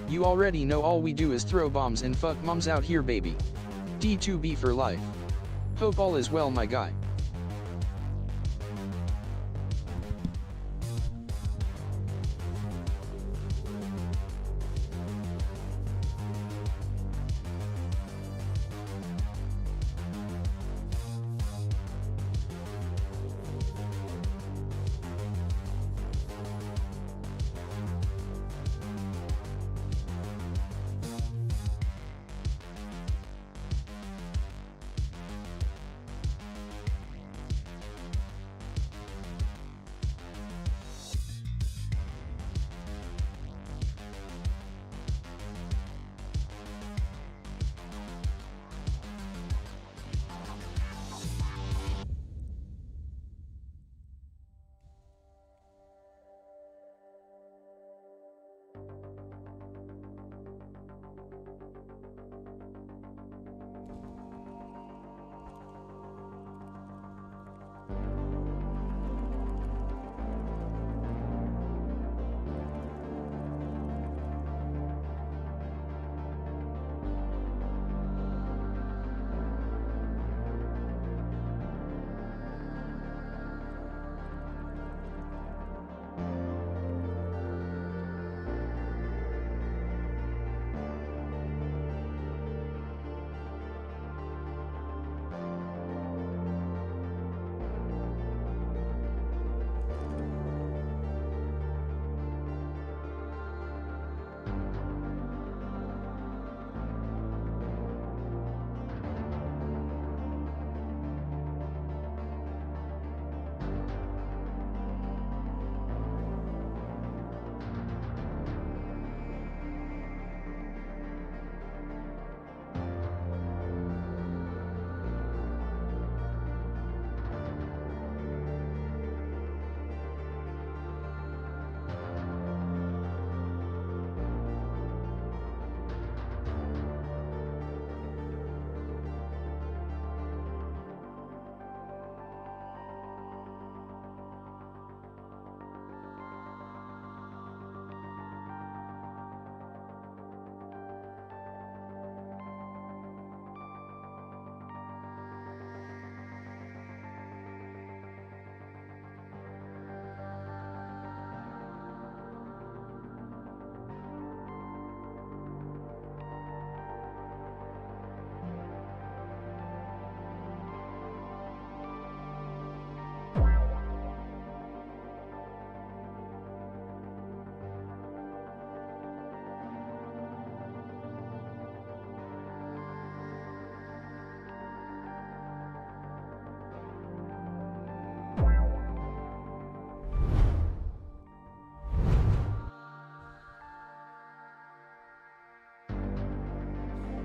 You already know all we do is throw bombs and fuck moms out here, baby. D2B for life. Hope all is well, my guy.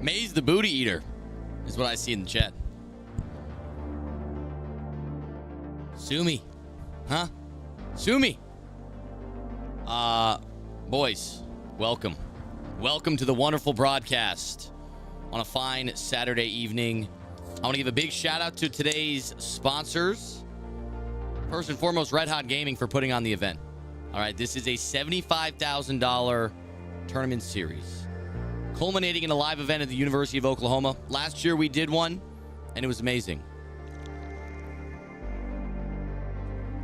Mayz the booty eater is what I see in the chat. Sue me. Huh? Sue me. Boys, welcome. Welcome to the wonderful broadcast on a fine Saturday evening. I want to give a big shout out to today's sponsors. First and foremost, Red Hot Gaming for putting on the event. All right, this is a $75,000 tournament series, culminating in a live event at the University of Oklahoma. Last year we did one, and it was amazing.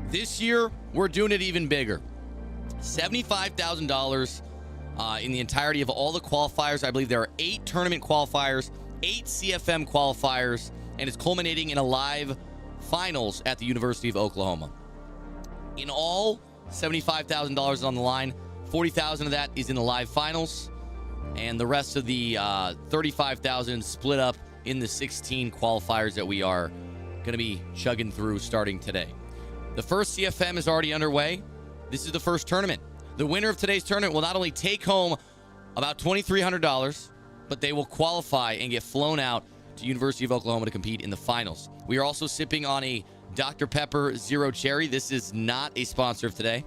This year, we're doing it even bigger. $75,000 in the entirety of all the qualifiers. I believe there are 8 tournament qualifiers, 8 CFM qualifiers, and it's culminating in a live finals at the University of Oklahoma. In all, $75,000 is on the line. $40,000 of that is in the live finals, and the rest of the $35,000 split up in the 16 qualifiers that we are going to be chugging through starting today. The first CFM is already underway. This is the first tournament. The winner of today's tournament will not only take home about $2,300, but they will qualify and get flown out to University of Oklahoma to compete in the finals. We are also sipping on a Dr. Pepper Zero Cherry. This is not a sponsor of today,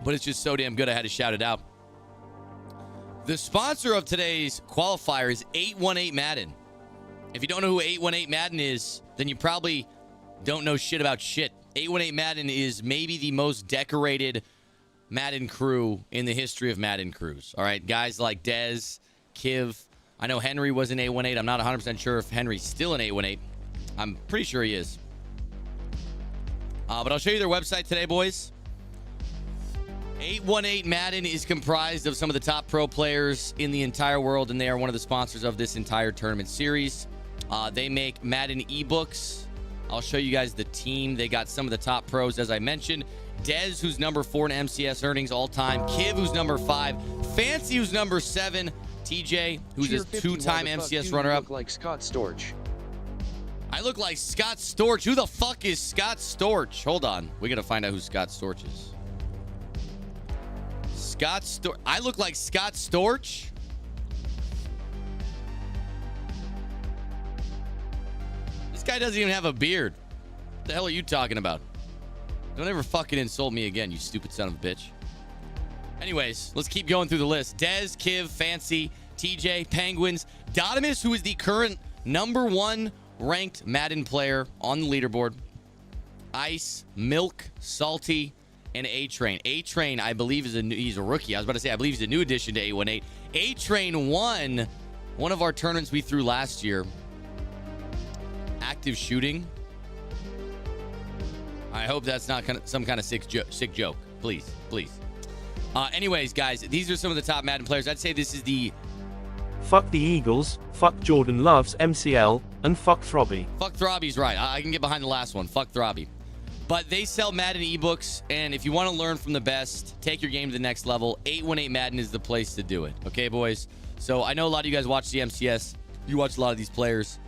but it's just so damn good I had to shout it out. The sponsor of today's qualifier is 818 Madden. If you don't know who 818 Madden is, then you probably don't know shit about shit. 818 Madden is maybe the most decorated Madden crew in the history of Madden crews. All right, guys like Dez, Kiv. I know Henry was in 818. I'm not 100% sure if Henry's still in 818. I'm pretty sure he is. But I'll show you their website today, boys. 818 Madden is comprised of some of the top pro players in the entire world, and they are one of the sponsors of this entire tournament series. They make Madden ebooks. I'll show you guys the team. They got some of the top pros, as I mentioned. Dez, who's number 4 in MCS earnings all time. Kiv, who's number 5. Fancy, who's number 7. TJ, who's a 2-time MCS runner-up. Look like Scott Storch. I look like Scott Storch. Who the fuck is Scott Storch? Hold on. We got to find out who Scott Storch is. Scott Storch. I look like Scott Storch? This guy doesn't even have a beard. What the hell are you talking about? Don't ever fucking insult me again, you stupid son of a bitch. Anyways, let's keep going through the list. Dez, Kiv, Fancy, TJ, Penguins, Dotimus, who is the current number 1 ranked Madden player on the leaderboard. Ice, Milk, Salty, and A-Train. A-Train, I believe, he's a rookie. I was about to say, I believe he's a new addition to 818. A-Train won one of our tournaments we threw last year. Active shooting. I hope that's not some kind of sick joke. Please, please. Anyways, guys, these are some of the top Madden players. I'd say this is the... Fuck the Eagles, fuck Jordan Love's MCL, and fuck Throbby. Fuck Throbby's right. I can get behind the last one. Fuck Throbby. But they sell Madden ebooks, and if you want to learn from the best, take your game to the next level, 818 Madden is the place to do it. Okay, boys? So I know a lot of you guys watch the MCS. You watch a lot of these players.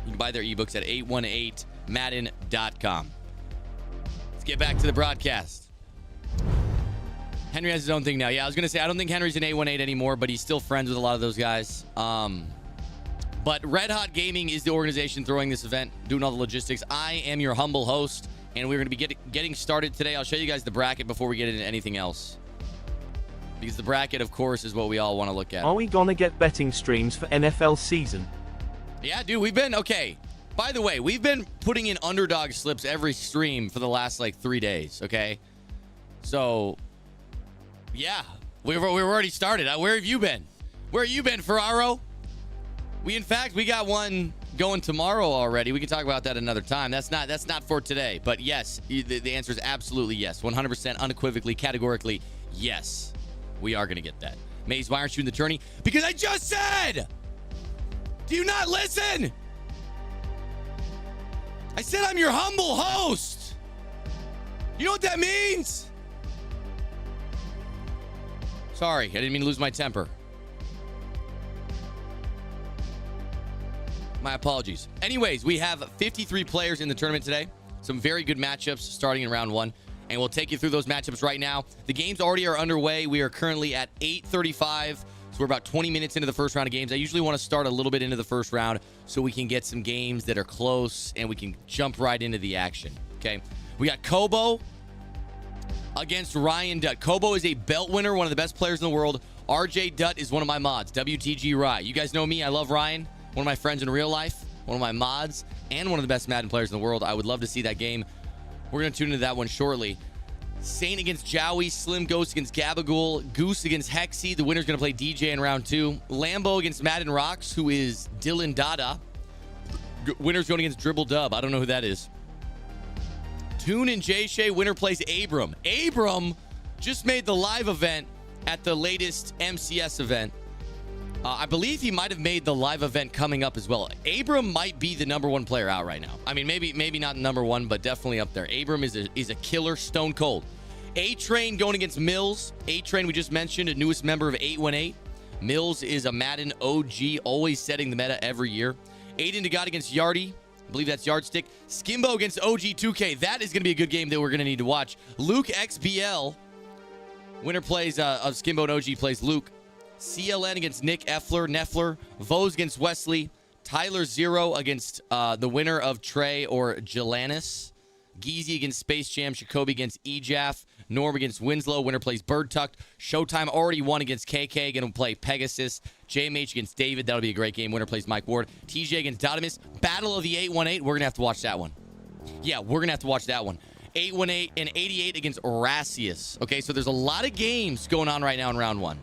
You can buy their ebooks at 818madden.com. Let's get back to the broadcast. Henry has his own thing now. Yeah, I was going to say, I don't think Henry's an 818 anymore, but he's still friends with a lot of those guys. But Red Hot Gaming is the organization throwing this event, doing all the logistics. I am your humble host, and we're going to be getting started today. I'll show you guys the bracket before we get into anything else. Because the bracket, of course, is what we all want to look at. Are we going to get betting streams for NFL season? Yeah, dude, we've been... Okay, by the way, we've been putting in underdog slips every stream for the last, 3 days, okay? So... Yeah, we've already started. Where have you been? Where have you been, Ferraro? We got one going tomorrow already. We can talk about that another time. That's not for today. But yes, the answer is absolutely yes. 100% unequivocally, categorically, yes. We are going to get that. Mayz, why aren't you in the tourney? Because I just said! Do you not listen? I said I'm your humble host. You know what that means? Sorry, I didn't mean to lose my temper. My apologies. Anyways, we have 53 players in the tournament today. Some very good matchups starting in round 1. and we'll take you through those matchups right now. The games already are underway. We are currently at 8:35, so we're about 20 minutes into the first round of games. I usually want to start a little bit into the first round so we can get some games that are close and we can jump right into the action, okay? We got Kobo against Ryan Dutt. Kobo is a belt winner, one of the best players in the world. RJ Dutt is one of my mods, WTG Rye. You guys know me. I love Ryan, one of my friends in real life, one of my mods, and one of the best Madden players in the world. I would love to see that game. We're going to tune into that one shortly. Saint against Jowie, Slim Ghost against Gabagool, Goose against Hexy. The winner's going to play DJ in round 2. Lambo against Madden Rocks, who is Dylan Dada. Winner's going against Dribble Dub. I don't know who that is. Toon and Jay Shay. Winner plays Abram. Abram just made the live event at the latest MCS event. I believe he might have made the live event coming up as well. Abram might be the #1 player out right now. I mean, maybe not #1, but definitely up there. Abram is a killer, stone cold. A-Train going against Mills. A-Train, we just mentioned, a newest member of 818. Mills is a Madden OG, always setting the meta every year. Aiden DeGod against Yardy. I believe that's Yardstick. Skimbo against OG2K. That is going to be a good game that we're going to need to watch. Luke XBL. Winner plays Skimbo and OG plays Luke. CLN against Nick Neffler. Vose against Wesley. Tyler Zero against the winner of Trey or Jelanis. Geezy against Space Jam. Jacoby against Ejaff. Norm against Winslow. Winner plays Bird Tucked. Showtime already won against KK. Going to play Pegasus. JMH against David. That'll be a great game. Winner plays Mike Ward. TJ against Dotimus. Battle of the 818. We're going to have to watch that one. Yeah, we're going to have to watch that one. 818 and 88 against Orasius. Okay, so there's a lot of games going on right now in round 1.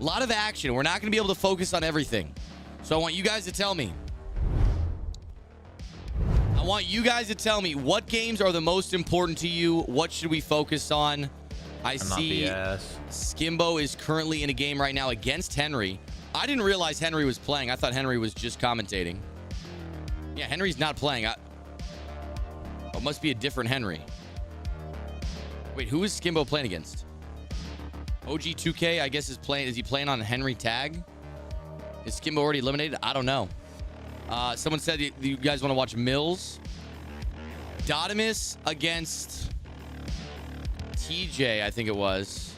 A lot of action. We're not going to be able to focus on everything. So I want you guys to tell me. What games are the most important to you? What should we focus on? I see Skimbo is currently in a game right now against Henry. I didn't realize Henry was playing. I thought Henry was just commentating. Yeah, Henry's not playing. It must be a different Henry. Wait, who is Skimbo playing against? OG2K, I guess, is playing. Is he playing on Henry tag? Is Skimbo already eliminated? I don't know. Someone said you guys want to watch Mills. Dotimus against TJ, I think it was.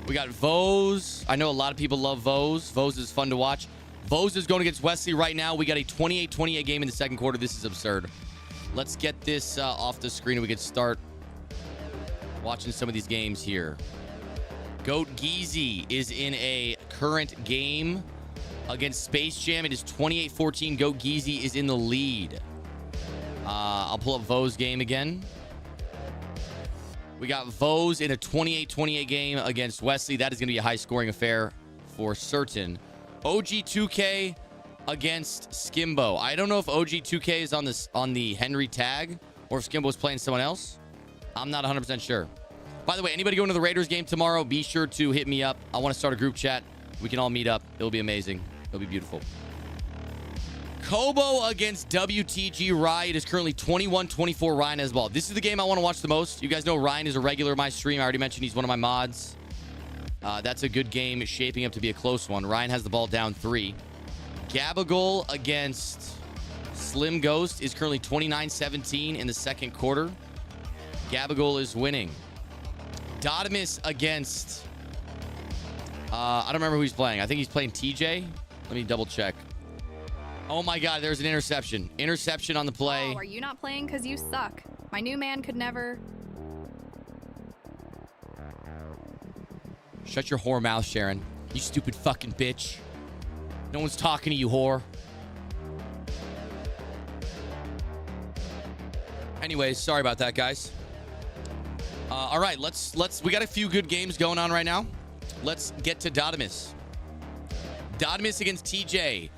We got Vose. I know a lot of people love Vose. Vose is fun to watch. Vose is going against Wesley right now. We got a 28-28 game in the second quarter. This is absurd. Let's get this off the screen and we can start watching some of these games here. Goat Geezy is in a current game against Space Jam. It is 28-14. Goat Geezy is in the lead. I'll pull up Vo's game again. We got Vose in a 28-28 game against Wesley. That is going to be a high-scoring affair for certain. OG2K against Skimbo. I don't know if OG2K is on the Henry tag or if Skimbo's playing someone else. I'm not 100% sure. By the way, anybody going to the Raiders game tomorrow, be sure to hit me up. I want to start a group chat. We can all meet up. It'll be amazing. It'll be beautiful. Kobo against WTG Rye. It is currently 21-24. Ryan has the ball. This is the game I want to watch the most. You guys know Ryan is a regular of my stream. I already mentioned he's one of my mods. That's a good game. It's shaping up to be a close one. Ryan has the ball down 3. Gabagool against Slim Ghost is currently 29-17 in the second quarter. Gabagool is winning. Dotimus against... I don't remember who he's playing. I think he's playing TJ. Let me double check. Oh my God, there's an interception. Interception on the play. Oh, are you not playing because you suck? My new man could never... Shut your whore mouth, Sharon. You stupid fucking bitch. No one's talking to you, whore. Anyways, sorry about that, guys. All right, let's. We got a few good games going on right now. Let's get to Dotimus. Dotimus against TJ.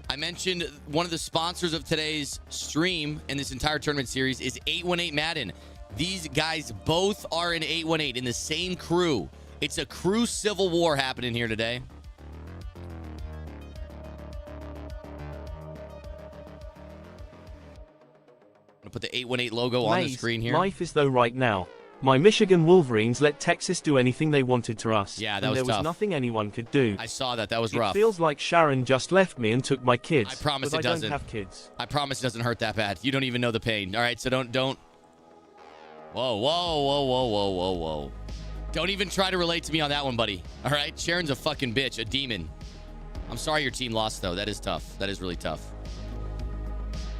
I mentioned one of the sponsors of today's stream and this entire tournament series is 818 Madden. These guys both are in 818 in the same crew. It's a crew civil war happening here today. I'm gonna put the 818 logo on the screen here. Life is though right now. My Michigan Wolverines let Texas do anything they wanted to us. Yeah, that was tough. There was nothing anyone could do. I saw that. That was rough. It feels like Sharon just left me and took my kids. I promise it doesn't. I don't have kids. I promise it doesn't hurt that bad. You don't even know the pain. All right, so don't. Whoa, whoa, whoa, whoa, whoa, whoa, whoa. Don't even try to relate to me on that one, buddy. All right? Sharon's a fucking bitch, a demon. I'm sorry your team lost, though. That is tough. That is really tough.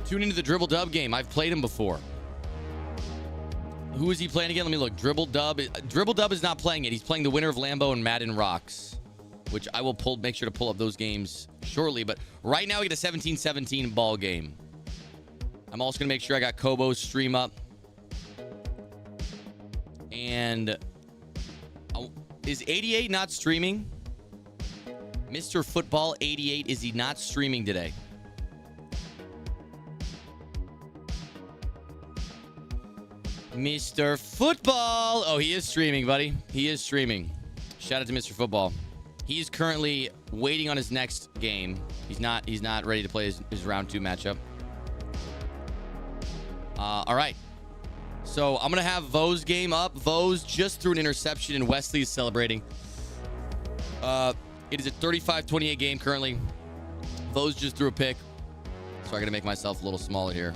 Tune into the Dribble Dub game. I've played him before. Who is he playing again? Let me look. Dribble Dub. Dribble Dub is not playing it. He's playing the winner of Lambo and Madden Rocks, which I will make sure to pull up those games shortly. But right now we get a 17-17 ball game. I'm also going to make sure I got Kobo's stream up. And is 88 not streaming? Mr. Football 88, is he not streaming today? Mr. Football. Oh, he is streaming, buddy. He is streaming. Shout out to Mr. Football. He's currently waiting on his next game. He's not ready to play his round 2 matchup. All right. So I'm going to have Vo's game up. Vo's just threw an interception and Wesley is celebrating. It is a 35-28 game currently. Vo's just threw a pick. So I got to make myself a little smaller here.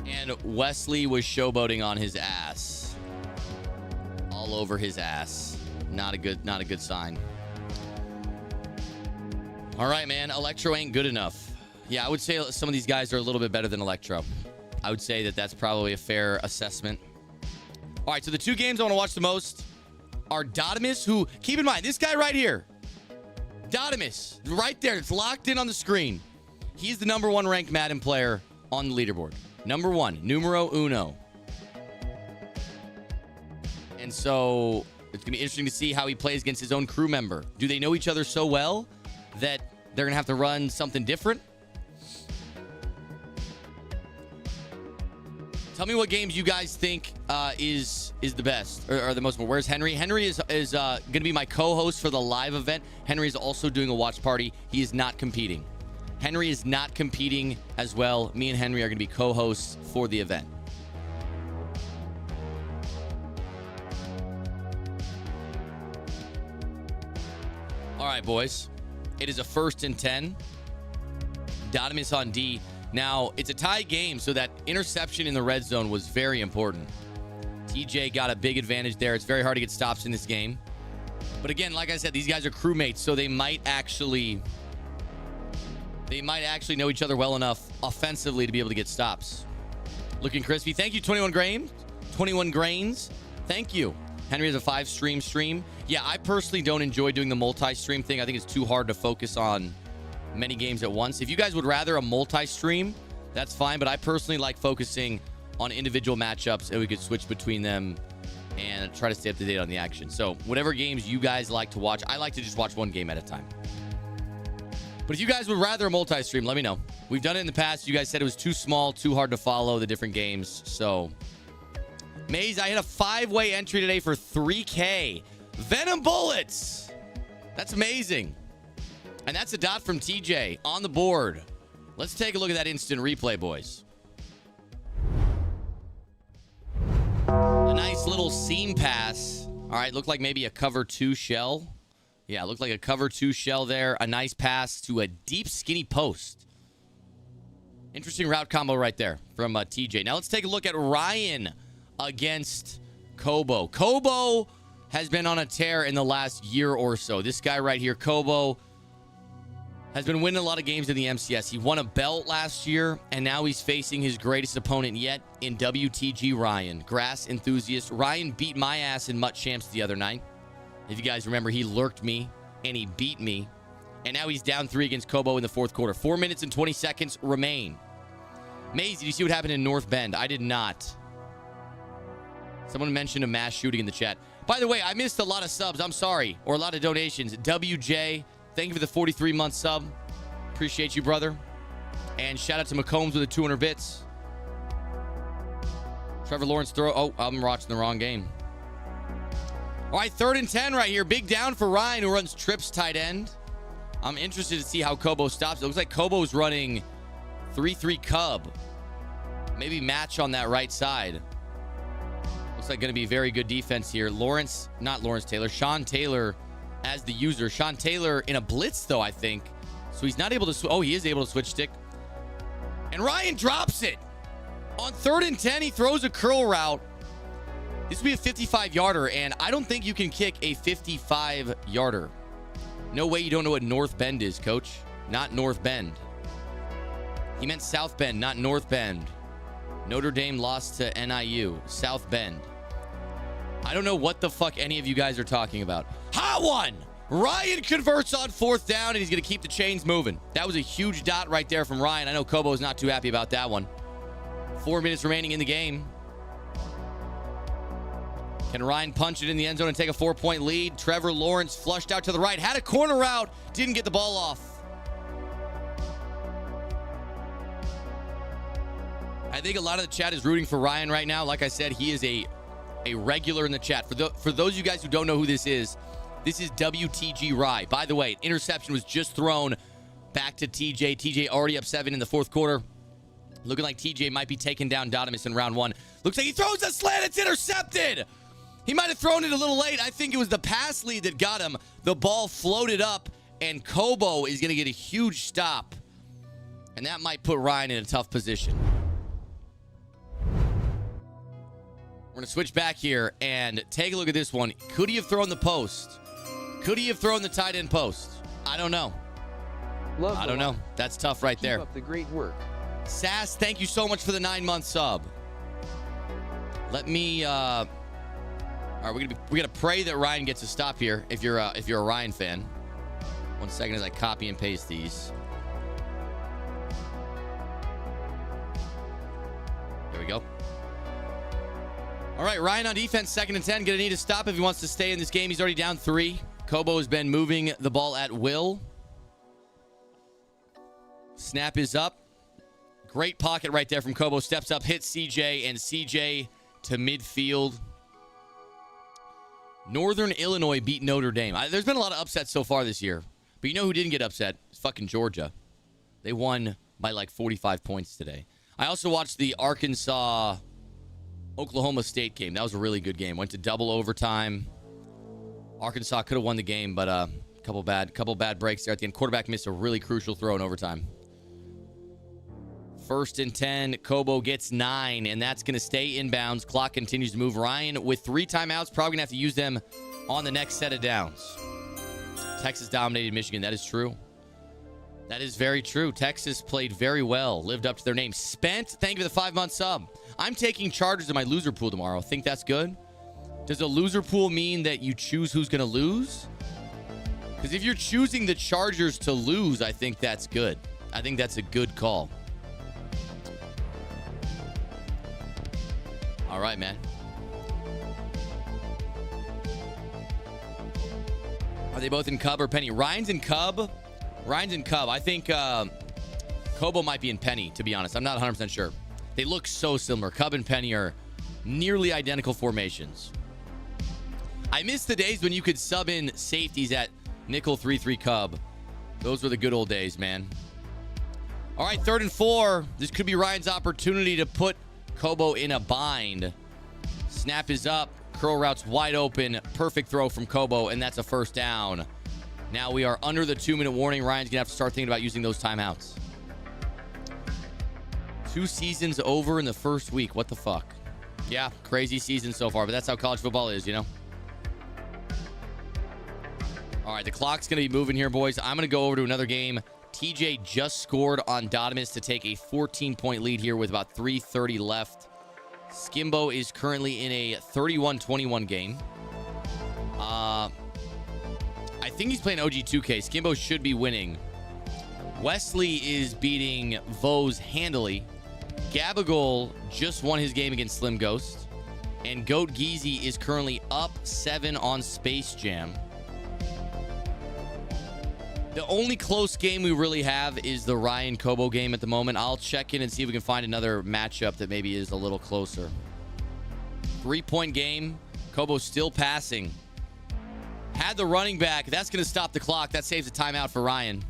And Wesley was showboating on his ass. All over his ass. Not a good sign. All right, man. Electro ain't good enough. Yeah, I would say some of these guys are a little bit better than Electro. I would say that that's probably a fair assessment. All right, so the 2 games I want to watch the most are Dotimus, who, keep in mind, this guy right here, Dotimus, right there, it's locked in on the screen. He's the #1 ranked Madden player on the leaderboard. #1, numero uno. And so it's going to be interesting to see how he plays against his own crew member. Do they know each other so well that they're going to have to run something different? Tell me what games you guys think is the best or the most. Where's Henry? Henry is going to be my co-host for the live event. Henry is also doing a watch party. He is not competing. Henry is not competing as well. Me and Henry are going to be co-hosts for the event. All right, boys. It is a 1st and 10. Dotimus on D. Now, it's a tie game, so that interception in the red zone was very important. TJ got a big advantage there. It's very hard to get stops in this game. But again, like I said, these guys are crewmates, so they might actually know each other well enough offensively to be able to get stops. Looking crispy. Thank you, 21 grains. 21 grains. Thank you. Henry has a 5-stream stream. Yeah, I personally don't enjoy doing the multi-stream thing. I think it's too hard to focus on many games at once. If you guys would rather a multi-stream, that's fine, but I personally like focusing on individual matchups and we could switch between them and try to stay up to date on the action. So whatever games you guys like to watch, I like to just watch one game at a time. But if you guys would rather a multi-stream, let me know. We've done it in the past. You guys said it was too small, too hard to follow the different games. So Mayz, I hit a 5-way entry today for 3K. Venom Bullets. That's amazing. And that's a dot from TJ on the board. Let's take a look at that instant replay, boys. A nice little seam pass. All right, looked like maybe a cover 2 shell. Yeah, looked like a cover 2 shell there. A nice pass to a deep, skinny post. Interesting route combo right there from TJ. Now let's take a look at Ryan against Kobo. Kobo has been on a tear in the last year or so. This guy right here, Kobo, has been winning a lot of games in the MCS. He won a belt last year, and now he's facing his greatest opponent yet in WTG Ryan. Grass enthusiast. Ryan beat my ass in Mutt Champs the other night. If you guys remember, he lurked me, and he beat me. And now he's down 3 against Kobo in the 4th quarter. 4 minutes and 20 seconds remain. Mayz, did you see what happened in North Bend? I did not. Someone mentioned a mass shooting in the chat. By the way, I missed a lot of subs. I'm sorry. Or a lot of donations. WJ, thank you for the 43-month sub. Appreciate you, brother. And shout out to McCombs with the 200 bits. Trevor Lawrence throw. Oh, I'm watching the wrong game. All right, 3rd and 10 right here. Big down for Ryan, who runs trips tight end. I'm interested to see how Kobo stops. It looks like Kobo's running 3-3 Cub. Maybe match on that right side. Looks like going to be very good defense here. Sean Taylor as the user. Sean Taylor in a blitz, though, I think. So he's not able to... Oh, he is able to switch stick. And Ryan drops it. On 3rd and 10, he throws a curl route. This would be a 55-yarder, and I don't think you can kick a 55-yarder. No way you don't know what North Bend is, coach. Not North Bend. He meant South Bend, not North Bend. Notre Dame lost to NIU. South Bend. I don't know what the fuck any of you guys are talking about. Hot one! Ryan converts on 4th down, and he's going to keep the chains moving. That was a huge dot right there from Ryan. I know Kobo's not too happy about that one. 4 minutes remaining in the game. Can Ryan punch it in the end zone and take a 4-point lead? Trevor Lawrence flushed out to the right. Had a corner route. Didn't get the ball off. I think a lot of the chat is rooting for Ryan right now. Like I said, he is a regular in the chat. For those of you guys who don't know who this is WTG Rye. By the way, interception was just thrown back to TJ. TJ already up 7 in the 4th quarter. Looking like TJ might be taking down Dodamus in round 1. Looks like he throws a slant. It's intercepted. He might have thrown it a little late. I think it was the pass lead that got him. The ball floated up, and Kobo is going to get a huge stop. And that might put Ryan in a tough position. We're going to switch back here and take a look at this one. Could he have thrown the post? Could he have thrown the tight end post? I don't know. I don't know. That's tough right there. Keep up the great work. Sass, thank you so much for the 9-month sub. Let me all right, we're gonna pray that Ryan gets a stop here if you're a Ryan fan. 1 second as I copy and paste these. There we go. All right, Ryan on defense, 2nd and 10. Gonna need a stop if he wants to stay in this game. He's already down 3. Kobo has been moving the ball at will. Snap is up. Great pocket right there from Kobo. Steps up, hits CJ, and CJ to midfield. Northern Illinois beat Notre Dame. There's been a lot of upsets so far this year. But you know who didn't get upset? It's fucking Georgia. They won by like 45 points today. I also watched the Arkansas-Oklahoma State game. That was a really good game. Went to double overtime. Arkansas could have won the game, but a couple bad breaks there at the end. Quarterback missed a really crucial throw in overtime. 1st and 10. Kobo gets 9, and that's going to stay inbounds. Clock continues to move. Ryan with 3 timeouts. Probably going to have to use them on the next set of downs. Texas dominated Michigan. That is true. That is very true. Texas played very well. Lived up to their name. Spent, thank you for the 5-month sub. I'm taking Chargers in my loser pool tomorrow. Think that's good? Does a loser pool mean that you choose who's going to lose? Because if you're choosing the Chargers to lose, I think that's good. I think that's a good call. All right, man. Are they both in Cub or Penny? Ryan's in Cub. Ryan's in Cub. I think Kobo might be in Penny, to be honest. I'm not 100% sure. They look so similar. Cub and Penny are nearly identical formations. I miss the days when you could sub in safeties at nickel 3-3 Cub. Those were the good old days, man. All right, 3rd and 4. This could be Ryan's opportunity to put Kobo in a bind. Snap is up. Curl route's wide open. Perfect throw from Kobo, and that's a 1st down. Now we are under the 2-minute warning. Ryan's going to have to start thinking about using those timeouts. 2 seasons over in the first week. What the fuck? Yeah, crazy season so far, but that's how college football is, you know? All right, the clock's going to be moving here, boys. I'm going to go over to another game. TJ just scored on Dodamus to take a 14-point lead here with about 3:30 left. Skimbo is currently in a 31-21 game. I think he's playing OG2K. Skimbo should be winning. Wesley is beating Vose handily. Gabagol just won his game against Slim Ghost. And Goat Geezy is currently up 7 on Space Jam. The only close game we really have is the Ryan Kobo game at the moment. I'll check in and see if we can find another matchup that maybe is a little closer. 3-point game. Kobo still passing. Had the running back. That's going to stop the clock. That saves a timeout for Ryan.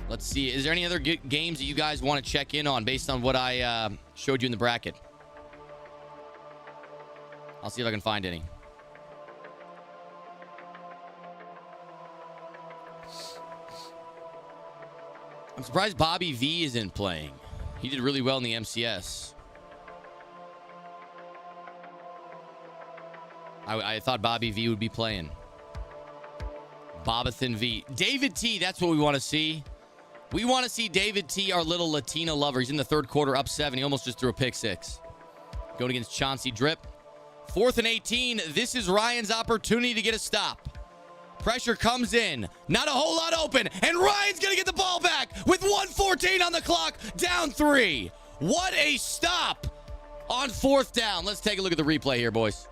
Let's see. Is there any other games that you guys want to check in on based on what I showed you in the bracket? I'll see if I can find any. I'm surprised Bobby V isn't playing. He did really well in the MCS. I thought Bobby V would be playing. Bobathan V. David T, that's what we want to see. We want to see David T, our little Latino lover. He's in the third quarter, up 7. He almost just threw a pick 6. Going against Chauncey Drip. 4th and 18. This is Ryan's opportunity to get a stop. Pressure comes in. Not a whole lot open. And Ryan's going to get the ball back with 1:14 on the clock. Down 3. What a stop on 4th down. Let's take a look at the replay here, boys.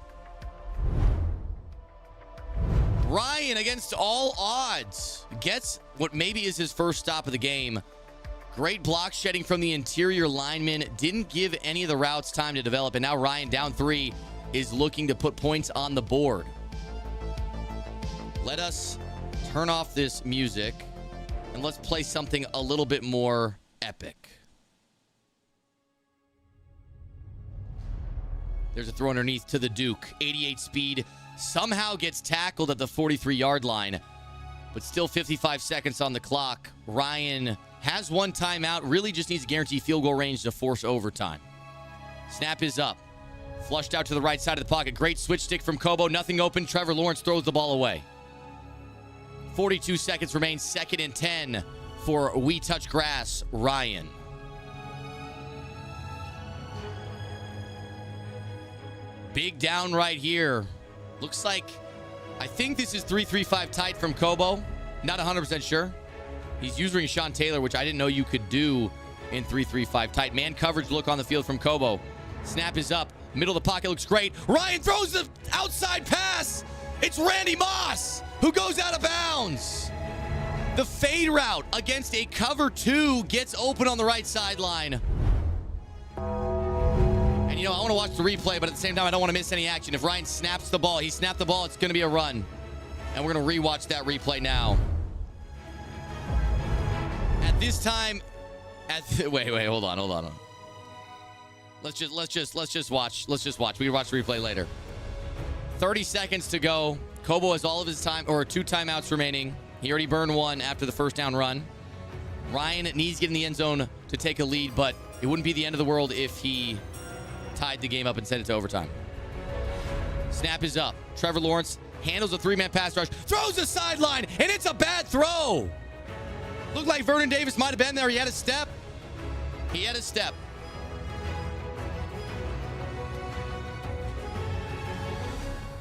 Ryan, against all odds, gets what maybe is his first stop of the game. Great block shedding from the interior lineman. Didn't give any of the routes time to develop. And now Ryan, down 3, is looking to put points on the board. Let us turn off this music and let's play something a little bit more epic. There's a throw underneath to the Duke. 88 speed. Somehow gets tackled at the 43-yard line, but still 55 seconds on the clock. Ryan has one timeout, really just needs to guarantee field goal range to force overtime. Snap is up. Flushed out to the right side of the pocket. Great switch stick from Kobo. Nothing open. Trevor Lawrence throws the ball away. 42 seconds remain. 2nd and 10 for We Touch Grass, Ryan. Big down right here. Looks like, I think this is 3-3-5 tight from Kobo. Not 100% sure. He's using Sean Taylor, which I didn't know you could do in 3-3-5 tight. Man coverage look on the field from Kobo. Snap is up. Middle of the pocket looks great. Ryan throws the outside pass. It's Randy Moss who goes out of bounds. The fade route against a cover 2 gets open on the right sideline. And, you know, I want to watch the replay, but at the same time, I don't want to miss any action. If Ryan snaps the ball, he snapped the ball, it's going to be a run. And we're going to rewatch that replay now. At this time, wait, hold on. Let's just watch. We can watch the replay later. 30 seconds to go. Kobo has all of his time, or 2 timeouts remaining. He already burned 1 after the first down run. Ryan needs to get in the end zone to take a lead, but it wouldn't be the end of the world if he tied the game up and sent it to overtime. Snap is up. Trevor Lawrence handles a 3-man pass rush, throws the sideline, and it's a bad throw. Looked like Vernon Davis might have been there. He had a step.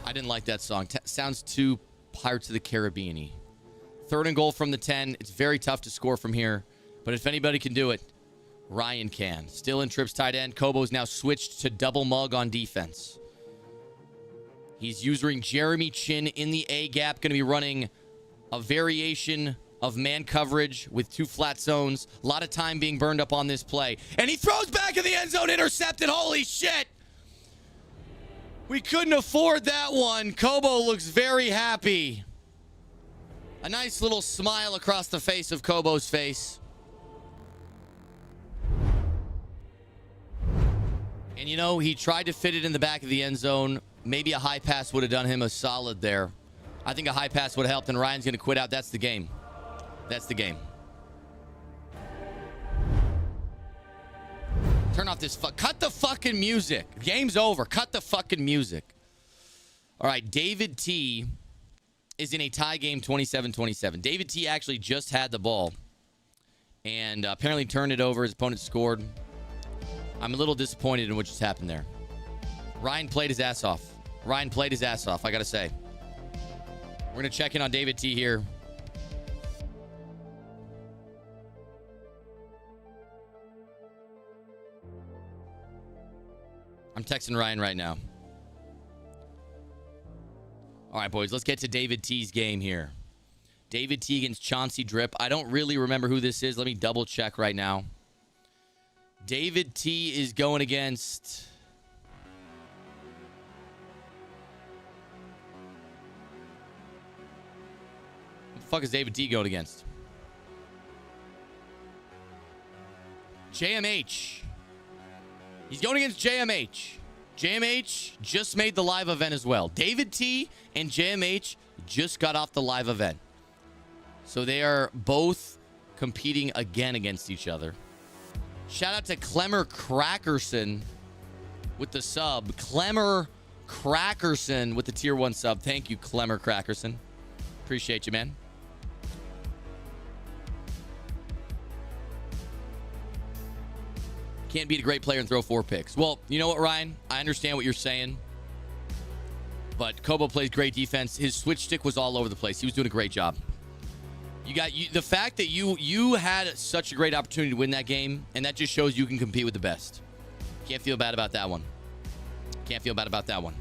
I didn't like that song. Sounds too Pirates of the Caribbean-y. 3rd and goal from the 10. It's very tough to score from here, but if anybody can do it, Ryan can. Still in trips tight end. Kobo's now switched to double mug on defense. He's using Jeremy Chin in the A gap. Going to be running a variation of man coverage with 2 flat zones. A lot of time being burned up on this play. And he throws back in the end zone. Intercepted. Holy shit. We couldn't afford that one. Kobo looks very happy. A nice little smile across the face of Kobo's face. And, you know, he tried to fit it in the back of the end zone. Maybe a high pass would have done him a solid there. I think a high pass would have helped, and Ryan's going to quit out. That's the game. Turn off this. Cut the fucking music. Game's over. Cut the fucking music. All right, David T is in a tie game, 27-27. David T actually just had the ball and apparently turned it over. His opponent scored. I'm a little disappointed in what just happened there. Ryan played his ass off. I got to say. We're going to check in on David T here. I'm texting Ryan right now. All right, boys, let's get to David T's game here. David T against Chauncey Drip. I don't really remember who this is. Let me double check right now. David T is going against... What the fuck is David T going against? JMH. He's going against JMH. JMH just made the live event as well. David T and JMH just got off the live event. So they are both competing again against each other. Shout out to Clemmer Crackerson with the sub. Clemmer Crackerson with the tier 1 sub. Thank you, Clemmer Crackerson. Appreciate you, man. Can't beat a great player and throw 4 picks. Well, you know what, Ryan? I understand what you're saying. But Kobo plays great defense. His switch stick was all over the place. He was doing a great job. The fact that you had such a great opportunity to win that game, and that just shows you can compete with the best. Can't feel bad about that one. Can't feel bad about that one.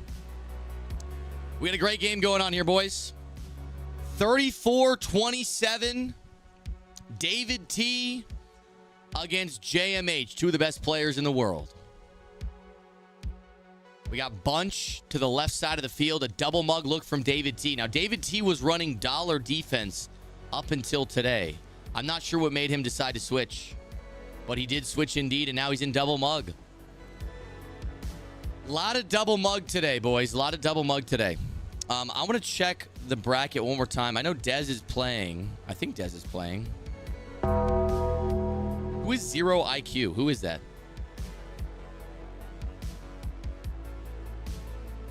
We had a great game going on here, boys. 34-27. David T against JMH, 2 of the best players in the world. We got Bunch to the left side of the field, a double mug look from David T. Now, David T was running dollar defense up until today. I'm not sure what made him decide to switch, but he did switch indeed, and now he's in double mug. A lot of double mug today, boys. A lot of double mug today. I want to check the bracket one more time. I know Dez is playing. I think Dez is playing. Who is Zero IQ? Who is that?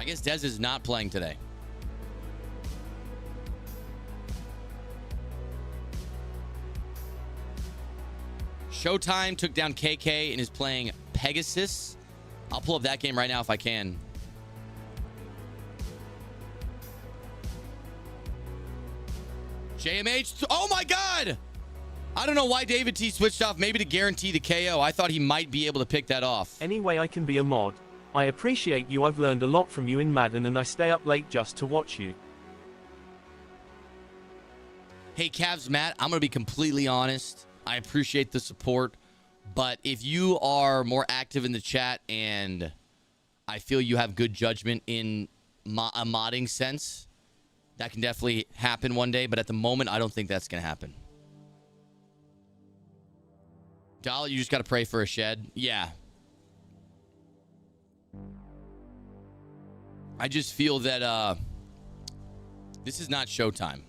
I guess Dez is not playing today. Showtime took down KK and is playing Pegasus. I'll pull up that game right now if I can. JMH. Oh my God. I don't know why David T switched off. Maybe to guarantee the KO. I thought he might be able to pick that off. Anyway, I can be a mod. I appreciate you. I've learned a lot from you in Madden, and I stay up late just to watch you. Hey, Cavs Matt, I'm going to be completely honest. I appreciate the support, but if you are more active in the chat and I feel you have good judgment in a modding sense, that can definitely happen one day, but at the moment, I don't think that's going to happen. Dollar, you just got to pray for a shed. Yeah. I just feel that this is not Showtime.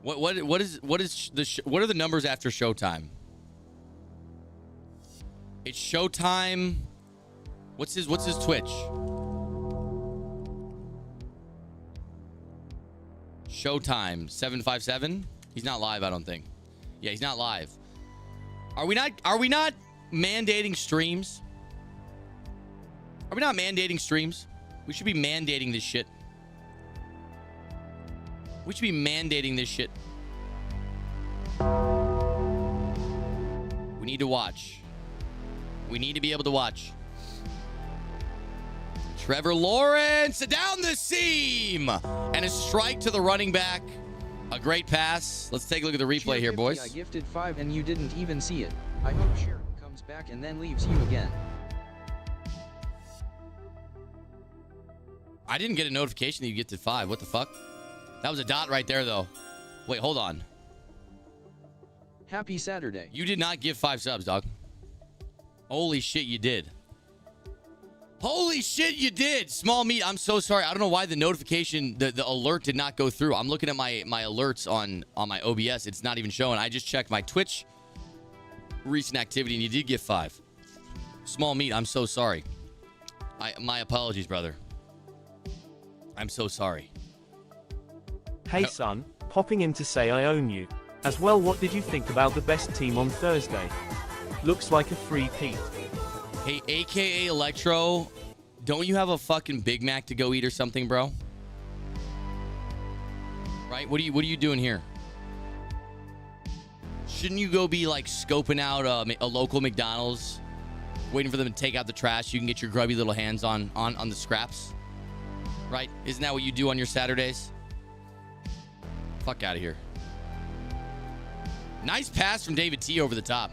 What are the numbers after Showtime? It's Showtime. What's his Twitch? Showtime 757. He's not live, I don't think. Yeah, he's not live. Are we not mandating streams? Are we not mandating streams? We should be mandating this shit. We should be mandating this shit. We need to watch. We need to be able to watch. Trevor Lawrence down the seam. And a strike to the running back. A great pass. Let's take a look at the replay here, boys. I gifted 5 and you didn't even see it. I hope Sharon comes back and then leaves you again. I didn't get a notification that you gifted 5. What the fuck? That was a dot right there, though. Wait, hold on. Happy Saturday. You did not give 5 subs, dog. Holy shit, you did. Holy shit, you did. Small meat, I'm so sorry. I don't know why the notification, the alert did not go through. I'm looking at my alerts on my OBS. It's not even showing. I just checked my Twitch recent activity, and you did give 5. Small meat, I'm so sorry. My apologies, brother. I'm so sorry. Hey son, popping in to say I own you. As well, what did you think about the best team on Thursday? Looks like a three-peat. Hey, AKA Electro, don't you have a fucking Big Mac to go eat or something, bro? Right? What are you doing here? Shouldn't you go be like scoping out a local McDonald's, waiting for them to take out the trash so you can get your grubby little hands on the scraps? Right? Isn't that what you do on your Saturdays? Fuck out of here. Nice pass from David T over the top.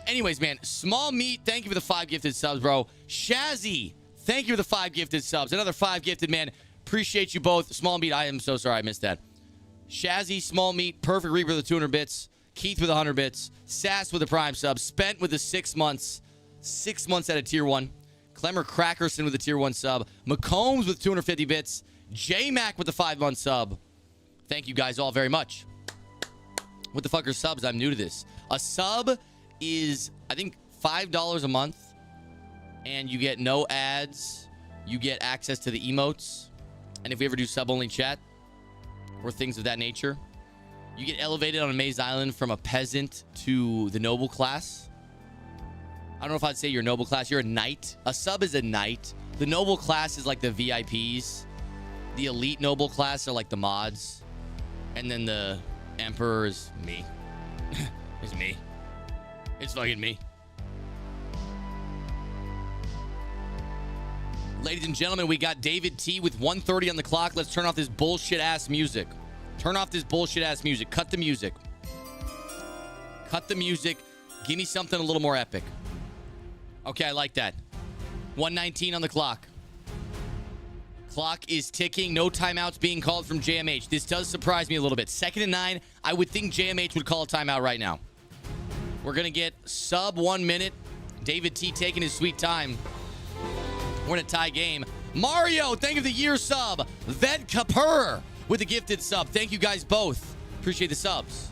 Anyways, man, Small Meat, thank you for the 5 gifted subs, bro. Shazzy, thank you for the 5 gifted subs. Another 5 gifted, man. Appreciate you both. Small Meat, I am so sorry I missed that. Shazzy, Small Meat, Perfect Reaper with the 200 bits. Keith with 100 bits. Sass with the Prime sub. Spent with the 6 months. 6 months at a tier 1. Clemmer Crackerson with the tier 1 sub. McCombs with 250 bits. J-Mac with the 5-month sub. Thank you guys all very much. What the fuck are subs? I'm new to this. A sub is, I think, $5 a month, and you get no ads. You get access to the emotes, and if we ever do sub-only chat or things of that nature, you get elevated on a Mayz Island from a peasant to the noble class. I don't know if I'd say you're a noble class. You're a knight. A sub is a knight. The noble class is like the VIPs. The elite noble class are like the mods. And then the emperor is me. It's me. It's fucking me. Ladies and gentlemen, we got David T with 1:30 on the clock. Let's turn off this bullshit-ass music. Turn off this bullshit-ass music. Cut the music. Cut the music. Give me something a little more epic. Okay, I like that. 1:19 on the clock. Clock is ticking. No timeouts being called from JMH. This does surprise me a little bit. 2nd and 9. I would think JMH would call a timeout right now. We're going to get sub 1 minute. David T taking his sweet time. We're in a tie game. Mario, thank you for the year sub. Ved Kapur with a gifted sub. Thank you guys both. Appreciate the subs.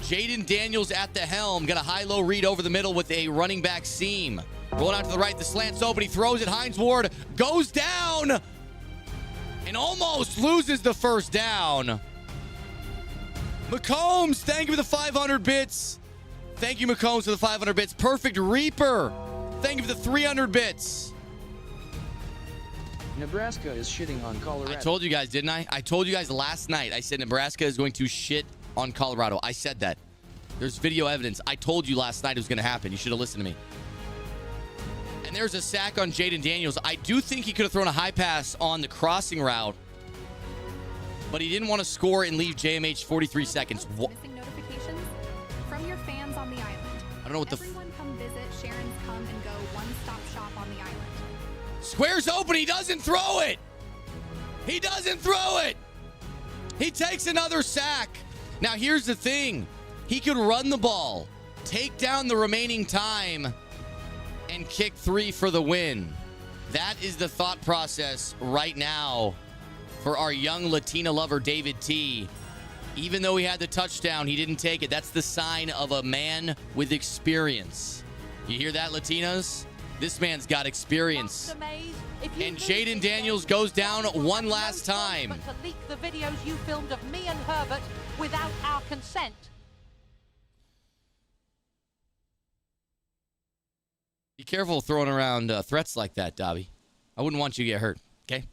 Jaden Daniels at the helm. Got a high-low read over the middle with a running back seam. Rolling out to the right. The slant's open. He throws it. Hines Ward goes down and almost loses the first down. McCombs, thank you for the 500 bits. Thank you, McCombs, for the 500 bits. Perfect Reaper, thank you for the 300 bits. Nebraska is shitting on Colorado. I told you guys, didn't I? I told you guys last night. I said Nebraska is going to shit on Colorado. I said that. There's video evidence. I told you last night it was going to happen. You should have listened to me. And there's a sack on Jaden Daniels. I do think he could have thrown a high pass on the crossing route, but he didn't want to score and leave JMH 43 seconds. Missing notifications from your fans on the island. I don't know what Everyone come visit Sharon's Come and Go one-stop shop on the island. Square's open. He doesn't throw it. He doesn't throw it. He takes another sack. Now, here's the thing. He could run the ball, take down the remaining time, and kick 3 for the win. That is the thought process right now for our young Latina lover, David T. Even though he had the touchdown, he didn't take it. That's the sign of a man with experience. You hear that, Latinas? This man's got experience. And Jaden Daniels goes down one last time. But to leak the videos you filmed of me and Herbert without our consent. Be careful throwing around threats like that, Dobby. I wouldn't want you to get hurt, okay?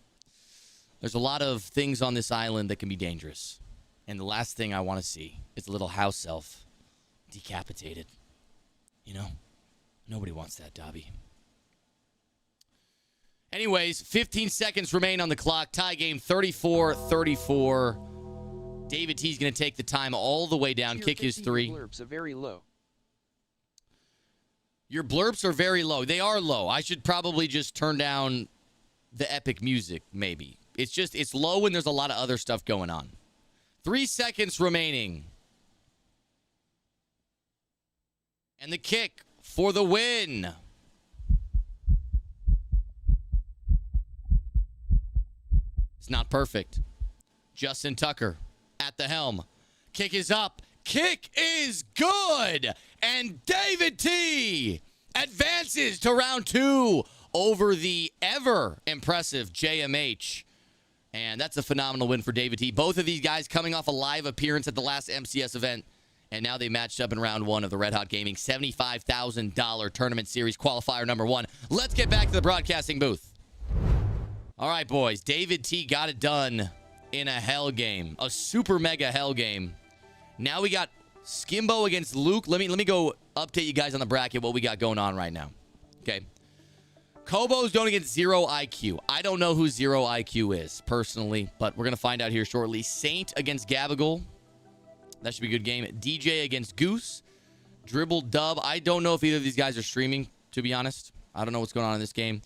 There's a lot of things on this island that can be dangerous. And the last thing I want to see is a little house elf decapitated. You know? Nobody wants that, Dobby. Anyways, 15 seconds remain on the clock. Tie game 34-34. David T's going to take the time all the way down, kick his 3. Blurbs are very low. Your blurps are very low. They are low. I should probably just turn down the epic music, maybe. It's low when there's a lot of other stuff going on. 3 seconds remaining. And the kick for the win. It's not perfect. Justin Tucker at the helm. Kick is up. Kick is good. And David T advances to round 2 over the ever impressive JMH. And that's a phenomenal win for David T. Both of these guys coming off a live appearance at the last MCS event. And now they matched up in round 1 of the Red Hot Gaming $75,000 tournament series qualifier number 1. Let's get back to the broadcasting booth. All right, boys. David T got it done in a hell game. A super mega hell game. Now we got Skimbo against Luke. Let me go update you guys on the bracket, what we got going on right now. Okay. Kobo's going against Zero IQ. I don't know who Zero IQ is, personally, but we're going to find out here shortly. Saint against Gabagool. That should be a good game. DJ against Goose. Dribble Dub. I don't know if either of these guys are streaming, to be honest. I don't know what's going on in this game.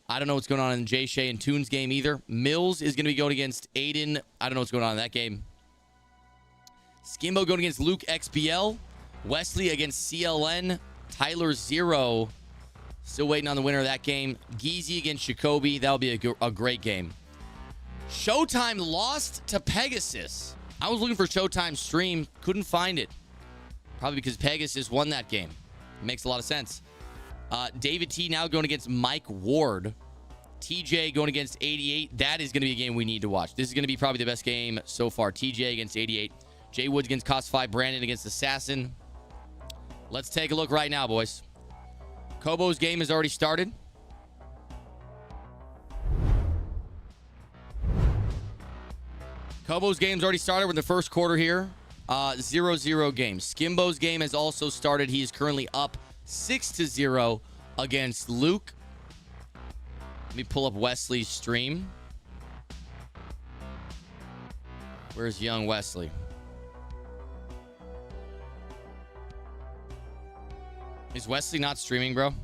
I don't know what's going on in Jay Shay and Toons game either. Mills is going to be going against Aiden. I don't know what's going on in that game. Skimbo going against Luke XBL. Wesley against CLN. Tyler Zero. Still waiting on the winner of that game. Geezy against Jacoby. That'll be a great game. Showtime lost to Pegasus. I was looking for Showtime's stream. Couldn't find it. Probably because Pegasus won that game. Makes a lot of sense. David T now going against Mike Ward. TJ going against 88. That is going to be a game we need to watch. This is going to be probably the best game so far. TJ against 88. Jay Woods against Cost 5. Brandon against Assassin. Let's take a look right now, boys. Kobo's game has already started. Kobo's game's already started. We're in the first quarter here. 0-0 game. Skimbo's game has also started. He is currently up 6-0 against Luke. Let me pull up Wesley's stream. Where's young Wesley? Is Wesley not streaming, bro?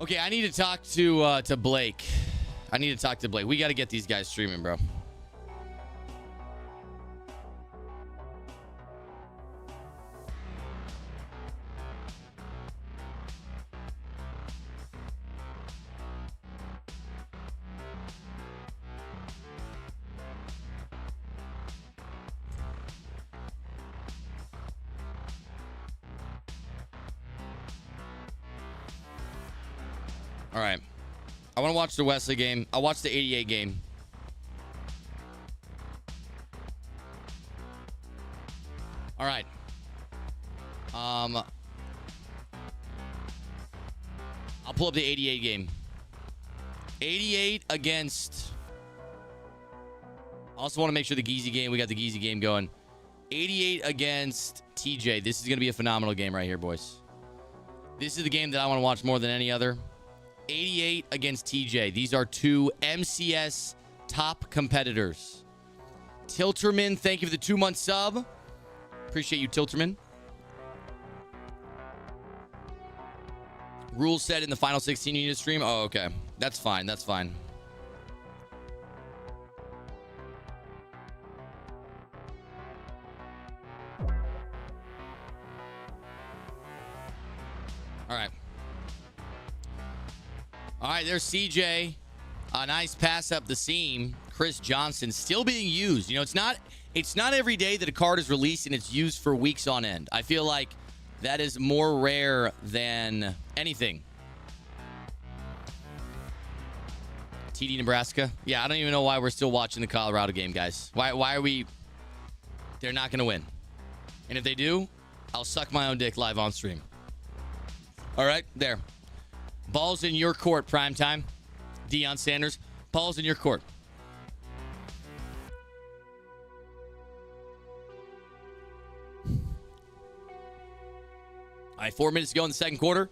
Okay, I need to talk to Blake. I need to talk to Blake. We got to get these guys streaming, bro. All right. I want to watch the Wesley game. I'll watch the 88 game. All right. I'll pull up the 88 game. 88 against... I also want to make sure the Geezy game, we got the Geezy game going. 88 against TJ. This is going to be a phenomenal game right here, boys. This is the game that I want to watch more than any other. 88 against TJ. These are two MCS top competitors. Tilterman, thank you for the 2-month sub. Appreciate you, Tilterman. Rule set in the final 16 you need to stream. Oh, okay. That's fine. That's fine. All right. All right, there's CJ. A nice pass up the seam. Chris Johnson still being used. You know, it's not every day that a card is released and it's used for weeks on end. I feel like that is more rare than anything. TD Nebraska. Yeah, I don't even know why we're still watching the Colorado game, guys. Why are we... They're not going to win. And if they do, I'll suck my own dick live on stream. All right, there. Ball's in your court, primetime. Deion Sanders, ball's in your court. All right, 4 minutes to go in the second quarter.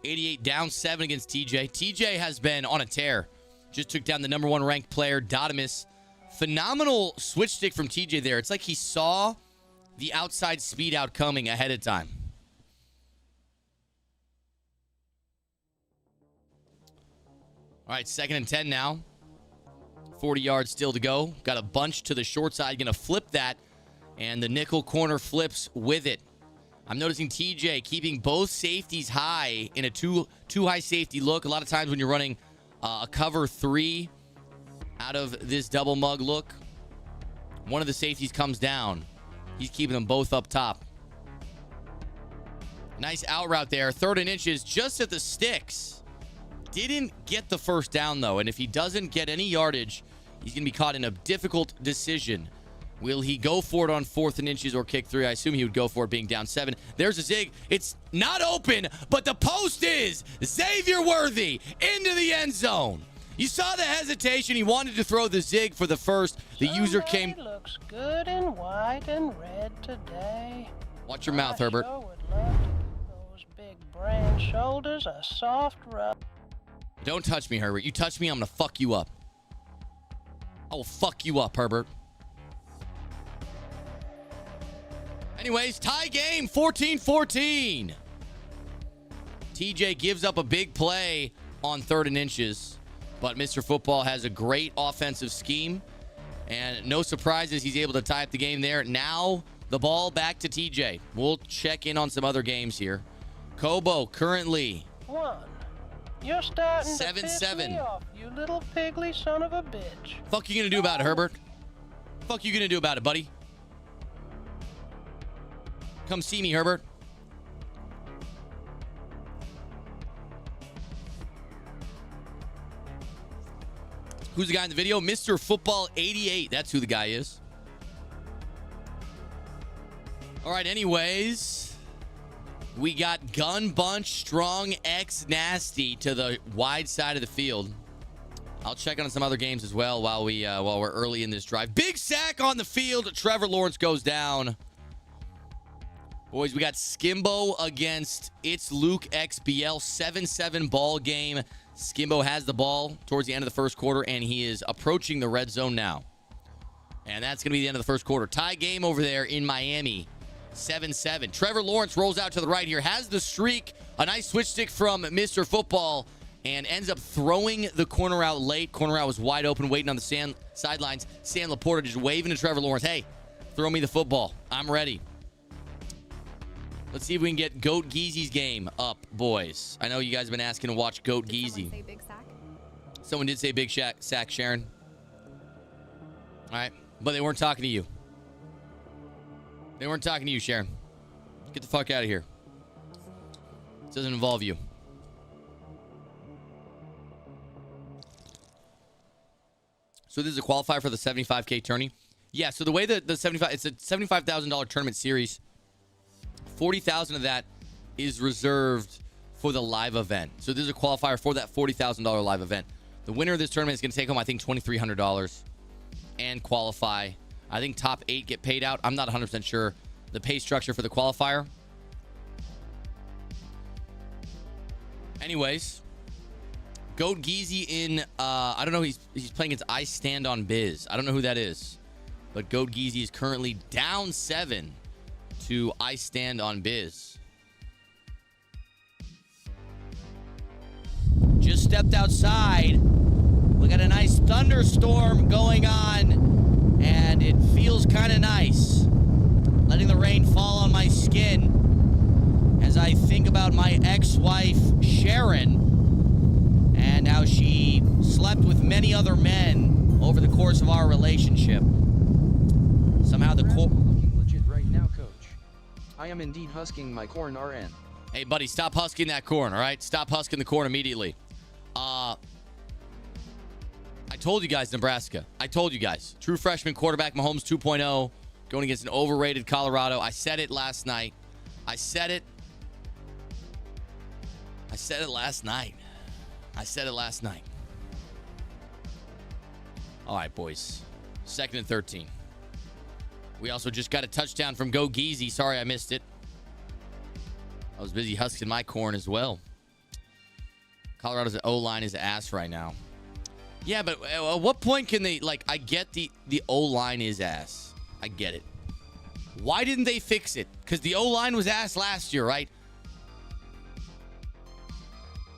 88 down 7 against TJ. TJ has been on a tear. Just took down the #1 ranked player, Dotimus. Phenomenal switch stick from TJ there. It's like he saw the outside speed out coming ahead of time. All right, 2nd and 10 now. 40 yards still to go. Got a bunch to the short side. Going to flip that. And the nickel corner flips with it. I'm noticing TJ keeping both safeties high in a too high safety look. A lot of times when you're running a cover 3 out of this double mug look, one of the safeties comes down. He's keeping them both up top. Nice out route there. 3rd and inches just at the sticks. Didn't get the first down, though. And if he doesn't get any yardage, he's going to be caught in a difficult decision. Will he go for it on 4th and inches or kick 3? I assume he would go for it being down 7. There's a zig. It's not open, but the post is Xavier Worthy into the end zone. You saw the hesitation. He wanted to throw the zig for the first. The user came... looks good in white and red today. Watch your mouth, Herbert. Sure would love to give those big brain shoulders a soft rub. Don't touch me, Herbert. You touch me, I'm going to fuck you up. I will fuck you up, Herbert. Anyways, tie game, 14-14. TJ gives up a big play on 3rd and inches, but Mr. Football has a great offensive scheme, and no surprises, he's able to tie up the game there. Now, the ball back to TJ. We'll check in on some other games here. Kobo currently... 1. You're starting 7-7. to piss me off, you little piggly son of a bitch. Fuck you gonna do about it, Herbert? Fuck you gonna do about it, buddy? Come see me, Herbert. Who's the guy in the video? Mr. Football 88. That's who the guy is. All right, anyways. We got Gun Bunch, Strong, X, Nasty to the wide side of the field. I'll check on some other games as well while we're early in this drive. Big sack on the field. Trevor Lawrence goes down. Boys, we got Skimbo against It's Luke XBL. 7-7 ball game. Skimbo has the ball towards the end of the first quarter, and he is approaching the red zone now. And that's going to be the end of the first quarter. Tie game over there in Miami. 7-7. Trevor Lawrence rolls out to the right here. Has the streak. A nice switch stick from Mr. Football. And ends up throwing the corner out late. Corner out was wide open, waiting on the sidelines. Sam Laporta just waving to Trevor Lawrence. Hey, throw me the football. I'm ready. Let's see if we can get Goat Geezy's game up, boys. I know you guys have been asking to watch Goat Geezy. Say big sack? Someone did say big sack, Sharon. All right, but they weren't talking to you. They weren't talking to you, Sharon. Get the fuck out of here. This doesn't involve you. So this is a qualifier for the 75K tourney. Yeah, so the way that it's a $75,000 tournament series. 40,000 of that is reserved for the live event. So this is a qualifier for that $40,000 live event. The winner of this tournament is going to take home, I think, $2,300 and qualify. I think top 8 get paid out. I'm not 100% sure the pay structure for the qualifier. Anyways, Goat Geezy in, I don't know, he's playing against I Stand on Biz. I don't know who that is. But Goat Geezy is currently down 7 to I Stand on Biz. Just stepped outside. We got a nice thunderstorm going on, and it feels kind of nice. Letting the rain fall on my skin as I think about my ex-wife, Sharon, and how she slept with many other men over the course of our relationship. Somehow the looking legit right now, Coach. I am indeed husking my corn RN. Hey, buddy, stop husking that corn, all right? Stop husking the corn immediately. I told you guys, Nebraska. I told you guys. True freshman quarterback, Mahomes 2.0, going against an overrated Colorado. I said it last night. I said it last night. All right, boys. 2nd and 13. We also just got a touchdown from Go Geezy. Sorry I missed it. I was busy husking my corn as well. Colorado's O-line is ass right now. Yeah, but at what point can they, like, I get the O-line is ass. I get it. Why didn't they fix it? Because the O-line was ass last year, right?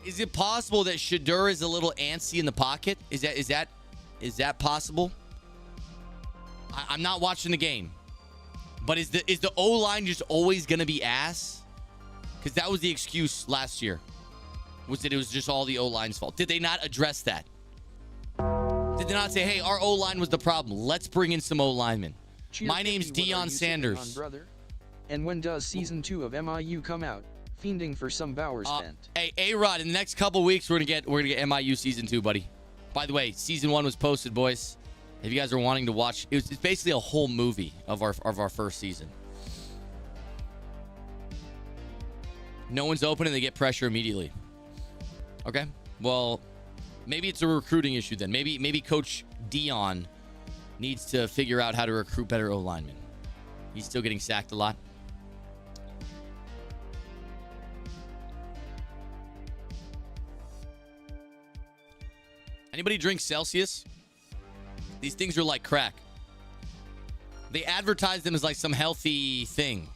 Is it possible that Shadur is a little antsy in the pocket? Is that possible? I'm not watching the game. But is the O-line just always going to be ass? Because that was the excuse last year. Was that it was just all the O-line's fault. Did they not address that? Did they not say, hey, our O-line was the problem. Let's bring in some O-linemen. My name's Deion Sanders. Brother? And when does season 2 of MIU come out? Fiending for some Bowers spent. Hey, A-Rod, in the next couple weeks, we're gonna get MIU season 2, buddy. By the way, season 1 was posted, boys. If you guys are wanting to watch, it's basically a whole movie of our first season. No one's open and they get pressure immediately. Okay, well, maybe it's a recruiting issue then. Maybe Coach Deion needs to figure out how to recruit better O-linemen. He's still getting sacked a lot. Anybody drink Celsius? These things are like crack. They advertise them as like some healthy thing.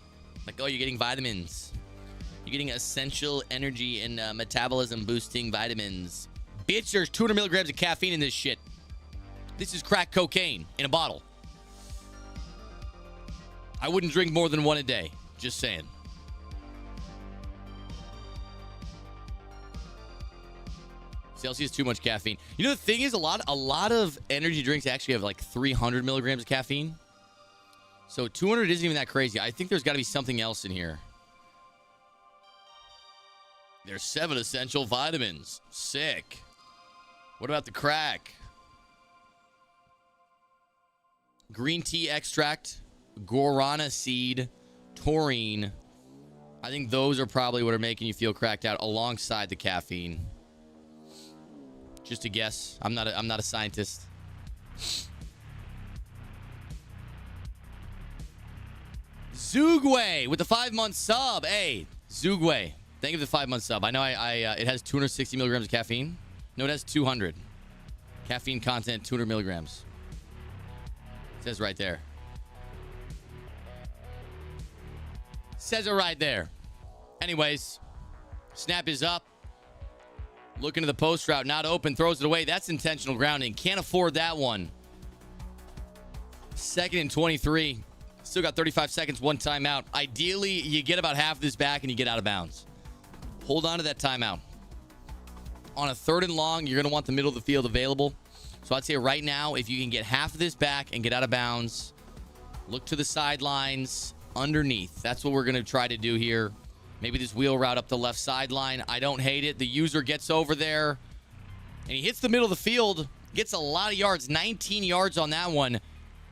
Like, oh, you're getting vitamins. You're getting essential energy and metabolism boosting vitamins. Bitch, there's 200 milligrams of caffeine in this shit. This is crack cocaine in a bottle. I wouldn't drink more than one a day. Just saying. Celsius, too much caffeine. You know, the thing is, a lot of energy drinks actually have like 300 milligrams of caffeine. So 200 isn't even that crazy. I think there's got to be something else in here. There's 7 essential vitamins. Sick. What about the crack? Green tea extract, guarana seed, taurine. I think those are probably what are making you feel cracked out alongside the caffeine. Just a guess. I'm not a scientist. Zugway with the 5-month sub. Hey, Zugway. Thank you for the 5-month sub. I know it has 260 milligrams of caffeine. No, it has 200. Caffeine content, 200 milligrams. It says right there. Says it right there. Anyways, snap is up. Looking to the post route, not open, throws it away. That's intentional grounding. Can't afford that one. 2nd and 23. Still got 35 seconds, 1 timeout. Ideally, you get about half of this back and you get out of bounds. Hold on to that timeout. On a 3rd and long, you're going to want the middle of the field available. So I'd say right now, if you can get half of this back and get out of bounds, look to the sidelines underneath. That's what we're going to try to do here. Maybe this wheel route up the left sideline. I don't hate it. The user gets over there, and he hits the middle of the field, gets a lot of yards, 19 yards on that one.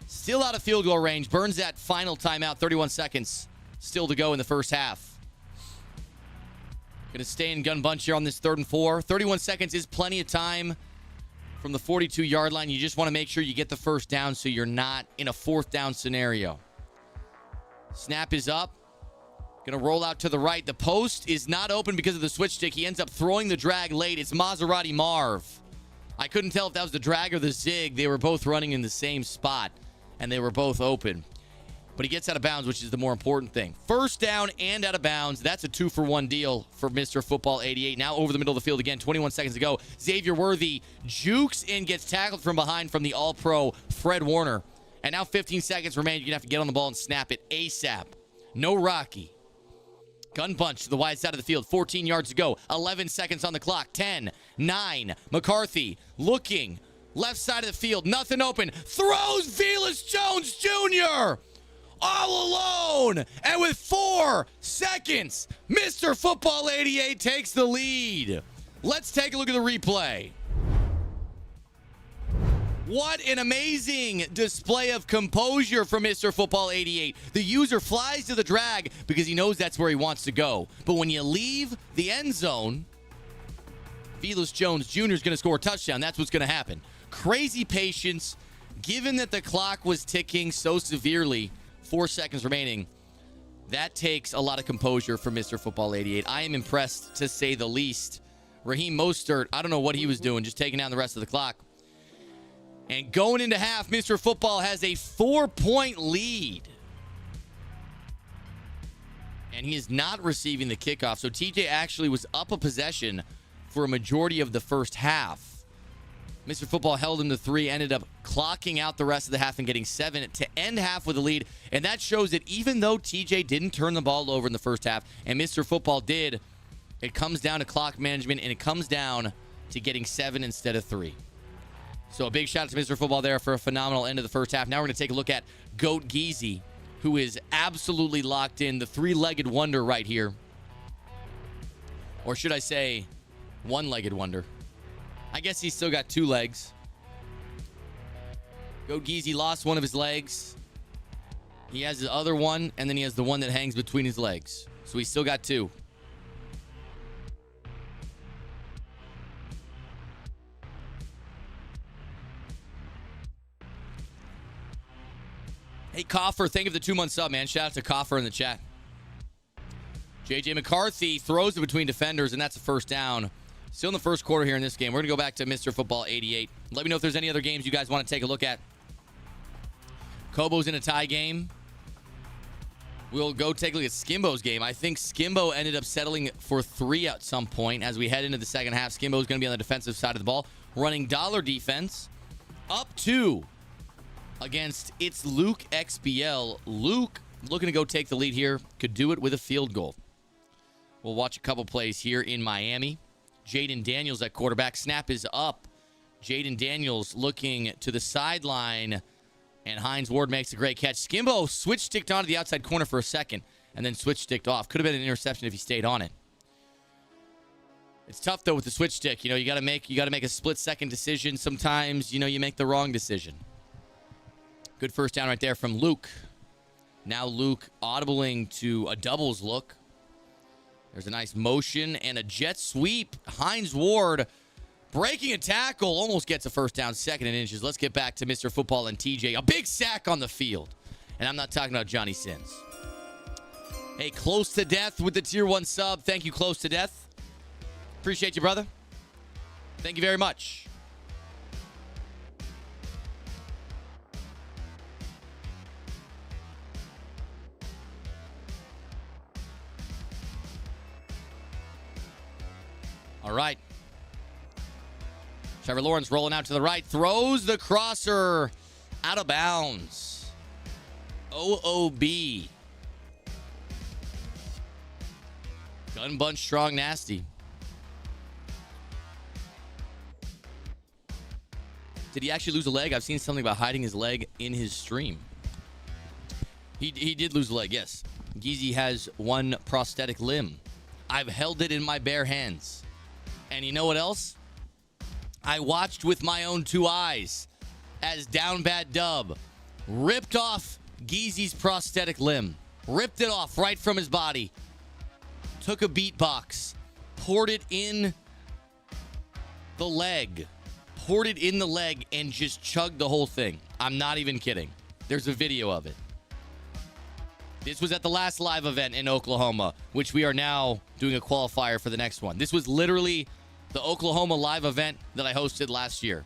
Still out of field goal range. Burns that final timeout, 31 seconds still to go in the first half. Going to stay in gun bunch here on this 3rd and 4. 31 seconds is plenty of time from the 42-yard line. You just want to make sure you get the first down so you're not in a 4th down scenario. Snap is up. Going to roll out to the right. The post is not open because of the switch stick. He ends up throwing the drag late. It's Maserati Marv. I couldn't tell if that was the drag or the zig. They were both running in the same spot, and they were both open. But he gets out of bounds, which is the more important thing. First down and out of bounds. That's a 2-for-1 deal for Mr. Football 88. Now over the middle of the field again. 21 seconds to go. Xavier Worthy jukes and gets tackled from behind from the All-Pro Fred Warner. And now 15 seconds remain. You're going to have to get on the ball and snap it ASAP. No Rocky. Gun bunch to the wide side of the field. 14 yards to go. 11 seconds on the clock. 10, 9. McCarthy looking. Left side of the field. Nothing open. Throws Velus Jones Jr. all alone. And with 4 seconds, Mr. Football 88 takes the lead. Let's take a look at the replay. What an amazing display of composure from Mr. Football 88. The user flies to the drag because he knows that's where he wants to go. But when you leave the end zone, Velus Jones Jr. is going to score a touchdown. That's what's going to happen. Crazy patience. Given that the clock was ticking so severely, 4 seconds remaining, that takes a lot of composure from Mr. Football 88. I am impressed, to say the least. Raheem Mostert, I don't know what he was doing, just taking down the rest of the clock. And going into half, Mr. Football has a 4-point lead. And he is not receiving the kickoff. So TJ actually was up a possession for a majority of the first half. Mr. Football held him to 3, ended up clocking out the rest of the half and getting 7 to end half with a lead. And that shows that even though TJ didn't turn the ball over in the first half, and Mr. Football did, it comes down to clock management, and it comes down to getting 7 instead of 3. So a big shout out to Mr. Football there for a phenomenal end of the first half. Now we're going to take a look at Goat Geezy, who is absolutely locked in, the 3-legged wonder right here. Or should I say, 1-legged wonder. I guess he's still got 2 legs. Goat Geezy lost one of his legs. He has his other one, and then he has the one that hangs between his legs. So he's still got 2. Hey, Coffer, thank you for the 2-month sub, man. Shout out to Coffer in the chat. JJ McCarthy throws it between defenders, and that's a first down. Still in the first quarter here in this game. We're going to go back to Mr. Football 88. Let me know if there's any other games you guys want to take a look at. Kobo's in a tie game. We'll go take a look at Skimbo's game. I think Skimbo ended up settling for 3 at some point as we head into the second half. Skimbo's going to be on the defensive side of the ball, running dollar defense. Up 2 against It's Luke XBL. Luke looking to go take the lead here. Could do it with a field goal. We'll watch a couple plays here in Miami. Jaden Daniels at quarterback. Snap is up. Jaden Daniels looking to the sideline. And Hines Ward makes a great catch. Skimbo switch-sticked onto the outside corner for a second and then switch-sticked off. Could have been an interception if he stayed on it. It's tough, though, with the switch stick. You know, you got to make a split-second decision. Sometimes, you know, you make the wrong decision. Good first down right there from Luke. Now Luke audibling to a doubles look. There's a nice motion and a jet sweep. Hines Ward breaking a tackle. Almost gets a first down, 2nd and inches. Let's get back to Mr. Football and TJ. A big sack on the field. And I'm not talking about Johnny Sins. Hey, Close to Death with the Tier 1 sub. Thank you, Close to Death. Appreciate you, brother. Thank you very much. All right. Trevor Lawrence rolling out to the right. Throws the crosser out of bounds. OOB. Gun bunch strong nasty. Did he actually lose a leg? I've seen something about hiding his leg in his stream. He did lose a leg, yes. Geezy has one prosthetic limb. I've held it in my bare hands. And you know what else? I watched with my own 2 eyes as Down Bad Dub ripped off Geezy's prosthetic limb. Ripped it off right from his body. Took a beatbox. Poured it in the leg. Poured it in the leg and just chugged the whole thing. I'm not even kidding. There's a video of it. This was at the last live event in Oklahoma, which we are now doing a qualifier for the next one. This was literally the Oklahoma live event that I hosted last year.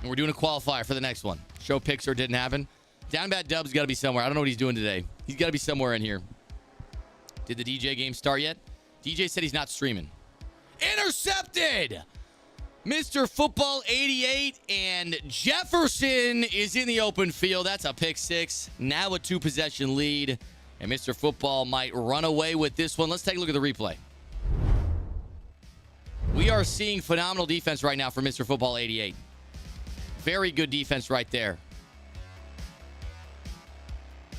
And we're doing a qualifier for the next one. Show pics or didn't happen. Down Bad Dub's got to be somewhere. I don't know what he's doing today. He's got to be somewhere in here. Did the DJ game start yet? DJ said he's not streaming. Intercepted! Mr. Football 88 and Jefferson is in the open field. That's a pick 6. Now a 2-possession lead. And Mr. Football might run away with this one. Let's take a look at the replay. We are seeing phenomenal defense right now for Mr. Football 88. Very good defense right there.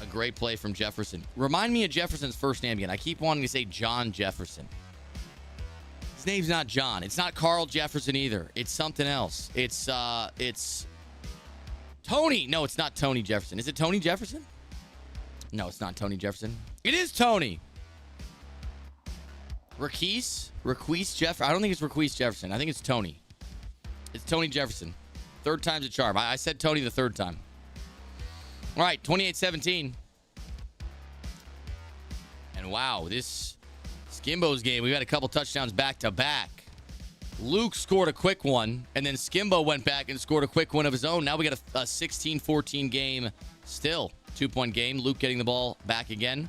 A great play from Jefferson. Remind me of Jefferson's first name again. I keep wanting to say John Jefferson. His name's not John. It's not Carl Jefferson either. It's something else. It's Tony. No, it's not Tony Jefferson. Is it Tony Jefferson? No, it's not Tony Jefferson. It is Tony. Raquise Jefferson. I don't think it's Raquise Jefferson. I think it's Tony. It's Tony Jefferson. 3rd time's a charm. I said Tony the 3rd time. All right, 28-17. And wow, this Skimbo's game, we've had a couple touchdowns back-to-back. Luke scored a quick one, and then Skimbo went back and scored a quick one of his own. Now we got a 16-14 game still. 2-point game. Luke getting the ball back again.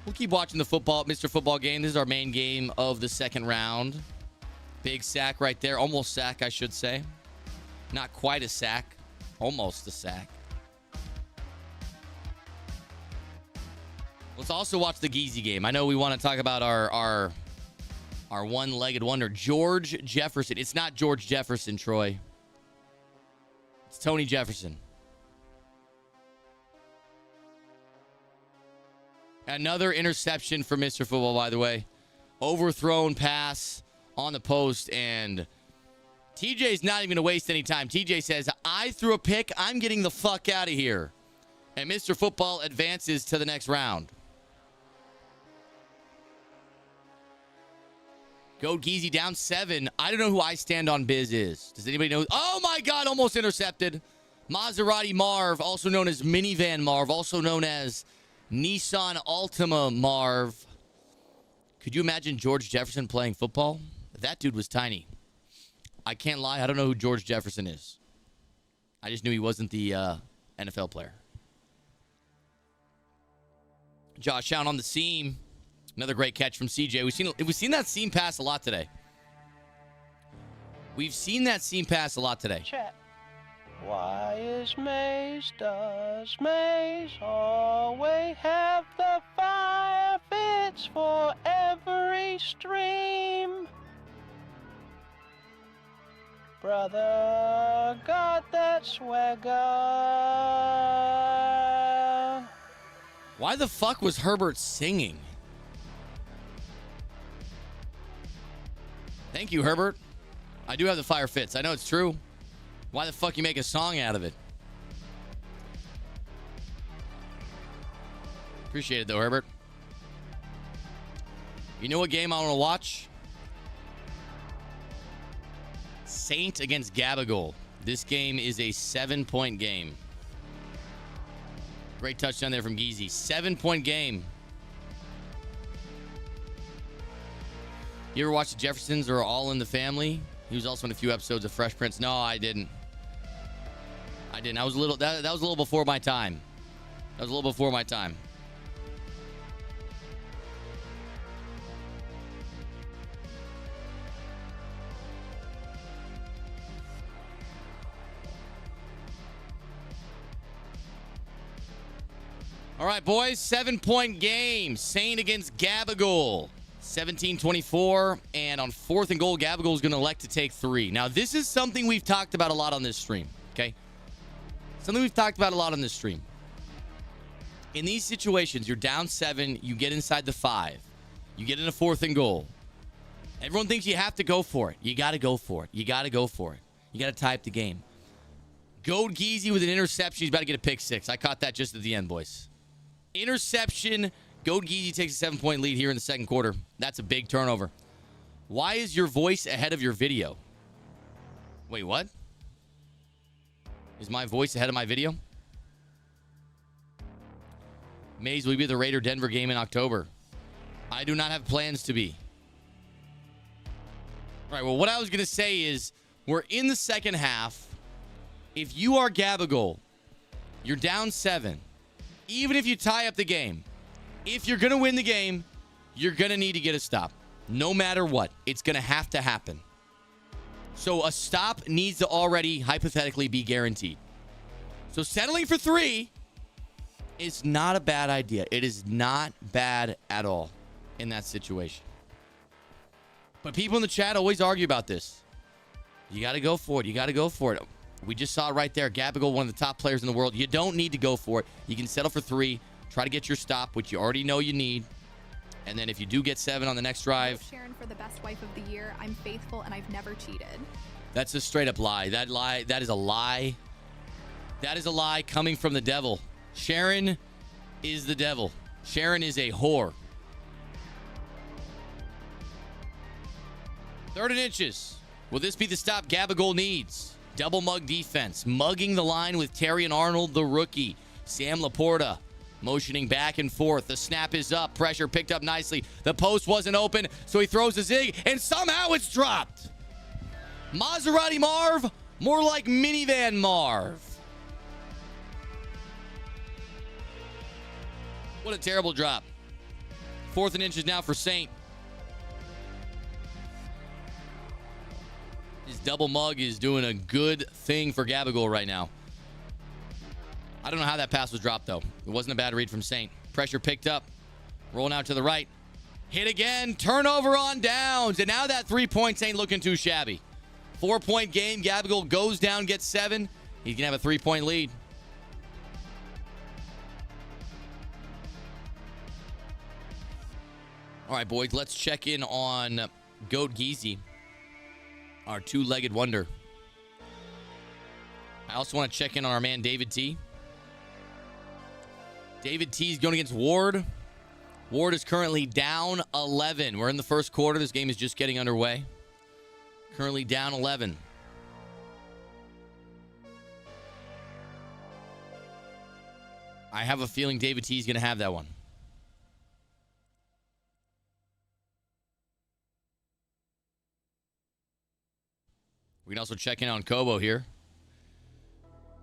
We'll keep watching the football, Mr. Football game. This is our main game of the 2nd round. Big sack right there. Almost sack, I should say. Not quite a sack. Almost a sack. Let's also watch the Geezy game. I know we want to talk about our one-legged wonder, George Jefferson. It's not George Jefferson, Troy. It's Tony Jefferson. Another interception for Mr. Football, by the way. Overthrown pass on the post, and TJ's not even going to waste any time. TJ says, I threw a pick. I'm getting the fuck out of here. And Mr. Football advances to the next round. Go Geezy down 7. I don't know who I Stand on Biz is. Does anybody know? Oh my God, almost intercepted. Maserati Marv, also known as Minivan Marv, also known as Nissan Altima Marv. Could you imagine George Jefferson playing football? That dude was tiny. I can't lie. I don't know who George Jefferson is. I just knew he wasn't the NFL player. Josh Allen on the seam. Another great catch from CJ. We've seen that seam pass a lot today. We've seen that seam pass a lot today. Chat. Why is Mayz, does Mayz always have the fire fits for every stream? Brother got that swagger. Why the fuck was Herbert singing? Thank you, Herbert. I do have the fire fits. I know it's true. Why the fuck you make a song out of it? Appreciate it, though, Herbert. You know what game I want to watch? Saint against Gabagol. This game is a 7-point game. Great touchdown there from Geezy. 7-point game. You ever watch the Jeffersons or All in the Family? He was also in a few episodes of Fresh Prince. No, I didn't. I was a little. That was a little before my time. That was a little before my time. All right, boys. 7-point game. Saint against Gabagol. 17-24, and on 4th and goal, Gabagol is going to elect to take 3. Now, this is something we've talked about a lot on this stream, okay? Something we've talked about a lot on this stream. In these situations, you're down 7, you get inside the 5. You get in a 4th and goal. Everyone thinks you have to go for it. You got to go for it. You got to go for it. You got to tie up the game. Goad Geezy with an interception. He's about to get a pick 6. I caught that just at the end, boys. Interception. Goad Geezy takes a 7-point lead here in the second quarter. That's a big turnover. Why is your voice ahead of your video? Wait, what? Is my voice ahead of my video? Mayz, will you be at the Raider-Denver game in October? I do not have plans to be. All right, well, what I was going to say is we're in the second half. If you are Gabagol, you're down 7. Even if you tie up the game, if you're going to win the game, you're going to need to get a stop. No matter what, it's going to happen. So a stop needs to already hypothetically be guaranteed. So settling for 3 is not a bad idea. It is not bad at all in that situation. But people in the chat always argue about this. You got to go for it. You got to go for it. We just saw it right there. Gabagol, one of the top players in the world. You don't need to go for it. You can settle for 3. Try to get your stop, which you already know you need. And then if you do get 7 on the next drive. Sharon for the best wife of the year. I'm faithful and I've never cheated. That's a straight up lie. That is a lie. That is a lie coming from the devil. Sharon is the devil. Sharon is a whore. 3rd and inches. Will this be the stop Gabagol needs? Double mug defense. Mugging the line with Terry and Arnold, the rookie. Sam Laporta motioning back and forth. The snap is up. Pressure picked up nicely. The post wasn't open, so he throws a zig, and somehow it's dropped. Maserati Marv, more like minivan Marv. What a terrible drop. 4th and inches now for Saint. His double mug is doing a good thing for Gabagol right now. I don't know how that pass was dropped, though. It wasn't a bad read from Saint. Pressure picked up. Rolling out to the right. Hit again. Turnover on downs. And now that 3 points ain't looking too shabby. 4-point game. Gabagol goes down, gets 7. He's going to have a 3-point lead. All right, boys. Let's check in on Goat Geezy, our 2-legged wonder. I also want to check in on our man David T. David T is going against Ward. Ward is currently down 11. We're in the first quarter. This game is just getting underway. Currently down 11. I have a feeling David T is going to have that one. We can also check in on Kobo here.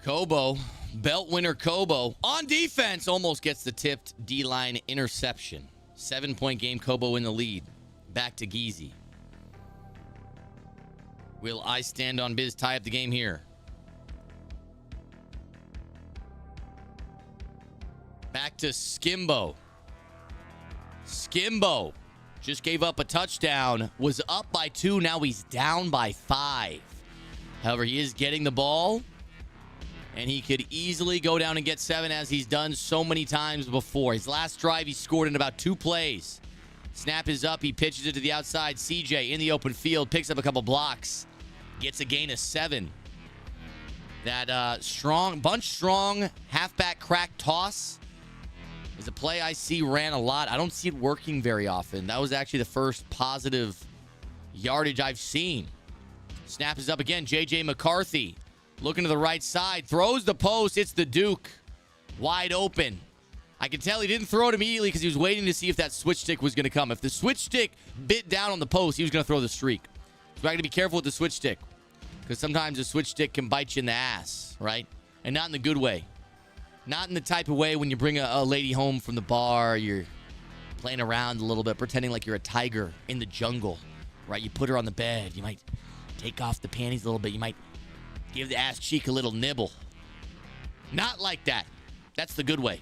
Kobo, belt winner Kobo, on defense, almost gets the tipped D-line interception. 7-point game, Kobo in the lead. Back to Geezy. Will I stand on biz tie up the game here? Back to Skimbo. Skimbo just gave up a touchdown. Was up by 2. Now he's down by 5. However, he is getting the ball, and he could easily go down and get 7 as he's done so many times before. His last drive, he scored in about 2 plays. Snap is up. He pitches it to the outside. CJ in the open field, picks up a couple blocks, gets a gain of 7. That bunch strong halfback crack toss is a play I see ran a lot. I don't see it working very often. That was actually the first positive yardage I've seen. Snap is up again. J.J. McCarthy looking to the right side. Throws the post. It's the Duke. Wide open. I can tell he didn't throw it immediately because he was waiting to see if that switch stick was going to come. If the switch stick bit down on the post, he was going to throw the streak. So I got to be careful with the switch stick because sometimes the switch stick can bite you in the ass, right? And not in the good way. Not in the type of way when you bring a lady home from the bar, you're playing around a little bit, pretending like you're a tiger in the jungle, right? You put her on the bed. You might take off the panties a little bit. You might give the ass cheek a little nibble. Not like that. That's the good way.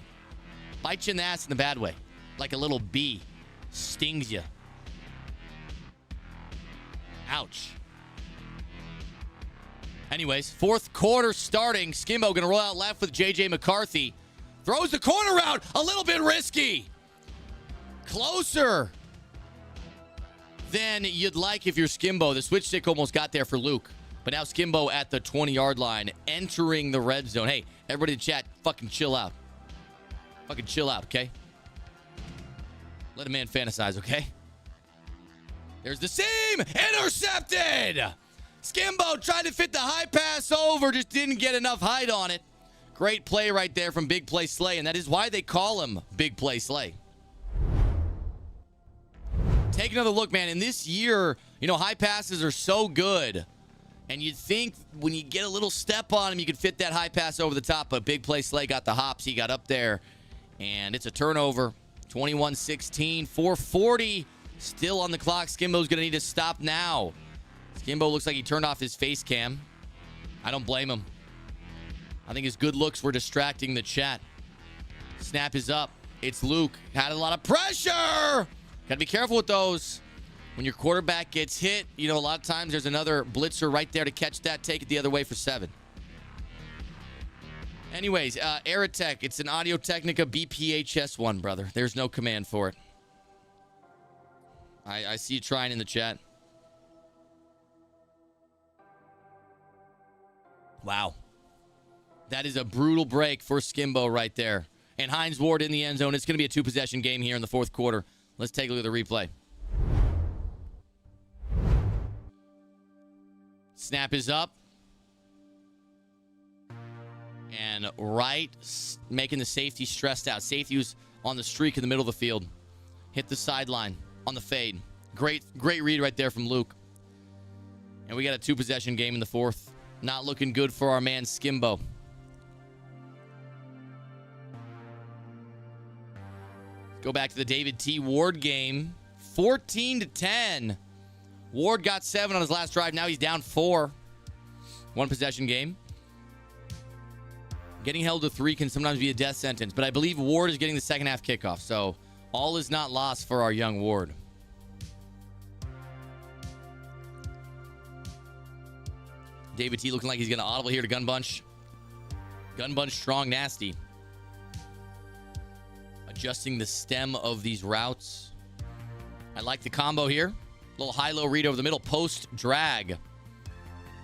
Bite you in the ass in the bad way. Like a little bee. Stings you. Ouch. Anyways, fourth quarter starting. Skimbo going to roll out left with J.J. McCarthy. Throws the corner route. A little bit risky. Closer than you'd like if you're Skimbo. The switch stick almost got there for Luke. But now Skimbo at the 20-yard line, entering the red zone. Hey, everybody in chat, fucking chill out. Fucking chill out, okay? Let a man fantasize, okay? There's the seam! Intercepted! Skimbo tried to fit the high pass over, just didn't get enough height on it. Great play right there from Big Play Slay, and that is why they call him Big Play Slay. Take another look, man. In this year, high passes are so good. And you'd think when you get a little step on him, you could fit that high pass over the top. But Big Play Slay got the hops. He got up there. And it's a turnover. 21-16. 4:40 still on the clock. Skimbo's going to need to stop now. Skimbo looks like he turned off his face cam. I don't blame him. I think his good looks were distracting the chat. Snap is up. It's Luke. Had a lot of pressure. Got to be careful with those. When your quarterback gets hit, a lot of times there's another blitzer right there to catch that, take it the other way for 7. Anyways, Aerotech, it's an Audio-Technica BPHS1, brother. There's no command for it. I see you trying in the chat. Wow. That is a brutal break for Skimbo right there. And Hines Ward in the end zone. It's going to be a 2-possession game here in the fourth quarter. Let's take a look at the replay. Snap is up. And right, making the safety stressed out. Safety was on the streak in the middle of the field. Hit the sideline on the fade. Great read right there from Luke. And we got a 2-possession game in the fourth. Not looking good for our man Skimbo. Go back to the David T. Ward game. 14-10. Ward got 7 on his last drive. Now he's down 4. 1-possession game. Getting held to 3 can sometimes be a death sentence, but I believe Ward is getting the second half kickoff, so all is not lost for our young Ward. David T looking like he's going to audible here to Gun Bunch. Gun Bunch strong, nasty. Adjusting the stem of these routes. I like the combo here. Little high-low read over the middle. Post drag.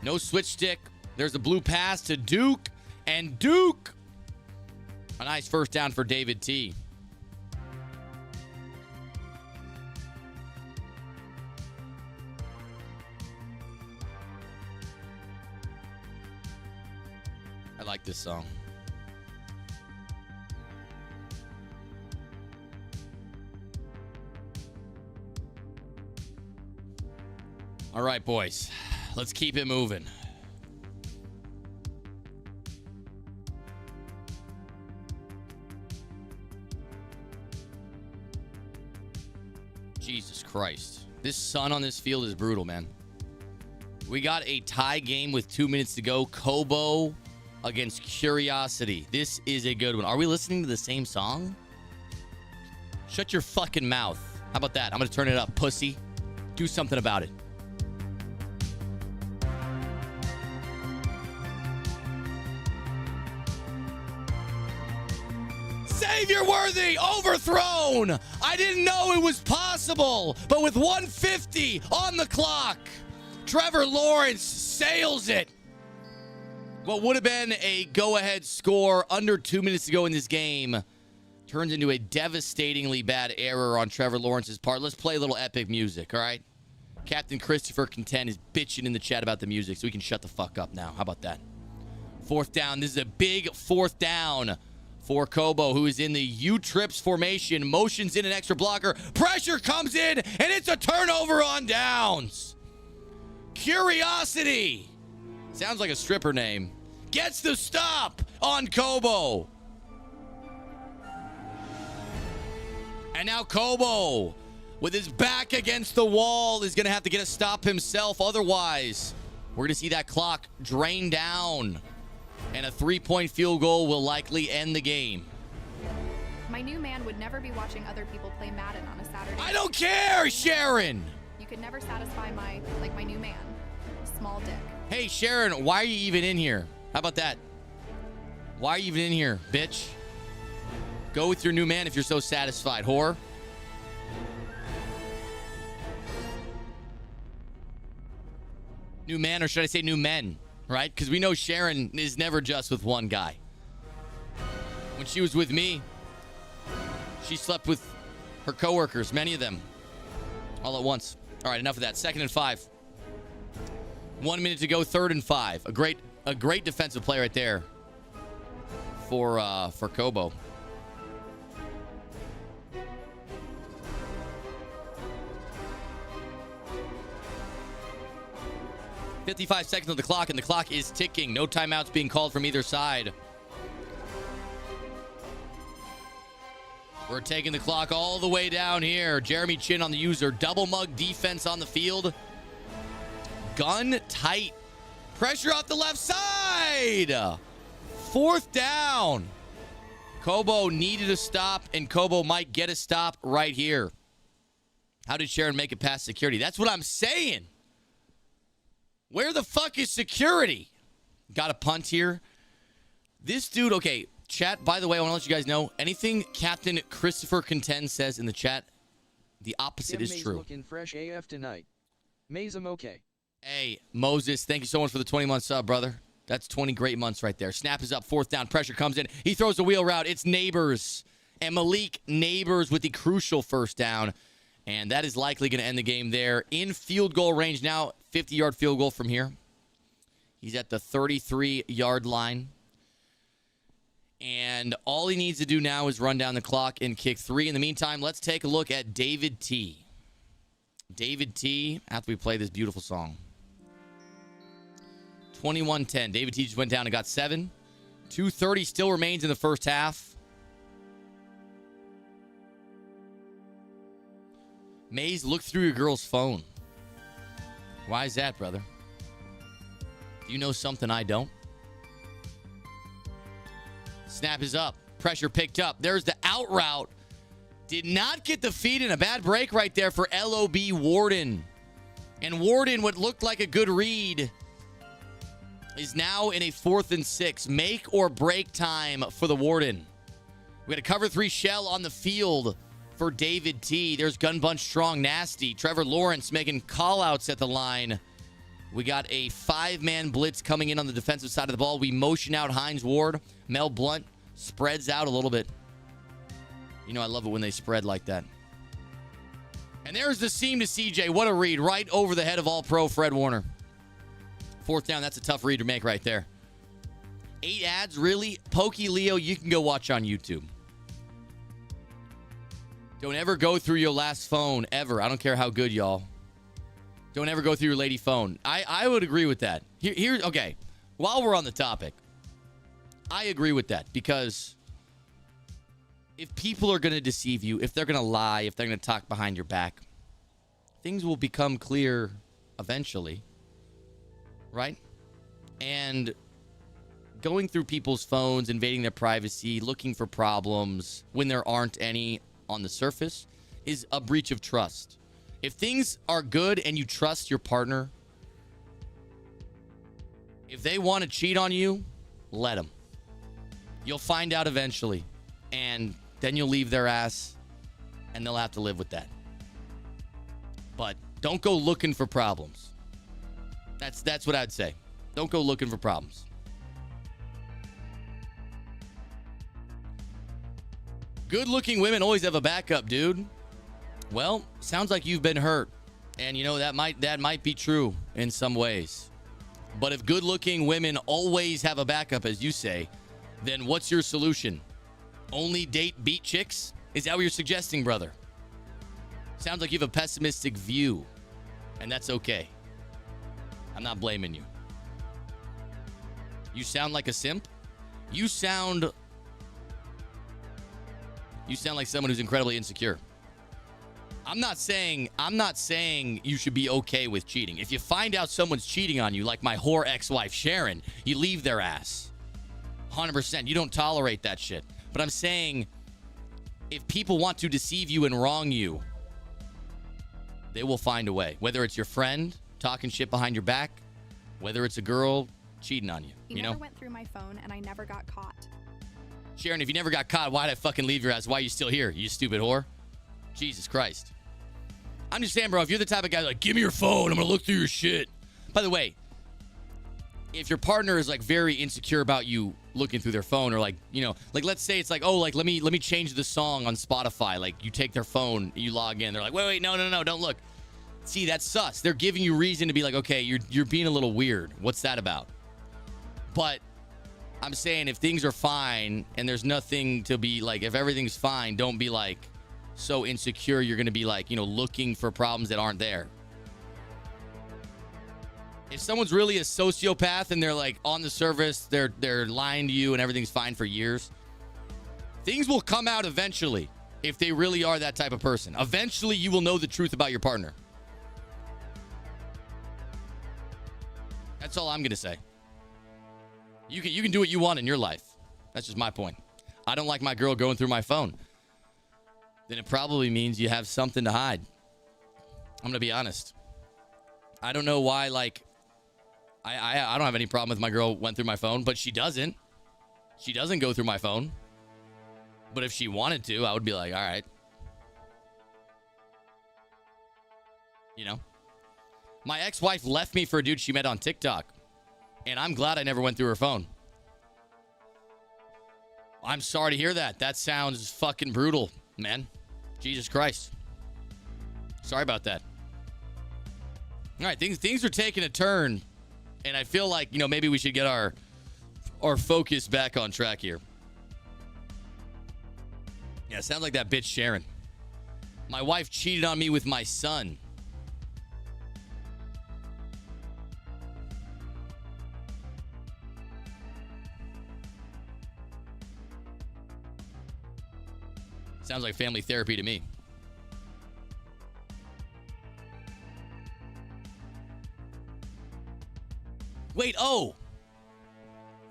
No switch stick. There's a blue pass to Duke. And Duke. A nice first down for David T. I like this song. All right, boys. Let's keep it moving. Jesus Christ. This sun on this field is brutal, man. We got a tie game with 2 minutes to go. Kobo against Curiosity. This is a good one. Are we listening to the same song? Shut your fucking mouth. How about that? I'm going to turn it up, pussy. Do something about it. Savior worthy, overthrown. I didn't know it was possible, but with 150 on the clock, Trevor Lawrence sails it. What would have been a go-ahead score under 2 minutes to go in this game turns into a devastatingly bad error on Trevor Lawrence's part. Let's play a little epic music, all right? Captain Christopher Content is bitching in the chat about the music, so we can shut the fuck up now. How about that? Fourth down. This is a big fourth down for Kobo, who is in the U-trips formation. Motions in an extra blocker. Pressure comes in, and it's a turnover on downs. Curiosity. Sounds like a stripper name. Gets the stop on Kobo. And now Kobo, with his back against the wall, is going to have to get a stop himself. Otherwise, we're going to see that clock drain down. And a 3-point field goal will likely end the game. My new man would never be watching other people play Madden on a Saturday. I don't care, Sharon. You could never satisfy my new man. Small dick. Hey, Sharon, why are you even in here? How about that? Why are you even in here, bitch? Go with your new man if you're so satisfied, whore. New man, or should I say new men? Right? Because we know Sharon is never just with one guy. When she was with me, she slept with her coworkers, many of them, all at once. All right, enough of that. 2nd and 5. 1 minute to go, 3rd and 5. A great defensive play right there for Kobo. .55 seconds on the clock, and the clock is ticking. No timeouts being called from either side. We're taking the clock all the way down here. Jeremy Chin on the user. Double mug defense on the field. Gun tight. Pressure off the left side. 4th down. Kobo needed a stop, and Kobo might get a stop right here. How did Sharon make it past security? That's what I'm saying. Where the fuck is security? Got a punt here. This dude, okay, chat, by the way, I want to let you guys know, anything Captain Christopher Content says in the chat, the opposite is Mayz true. Looking fresh AF tonight. Mayz, I'm okay. Hey, Moses, thank you so much for the 20-month sub, brother. That's 20 great months right there. Snap is up, 4th down, pressure comes in. He throws the wheel route. It's Neighbors. And Malik Neighbors with the crucial 1st down. And that is likely going to end the game there. In field goal range now, 50-yard field goal from here. He's at the 33-yard line. And all he needs to do now is run down the clock and kick 3. In the meantime, let's take a look at David T. David T, after we play this beautiful song. 21-10. David T just went down and got 7. 2:30 still remains in the first half. Mayz, look through your girl's phone. Why is that, brother? Do you know something I don't? Snap is up. Pressure picked up. There's the out route. Did not get the feed in. A bad break right there for LOB Warden. And Warden, what looked like a good read, is now in a 4th and 6. Make or break time for the Warden. We got a cover 3 shell on the field for David T. There's Gun Bunch Strong Nasty. Trevor Lawrence making call-outs at the line. We got a 5-man blitz coming in on the defensive side of the ball. We motion out Hines Ward. Mel Blunt spreads out a little bit. You know, I love it when they spread like that. And there's the seam to CJ. What a read. Right over the head of All-Pro Fred Warner. 4th down. That's a tough read to make right there. 8 ads, really? Pokey Leo, you can go watch on YouTube. Don't ever go through your last phone, ever. I don't care how good, y'all. Don't ever go through your lady phone. I would agree with that. Okay. While we're on the topic, I agree with that, because if people are going to deceive you, if they're going to lie, if they're going to talk behind your back, things will become clear eventually, right? And going through people's phones, invading their privacy, looking for problems when there aren't any on the surface is a breach of trust. If things are good and you trust your partner, if they want to cheat on you, let them. You'll find out eventually. And then you'll leave their ass, and they'll have to live with that. But don't go looking for problems. That's what I'd say. Don't go looking for problems. Good-looking women always have a backup, dude. Well, sounds like you've been hurt. And, you know, that might be true in some ways. But if good-looking women always have a backup, as you say, then what's your solution? Only date beat chicks? Is that what you're suggesting, brother? Sounds like you have a pessimistic view. And that's okay. I'm not blaming you. You sound like a simp? You sound like someone who's incredibly insecure. I'm not saying you should be okay with cheating. If you find out someone's cheating on you, like my whore ex-wife Sharon, you leave their ass. 100%. You don't tolerate that shit. But I'm saying if people want to deceive you and wrong you, they will find a way. Whether it's your friend talking shit behind your back, whether it's a girl cheating on you. You never went through my phone and I never got caught. Sharon, if you never got caught, why'd I fucking leave your ass? Why are you still here, you stupid whore? Jesus Christ. I'm just saying, bro, if you're the type of guy like, give me your phone, I'm gonna look through your shit. By the way, if your partner is like very insecure about you looking through their phone, or like, you know, like let's say it's like, oh, like let me change the song on Spotify. Like you take their phone, you log in, they're like, wait, no, don't look. See, that's sus. They're giving you reason to be like, okay, you're being a little weird. What's that about? But I'm saying if things are fine and there's nothing to be like, if everything's fine, don't be like so insecure you're going to be like, you know, looking for problems that aren't there. If someone's really a sociopath and they're like on the surface, they're lying to you and everything's fine for years, things will come out eventually if they really are that type of person. Eventually you will know the truth about your partner. That's all I'm going to say. You can do what you want in your life. That's just my point. I don't like my girl going through my phone. Then it probably means you have something to hide. I'm going to be honest. I don't know why, like, I don't have any problem with my girl went through my phone, but she doesn't. She doesn't go through my phone. But if she wanted to, I would be like, all right. You know? My ex-wife left me for a dude she met on TikTok. And I'm glad I never went through her phone. I'm sorry to hear that. That sounds fucking brutal, man. Jesus Christ. Sorry about that. All right, things are taking a turn. And I feel like, you know, maybe we should get our focus back on track here. Yeah, sounds like that bitch Sharon. My wife cheated on me with my son. Sounds like family therapy to me. Wait, oh!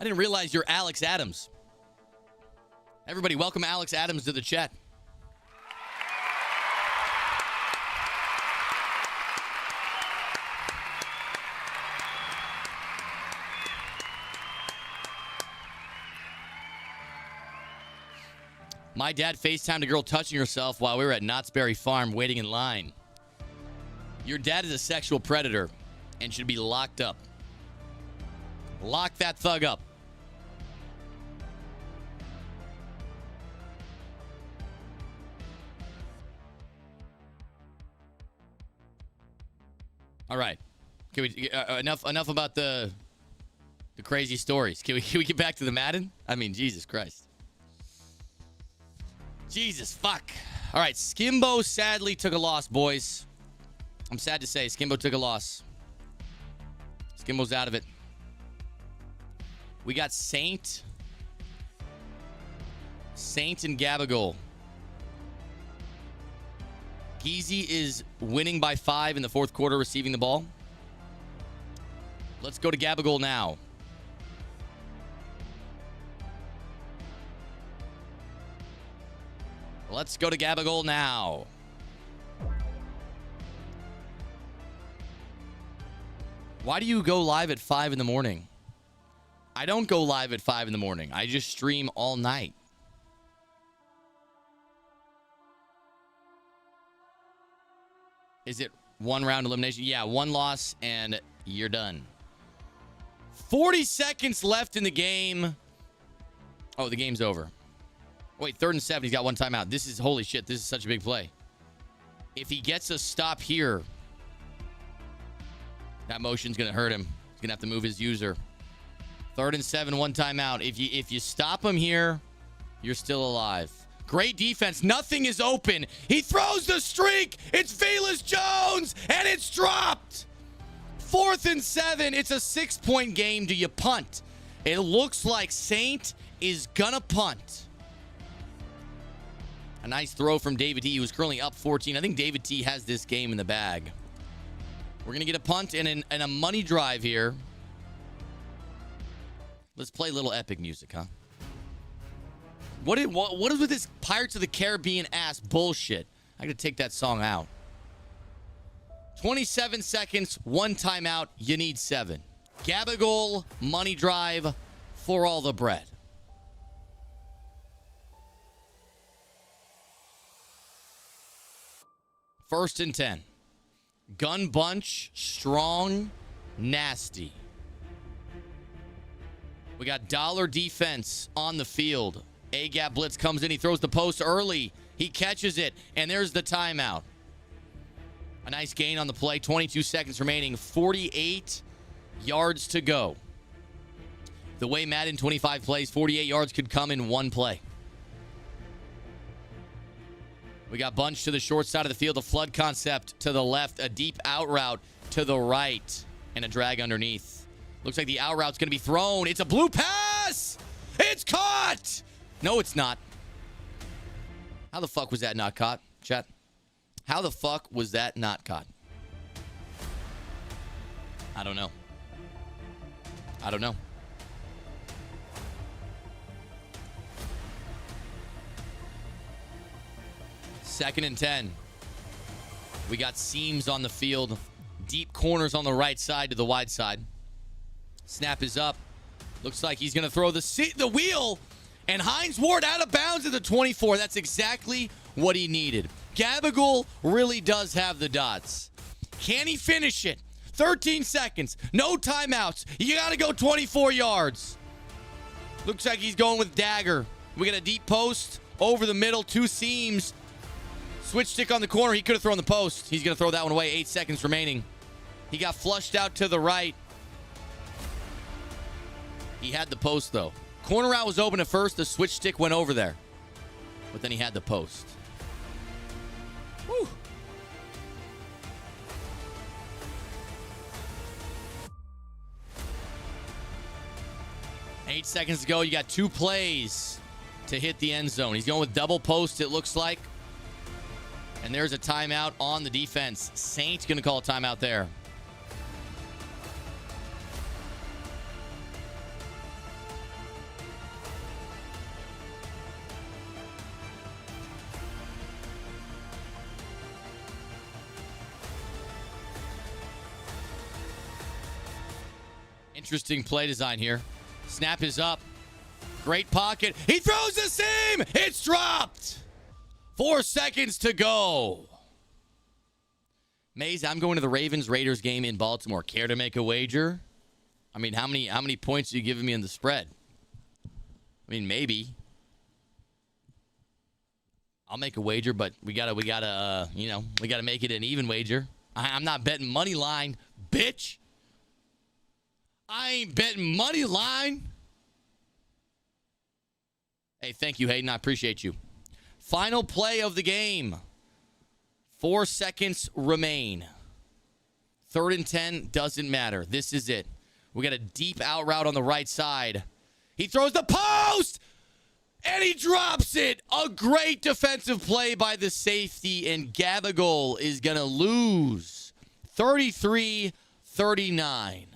I didn't realize you're Alex Adams. Everybody, welcome Alex Adams to the chat. My dad FaceTimed a girl touching herself while we were at Knott's Berry Farm waiting in line. Your dad is a sexual predator and should be locked up. Lock that thug up. All right. Can we enough about the crazy stories? Can we get back to the Madden? I mean, Jesus Christ. Jesus, fuck. All right, Skimbo sadly took a loss, boys. I'm sad to say, Skimbo took a loss. Skimbo's out of it. We got Saint and Gabagol. Geezy is winning by 5 in the fourth quarter, receiving the ball. Let's go to Gabagol now. Let's go to Gabagol now. Why do you go live at 5 in the morning? I don't go live at 5 in the morning. I just stream all night. Is it one round elimination? Yeah, one loss and you're done. 40 seconds left in the game. Oh, the game's over. Wait, 3rd and 7. He's got one timeout. This is, holy shit, this is such a big play. If he gets a stop here, that motion's going to hurt him. He's going to have to move his user. 3rd and 7, one timeout. If you stop him here, you're still alive. Great defense. Nothing is open. He throws the streak. It's Velus Jones, and it's dropped. 4th and 7. It's a 6-point game. Do you punt? It looks like Saint is gonna punt. A nice throw from David T, who's currently up 14. I think David T has this game in the bag. We're gonna get a punt and a money drive here. Let's play a little epic music, huh? What is with this Pirates of the Caribbean ass bullshit? I gotta take that song out. 27 seconds, one timeout. You need 7. Gabagol, money drive for all the bread. First and 10. Gun bunch, strong, nasty. We got dollar defense on the field. A-gap blitz comes in. He throws the post early. He catches it, and there's the timeout. A nice gain on the play. 22 seconds remaining. 48 yards to go. The way Madden 25 plays, 48 yards could come in one play. We got bunch to the short side of the field. A flood concept to the left. A deep out route to the right. And a drag underneath. Looks like the out route's going to be thrown. It's a blue pass! It's caught! No, it's not. How the fuck was that not caught, chat? How the fuck was that not caught? I don't know. I don't know. Second and 10. We got seams on the field. Deep corners on the right side to the wide side. Snap is up. Looks like he's going to throw the wheel. And Hines Ward out of bounds at the 24. That's exactly what he needed. Gabagol really does have the dots. Can he finish it? 13 seconds. No timeouts. You got to go 24 yards. Looks like he's going with dagger. We got a deep post over the middle. 2 seams. Switch stick on the corner. He could have thrown the post. He's going to throw that one away. 8 seconds remaining. He got flushed out to the right. He had the post, though. Corner route was open at first. The switch stick went over there. But then he had the post. Whew. Eight seconds to go. You got 2 plays to hit the end zone. He's going with double post, it looks like. And there's a timeout on the defense. Saint's going to call a timeout there. Interesting play design here. Snap is up. Great pocket. He throws the seam. It's dropped. 4 seconds to go. Mayz, I'm going to the Ravens-Raiders game in Baltimore. Care to make a wager? I mean, how many points are you giving me in the spread? I mean, maybe. I'll make a wager, but we gotta make it an even wager. I'm not betting money line, bitch. I ain't betting money line. Hey, thank you, Hayden. I appreciate you. Final play of the game. 4 seconds remain. 3rd and 10 doesn't matter. This is it. We got a deep out route on the right side. He throws the post, and he drops it. A great defensive play by the safety, and Gabagol is going to lose 33-39.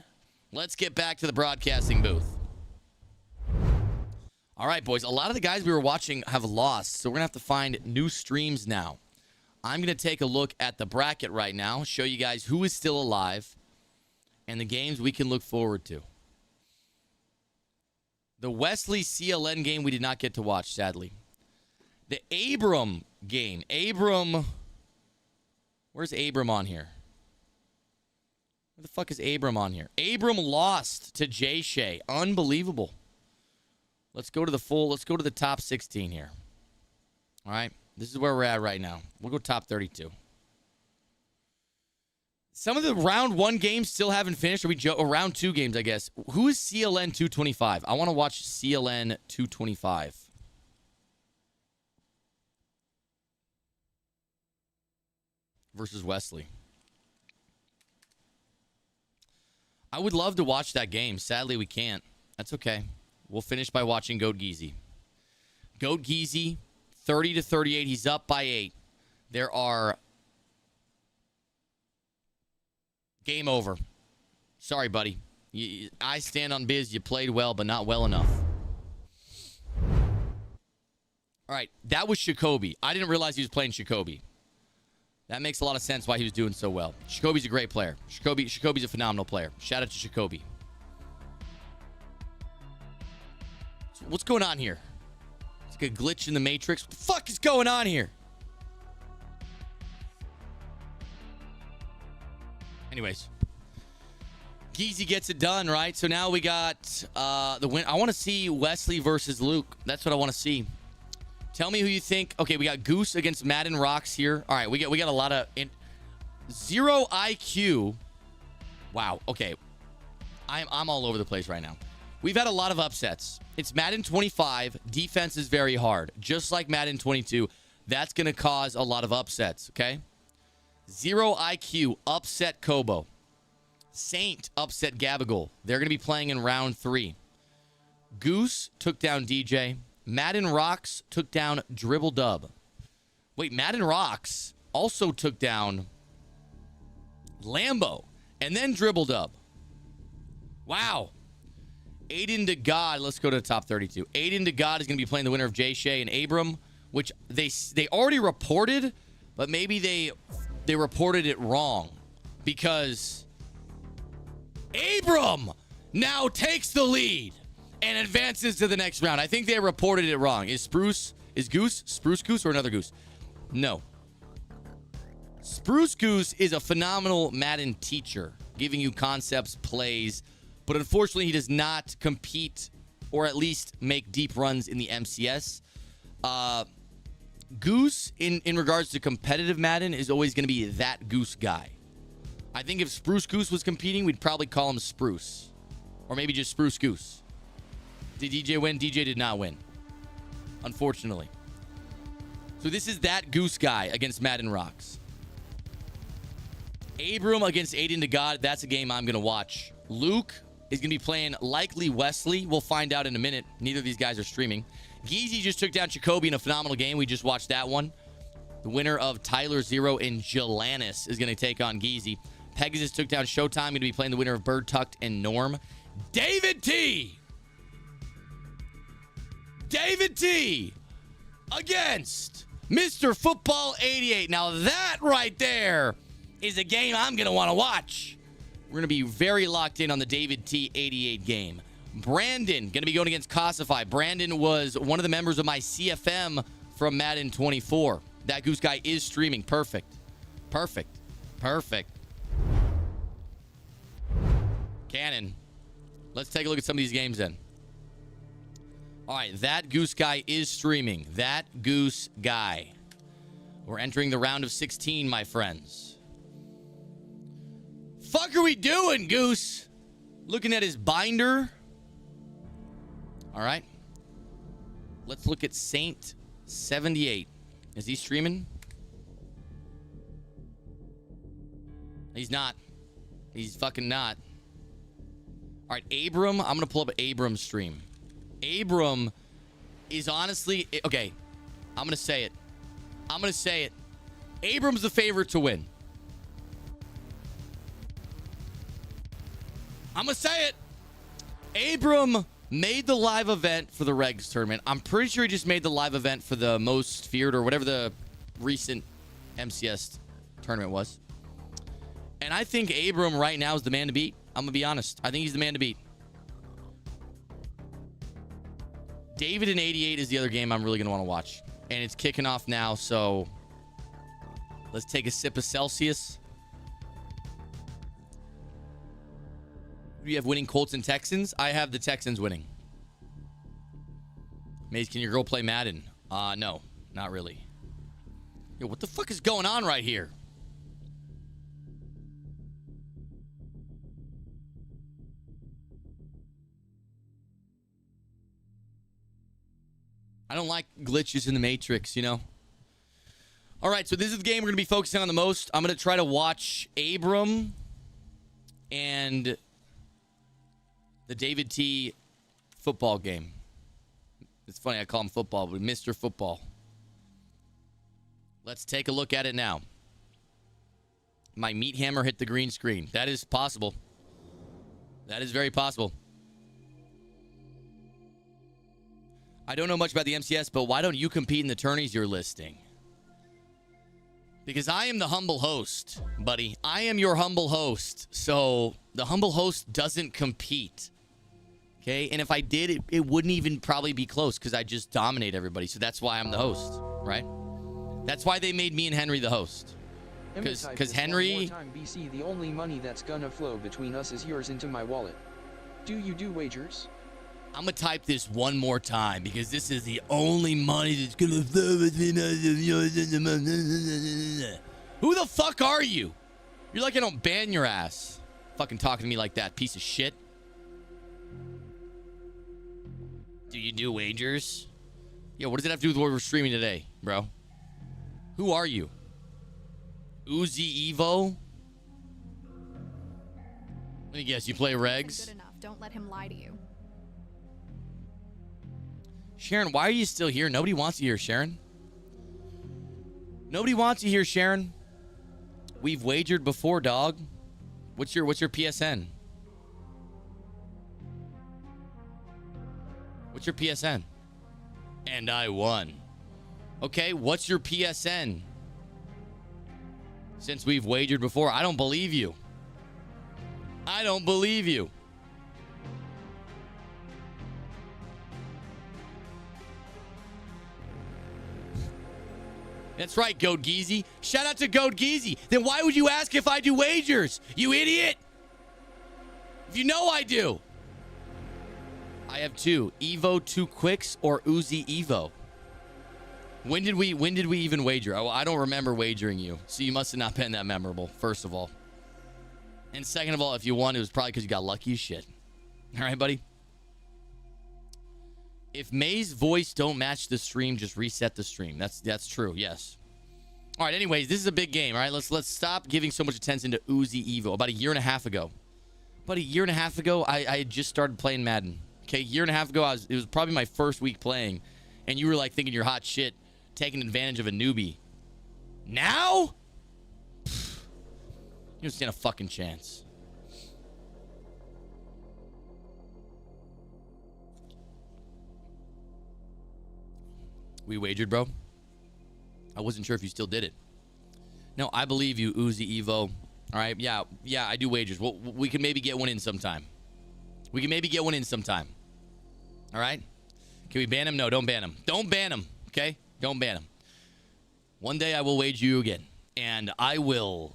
Let's get back to the broadcasting booth. All right, boys. A lot of the guys we were watching have lost, so we're going to have to find new streams now. I'm going to take a look at the bracket right now, show you guys who is still alive, and the games we can look forward to. The Wesley CLN game we did not get to watch, sadly. The Abram game. Abram Where's Abram on here? Where the fuck is Abram on here? Abram lost to Jay Shea. Unbelievable. Let's go to the top 16 here. All right. This is where we're at right now. We'll go top 32. Some of the round 1 games still haven't finished. Or round 2 games, I guess. Who is CLN 225? I want to watch CLN 225. Versus Wesley. I would love to watch that game. Sadly, we can't. That's okay. We'll finish by watching Goat Geezy. Goat Geezy, 30-38. He's up by 8. There are... Game over. Sorry, buddy. I stand on biz. You played well, but not well enough. All right. That was Jacoby. I didn't realize he was playing Jacoby. That makes a lot of sense why he was doing so well. Jacoby's a great player. Jacoby's a phenomenal player. Shout out to Jacoby. So what's going on here? It's like a glitch in the Matrix. What the fuck is going on here? Anyways. Geezy gets it done, right? So now we got the win. I want to see Wesley versus Luke. That's what I want to see. Tell me who you think. Okay, we got Goose against Madden Rocks here. All right, we got a lot of 0 IQ. Wow. Okay, I'm all over the place right now. We've had a lot of upsets. It's Madden 25. Defense is very hard, just like Madden 22. That's gonna cause a lot of upsets. Okay. 0 IQ upset Kobo. Saint upset Gabagool. They're gonna be playing in round 3. Goose took down DJ. Madden Rocks took down Dribble Dub. Wait, Madden Rocks also took down Lambo and then Dribble Dub. Wow. Aiden to God. Let's go to the top 32. Aiden to God is going to be playing the winner of Jay Shea and Abram, which they already reported, but maybe they reported it wrong because Abram now takes the lead and advances to the next round. I think they reported it wrong. Is Goose Spruce Goose or another Goose? No. Spruce Goose is a phenomenal Madden teacher, giving you concepts, plays, but unfortunately he does not compete or at least make deep runs in the MCS. Goose, in regards to competitive Madden, is always going to be that Goose guy. I think if Spruce Goose was competing, we'd probably call him Spruce. Or maybe just Spruce Goose. Did DJ win? DJ did not win, unfortunately. So this is that Goose guy against Madden Rocks. Abram against Aiden to God. That's a game I'm going to watch. Luke is going to be playing likely Wesley. We'll find out in a minute. Neither of these guys are streaming. Geezy just took down Jacoby in a phenomenal game. We just watched that one. The winner of Tyler Zero and Jalanis is going to take on Geezy. Pegasus took down Showtime. Going to be playing the winner of Bird Tucked and Norm. David T against Mr. Football 88. Now that right there is a game I'm going to want to watch. We're going to be very locked in on the David T 88 game. Brandon going to be going against Cossify. Brandon was one of the members of my CFM from Madden 24. That Goose guy is streaming. Perfect. Cannon. Let's take a look at some of these games then. All right, that Goose guy is streaming. That Goose guy. We're entering the round of 16, my friends. Fuck are we doing, Goose? Looking at his binder. All right. Let's look at Saint 78. Is he streaming? He's not. He's fucking not. All right, Abram. I'm going to pull up Abram's stream. Abram is honestly... Okay, I'm going to say it. Abram's the favorite to win. I'm going to say it. Abram made the live event for the Regs tournament. I'm pretty sure he just made the live event for the most feared or whatever the recent MCS tournament was. And I think Abram right now is the man to beat. I'm going to be honest. I think he's the man to beat. David and 88 is the other game I'm really going to want to watch. And it's kicking off now, so Let's take a sip of Celsius. Do you have winning Colts and Texans? I have the Texans winning. Mayz, can your girl play Madden? No, not really. Yo, what the fuck is going on right here? I don't like glitches in the Matrix, you know? All right, so this is the game we're going to be focusing on the most. I'm going to try to watch Abram and the David T football game. It's funny, I call him football, but Mr. Football. Let's take a look at it now. My meat hammer hit the green screen. That is possible. That is very possible. I don't know much about the MCS, but why don't you compete in the tourneys you're listing? Because I am the humble host, buddy. I am your humble host. So the humble host doesn't compete. Okay? And if I did, it wouldn't even probably be close because I just dominate everybody. So that's why I'm the host, right? That's why they made me and Henry the host. Because Henry... One more time, BC, the only money that's gonna flow between us is yours into my wallet. Do you do wagers? I'm going to type this one more time because this is the only money that's going to flow between us and yours. Who the fuck are you? You're like I don't ban your ass. Fucking talking to me like that, piece of shit. Do you do wagers? Yo, what does it have to do with what we're streaming today, bro? Who are you? Uzi Evo? Let me guess, you play regs? Good enough. Don't let him lie to you. Sharon, why are you still here? Nobody wants you here, Sharon. Nobody wants you here, Sharon. We've wagered before, dog. What's your PSN? What's your PSN? And I won. Okay, what's your PSN? Since we've wagered before, I don't believe you. I don't believe you. That's right, Goat Geezy. Shout out to Goat Geezy. Then why would you ask if I do wagers? You idiot. If you know I do. I have two. Evo 2 Quicks or Uzi Evo. When did we even wager? I don't remember wagering you. So you must have not been that memorable, first of all. And second of all, if you won, it was probably because you got lucky as shit. All right, buddy? If May's voice don't match the stream, just reset the stream. That's true, yes. All right, anyways, this is a big game, all right? Let's stop giving so much attention to Uzi Evo. About a year and a half ago, I had just started playing Madden. Okay, a year and a half ago, it was probably my first week playing, and you were like thinking you're hot shit, taking advantage of a newbie. Now? You don't stand a fucking chance. We wagered, bro. I wasn't sure if you still did it. No, I believe you, Uzi Evo. All right, yeah, I do wagers. Well, we can maybe get one in sometime. All right? Can we ban him? No, don't ban him. Don't ban him, okay? Don't ban him. One day I will wager you again, and I will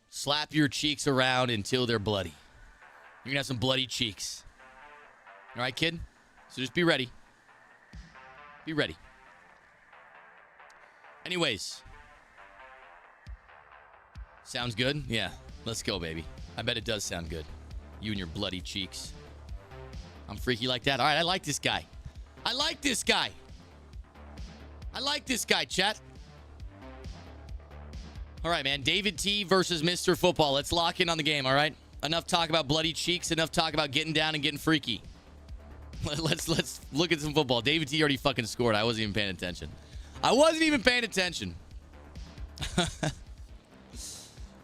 slap your cheeks around until they're bloody. You're going to have some bloody cheeks. All right, kid? So just be ready. Be ready. Anyways. Sounds good? Yeah. Let's go, baby. I bet it does sound good. You and your bloody cheeks. I'm freaky like that. All right, I like this guy. I like this guy, chat. All right, man. David T versus Mr. Football. Let's lock in on the game, all right? Enough talk about bloody cheeks. Enough talk about getting down and getting freaky. Let's look at some football. David T already fucking scored. I wasn't even paying attention.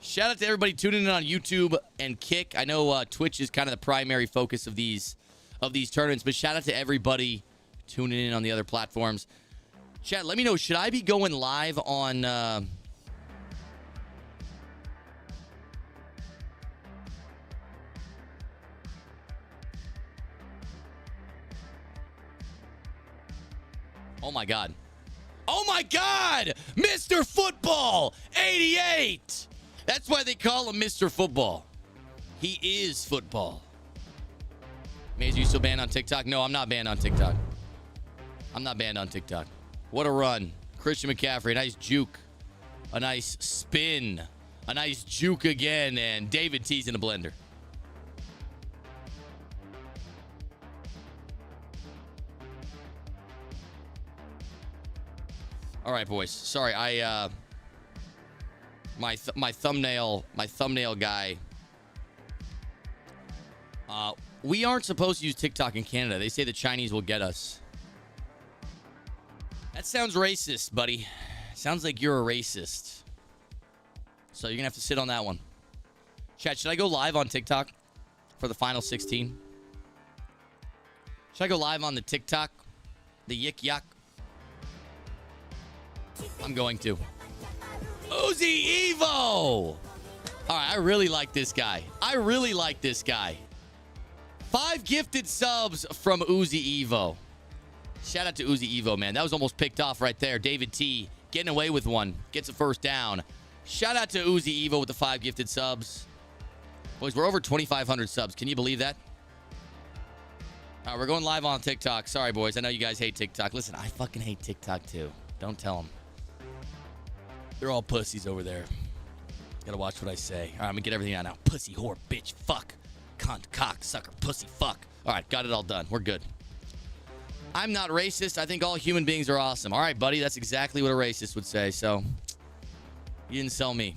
Shout out to everybody tuning in on YouTube and Kick. I know Twitch is kind of the primary focus of these tournaments, but shout out to everybody tuning in on the other platforms. Chat, let me know, should I be going live on oh my god. Oh my God! Mr. Football 88! That's why they call him Mr. Football. He is football. Mayz, are you still banned on TikTok? No, I'm not banned on TikTok. I'm not banned on TikTok. What a run. Christian McCaffrey, a nice juke. A nice spin. A nice juke again. And David T's in a blender. All right, boys. Sorry, my thumbnail guy. We aren't supposed to use TikTok in Canada. They say the Chinese will get us. That sounds racist, buddy. Sounds like you're a racist. So you're gonna have to sit on that one. Chat, should I go live on TikTok for the final 16? Should I go live on the TikTok? The yik yak? I'm going to. Uzi Evo! All right, I really like this guy. 5 gifted subs from Uzi Evo. Shout out to Uzi Evo, man. That was almost picked off right there. David T getting away with one. Gets a first down. Shout out to Uzi Evo with the 5 gifted subs. Boys, we're over 2,500 subs. Can you believe that? All right, we're going live on TikTok. Sorry, boys. I know you guys hate TikTok. Listen, I fucking hate TikTok, too. Don't tell them. They're all pussies over there. Gotta watch what I say. All right, I'm gonna get everything out now. Pussy, whore, bitch, fuck. Cunt, cock, sucker, pussy, fuck. All right, got it all done. We're good. I'm not racist. I think all human beings are awesome. All right, buddy. That's exactly what a racist would say. So, you didn't sell me.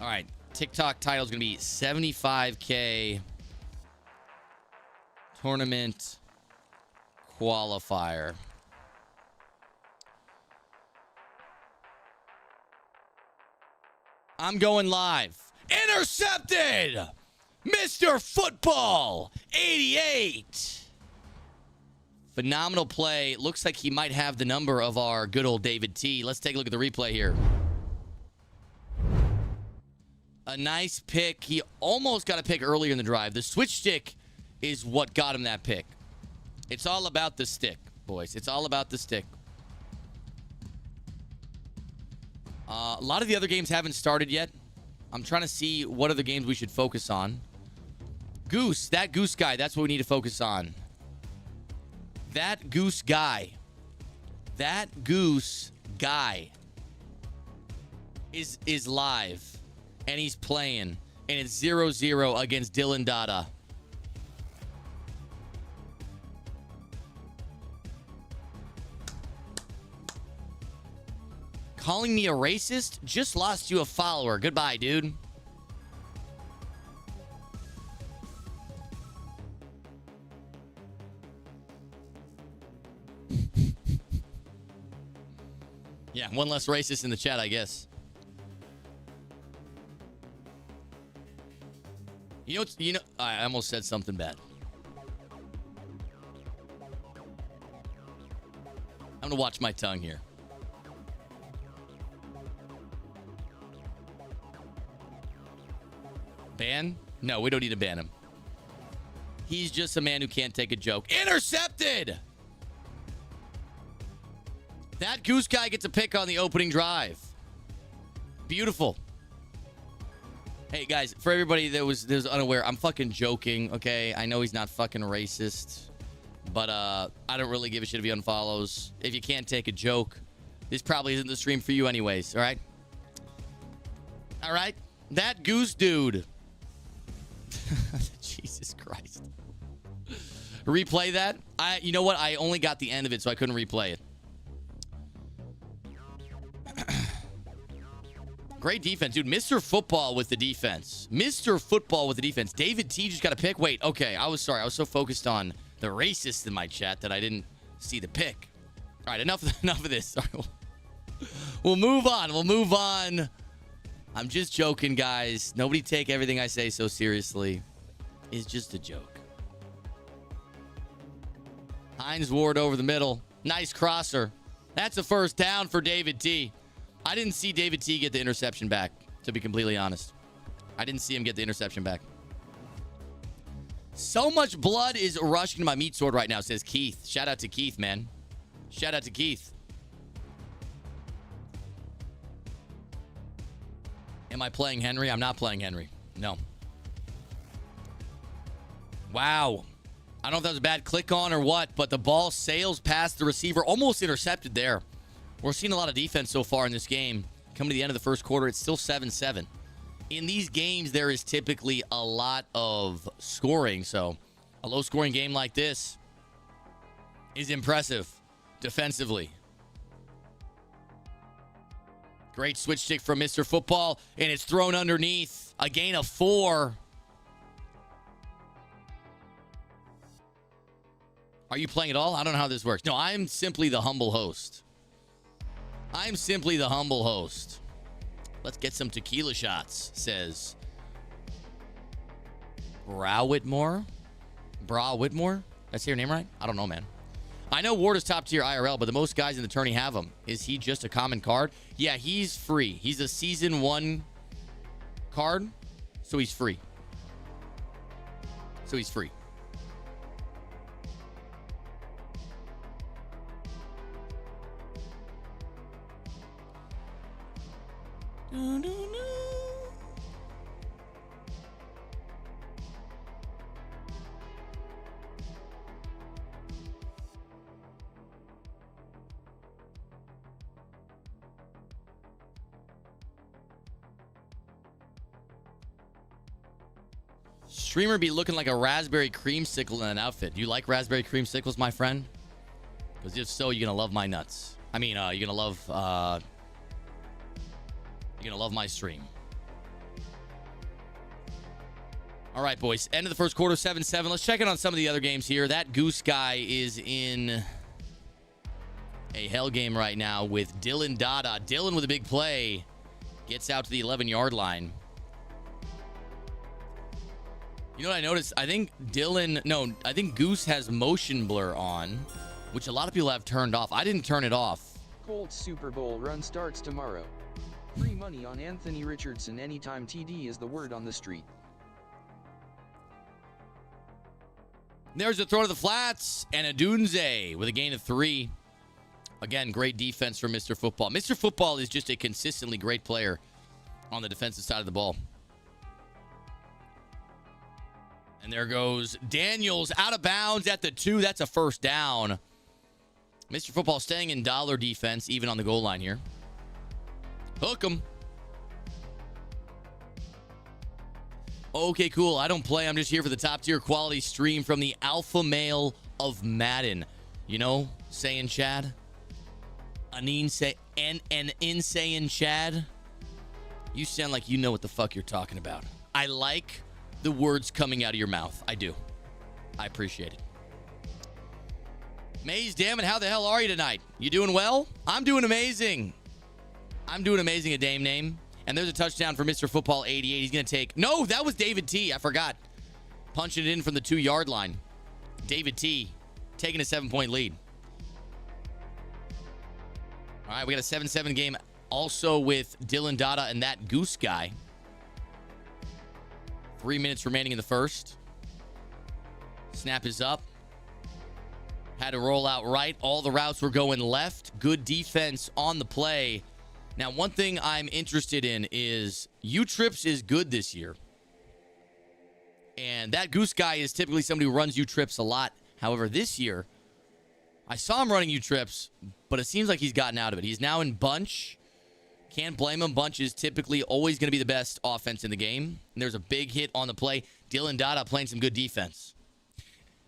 All right. TikTok title is going to be 75K Tournament Qualifier. I'm going live. Intercepted! Mr. Football 88. Phenomenal play. Looks like he might have the number of our good old David T. Let's take a look at the replay here. A nice pick. He almost got a pick earlier in the drive. The switch stick is what got him that pick. It's all about the stick, boys. It's all about the stick. A lot of the other games haven't started yet. I'm trying to see what other games we should focus on. Goose, that goose guy, that's what we need to focus on. That goose guy. That goose guy is live. And he's playing. And it's 0-0 against Dylan Dada. Calling me a racist? Just lost you a follower. Goodbye, dude. Yeah, one less racist in the chat, I guess. You know, I almost said something bad. I'm gonna watch my tongue here. Ban? No, we don't need to ban him. He's just a man who can't take a joke. Intercepted! That goose guy gets a pick on the opening drive. Beautiful. Hey, guys, for everybody that was unaware, I'm fucking joking, okay? I know he's not fucking racist, but I don't really give a shit if he unfollows. If you can't take a joke, this probably isn't the stream for you anyways, all right? All right? That goose dude. Jesus Christ. Replay that? You know what? I only got the end of it, so I couldn't replay it. Great defense, dude. Mr. Football with the defense. Mr. Football with the defense. David T just got a pick. Wait, okay. I was sorry. I was so focused on the racist in my chat that I didn't see the pick. All right, enough of this. Sorry. We'll move on. We'll move on. I'm just joking, guys. Nobody take everything I say so seriously. It's just a joke. Hines Ward over the middle. Nice crosser. That's a first down for David T. I didn't see David T get the interception back, to be completely honest. I didn't see him get the interception back. So much blood is rushing to my meat sword right now, says Keith. Shout out to Keith, man. Shout out to Keith. Am I playing Henry? I'm not playing Henry. No. Wow. I don't know if that was a bad click on or what, but the ball sails past the receiver. Almost intercepted there. We're seeing a lot of defense so far in this game. Coming to the end of the first quarter, it's still 7-7. In these games, there is typically a lot of scoring, so a low-scoring game like this is impressive defensively. Great switch stick from Mr. Football, and it's thrown underneath. A gain of 4. Are you playing at all? I don't know how this works. No, I'm simply the humble host. I'm simply the humble host. Let's get some tequila shots, says Bra Whitmore. Bra Whitmore? Did I say your name right? I don't know, man. I know Ward is top tier IRL, but the most guys in the tourney have him. Is he just a common card? Yeah, he's free. He's a season 1 card, so he's free. So he's free. Streamer be looking like a raspberry creamsicle in an outfit. Do you like raspberry creamsicles, my friend? Because if so, you're gonna love my nuts. I mean, you're gonna love my stream. All right, boys. End of the first quarter, 7-7. Let's check in on some of the other games here. That Goose guy is in a hell game right now with Dylan Dada. Dylan with a big play. Gets out to the 11-yard line. You know what I noticed? I think Goose has motion blur on, which a lot of people have turned off. I didn't turn it off. Colts Super Bowl run starts tomorrow. Free money on Anthony Richardson anytime TD is the word on the street. There's a throw to the flats, and Adunze with a gain of 3. Again, great defense from Mr. Football. Mr. Football is just a consistently great player on the defensive side of the ball. And there goes Daniels out of bounds at the 2. That's a first down. Mr. Football staying in dollar defense, even on the goal line here. Hook 'em. Okay, cool. I don't play. I'm just here for the top tier quality stream from the alpha male of Madden. You know, saying Chad? An insane Chad? You sound like you know what the fuck you're talking about. I like the words coming out of your mouth. I do. I appreciate it. Mayz, damn it, how the hell are you tonight? You doing well? I'm doing amazing. I'm doing amazing at Dame Name. And there's a touchdown for Mr. Football 88. He's going to take... No, that was David T. I forgot. Punching it in from the 2-yard line. David T. taking a 7-point lead. All right, we got a 7-7 game also with Dylan Dada and that Goose guy. 3 minutes remaining in the first. Snap is up. Had to roll out right. All the routes were going left. Good defense on the play. Now, one thing I'm interested in is U-Trips is good this year. And that Goose guy is typically somebody who runs U-Trips a lot. However, this year, I saw him running U-Trips, but it seems like he's gotten out of it. He's now in bunch. Can't blame him. Bunch is typically always going to be the best offense in the game. And there's a big hit on the play. Dylan Dada playing some good defense.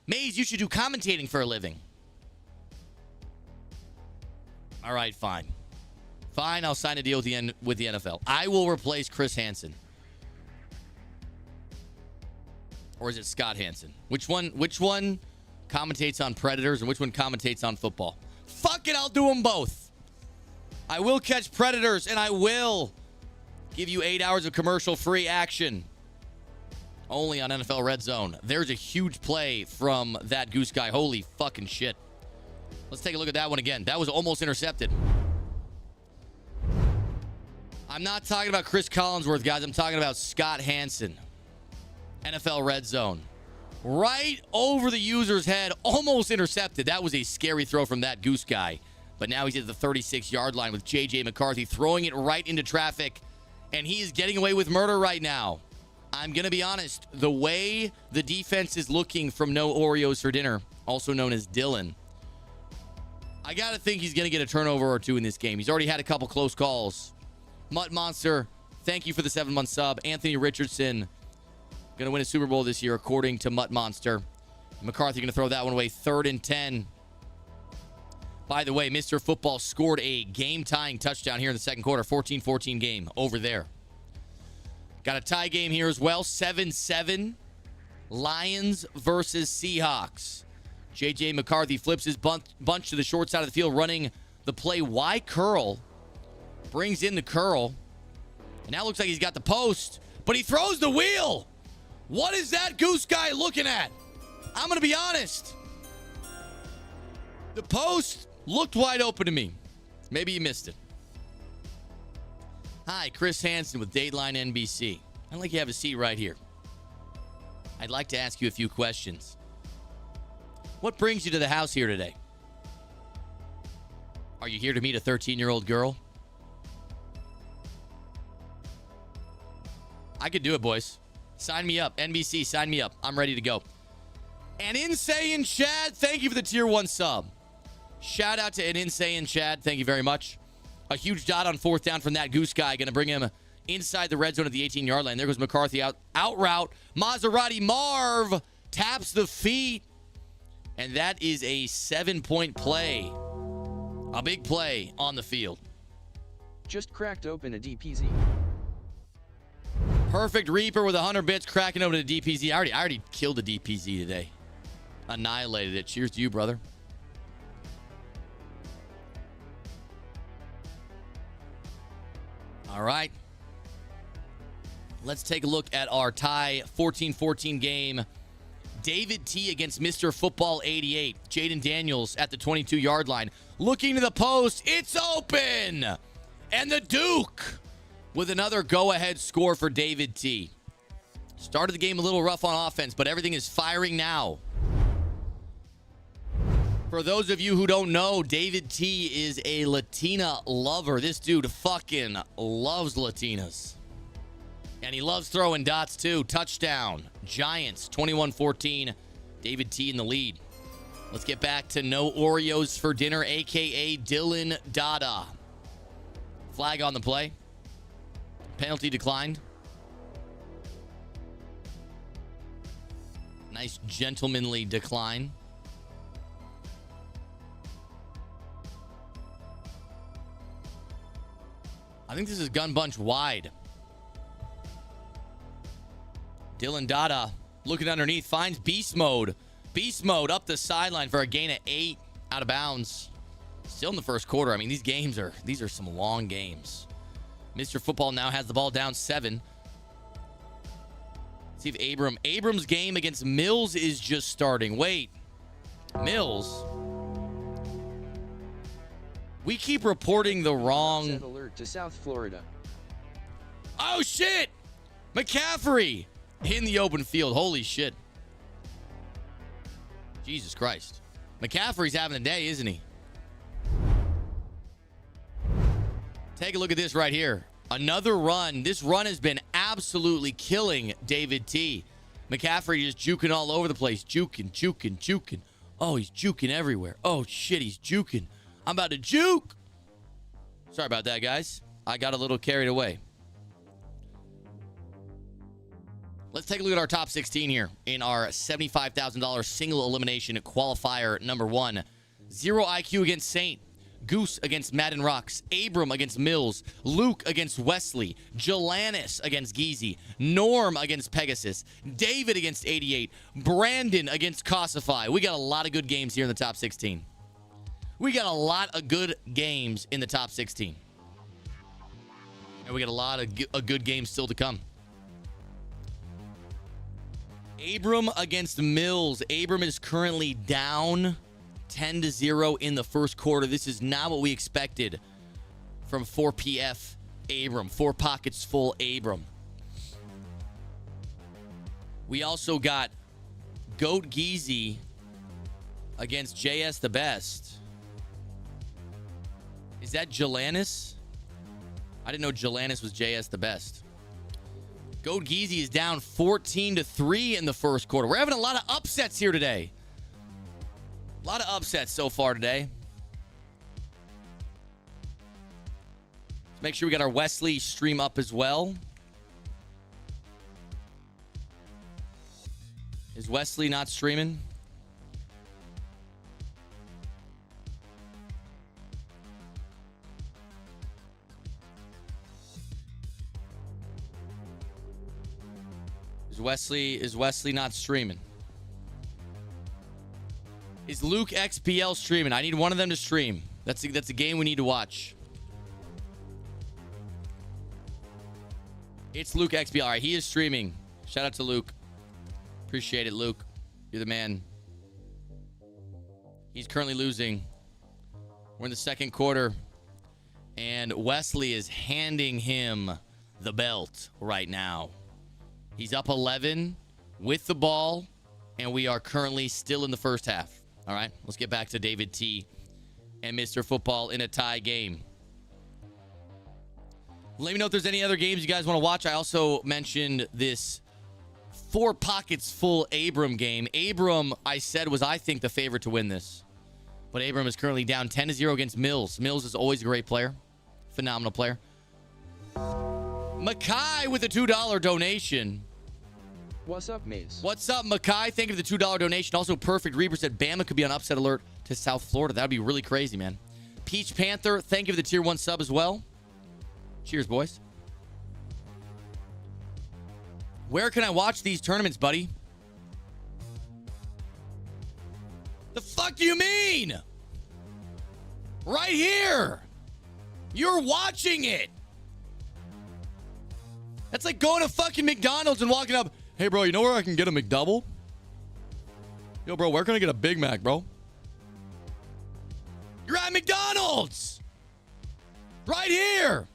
Mayz, you should do commentating for a living. All right, fine. Fine, I'll sign a deal with the NFL. I will replace Chris Hansen. Or is it Scott Hansen? Which one commentates on Predators and which one commentates on football? Fuck it, I'll do them both. I will catch Predators and I will give you 8 hours of commercial-free action. Only on NFL Red Zone. There's a huge play from that Goose guy. Holy fucking shit. Let's take a look at that one again. That was almost intercepted. I'm not talking about Chris Collinsworth, guys. I'm talking about Scott Hansen. NFL Red Zone. Right over the user's head, almost intercepted. That was a scary throw from that goose guy. But now he's at the 36-yard line with J.J. McCarthy throwing it right into traffic. And he is getting away with murder right now. I'm going to be honest. The way the defense is looking from No Oreos for Dinner, also known as Dylan, I got to think he's going to get a turnover or two in this game. He's already had a couple close calls. Mutt Monster, thank you for the 7-month sub. Anthony Richardson, going to win a Super Bowl this year, according to Mutt Monster. McCarthy going to throw that one away. 3rd and 10. By the way, Mr. Football scored a game-tying touchdown here in the second quarter. 14-14 game over there. Got a tie game here as well. 7-7. Lions versus Seahawks. J.J. McCarthy flips his bunch to the short side of the field, running the play Y curl. Brings in the curl. And now looks like he's got the post, but he throws the wheel. What is that goose guy looking at? I'm going to be honest. The post looked wide open to me. Maybe you missed it. Hi, Chris Hansen with Dateline NBC. I'd like you to have a seat right here. I'd like to ask you a few questions. What brings you to the house here today? Are you here to meet a 13-year-old girl? I could do it, boys. Sign me up. NBC, sign me up. I'm ready to go. And Insane Chad, thank you for the tier 1 sub. Shout out to an Insane Chad. Thank you very much. A huge dot on 4th down from that goose guy. Going to bring him inside the red zone at the 18-yard line. There goes McCarthy out route. Maserati Marv taps the feet. And that is a 7-point play. A big play on the field. Just cracked open a DPZ. Perfect Reaper with 100 bits cracking open a DPZ. I already killed a DPZ today. Annihilated it. Cheers to you, brother. All right. Let's take a look at our tie 14-14 game. David T against Mr. Football 88. Jaden Daniels at the 22-yard line. Looking to the post. It's open! And the Duke with another go-ahead score for David T. Started the game a little rough on offense, but everything is firing now. For those of you who don't know, David T is a Latina lover. This dude fucking loves Latinas. And he loves throwing dots too. Touchdown. Giants, 21-14. David T in the lead. Let's get back to No Oreos for Dinner, a.k.a. Dylan Dada. Flag on the play. Penalty declined. Nice gentlemanly decline. I think this is gun bunch wide. Dylan Dada looking underneath, finds beast mode. Beast mode up the sideline for a gain of 8 out of bounds. Still in the first quarter. I mean, these are some long games. Mr. Football now has the ball down 7. Let's see if Abram's game against Mills is just starting. Wait. Mills? We keep reporting the wrong... Set alert to South Florida. Oh, shit! McCaffrey in the open field. Holy shit. Jesus Christ. McCaffrey's having a day, isn't he? Take a look at this right here. Another run. This run has been absolutely killing David T. McCaffrey just juking all over the place. Juking. Oh, he's juking everywhere. Oh, shit, he's juking. I'm about to juke. Sorry about that, guys. I got a little carried away. Let's take a look at our top 16 here in our $75,000 single elimination qualifier number 1. 0 IQ against Saint. Goose against Madden Rocks. Abram against Mills. Luke against Wesley. Jalanis against Geezy. Norm against Pegasus. David against 88. Brandon against Cossify. We got a lot of good games here in the top 16. We got a lot of good games in the top 16. And we got a lot of good games still to come. Abram against Mills. Abram is currently down 10-0 in the first quarter. This is not what we expected from 4PF Abram. 4 pockets full Abram. We also got Goat Geezy against JS the Best. Is that Jalanis? I didn't know Jalanis was JS the Best. Goat Geezy is down 14-3 in the first quarter. We're having a lot of upsets here today. A lot of upsets so far today. Let's make sure we got our Wesley stream up as well. Is Wesley not streaming? Is Wesley not streaming? Is Luke XPL streaming? I need one of them to stream. That's a game we need to watch. It's Luke XPL. All right, he is streaming. Shout out to Luke. Appreciate it, Luke. You're the man. He's currently losing. We're in the second quarter, and Wesley is handing him the belt right now. He's up 11 with the ball, and we are currently still in the first half. All right, let's get back to David T and Mr. Football in a tie game. Let me know if there's any other games you guys want to watch. I also mentioned this 4 pockets full Abram game. Abram, I said, was, I think, the favorite to win this. But Abram is currently down 10-0 against Mills. Mills is always a great player. Phenomenal player. Makai with a $2 donation. What's up, Mayz? What's up, Makai? Thank you for the $2 donation. Also, Perfect Reaper said Bama could be on upset alert to South Florida. That would be really crazy, man. Peach Panther, thank you for the tier 1 sub as well. Cheers, boys. Where can I watch these tournaments, buddy? The fuck do you mean? Right here. You're watching it. That's like going to fucking McDonald's and walking up. Hey, bro, you know where I can get a McDouble? Yo, bro, where can I get a Big Mac, bro? You're at McDonald's. Right here.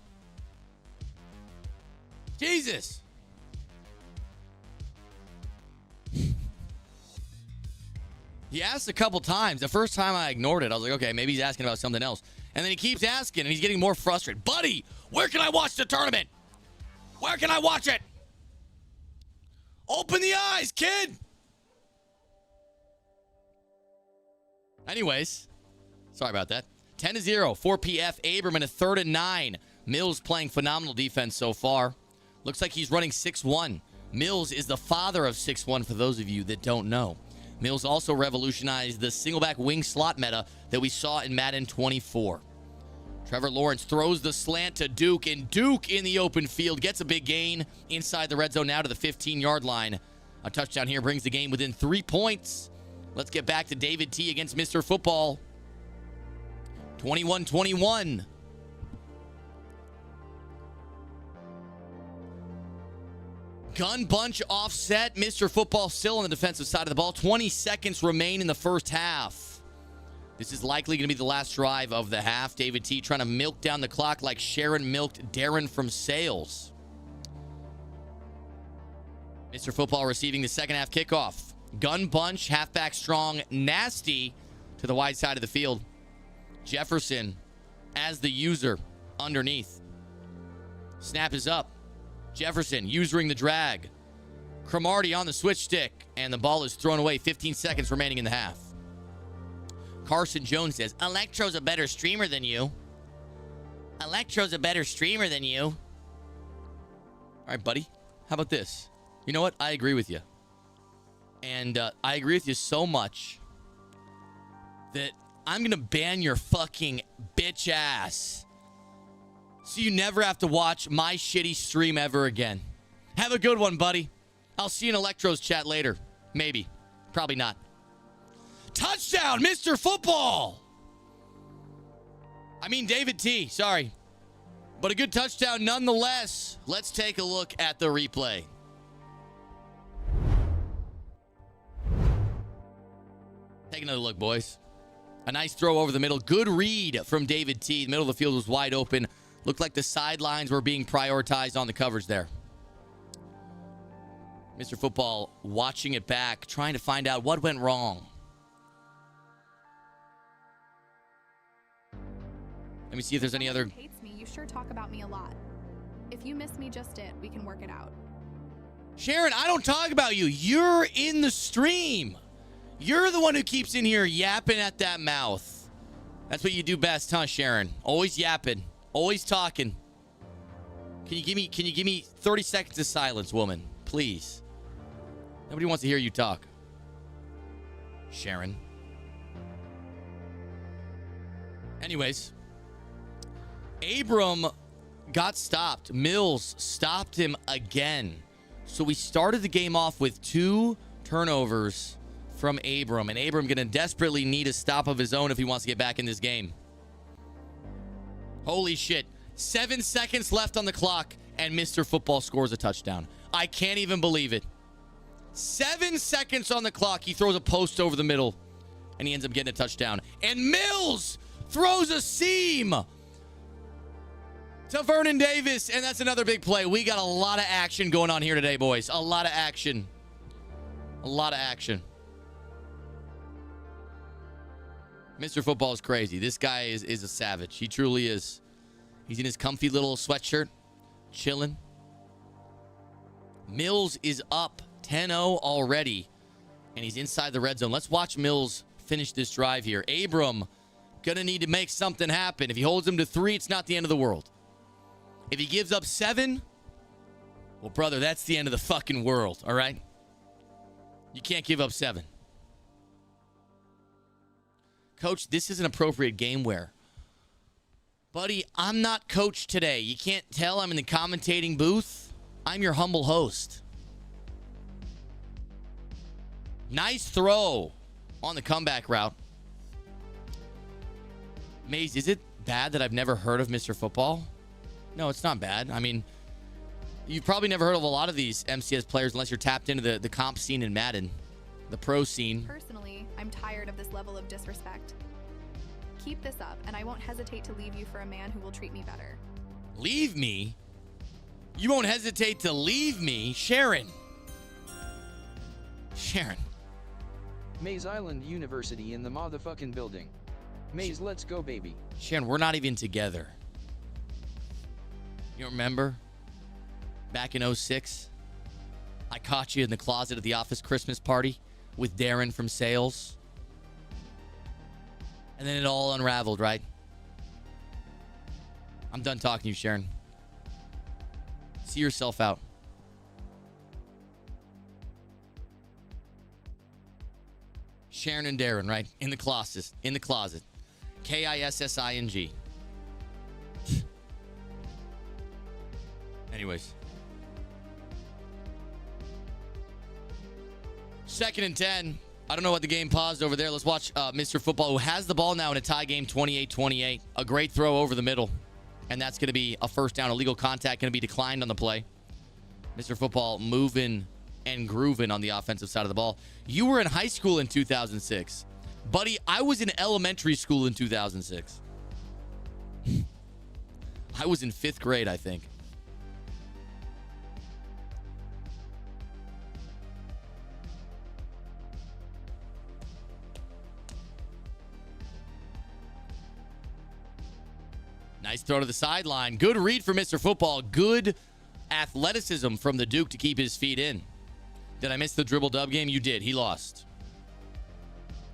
Jesus. He asked a couple times. The first time I ignored it. I was like, okay, maybe he's asking about something else. And then he keeps asking, and he's getting more frustrated. Buddy, where can I watch the tournament? Where can I watch it? Open the eyes, kid. Anyways, sorry about that. 10-0, 4 PF. Abram in a 3rd and 9. Mills playing phenomenal defense so far. Looks like he's running 6-1. Mills is the father of 6-1 for those of you that don't know. Mills also revolutionized the single-back wing slot meta that we saw in Madden 24. Trevor Lawrence throws the slant to Duke, and Duke in the open field gets a big gain inside the red zone now to the 15-yard line. A touchdown here brings the game within 3 points. Let's get back to David T against Mr. Football. 21-21. Gun bunch offset. Mr. Football still on the defensive side of the ball. 20 seconds remain in the first half. This is likely going to be the last drive of the half. David T trying to milk down the clock like Sharon milked Darren from Sales. Mr. Football receiving the second half kickoff. Gun bunch, halfback strong, nasty to the wide side of the field. Jefferson as the user underneath. Snap is up. Jefferson using the drag. Cromartie on the switch stick, and the ball is thrown away. 15 seconds remaining in the half. Carson Jones says, Electro's a better streamer than you. Electro's a better streamer than you. All right, buddy. How about this? You know what? I agree with you. And I agree with you so much that I'm going to ban your fucking bitch ass. So you never have to watch my shitty stream ever again. Have a good one, buddy. I'll see you in Electro's chat later. Maybe. Probably not. Touchdown, Mr. Football. I mean, David T. Sorry. But a good touchdown nonetheless. Let's take a look at the replay. Take another look, boys. A nice throw over the middle. Good read from David T. The middle of the field was wide open. Looked like the sidelines were being prioritized on the coverage there. Mr. Football watching it back, trying to find out what went wrong. Let me see if there's any other... Hates me. You sure talk about me a lot. If you miss me just it, we can work it out. Sharon, I don't talk about you. You're in the stream. You're the one who keeps in here yapping at that mouth. That's what you do best, huh, Sharon? Always yapping. Always talking. Can you give me 30 seconds of silence, woman? Please. Nobody wants to hear you talk. Sharon. Anyways. Abram got stopped. Mills stopped him again. So we started the game off with 2 turnovers from Abram. And Abram going to desperately need a stop of his own if he wants to get back in this game. Holy shit. 7 seconds left on the clock, and Mr. Football scores a touchdown. I can't even believe it. 7 seconds on the clock. He throws a post over the middle, and he ends up getting a touchdown. And Mills throws a seam to Vernon Davis, and that's another big play. We got a lot of action going on here today, boys. A lot of action. A lot of action. Mr. Football is crazy. This guy is a savage. He truly is. He's in his comfy little sweatshirt, chilling. Mills is up 10-0 already, and he's inside the red zone. Let's watch Mills finish this drive here. Abram gonna need to make something happen. If he holds him to 3, it's not the end of the world. If he gives up 7, well, brother, that's the end of the fucking world, all right? You can't give up 7. Coach, this is an appropriate game where. Buddy, I'm not coach today. You can't tell I'm in the commentating booth. I'm your humble host. Nice throw on the comeback route. Mayz, is it bad that I've never heard of Mr. Football? No, it's not bad. I mean, you've probably never heard of a lot of these MCS players unless you're tapped into the comp scene in Madden, the pro scene. Personally, I'm tired of this level of disrespect. Keep this up, and I won't hesitate to leave you for a man who will treat me better. Leave me? You won't hesitate to leave me? Sharon. Sharon. Mayz Island University in the motherfucking building. Mayz, let's go, baby. Sharon, we're not even together. You remember? Back in 06? I caught you in the closet at the office Christmas party with Darren from sales. And then it all unraveled, right? I'm done talking to you, Sharon. See yourself out. Sharon and Darren, right? In the closet. In the closet. Kissing. Anyways. 2nd and 10. I don't know what the game paused over there. Let's watch Mr. Football, who has the ball now in a tie game, 28-28. A great throw over the middle. And that's going to be a first down. Illegal contact going to be declined on the play. Mr. Football moving and grooving on the offensive side of the ball. You were in high school in 2006. Buddy, I was in elementary school in 2006. I was in 5th grade, I think. Nice throw to the sideline. Good read for Mr. Football. Good athleticism from the Duke to keep his feet in. Did I miss the dribble dub game? You did. He lost.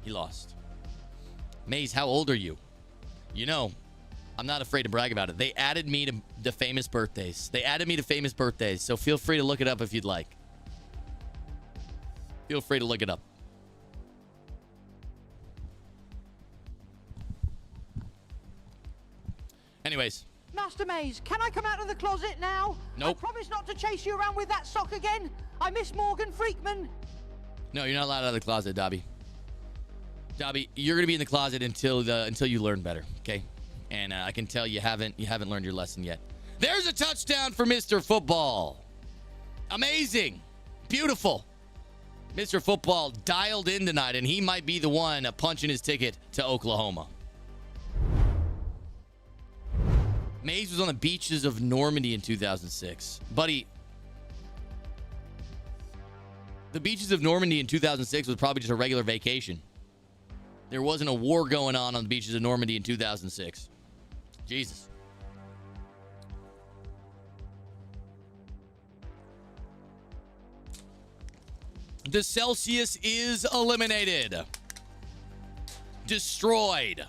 He lost. Mayz, how old are you? You know, I'm not afraid to brag about it. They added me to the famous birthdays. They added me to famous birthdays, so feel free to look it up if you'd like. Feel free to look it up. Anyways. Master Mayz, can I come out of the closet now? Nope. I promise not to chase you around with that sock again. I miss Morgan Freakman. No, you're not allowed out of the closet, Dobby. Dobby, you're gonna be in the closet until you learn better, okay? And I can tell you haven't learned your lesson yet. There's a touchdown for Mr. Football. Amazing, beautiful. Mr. Football dialed in tonight, and he might be the one punching his ticket to Oklahoma. Mayz was on the beaches of Normandy in 2006. Buddy, The beaches of Normandy in 2006 was probably just a regular vacation. There wasn't a war going on the beaches of Normandy in 2006. Jesus. The Celsius is eliminated. Destroyed.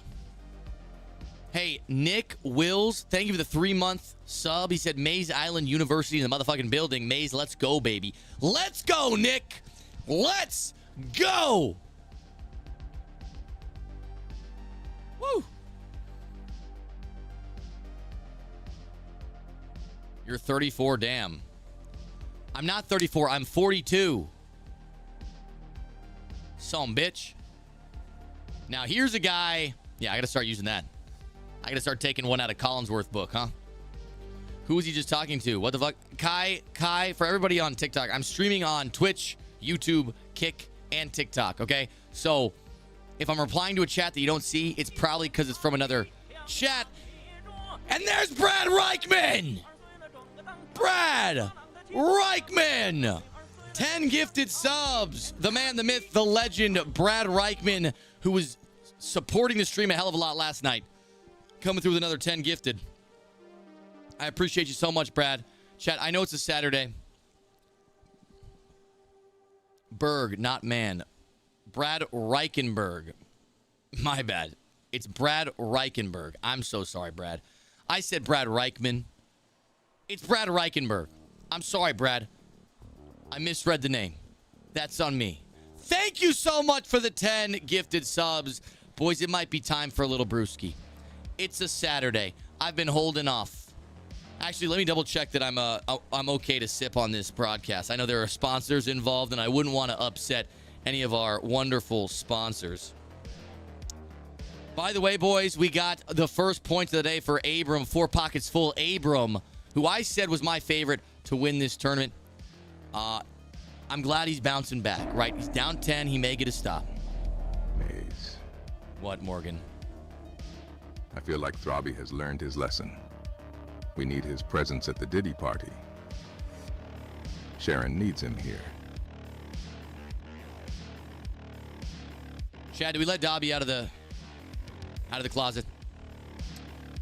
Hey, Nick Wills, thank you for the 3-month sub. He said Mayz Island University in the motherfucking building. Mayz, let's go, baby. Let's go, Nick. Let's go. Woo. You're 34, damn. I'm not 34, I'm 42. Some bitch. Now, here's a guy. Yeah, I got to start using that. I got to start taking one out of Collinsworth book, huh? Who was he just talking to? What the fuck? Kai, for everybody on TikTok, I'm streaming on Twitch, YouTube, Kick, and TikTok, okay? So, if I'm replying to a chat that you don't see, it's probably because it's from another chat. And there's Brad Reichman! Brad Reichman! 10 gifted subs. The man, the myth, the legend, Brad Reichman, who was supporting the stream a hell of a lot last night. Coming through with another 10 gifted. I appreciate you so much, Brad. Chat, I know it's a Saturday. Berg, not man. Brad Reichenberg. My bad. It's Brad Reichenberg. I'm so sorry, Brad. I said Brad Reichman. It's Brad Reichenberg. I'm sorry, Brad. I misread the name. That's on me. Thank you so much for the 10 gifted subs. Boys, it might be time for a little brewski. It's a Saturday. I've been holding off. Actually, let me double check that I'm okay to sip on this broadcast. I know there are sponsors involved, and I wouldn't want to upset any of our wonderful sponsors. By the way, boys, we got the first point of the day for Abram, 4 pockets full. Abram, who I said was my favorite to win this tournament. I'm glad he's bouncing back, right? He's down 10. He may get a stop. Mayz. What, Morgan? I feel like Throbby has learned his lesson. We need his presence at the Diddy party. Sharon needs him here. Chad, do we let Dobby out of the closet?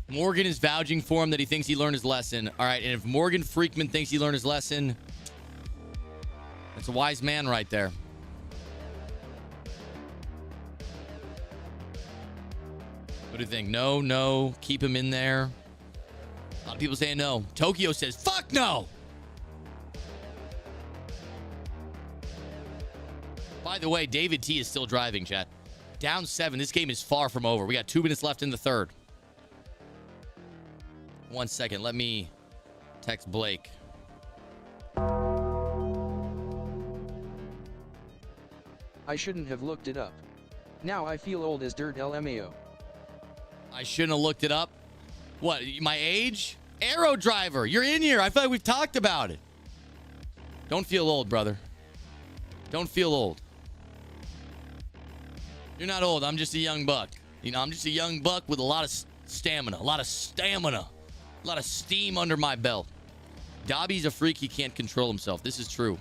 Morgan is vouching for him that he thinks he learned his lesson. All right, and if Morgan Freakman thinks he learned his lesson, that's a wise man right there. What do you think? No, keep him in there. A lot of people saying no. Tokyo says, fuck no! By the way, David T is still driving, chat. Down 7. This game is far from over. We got 2 minutes left in the third. 1 second. Let me text Blake. I shouldn't have looked it up. Now I feel old as dirt LMAO. I shouldn't have looked it up. What, my age? Arrow Driver, you're in here. I feel like we've talked about it. Don't feel old, brother. Don't feel old. You're not old. I'm just a young buck. You know, I'm just a young buck with a lot of stamina. A lot of steam under my belt. Dobby's a freak. He can't control himself. This is true.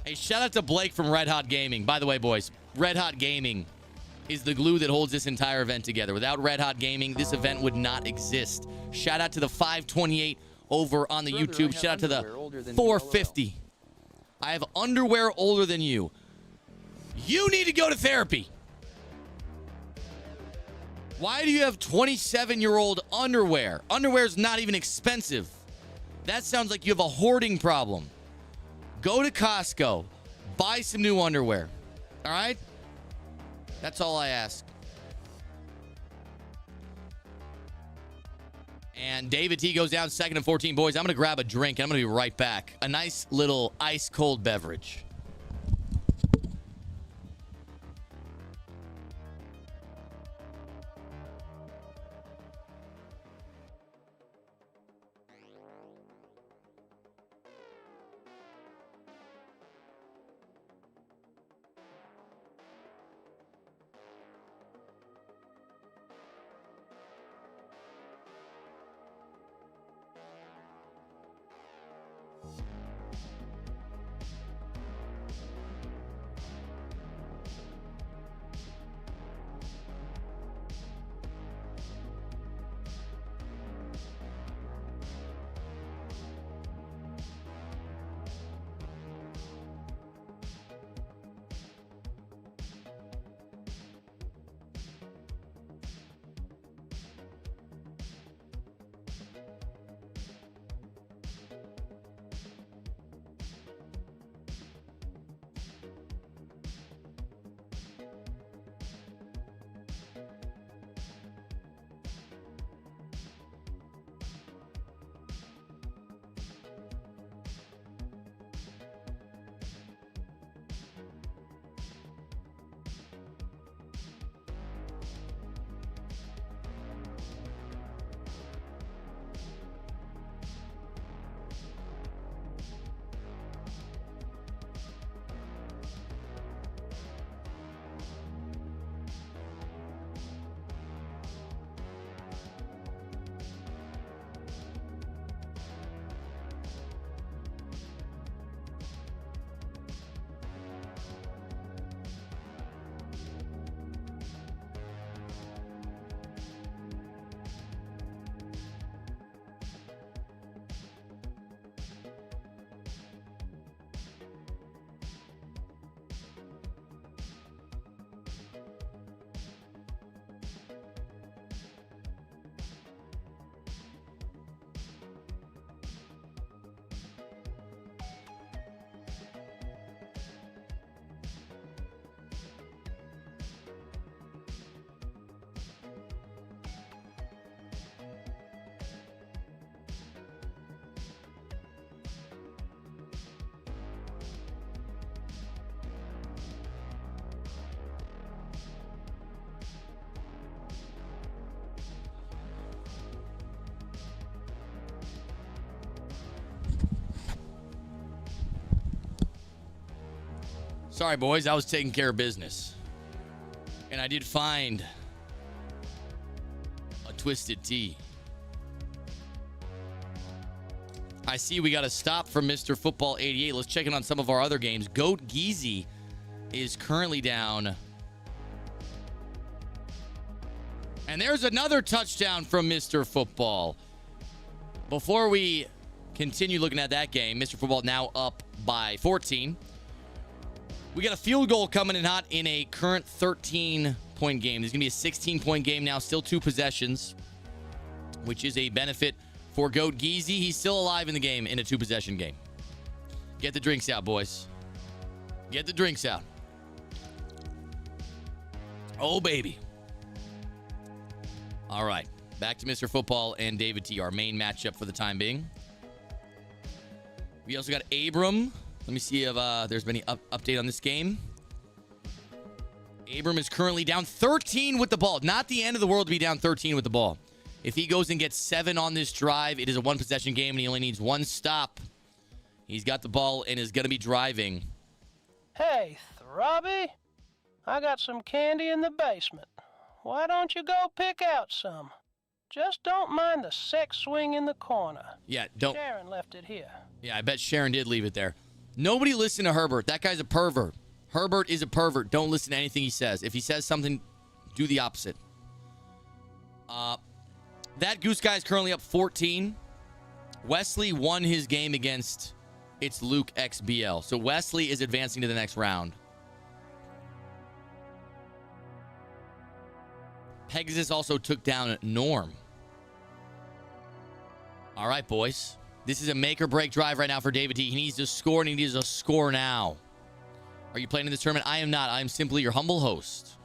Hey, shout out to Blake from Red Hot Gaming. By the way, boys, Red Hot Gaming is the glue that holds this entire event together. Without Red Hot Gaming, this event would not exist. Shout out to the 528 over on the YouTube. Shout out to the 450. I have underwear older than you. You need to go to therapy. Why do you have 27-year-old underwear? Underwear is not even expensive. That sounds like you have a hoarding problem. Go to Costco. Buy some new underwear. All right? That's all I ask. And David T goes down 2nd and 14. Boys, I'm going to grab a drink, and I'm going to be right back. A nice little ice-cold beverage. Sorry, boys. I was taking care of business. And I did find a twisted tea. I see we got a stop from Mr. Football 88. Let's check in on some of our other games. Goat Geezy is currently down. And there's another touchdown from Mr. Football. Before we continue looking at that game, Mr. Football now up by 14. We got a field goal coming in hot in a current 13-point game. There's going to be a 16-point game now, still 2 possessions, which is a benefit for Goat Geezy. He's still alive in the game in a 2-possession game. Get the drinks out, boys. Get the drinks out. Oh, baby. All right. Back to Mr. Football and David T, our main matchup for the time being. We also got Abram. Let me see if there's been any update on this game. Abram is currently down 13 with the ball. Not the end of the world to be down 13 with the ball. If he goes and gets 7 on this drive, it is a 1-possession game, and he only needs 1 stop. He's got the ball and is going to be driving. Hey, Throbby, I got some candy in the basement. Why don't you go pick out some? Just don't mind the sex swing in the corner. Yeah, don't. Sharon left it here. Yeah, I bet Sharon did leave it there. Nobody listen to Herbert. That guy's a pervert. Herbert is a pervert. Don't listen to anything he says. If he says something, do the opposite. That Goose guy is currently up 14. Wesley won his game against it's Luke XBL. So Wesley is advancing to the next round. Pegasus also took down Norm. All right, boys. This is a make-or-break drive right now for David T. He needs to score, and he needs to score now. Are you playing in this tournament? I am not. I am simply your humble host.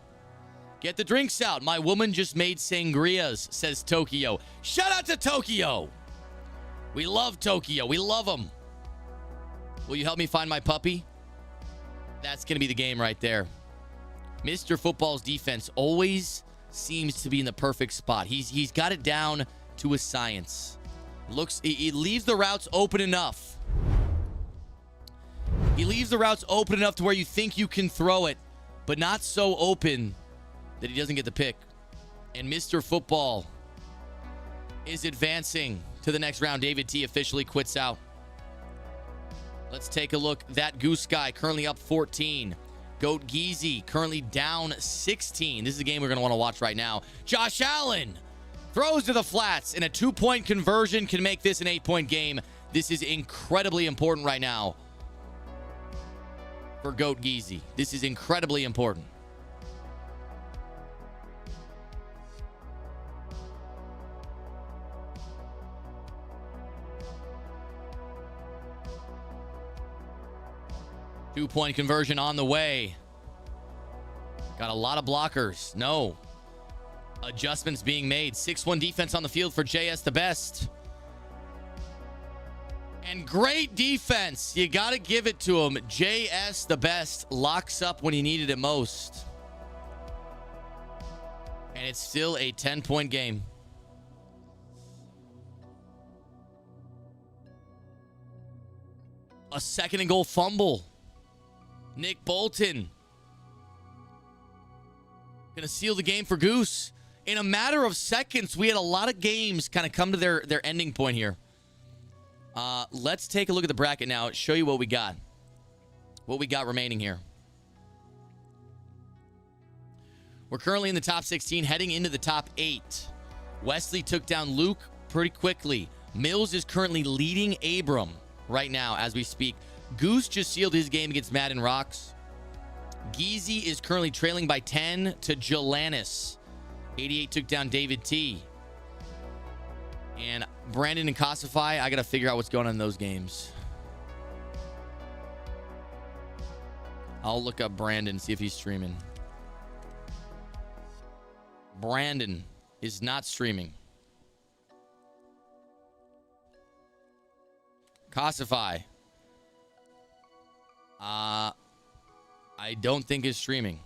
Get the drinks out. My woman just made sangrias, says Tokyo. Shout out to Tokyo. We love Tokyo. We love him. Will you help me find my puppy? That's going to be the game right there. Mr. Football's defense always seems to be in the perfect spot. He's got it down to a science. He leaves the routes open enough. He leaves the routes open enough to where you think you can throw it, but not so open that he doesn't get the pick. And Mr. Football is advancing to the next round. David T officially quits out. Let's take a look. That Goose guy currently up 14. Goat Geezy currently down 16. This is a game we're going to want to watch right now. Josh Allen throws to the flats, and a 2-point conversion can make this an 8-point game. This is incredibly important right now for Goat Geezy. This is incredibly important. Two-point conversion on the way. Got a lot of blockers. No. Adjustments being made. 6-1 defense on the field for JS the best. And great defense. You got to give it to him. JS the best locks up when he needed it most. And it's still a 10-point game. A second and goal fumble. Nick Bolton going to seal the game for Goose. In a matter of seconds, we had a lot of games kind of come to their ending point here. Let's take a look at the bracket now. Show you what we got. What we got remaining here. We're currently in the top 16, heading into the top 8. Wesley took down Luke pretty quickly. Mills is currently leading Abram right now as we speak. Goose just sealed his game against Madden Rocks. Geezy is currently trailing by 10 to Jalanis. 88 took down David T. And Brandon and Cosify, I got to figure out what's going on in those games. I'll look up Brandon and see if he's streaming. Brandon is not streaming. Cosify. I don't think is streaming.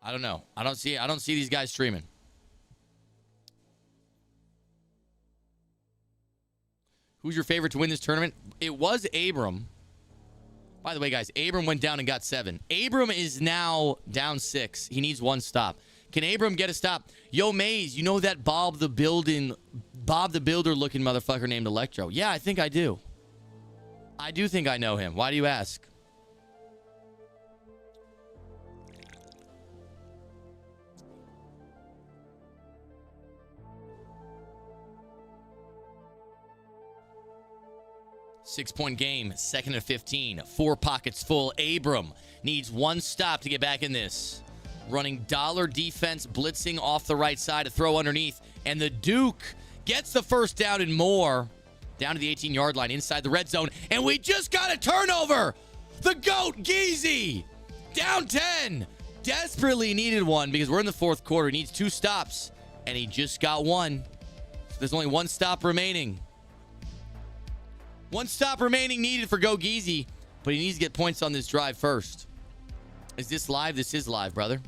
I don't know. I don't see these guys streaming. Who's your favorite to win this tournament? It was Abram. By the way, guys, Abram went down and got 7. Abram is now down 6. He needs 1 stop. Can Abram get a stop? Yo, Mayz, you know that Bob the Builder looking motherfucker named Electro? Yeah, I think I do. I do think I know him. Why do you ask? Six-point game, 2nd and 15. 4 pockets full. Abram needs 1 stop to get back in this. Running dollar defense, blitzing off the right side to throw underneath. And the Duke gets the first down and more. Down to the 18-yard line inside the red zone. And we just got a turnover. The GOAT, Geezy, down 10. Desperately needed one because we're in the 4th quarter. He needs 2 stops. And he just got 1. So there's only 1 stop remaining. 1 stop remaining needed for Go Geezy, but he needs to get points on this drive first. Is this live? This is live, brother.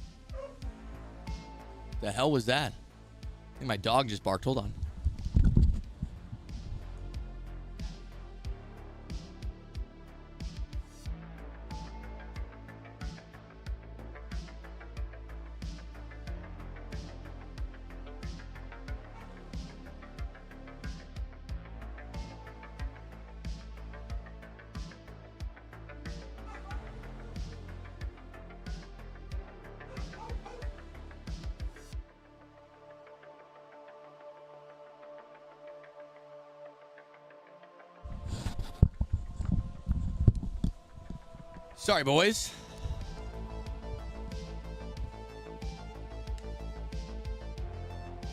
The hell was that? I think my dog just barked. Hold on. Sorry, boys.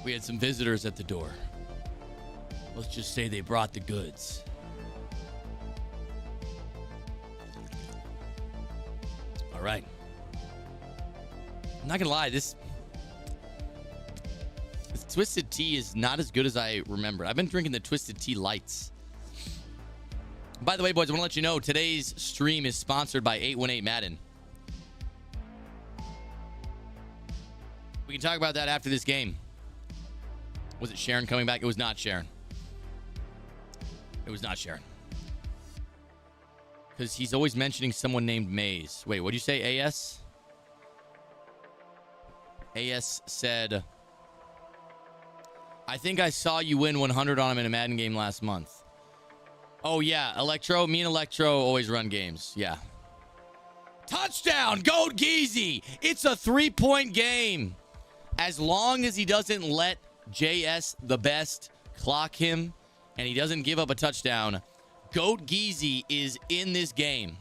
We had some visitors at the door. Let's just say they brought the goods. All right. I'm not gonna lie, this Twisted Tea is not as good as I remember. I've been drinking the Twisted Tea Lights. By the way, boys, I want to let you know today's stream is sponsored by 818 Madden. We can talk about that after this game. Was it Sharon coming back? It was not Sharon. It was not Sharon. Because he's always mentioning someone named Mayz. Wait, what did you say, AS? AS said, I think I saw you win 100 on him in a Madden game last month. Oh, yeah. Electro. Me and Electro always run games. Yeah. Touchdown. Goat Geezy. It's a 3-point game. As long as he doesn't let JS the best clock him and he doesn't give up a touchdown, Goat Geezy is in this game.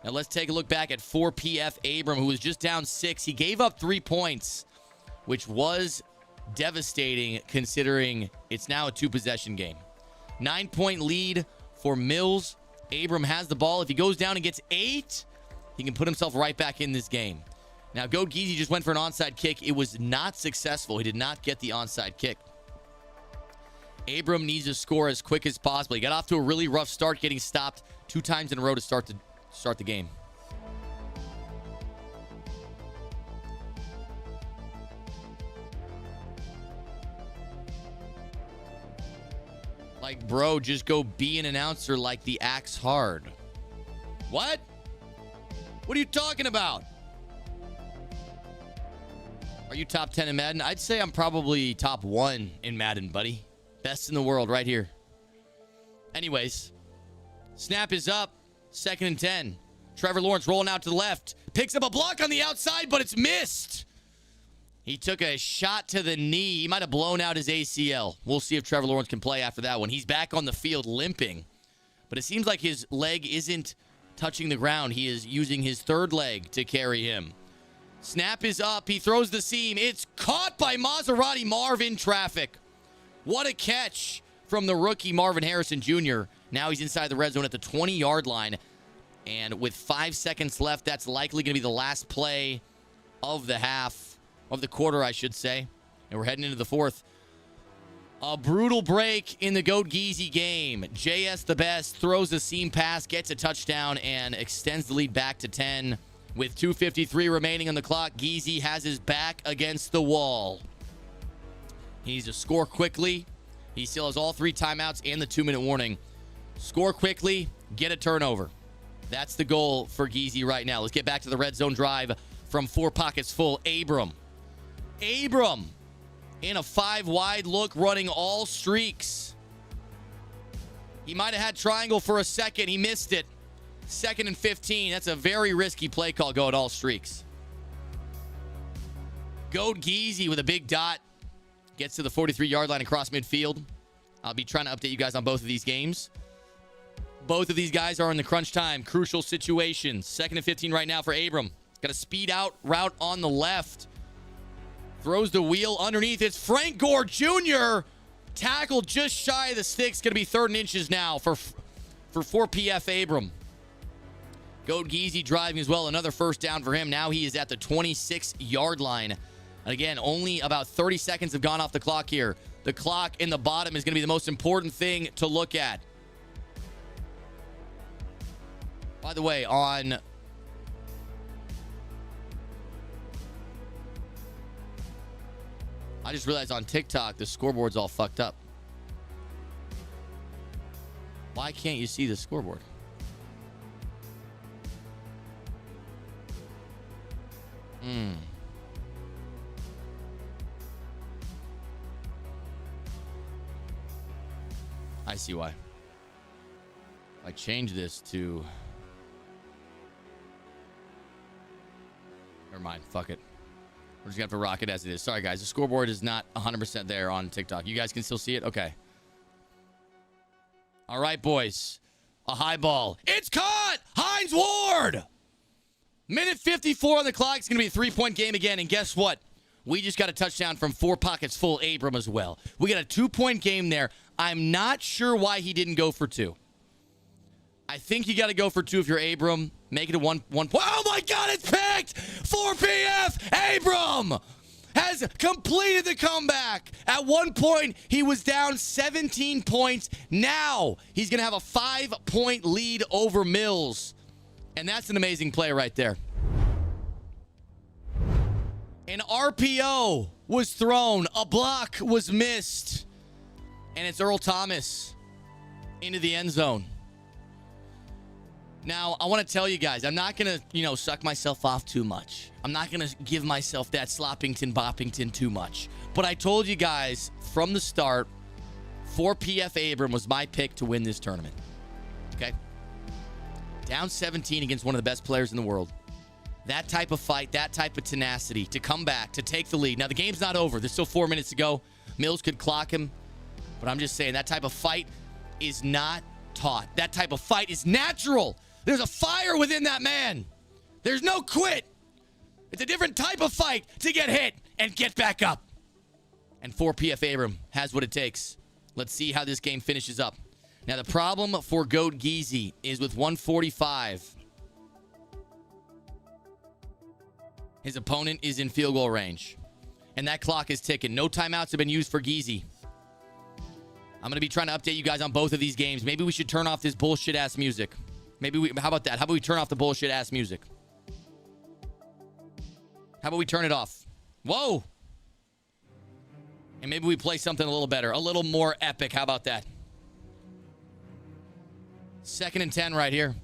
Now let's take a look back at 4PF Abram, who was just down 6. He gave up 3 points, which was devastating considering it's now a 2-possession game. 9-point lead for Mills. Abram has the ball. If he goes down and gets 8, he can put himself right back in this game. Now, Goat Geezy just went for an onside kick. It was not successful. He did not get the onside kick. Abram needs to score as quick as possible. He got off to a really rough start, getting stopped 2 times in a row to start the game. Like, bro, just go be an announcer like the Axe Hard. What? What are you talking about? Are you top 10 in Madden? I'd say I'm probably top 1 in Madden, buddy. Best in the world right here. Anyways, snap is up. 2nd and 10. Trevor Lawrence rolling out to the left. Picks up a block on the outside, but it's missed. He took a shot to the knee. He might have blown out his ACL. We'll see if Trevor Lawrence can play after that one. He's back on the field limping. But it seems like his leg isn't touching the ground. He is using his 3rd leg to carry him. Snap is up. He throws the seam. It's caught by Maserati Marv in traffic. What a catch from the rookie Marvin Harrison Jr. Now he's inside the red zone at the 20-yard line. And with 5 seconds left, that's likely going to be the last play of the half. Of the quarter, I should say. And we're heading into the 4th. A brutal break in the Goat Geezy game. JS the best throws a seam pass, gets a touchdown, and extends the lead back to 10. With 2:53 remaining on the clock, Geezy has his back against the wall. He needs to score quickly. He still has all 3 timeouts and the 2-minute warning. Score quickly, get a turnover. That's the goal for Geezy right now. Let's get back to the red zone drive from 4 pockets full. Abram in a 5-wide look, running all streaks. He might have had triangle for a second. He missed it. 2nd and 15. That's a very risky play call, going all streaks. Goat Geezy with a big dot. Gets to the 43-yard line across midfield. I'll be trying to update you guys on both of these games. Both of these guys are in the crunch time, crucial situations. 2nd and 15 right now for Abram. Got a speed out route on the left. Throws the wheel underneath. It's Frank Gore Jr. Tackled just shy of the sticks. Going to be 3rd and inches now for 4PF Abram. Goat Geezy driving as well. Another first down for him. Now he is at the 26-yard line. And again, only about 30 seconds have gone off the clock here. The clock in the bottom is going to be the most important thing to look at. By the way, I just realized on TikTok, the scoreboard's all fucked up. Why can't you see the scoreboard? I see why. I change this to... Never mind. Fuck it. We're just going to have to rock it as it is. Sorry, guys. The scoreboard is not 100% there on TikTok. You guys can still see it? Okay. All right, boys. A high ball. It's caught! Hines Ward! Minute 54 on the clock. It's going to be a 3-point game again. And guess what? We just got a touchdown from 4 pockets full Abram as well. We got a 2-point game there. I'm not sure why he didn't go for 2. I think you got to go for 2 if you're Abram. Make it a 1 point. Oh my God, it's picked! 4PF Abram has completed the comeback. At one point, he was down 17 points. Now he's going to have a 5-point lead over Mills. And that's an amazing play right there. An RPO was thrown. A block was missed. And it's Earl Thomas into the end zone. Now, I want to tell you guys, I'm not going to, suck myself off too much. I'm not going to give myself that sloppington boppington too much. But I told you guys from the start, 4PF Abram was my pick to win this tournament. Okay? Down 17 against one of the best players in the world. That type of fight, that type of tenacity to come back, to take the lead. Now, the game's not over. There's still 4 minutes to go. Mills could clock him. But I'm just saying, that type of fight is not taught. That type of fight is natural. There's a fire within that man. There's no quit. It's a different type of fight to get hit and get back up. And 4PF Abram has what it takes. Let's see how this game finishes up. Now, the problem for Goat Geezy is with 145. His opponent is in field goal range. And that clock is ticking. No timeouts have been used for Geezy. I'm going to be trying to update you guys on both of these games. Maybe we should turn off this bullshit-ass music. How about that? How about we turn off the bullshit-ass music? How about we turn it off? Whoa! And maybe we play something a little better. A little more epic. How about that? 2nd and 10 right here.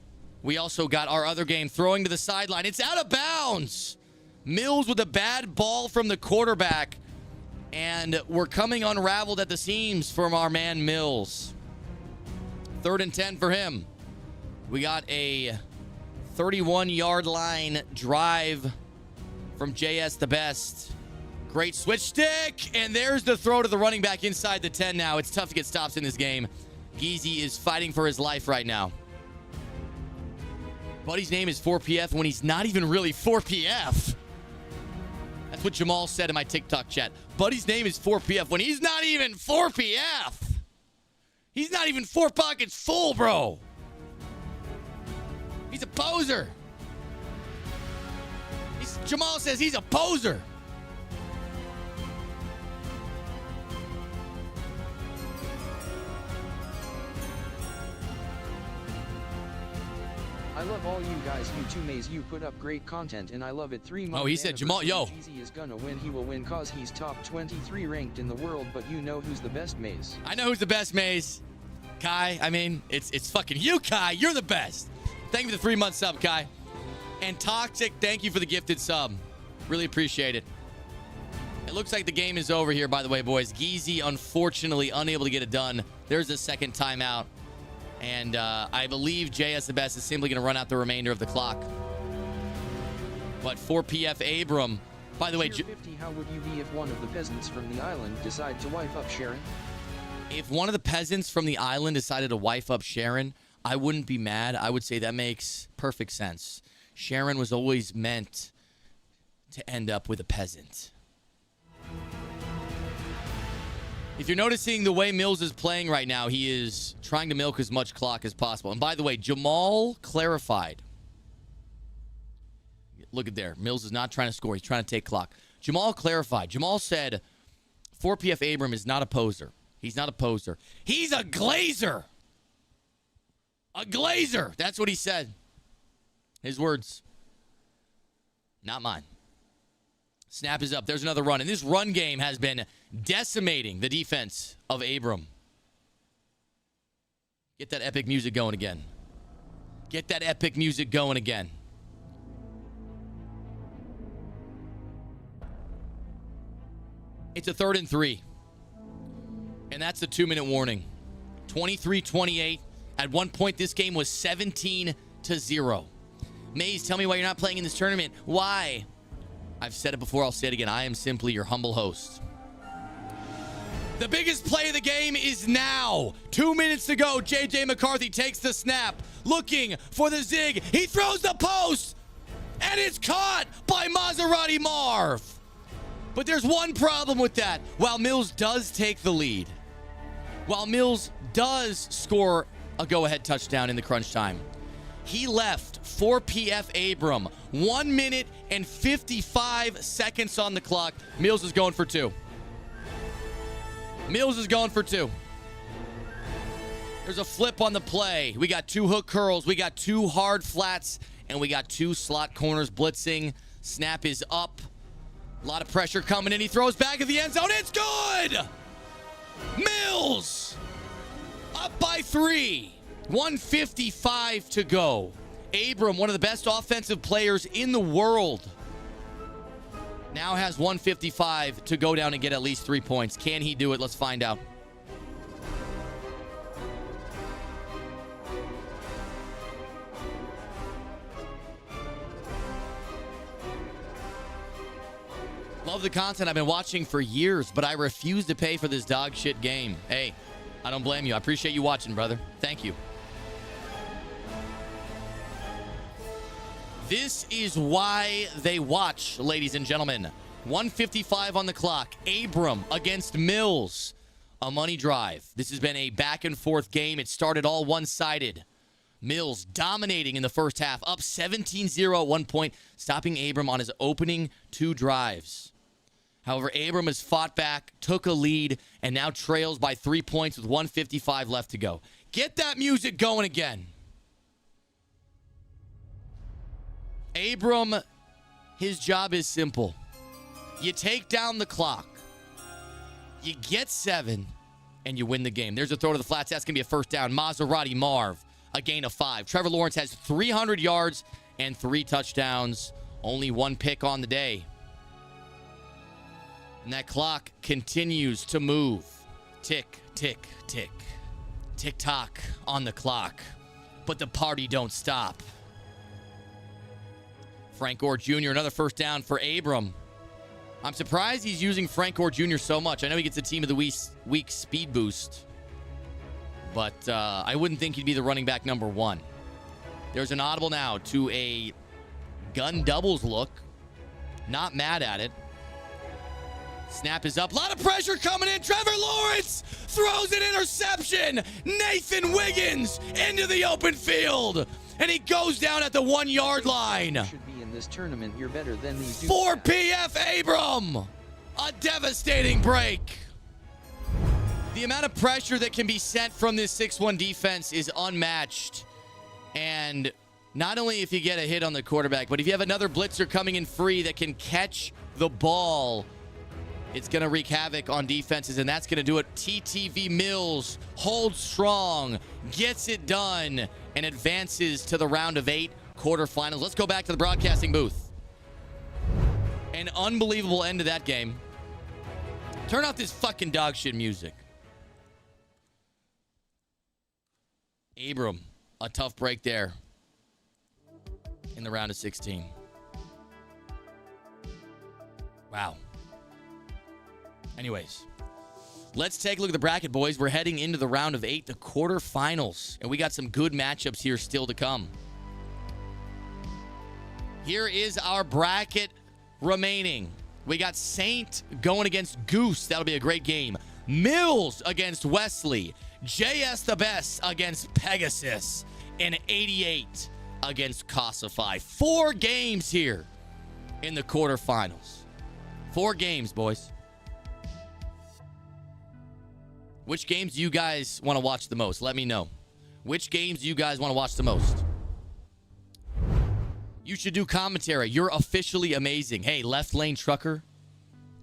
We also got our other game throwing to the sideline. It's out of bounds. Mills with a bad ball from the quarterback. And we're coming unraveled at the seams from our man Mills. 3rd and 10 for him. We got a 31-yard line drive from JS the Best. Great switch stick. And there's the throw to the running back inside the 10 now. It's tough to get stops in this game. Geezy is fighting for his life right now. Buddy's name is 4PF when he's not even really 4PF. That's what Jamal said in my TikTok chat. Buddy's name is 4PF when he's not even 4PF. He's not even 4 pockets full, bro. He's a poser. Jamal says he's a poser. I love all you guys. You too, Mayz. You put up great content and I love it. 3 months. Oh, he said Jamal, yo. Geezy is gonna win. He will win cause he's top 23 ranked in the world, but you know who's the best, Mayz. I know who's the best, Mayz. Kai, I mean, it's fucking you, Kai. You're the best. Thank you for the 3-month sub, Kai. And Toxic, thank you for the gifted sub. Really appreciate it. It looks like the game is over here, by the way, boys. Geezy, unfortunately, unable to get it done. There's a second timeout. And I believe JS the Best is simply going to run out the remainder of the clock. But 4PF Abram, by the way... Tier 50, how would you be if one of the peasants from the island decided to wife up Sharon? If one of the peasants from the island decided to wife up Sharon, I wouldn't be mad. I would say that makes perfect sense. Sharon was always meant to end up with a peasant. If you're noticing the way Mills is playing right now, he is trying to milk as much clock as possible. And by the way, Jamal clarified. Look at there. Mills is not trying to score. He's trying to take clock. Jamal clarified. Jamal said 4PF Abram is not a poser. He's not a poser. He's a glazer. A glazer. That's what he said. His words. Not mine. Snap is up. There's another run. And this run game has been decimating the defense of Abram. Get that epic music going again. Get that epic music going again. It's a 3rd and 3. And that's a 2-minute warning. 23-28. At one point, this game was 17-0. Mayz, tell me why you're not playing in this tournament. Why? I've said it before, I'll say it again. I am simply your humble host. The biggest play of the game is now. 2 minutes to go. JJ McCarthy takes the snap, looking for the zig. He throws the post, and it's caught by Maserati Marv. But there's one problem with that. While Mills does take the lead, while Mills does score a go-ahead touchdown in the crunch time, he left 4PF Abram 1 minute and 55 seconds on the clock. Mills is going for 2. Mills is going for 2. There's a flip on the play. We got 2 hook curls. We got 2 hard flats. And we got 2 slot corners blitzing. Snap is up. A lot of pressure coming in. He throws back at the end zone. It's good! Mills! Up by 3. 1:55 to go. Abram, one of the best offensive players in the world, now has 1:55 to go down and get at least 3 points. Can he do it? Let's find out. Love the content I've been watching for years, but I refuse to pay for this dog shit game. Hey, I don't blame you. I appreciate you watching, brother. Thank you. This is why they watch, ladies and gentlemen. 1:55 on the clock. Abram against Mills. A money drive. This has been a back and forth game. It started all one-sided. Mills dominating in the first half, up 17-0 at one point, stopping Abram on his opening 2 drives. However, Abram has fought back, took a lead, and now trails by 3 points with 1:55 left to go. Get that music going again. Abram, his job is simple. You take down the clock, you get 7, and you win the game. There's a throw to the flats. That's going to be a first down. Maserati Marv, a gain of 5. Trevor Lawrence has 300 yards and 3 touchdowns. Only 1 pick on the day. And that clock continues to move. Tick, tick, tick. Tick-tock on the clock. But the party don't stop. Frank Gore Jr., another first down for Abram. I'm surprised he's using Frank Gore Jr. so much. I know he gets a team of the week speed boost. But I wouldn't think he'd be the running back number 1. There's an audible now to a gun doubles look. Not mad at it. Snap is up. A lot of pressure coming in. Trevor Lawrence throws an interception. Nathan Wiggins into the open field. And he goes down at the 1-yard line. Should be in this tournament. You're better than these 4PF Abram. A devastating break. The amount of pressure that can be sent from this 6-1 defense is unmatched. And not only if you get a hit on the quarterback, but if you have another blitzer coming in free that can catch the ball, it's going to wreak havoc on defenses, and that's going to do it. TTV Mills holds strong, gets it done, and advances to the round of 8 quarterfinals. Let's go back to the broadcasting booth. An unbelievable end to that game. Turn off this fucking dog shit music. Abram, a tough break there in the round of 16. Wow. Anyways, let's take a look at the bracket, boys. We're heading into the round of 8, the quarterfinals, and we got some good matchups here still to come. Here is our bracket remaining. We got Saint going against Goose. That'll be a great game. Mills against Wesley. JS the Best against Pegasus. And 88 against Cossify. 4 games here in the quarterfinals. 4 games, boys. Which games do you guys want to watch the most? Let me know. Which games do you guys want to watch the most? You should do commentary. You're officially amazing. Hey, Left Lane Trucker,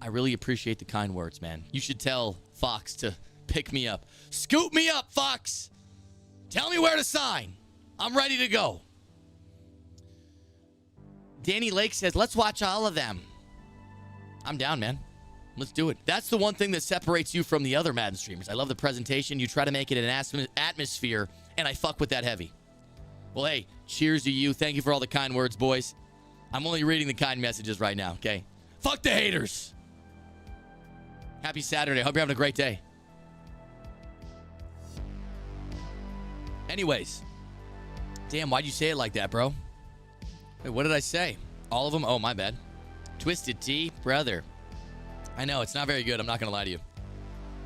I really appreciate the kind words, man. You should tell Fox to pick me up. Scoop me up, Fox. Tell me where to sign. I'm ready to go. Danny Lake says, let's watch all of them. I'm down, man. Let's do it. That's the one thing that separates you from the other Madden streamers. I love the presentation. You try to make it an atmosphere, and I fuck with that heavy. Well, hey, cheers to you. Thank you for all the kind words, boys. I'm only reading the kind messages right now, okay? Fuck the haters. Happy Saturday. Hope you're having a great day. Anyways. Damn, why'd you say it like that, bro? Wait, what did I say? All of them? Oh, my bad. Twisted Tea, brother. I know, it's not very good. I'm not going to lie to you.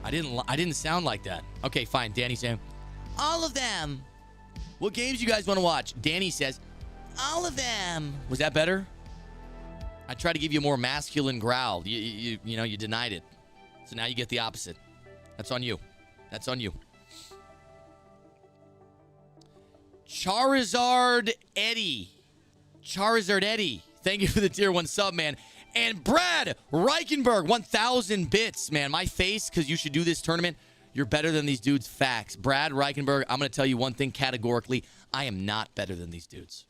I didn't sound like that. Okay, fine. Danny saying, all of them. What games you guys want to watch? Danny says, all of them. Was that better? I tried to give you a more masculine growl. You know, you denied it. So now you get the opposite. That's on you. That's on you. Charizard Eddie. Thank you for the tier 1 sub, man. And Brad Reichenberg, 1,000 bits, man. My face, because you should do this tournament. You're better than these dudes. Facts. Brad Reichenberg, I'm going to tell you one thing categorically. I am not better than these dudes.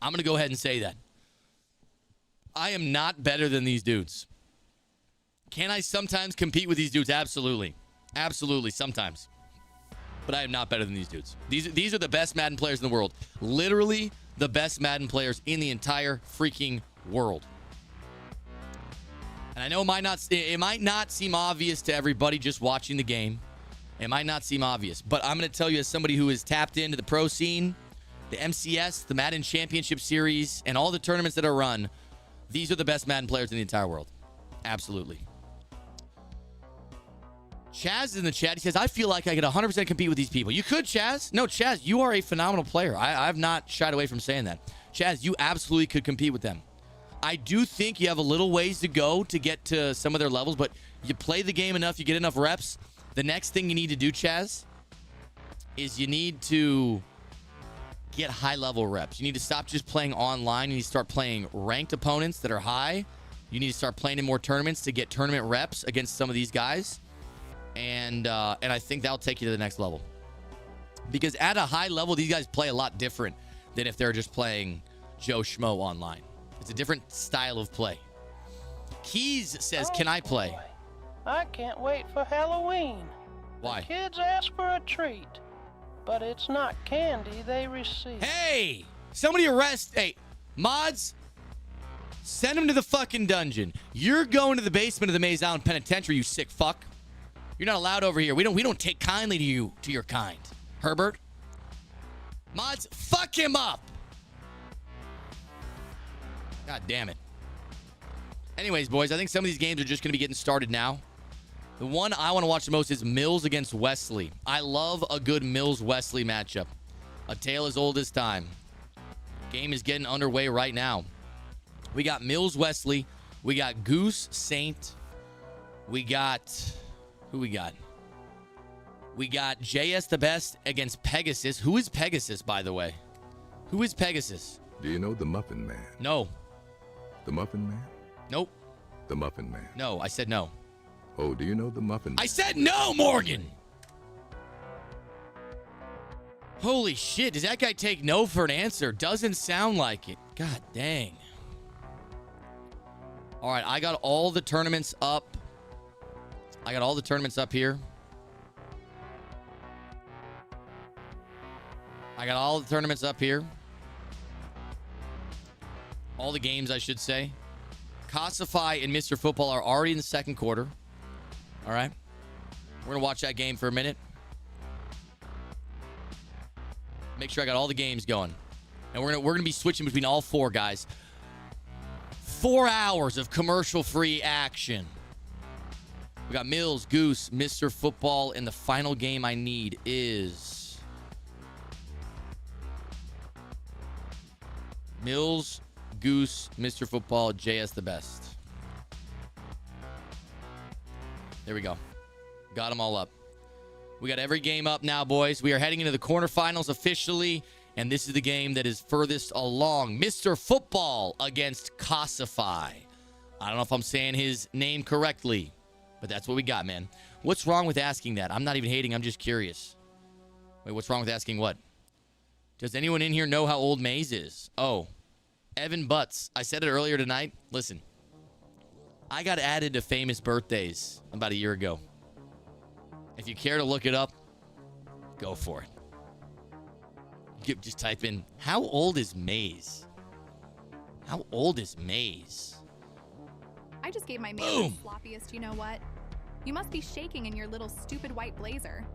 I'm going to go ahead and say that. I am not better than these dudes. Can I sometimes compete with these dudes? Absolutely. Absolutely, sometimes. But I am not better than these dudes. These are the best Madden players in the world. Literally the best Madden players in the entire freaking world. And I know it might not seem obvious to everybody just watching the game. It might not seem obvious, but I'm going to tell you as somebody who is tapped into the pro scene, the MCS, the Madden Championship Series, and all the tournaments that are run, these are the best Madden players in the entire world. Absolutely. Chaz is in the chat. He says, I feel like I could 100% compete with these people. You could, Chaz. No, Chaz, you are a phenomenal player. I've not shied away from saying that. Chaz, you absolutely could compete with them. I do think you have a little ways to go to get to some of their levels, but you play the game enough, you get enough reps. The next thing you need to do, Chaz, is you need to get high-level reps. You need to stop just playing online. You need to start playing ranked opponents that are high. You need to start playing in more tournaments to get tournament reps against some of these guys. And I think that'll take you to the next level. Because at a high level, these guys play a lot different than if they're just playing Joe Schmo online. It's a different style of play. Keys says, can I play? Boy. I can't wait for Halloween. Why? The kids ask for a treat, but it's not candy they receive. Hey! Somebody arrest... Hey, mods, send them to the fucking dungeon. You're going to the basement of the Mayz Island Penitentiary, you sick fuck. You're not allowed over here. We don't take kindly to your kind. Herbert? Mods, fuck him up! God damn it. Anyways, boys, I think some of these games are just going to be getting started now. The one I want to watch the most is Mills against Wesley. I love a good Mills-Wesley matchup. A tale as old as time. Game is getting underway right now. We got Mills-Wesley. We got Goose Saint. We got... Who we got? We got JS the Best against Pegasus. Who is Pegasus, by the way? Who is Pegasus? Do you know the Muffin Man? No. The Muffin Man? Nope. The Muffin Man. No, I said no. Oh, do you know the Muffin Man? I said no, Morgan! Holy shit. Does that guy take no for an answer? Doesn't sound like it. God dang. All right. I got all the tournaments up. I got all the tournaments up here. I got all the tournaments up here. All the games, I should say. Classify and Mr. Football are already in the second quarter. All right. We're going to watch that game for a minute. Make sure I got all the games going. And we're gonna be switching between all four, guys. 4 hours of commercial-free action. We got Mills, Goose, Mr. Football, and the final game I need is Mills, Goose, Mr. Football, JS the best. There we go. Got them all up. We got every game up now, boys. We are heading into the quarterfinals officially, and this is the game that is furthest along. Mr. Football against Classify. I don't know if I'm saying his name correctly, but that's what we got, man. What's wrong with asking that? I'm not even hating. I'm just curious. Wait, what's wrong with asking what? Does anyone in here know how old Mayz is? Oh, Evan Butts. I said it earlier tonight. Listen, I got added to famous birthdays about a year ago. If you care to look it up, go for it. Just type in, how old is Mayz? How old is Mayz? I just gave my man the sloppiest you know what. You must be shaking in your little stupid white blazer.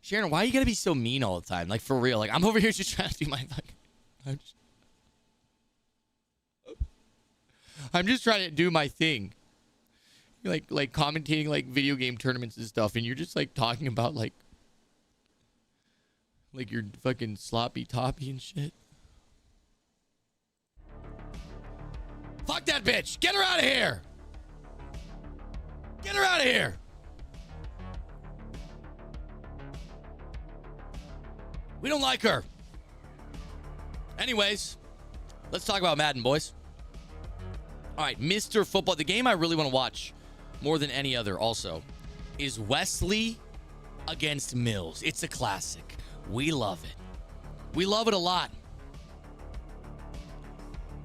Sharon, why you gotta be so mean all the time? Like, for real. Like, I'm over here just trying to do my fucking... I'm just trying to do my thing. Like commentating, like, video game tournaments and stuff, and you're just, like, talking about, like your fucking sloppy toppy and shit. Fuck that bitch! Get her out of here! Get her out of here! We don't like her. Anyways, let's talk about Madden, boys. All right, Mr. Football. The game I really want to watch more than any other also is Wesley against Mills. It's a classic. We love it. We love it a lot.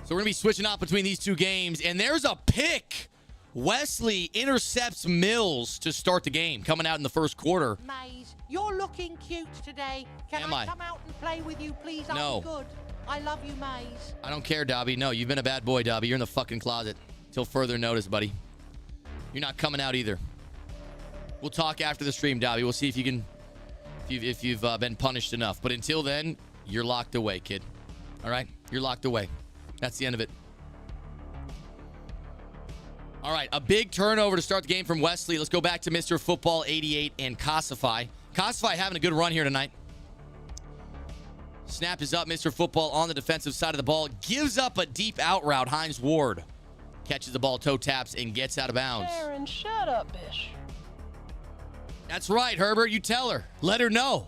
So we're going to be switching out between these two games, and there's a pick. Wesley intercepts Mills to start the game, coming out in the first quarter. Mayz, you're looking cute today. Can I come out and play with you, please? No. I'll be good. I love you, Mayz. I don't care, Dobby. No, you've been a bad boy, Dobby. You're in the fucking closet till further notice, buddy. You're not coming out either. We'll talk after the stream, Dobby. We'll see if you can, if you've been punished enough. But until then, you're locked away, kid. All right? You're locked away. That's the end of it. All right, a big turnover to start the game from Wesley. Let's go back to Mr. Football 88 and Classify. Classify having a good run here tonight. Snap is up. Mr. Football on the defensive side of the ball. Gives up a deep out route. Hines Ward catches the ball, toe taps, and gets out of bounds. Aaron, shut up, Bish. That's right, Herbert. You tell her. Let her know.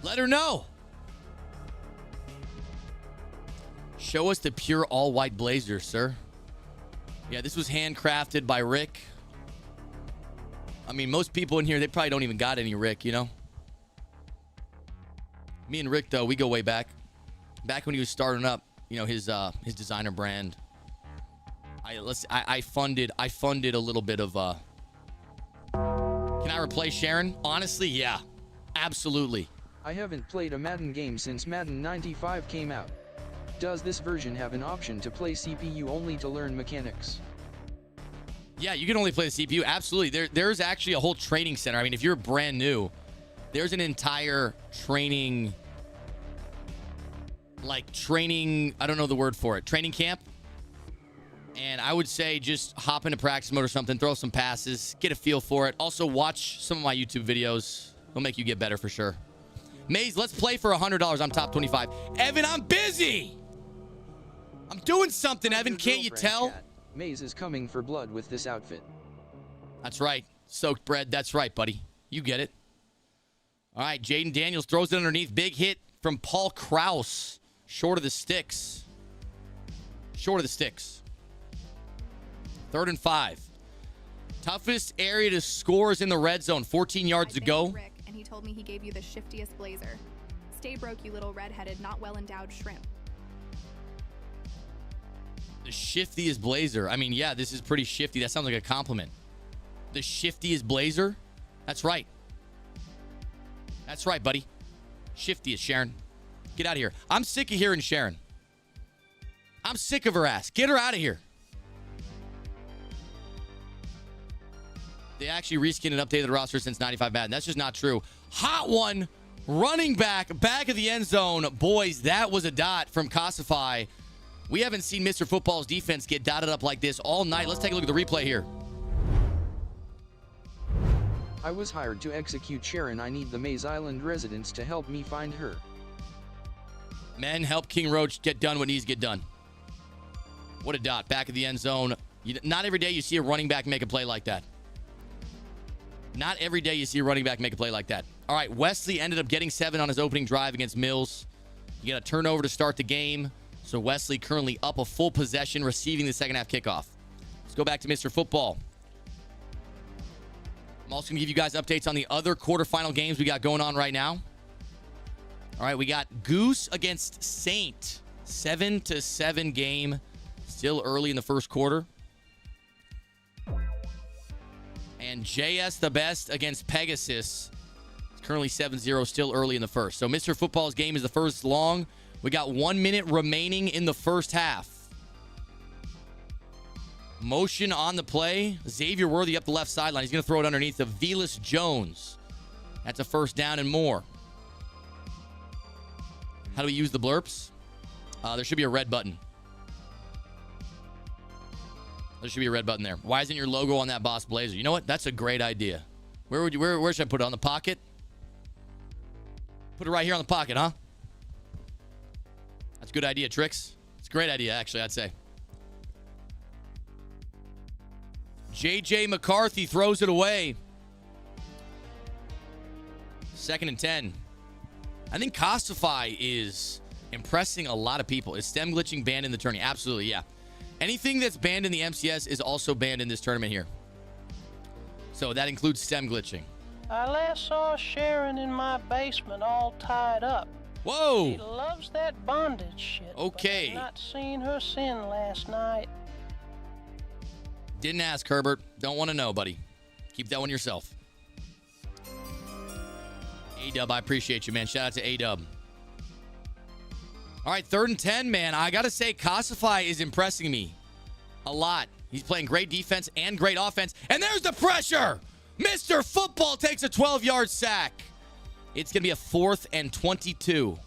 Let her know. Show us the pure all-white blazer, sir. Yeah, this was handcrafted by Rick. I mean, most people in here, they probably don't even got any Rick, you know? Me and Rick, though, we go way back. Back when he was starting up, you know, his designer brand. I funded a little bit of Can I replace Sharon? Honestly, yeah. Absolutely. I haven't played a Madden game since Madden 95 came out. Does this version have an option to play CPU only to learn mechanics? Yeah, you can only play the CPU. Absolutely. There's actually a whole training center. I mean, if you're brand new, there's an entire training, I don't know the word for it, training camp. And I would say just hop into practice mode or something, throw some passes, get a feel for it. Also, watch some of my YouTube videos. It'll make you get better for sure. Mayz, let's play for $100. I'm top 25. Evan, I'm busy. I'm doing something, Evan. Can't you tell? Chat. Mayz is coming for blood with this outfit. That's right. Soaked bread. That's right, buddy. You get it. All right, Jaden Daniels throws it underneath. Big hit from Paul Krause. Short of the sticks. Short of the sticks. 3rd and 5. Toughest area to score is in the red zone. 14 yards to go. Rick, and he told me he gave you the shiftiest blazer. Stay broke, you little red-headed, not well-endowed shrimp. The shiftiest blazer. I mean, yeah, this is pretty shifty. That sounds like a compliment. The shiftiest blazer? That's right. That's right, buddy. Shiftiest, Sharon. Get out of here. I'm sick of hearing Sharon. I'm sick of her ass. Get her out of here. They actually reskinned and updated the roster since 95 Madden. That's just not true. Hot one. Running back of the end zone. Boys, that was a dot from Qualifier. We haven't seen Mr. Football's defense get dotted up like this all night. Let's take a look at the replay here. I was hired to execute Sharon. I need the Mayz Island residents to help me find her. Men, help King Roach get done what needs to get done. What a dot. Back of the end zone. Not every day you see a running back make a play like that. Not every day you see a running back make a play like that. All right, Wesley ended up getting 7 on his opening drive against Mills. You got a turnover to start the game. So Wesley currently up a full possession, receiving the second half kickoff. Let's go back to Mr. Football. I'm also going to give you guys updates on the other quarterfinal games we got going on right now. All right, we got Goose against Saint. 7-7 game. Still early in the first quarter. And JS the Best against Pegasus. It's currently 7-0, still early in the first. So Mr. Football's game is the first long. We got 1 minute remaining in the first half. Motion on the play. Xavier Worthy up the left sideline. He's going to throw it underneath to Velas Jones. That's a first down and more. How do we use the blurps? There should be a red button. There should be a red button there. Why isn't your logo on that Boss Blazer? You know what? That's a great idea. Where should I put it? On the pocket? Put it right here on the pocket, huh? That's a good idea, Trix. It's a great idea, actually, I'd say. J.J. McCarthy throws it away. 2nd and 10. I think Qualifier is impressing a lot of people. Is stem glitching banned in the tourney? Absolutely, yeah. Anything that's banned in the MCS is also banned in this tournament here. So that includes stem glitching. I last saw Sharon in my basement all tied up. Whoa! She loves that bondage shit. Okay. But I've not seen her sin last night. Didn't ask, Herbert. Don't want to know, buddy. Keep that one yourself. A-Dub, I appreciate you, man. Shout out to A-Dub. All right, 3rd and 10, man. I got to say, Qualifier is impressing me a lot. He's playing great defense and great offense. And there's the pressure! Mr. Football takes a 12-yard sack. It's going to be a 4th and 22.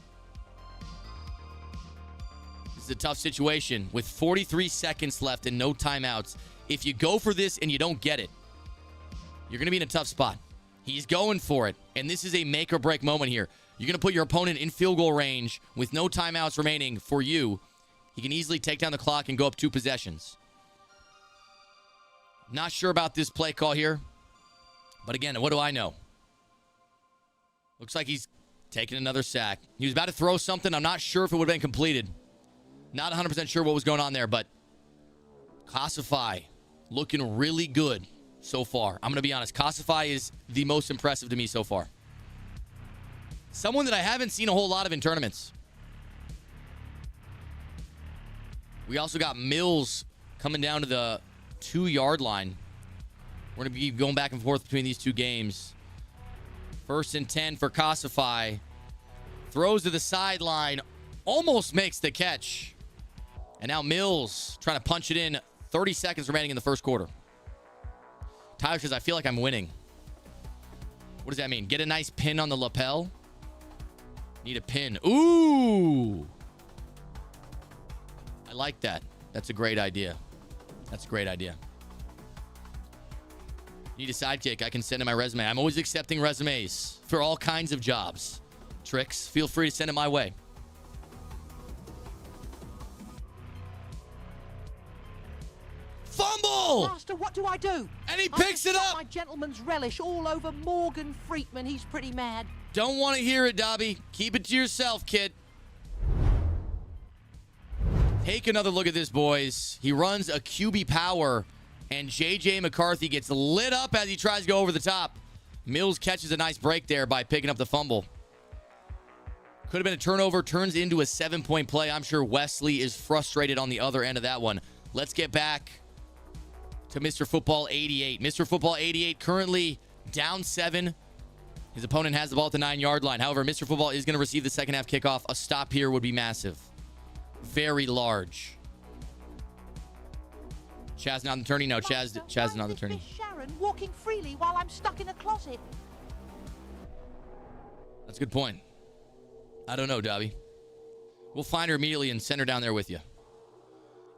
This is a tough situation with 43 seconds left and no timeouts. If you go for this and you don't get it, you're going to be in a tough spot. He's going for it, and this is a make-or-break moment here. You're going to put your opponent in field goal range with no timeouts remaining for you. He can easily take down the clock and go up 2 possessions. Not sure about this play call here, but again, what do I know? Looks like he's taking another sack. He was about to throw something. I'm not sure if it would have been completed. Not 100% sure what was going on there, but Qualifier looking really good so far. I'm going to be honest. Qualifier is the most impressive to me so far. Someone that I haven't seen a whole lot of in tournaments. We also got Mills coming down to the 2-yard line. We're going to be going back and forth between these two games. 1st and 10 for Qualifier. Throws to the sideline. Almost makes the catch. And now Mills trying to punch it in. 30 seconds remaining in the first quarter. Tyler says, I feel like I'm winning. What does that mean? Get a nice pin on the lapel? Need a pin. Ooh! I like that. That's a great idea. That's a great idea. Need a sidekick. I can send in my resume. I'm always accepting resumes for all kinds of jobs. Tricks, feel free to send it my way. Fumble! Master, what do I do? And he picks it up! My gentleman's relish all over Morgan Freeman. He's pretty mad. Don't want to hear it, Dobby. Keep it to yourself, kid. Take another look at this, boys. He runs a QB power And J.J. McCarthy gets lit up as he tries to go over the top. Mills catches a nice break there by picking up the fumble. Could have been a turnover, turns into a 7-point play. I'm sure Wesley is frustrated on the other end of that one. Let's get back to Mr. Football 88. Mr. Football 88 currently down 7. His opponent has the ball at the 9-yard line. However, Mr. Football is going to receive the second half kickoff. A stop here would be massive. Very large. Chaz not the tourney? No, Chaz is not the tourney. Sharon walking freely while I'm stuck in a closet. That's a good point. I don't know, Dobby. We'll find her immediately and send her down there with you.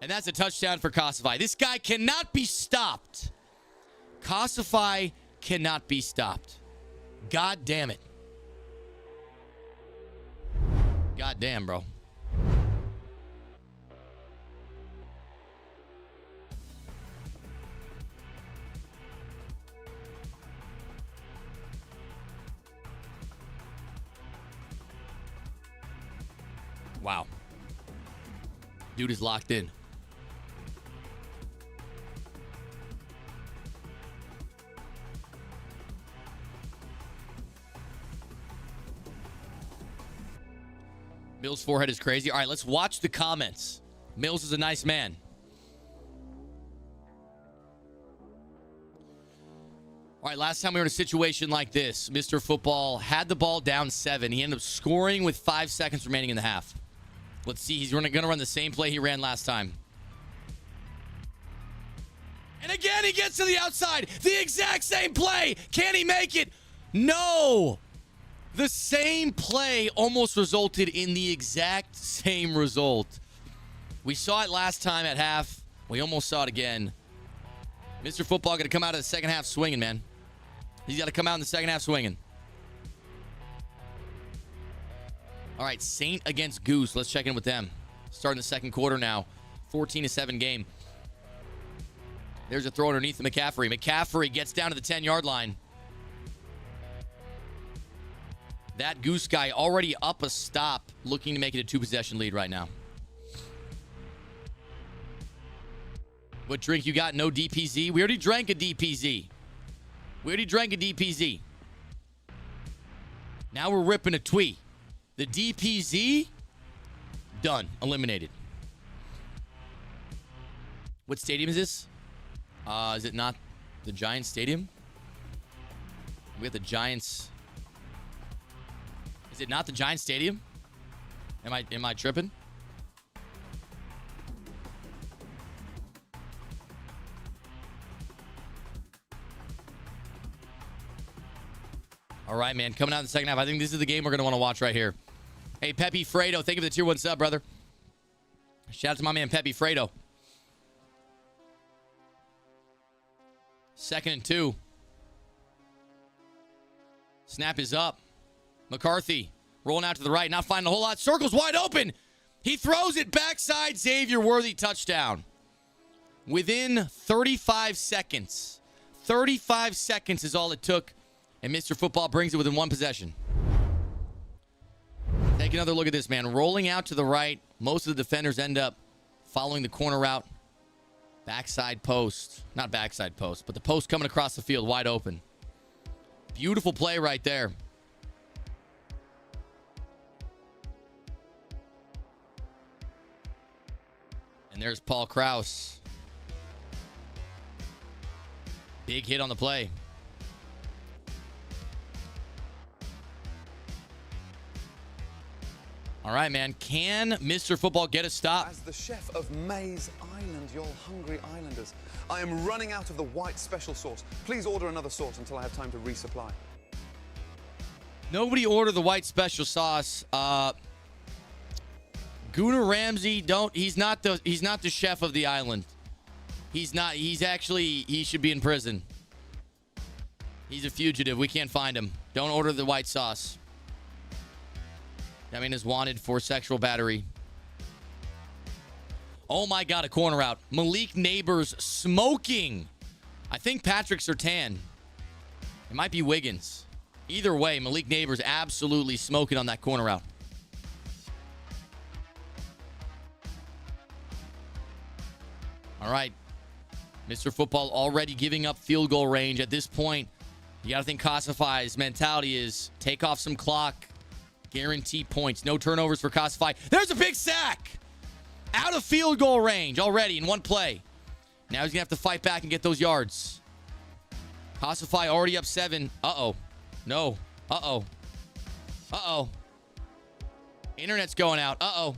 And that's a touchdown for Qualifier. This guy cannot be stopped. Qualifier cannot be stopped. God damn it. God damn, bro. Wow. Dude is locked in. Mills' forehead is crazy. All right, let's watch the comments. Mills is a nice man. All right, last time we were in a situation like this, Mr. Football had the ball down 7. He ended up scoring with 5 seconds remaining in the half. Let's see. He's going to run the same play he ran last time. And again, he gets to the outside. The exact same play. Can he make it? No. The same play almost resulted in the exact same result. We saw it last time at half. We almost saw it again. Mr. Football going to come out of the second half swinging, man. He's got to come out in the second half swinging. All right, Saint against Goose. Let's check in with them. Starting the second quarter now. 14-7 game. There's a throw underneath the McCaffrey. McCaffrey gets down to the 10-yard line. That Goose guy already up a stop, looking to make it a 2-possession lead right now. What drink you got? No DPZ? We already drank a DPZ. Now we're ripping a tweet. The DPZ, done. Eliminated. What stadium is this? Is it not the Giants Stadium? We got the Giants. Is it not the Giants Stadium? Am I tripping? All right, man. Coming out in the second half. I think this is the game we're going to want to watch right here. Hey, Pepe Fredo. Thank you for the tier 1 sub, brother. Shout out to my man, Pepe Fredo. 2nd and 2. Snap is up. McCarthy rolling out to the right. Not finding a whole lot. Circle's wide open. He throws it backside. Xavier Worthy touchdown. Within 35 seconds. 35 seconds is all it took. And Mr. Football brings it within 1 possession. Take another look at this, man. Rolling out to the right. Most of the defenders end up following the corner route. Backside post. Not backside post, but the post coming across the field wide open. Beautiful play right there. And there's Paul Krause. Big hit on the play. All right, man. Can Mr. Football get a stop? As the chef of Mayz Island, your hungry islanders, I am running out of the white special sauce. Please order another sauce until I have time to resupply. Nobody ordered the white special sauce. Gunnar Ramsey, he's not the chef of the island. He should be in prison. He's a fugitive. We can't find him. Don't order the white sauce. That man is wanted for sexual battery. Oh my God, a corner out. Malik Neighbors smoking. I think Patrick Surtain. It might be Wiggins. Either way, Malik Neighbors absolutely smoking on that corner route. All right. Mr. Football already giving up field goal range. At this point, you got to think Classify's mentality is take off some clock, guarantee points. No turnovers for Classify. There's a big sack! Out of field goal range already in one play. Now he's going to have to fight back and get those yards. Classify already up 7. Uh-oh. No. Uh-oh. Uh-oh. Internet's going out. Uh-oh.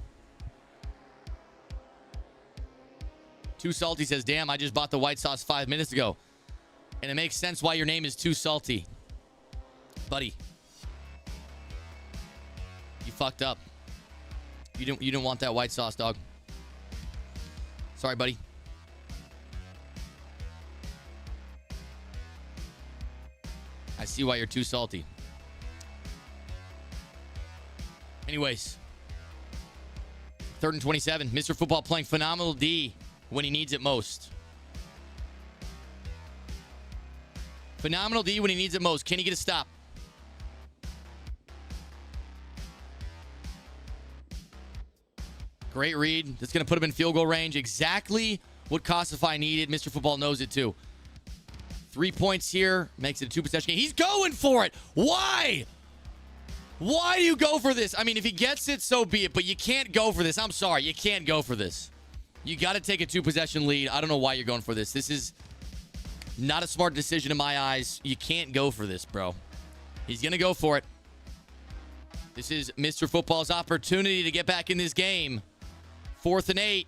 Too Salty says, damn, I just bought the white sauce 5 minutes ago. And it makes sense why your name is Too Salty. Buddy. You fucked up. You didn't want that white sauce, dog. Sorry, buddy. I see why you're too salty. Anyways. 3rd and 27. Mr. Football playing phenomenal D when he needs it most. Phenomenal D when he needs it most. Can he get a stop? Great read. That's going to put him in field goal range. Exactly what Classify needed. Mr. Football knows it too. 3 points here. Makes it a 2-possession game. He's going for it. Why? Why do you go for this? I mean, if he gets it, so be it. But you can't go for this. I'm sorry. You can't go for this. You got to take a 2-possession lead. I don't know why you're going for this. This is not a smart decision in my eyes. You can't go for this, bro. He's going to go for it. This is Mr. Football's opportunity to get back in this game. 4th and 8.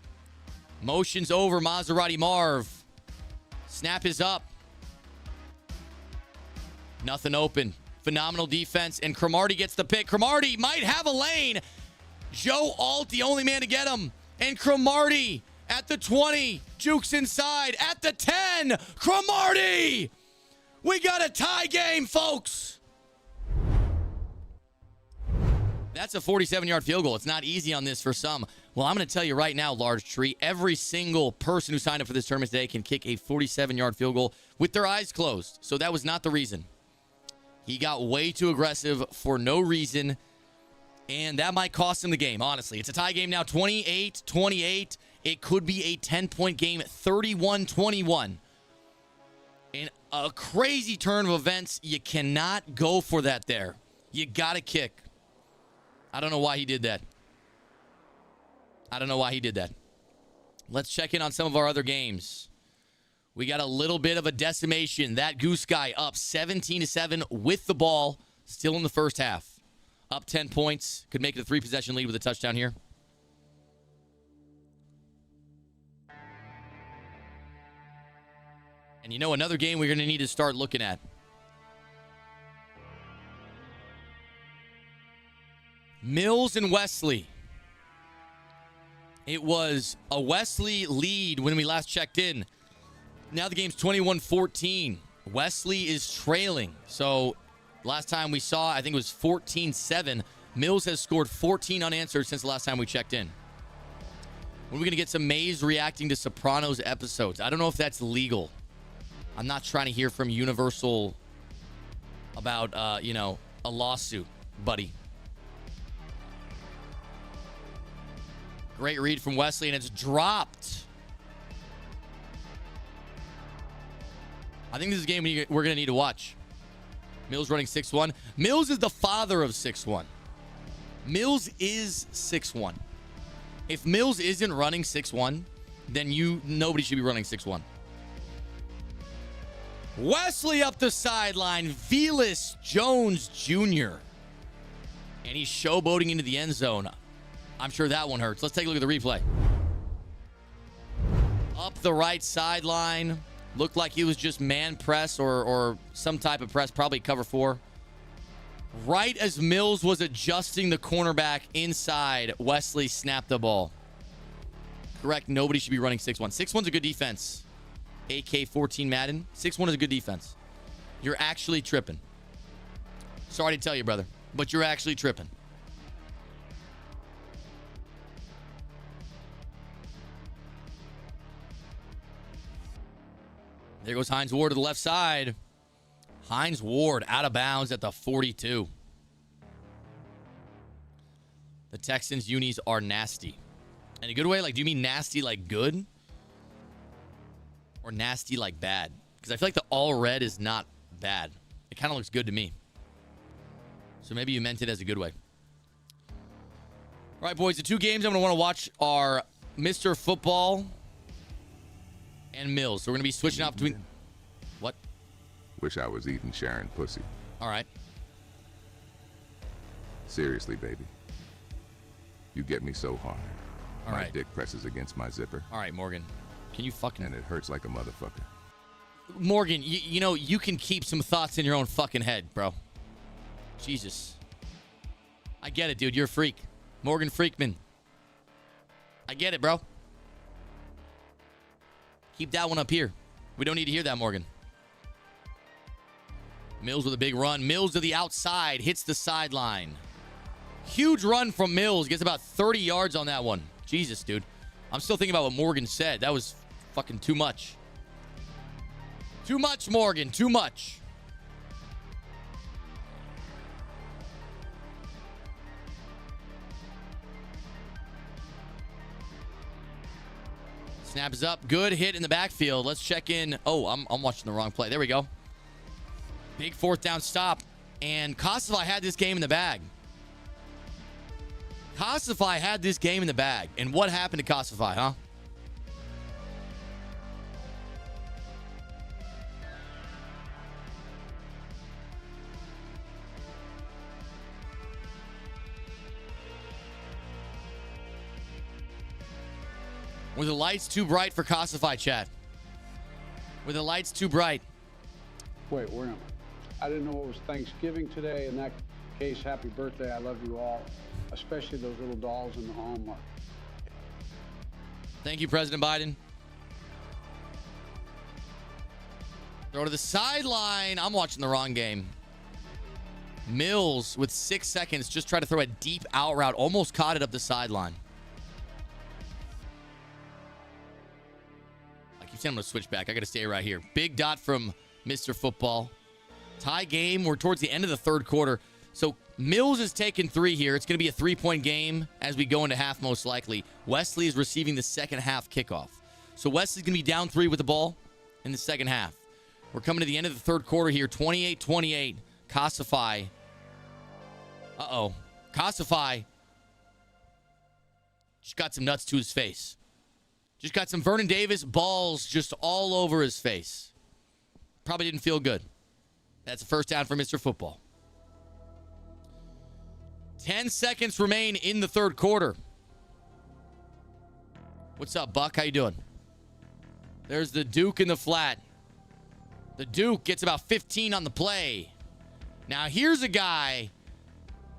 Motion's over. Maserati Marv. Snap is up. Nothing open. Phenomenal defense. And Cromartie gets the pick. Cromartie might have a lane. Joe Alt, the only man to get him. And Cromartie at the 20. Jukes inside at the 10. Cromartie! We got a tie game, folks. That's a 47-yard field goal. It's not easy on this for some. Well, I'm going to tell you right now, Large Tree, every single person who signed up for this tournament today can kick a 47-yard field goal with their eyes closed. So that was not the reason. He got way too aggressive for no reason, and that might cost him the game, honestly. It's a tie game now, 28-28. It could be a 10-point game, 31-21. In a crazy turn of events, you cannot go for that there. You got to kick. I don't know why he did that. I don't know why he did that. Let's check in on some of our other games. We got a little bit of a decimation. That Goose Guy up 17-7 with the ball. Still in the first half. Up 10 points. Could make it a 3-possession lead with a touchdown here. And you know another game we're going to need to start looking at. Mills and Wesley. It was a Wesley lead when we last checked in. Now the game's 21-14. Wesley is trailing. So last time we saw, I think it was 14-7. Mills has scored 14 unanswered since the last time we checked in. When are we going to get some Mayz reacting to Sopranos episodes? I don't know if that's legal. I'm not trying to hear from Universal about, a lawsuit, buddy. Great read from Wesley, and it's dropped. I think this is a game we're going to need to watch. Mills running 6-1. Mills is the father of 6-1. Mills is 6-1. If Mills isn't running 6-1, then nobody should be running 6-1. Wesley up the sideline. Velas Jones Jr. And he's showboating into the end zone. I'm sure that one hurts. Let's take a look at the replay. Up the right sideline. Looked like he was just man press or some type of press, probably cover 4. Right as Mills was adjusting the cornerback inside, Wesley snapped the ball. Correct, nobody should be running 6-1. 6-1's a good defense. AK-14 Madden. 6-1 is a good defense. You're actually tripping. Sorry to tell you, brother, but you're actually tripping. There goes Hines Ward to the left side. Hines Ward out of bounds at the 42. The Texans unis are nasty. In a good way? Like, do you mean nasty like good? Or nasty like bad. Because I feel like the all red is not bad. It kind of looks good to me. So maybe you meant it as a good way. All right, boys. The two games I'm going to want to watch are Mr. Football and Mills. So we're going to be switching out between... What? Wish I was eating Sharon pussy. All right. Seriously, baby. You get me so hard. All My right. dick presses against my zipper. All right, Morgan. Can you fucking... And it hurts like a motherfucker. Morgan, you know, you can keep some thoughts in your own fucking head, bro. Jesus. I get it, dude. You're a freak. Morgan Freakman. I get it, bro. Keep that one up here. We don't need to hear that, Morgan. Mills with a big run. Mills to the outside. Hits the sideline. Huge run from Mills. Gets about 30 yards on that one. Jesus, dude. I'm still thinking about what Morgan said. That was fucking too much. Too much, Morgan. Too much. Snap is up. Good hit in the backfield. Let's check in. Oh, I'm watching the wrong play. There we go. Big fourth down stop. And Kosovo had this game in the bag. Kosovo had this game in the bag. And what happened to Kosovo, huh? Were the lights too bright for Kosovo, chat? Were the lights too bright? Wait, where am I? I didn't know it was Thanksgiving today. In that case, happy birthday. I love you all, especially those little dolls in the home. Thank you, President Biden. Throw to the sideline. I'm watching the wrong game. Mills, with 6 seconds, just tried to throw a deep out route. Almost caught it up the sideline. I'm going to switch back. I got to stay right here. Big dot from Mr. Football. Tie game. We're towards the end of the third quarter. So Mills is taking 3 here. It's going to be a 3-point game as we go into half, most likely. Wesley is receiving the second half kickoff. So Wesley's going to be down 3 with the ball in the second half. We're coming to the end of the third quarter here. 28-28. Kosovo. Uh-oh. Kosovo just got some nuts to his face. Just got some Vernon Davis balls just all over his face. Probably didn't feel good. That's a first down for Mr. Football. 10 seconds remain in the third quarter. What's up, Buck? How you doing? There's the Duke in the flat. The Duke gets about 15 on the play. Now here's a guy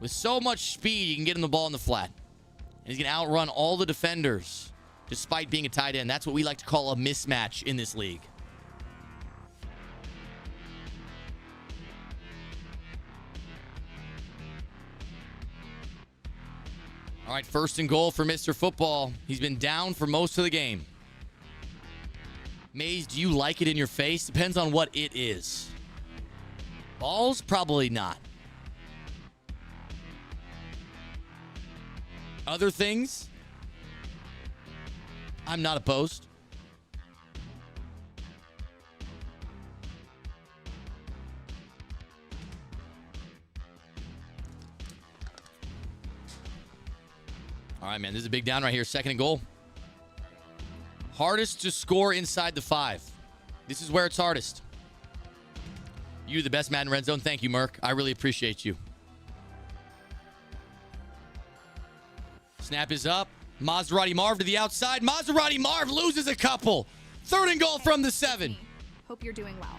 with so much speed, you can get him the ball in the flat. And he's going to outrun all the defenders. Despite being a tight end. That's what we like to call a mismatch in this league. All right, first and goal for Mr. Football. He's been down for most of the game. Mayz, do you like it in your face? Depends on what it is. Balls? Probably not. Other things? I'm not opposed. All right, man. This is a big down right here. Second and goal. Hardest to score inside the 5. This is where it's hardest. You, the best Madden Red Zone. Thank you, Merc. I really appreciate you. Snap is up. Maserati Marv to the outside. Maserati Marv loses a couple. Third and goal from the 7. Hope you're doing well.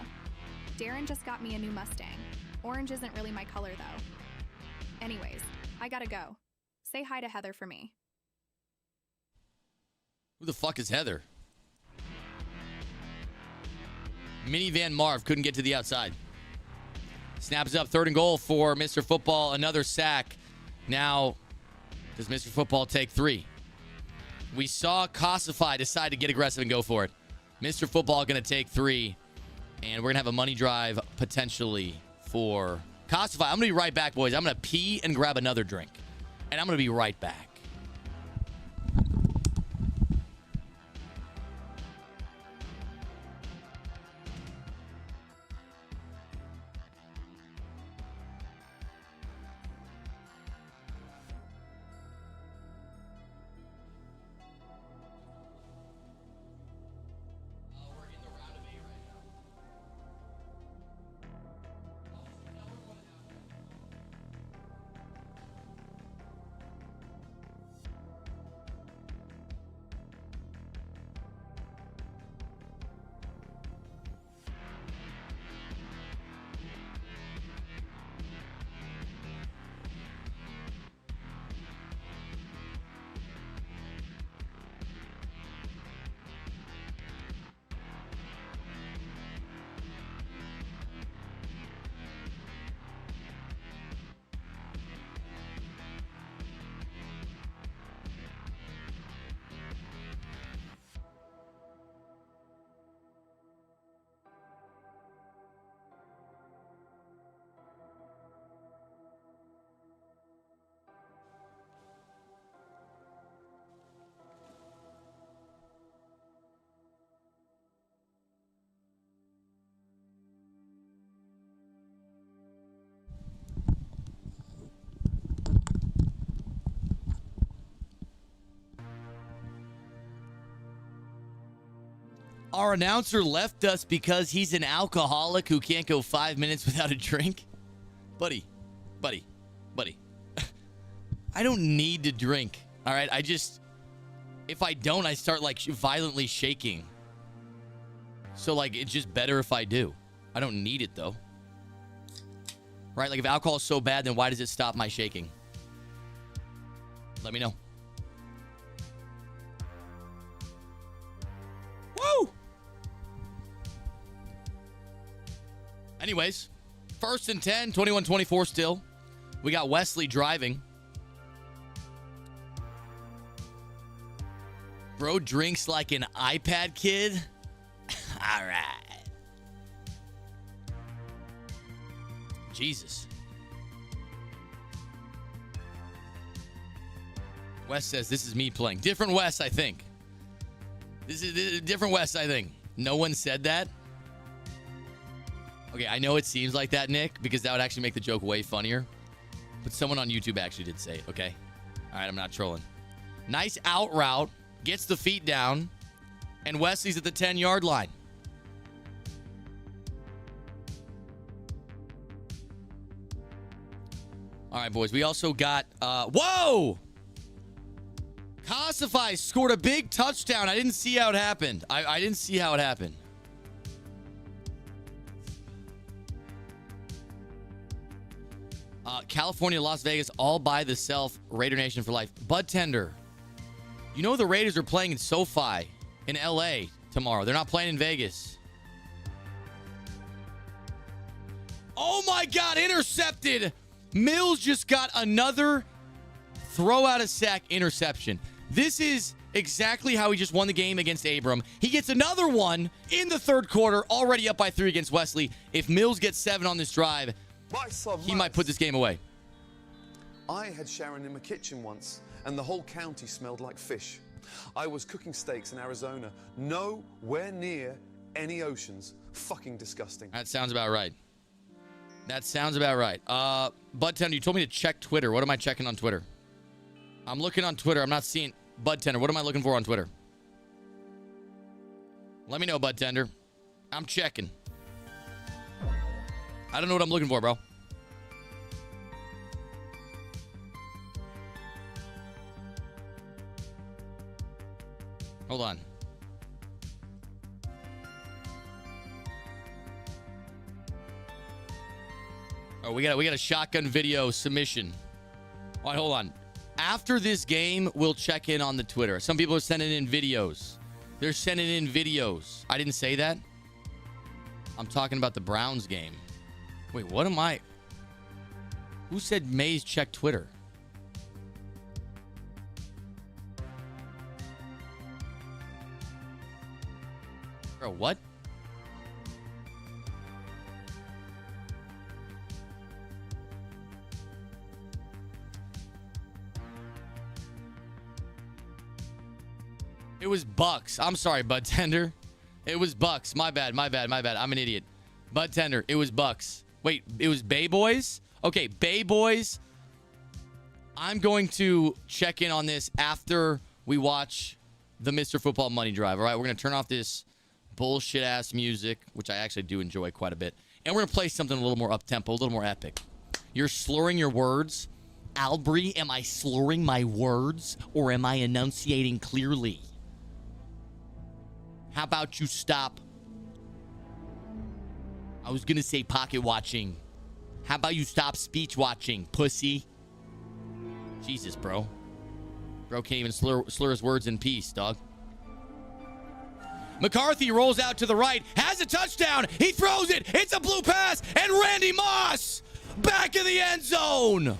Darren just got me a new Mustang. Orange isn't really my color, though. Anyways, I gotta go. Say hi to Heather for me. Who the fuck is Heather? Minivan Marv couldn't get to the outside. Snaps up. Third and goal for Mr. Football. Another sack. Now, does Mr. Football take 3? We saw Kosovo decide to get aggressive and go for it. Mr. Football going to take 3. And we're going to have a money drive potentially for Kosovo. I'm going to be right back, boys. I'm going to pee and grab another drink. And I'm going to be right back. Our announcer left us because he's an alcoholic who can't go 5 minutes without a drink. Buddy. I don't need to drink. All right. If I don't, I start like violently shaking. So like, it's just better if I do. I don't need it though. Right? Like if alcohol is so bad, then why does it stop my shaking? Let me know. Woo! Anyways, 1st and 10, 21-24 still. We got Wesley driving. Bro drinks like an iPad kid. All right. Jesus. Wes says this is me playing. Different Wes, I think. This is different Wes, I think. No one said that. Okay, I know it seems like that, Nick, because that would actually make the joke way funnier. But someone on YouTube actually did say it, okay? All right, I'm not trolling. Nice out route. Gets the feet down. And Wesley's at the 10-yard line. All right, boys. We also got... whoa! Classify scored a big touchdown. I didn't see how it happened. I didn't see how it happened. California, Las Vegas, all by the self. Raider Nation for life. Bud Tender. You know the Raiders are playing in SoFi in LA tomorrow. They're not playing in Vegas. Oh my God, intercepted. Mills just got another throw out of sack interception. This is exactly how he just won the game against Abram. He gets another one in the 3rd quarter, already up by 3 against Wesley. If Mills gets 7 on this drive, he might put this game away. I had Sharon in my kitchen once, and the whole county smelled like fish. I was cooking steaks in Arizona, nowhere near any oceans. Fucking disgusting. That sounds about right. That sounds about right. Bud Tender, you told me to check Twitter. What am I checking on Twitter? I'm looking on Twitter. I'm not seeing... Bud Tender, what am I looking for on Twitter? Let me know, Bud Tender. I'm checking. I don't know what I'm looking for, bro. Hold on. Oh, we got a shotgun video submission. All right, hold on. After this game, we'll check in on the Twitter. Some people are sending in videos. They're sending in videos. I didn't say that. I'm talking about the Browns game. Wait, what am I? Who said Mayz check Twitter? Bro, what? It was Bucks. I'm sorry, Bud Tender. It was Bucks. My bad. I'm an idiot. Bud Tender. It was Bucks. Wait, it was Bay Boys? Okay, Bay Boys. I'm going to check in on this after we watch the Mr. Football Money Drive. All right, we're going to turn off this bullshit-ass music, which I actually do enjoy quite a bit. And we're going to play something a little more up-tempo, a little more epic. You're slurring your words. Albry, am I slurring my words or am I enunciating clearly? How about you stop? I was going to say pocket watching. How about you stop speech watching, pussy? Jesus, bro. Bro can't even slur his words in peace, dog. McCarthy rolls out to the right, has a touchdown. He throws it. It's a blue pass. And Randy Moss back in the end zone.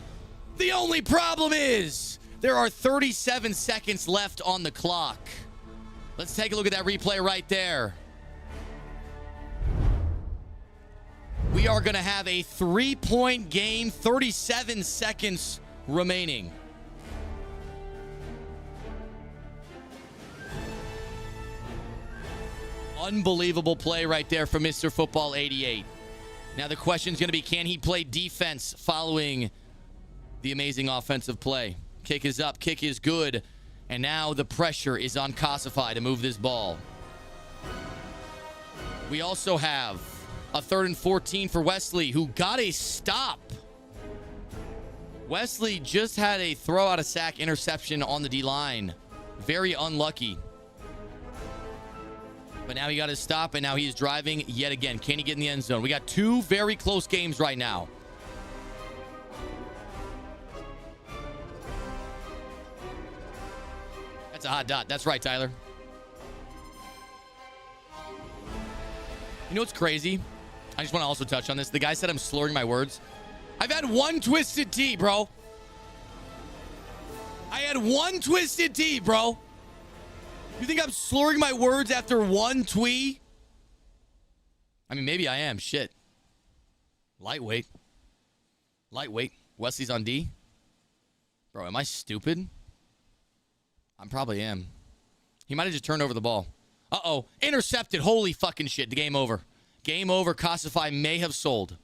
The only problem is there are 37 seconds left on the clock. Let's take a look at that replay right there. We are going to have a 3-point game, 37 seconds remaining. Unbelievable play right there from Mr. Football 88. Now the question is going to be, can he play defense following the amazing offensive play? Kick is up, kick is good. And now the pressure is on Classified to move this ball. We also have a 3rd and 14 for Wesley, who got a stop. Wesley just had a throw out of sack interception on the D-line. Very unlucky. But now he got his stop, and now he is driving yet again. Can he get in the end zone? We got 2 very close games right now. That's a hot dot. That's right, Tyler. You know what's crazy? I just want to also touch on this. The guy said I'm slurring my words. I've had 1 twisted tea, bro. I had 1 twisted tea, bro. You think I'm slurring my words after 1 twee? I mean, maybe I am. Shit. Lightweight. Wesley's on D. Bro, am I stupid? I probably am. He might have just turned over the ball. Uh-oh. Intercepted. Holy fucking shit. The game over. Game over. Classify may have sold.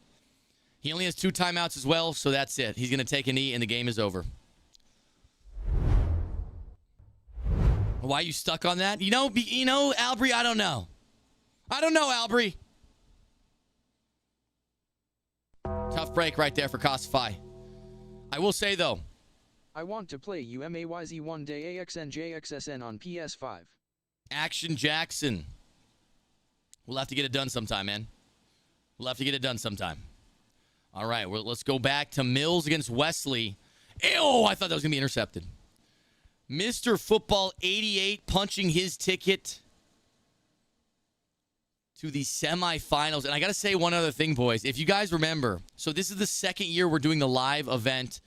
He only has 2 timeouts as well, so that's it. He's going to take a knee, and the game is over. Why are you stuck on that? You know, Albry, I don't know. Albry. Tough break right there for Classify. I will say, though. I want to play you Mayz one day AXNJXSN on PS5. Action Jackson. We'll have to get it done sometime, man. We'll have to get it done sometime. All right, well, let's go back to Mills against Wesley. Ew, I thought that was going to be intercepted. Mr. Football 88 punching his ticket to the semifinals. And I got to say one other thing, boys. If you guys remember, so this is the 2nd year we're doing the live event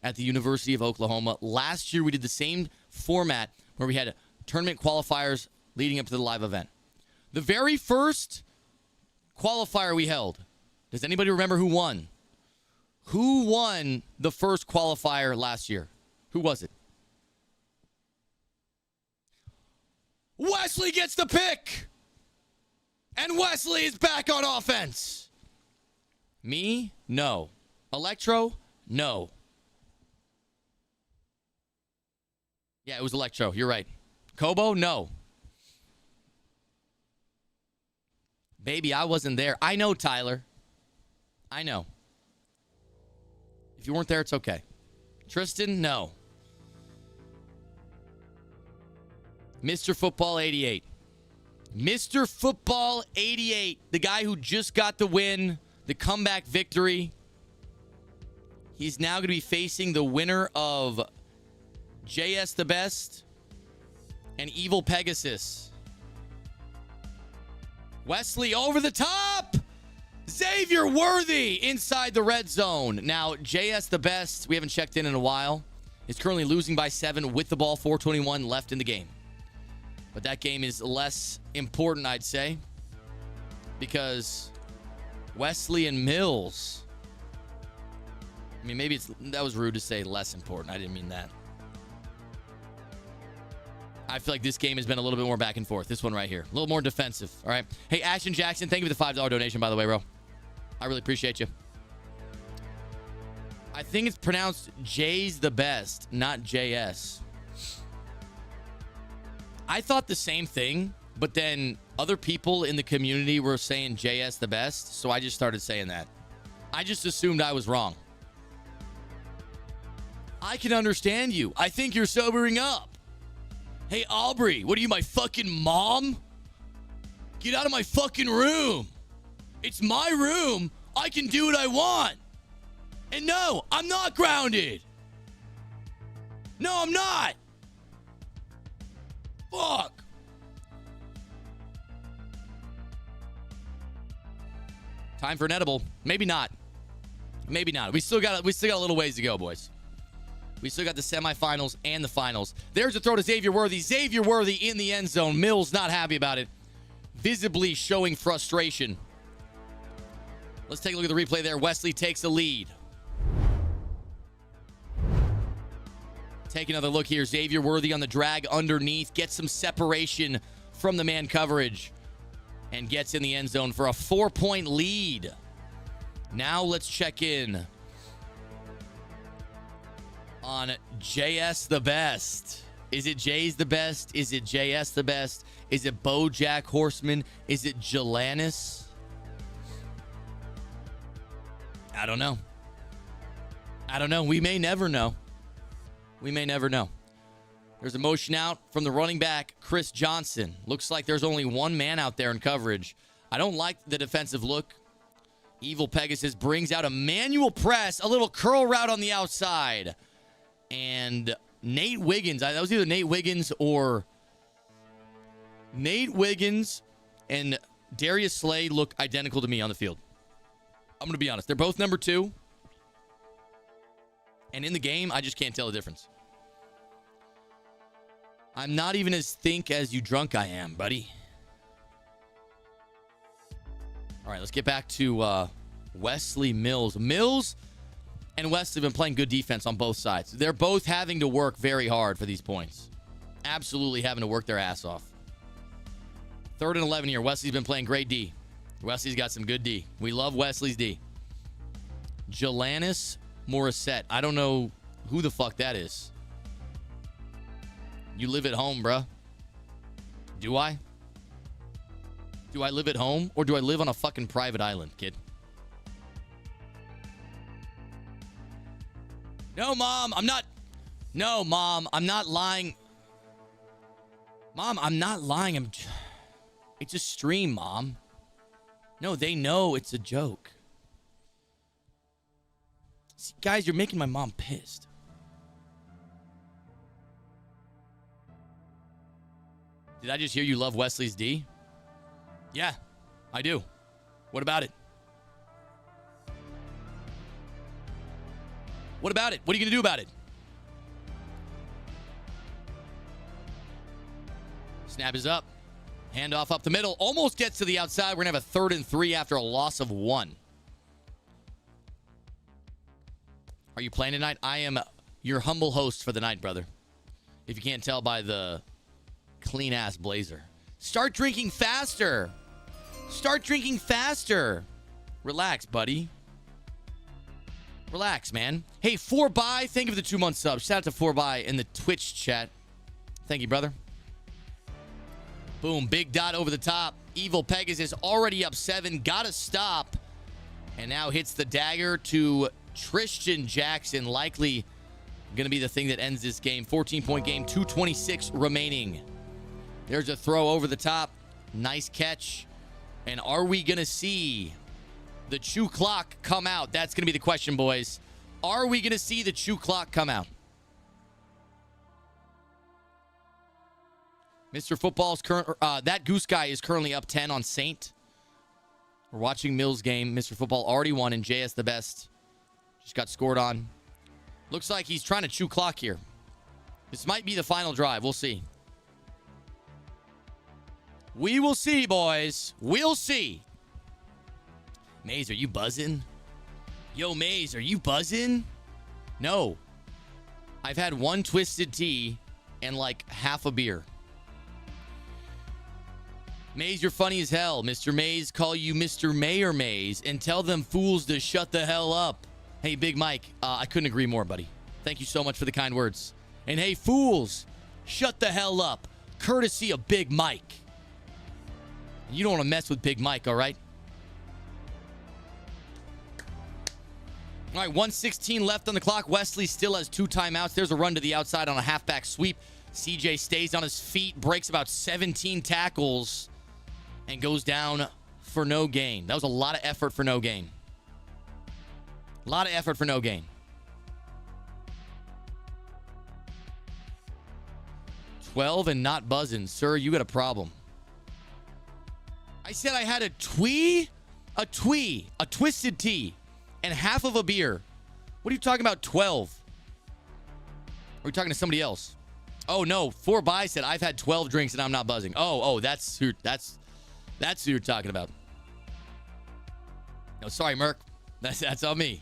at the University of Oklahoma. Last year we did the same format where we had tournament qualifiers leading up to the live event. The very first qualifier we held, does anybody remember who won? Who won the first qualifier last year? Who was it? Wesley gets the pick. And Wesley is back on offense. Me? No. Electro? No. Yeah, it was Electro. You're right. Kobo? No. Baby, I wasn't there. I know, Tyler. I know. If you weren't there, it's okay. Tristan? No. Mr. Football 88. Mr. Football 88. The guy who just got the win. The comeback victory. He's now going to be facing the winner of JS the Best and Evil Pegasus. Wesley over the top. Xavier Worthy inside the red zone. Now, JS the Best, we haven't checked in a while, is currently losing by 7 with the ball, 4:21 left in the game. But that game is less important, I'd say, because Wesley and Mills. I mean, maybe that was rude to say less important. I didn't mean that. I feel like this game has been a little bit more back and forth. This one right here. A little more defensive. All right. Hey, Ashton Jackson, thank you for the $5 donation, by the way, bro. I really appreciate you. I think it's pronounced J's the Best, not JS. I thought the same thing, but then other people in the community were saying JS the Best, so I just started saying that. I just assumed I was wrong. I can understand you. I think you're sobering up. Hey, Aubrey, what are you, my fucking mom? Get out of my fucking room. It's my room. I can do what I want. And no, I'm not grounded. No, I'm not. Fuck. Time for an edible. Maybe not. Maybe not. We still got a little ways to go, boys. We still got the semifinals and the finals. There's a throw to Xavier Worthy. Xavier Worthy in the end zone. Mills not happy about it. Visibly showing frustration. Let's take a look at the replay there. Wesley takes the lead. Take another look here. Xavier Worthy on the drag underneath. Gets some separation from the man coverage. And gets in the end zone for a 4-point lead. Now let's check in on JS the Best. Is it Jay's the best? Is it JS the best? Is it BoJack Horseman? Is it Jalanis? I don't know. I don't know. We may never know. We may never know. There's a motion out from the running back, Chris Johnson. Looks like there's only one man out there in coverage. I don't like the defensive look. Evil Pegasus brings out a manual press, a little curl route on the outside. And Nate Wiggins, that was either Nate Wiggins or Nate Wiggins and Darius Slay look identical to me on the field. I'm going to be honest. They're both number 2. And in the game, I just can't tell the difference. I'm not even as think as you drunk I am, buddy. All right, let's get back to Wesley Mills. Mills and West have been playing good defense on both sides. They're both having to work very hard for these points. Absolutely having to work their ass off. 3rd and 11 here. Wesley's been playing great D. Wesley's got some good D. We love Wesley's D. Jalanis Morissette. I don't know who the fuck that is. You live at home, bruh. Do I? Do I live at home or do I live on a fucking private island, kid? No, Mom, I'm not. No, Mom, I'm not lying. Mom, I'm not lying. It's a stream, Mom. No, they know it's a joke. See, guys, you're making my mom pissed. Did I just hear you love Wesley's D? Yeah, I do. What about it? What about it? What are you going to do about it? Snap is up. Handoff up the middle. Almost gets to the outside. We're going to have a 3rd and 3 after a loss of 1. Are you playing tonight? I am your humble host for the night, brother. If you can't tell by the clean-ass blazer. Start drinking faster. Start drinking faster. Relax, buddy. Relax, man. Hey, 4by, thank you for the 2-month sub. Shout out to 4by in the Twitch chat. Thank you, brother. Boom, big dot over the top. Evil Pegasus already up 7. Gotta stop. And now hits the dagger to Tristan Jackson. Likely going to be the thing that ends this game. 14-point game, 2:26 remaining. There's a throw over the top. Nice catch. And are we going to see the chew clock come out? That's going to be the question, boys. Are we going to see the chew clock come out? Mr. Football's current, that Goose Guy is currently up 10 on Saint. We're watching Mills' game. Mr. Football already won, and JS the best just got scored on. Looks like he's trying to chew clock here. This might be the final drive. We'll see. We will see, boys. We'll see. Mayz, are you buzzing? Yo, Mayz, are you buzzing? No. I've had 1 twisted tea and like half a beer. Mayz, you're funny as hell. Mr. Mayz, call you Mr. Mayor Mayz and tell them fools to shut the hell up. Hey, Big Mike, I couldn't agree more, buddy. Thank you so much for the kind words. And hey, fools, shut the hell up. Courtesy of Big Mike. You don't want to mess with Big Mike, all right? All right, 1:16 left on the clock. Wesley still has 2 timeouts. There's a run to the outside on a halfback sweep. CJ stays on his feet, breaks about 17 tackles, and goes down for no gain. That was a lot of effort for no gain. A lot of effort for no gain. 12 and not buzzing. Sir, you got a problem. I said I had a twisted tea, and half of a beer. What are you talking about, 12? Are we talking to somebody else? Oh, no. 4by said, I've had 12 drinks and I'm not buzzing. Oh, that's who you're talking about. No, sorry, Merc. That's on me.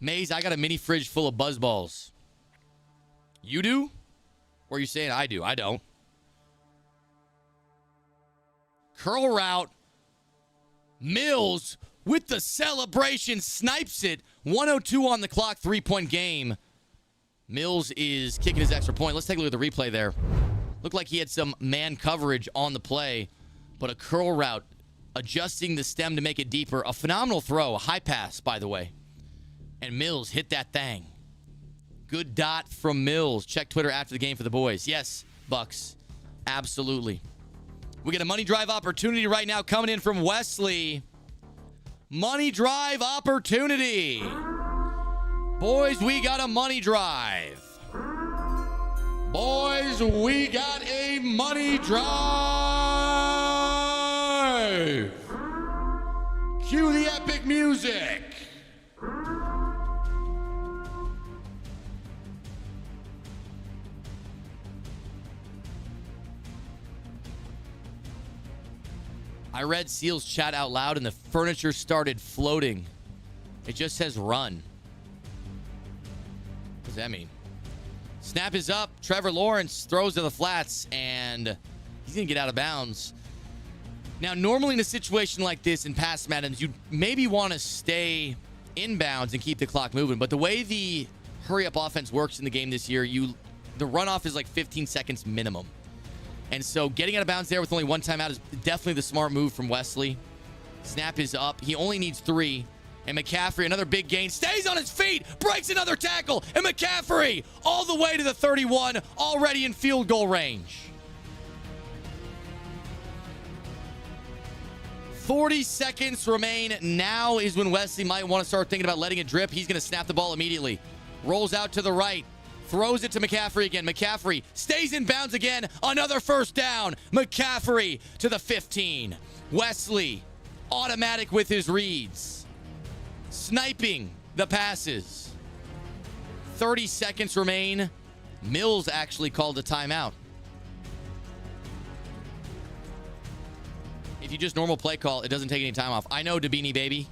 Mayz, I got a mini fridge full of buzz balls. You do? Or are you saying I do? I don't. Curl route. Mills with the celebration snipes it. 1:02 on the clock, 3-point game. Mills is kicking his extra point. Let's take a look at the replay there. Looked like he had some man coverage on the play, but a curl route, adjusting the stem to make it deeper. A phenomenal throw, a high pass, by the way. And Mills hit that thing. Good dot from Mills. Check Twitter after the game for the boys. Yes, Bucks. Absolutely. We get a money drive opportunity right now coming in from Wesley. Money drive opportunity. Boys, we got a money drive. Boys, we got a money drive. Cue the epic music. I read Seal's chat out loud and the furniture started floating. It just says run. What does that mean? Snap is up. Trevor Lawrence throws to the flats and he's going to get out of bounds. Now, normally in a situation like this in past Maddens, you'd maybe want to stay inbounds and keep the clock moving. But the way the hurry-up offense works in the game this year, the runoff is like 15 seconds minimum. And so getting out of bounds there with only one timeout is definitely the smart move from Wesley. Snap is up. He only needs 3. And McCaffrey, another big gain, stays on his feet, breaks another tackle. And McCaffrey all the way to the 31, already in field goal range. 40 seconds remain. Now is when Wesley might want to start thinking about letting it drip. He's going to snap the ball immediately. Rolls out to the right. Throws it to McCaffrey again. McCaffrey stays in bounds again. Another first down. McCaffrey to the 15. Wesley, automatic with his reads. Sniping the passes. 30 seconds remain. Mills actually called a timeout. If you just normal play call, it doesn't take any time off. I know, Dabini, baby.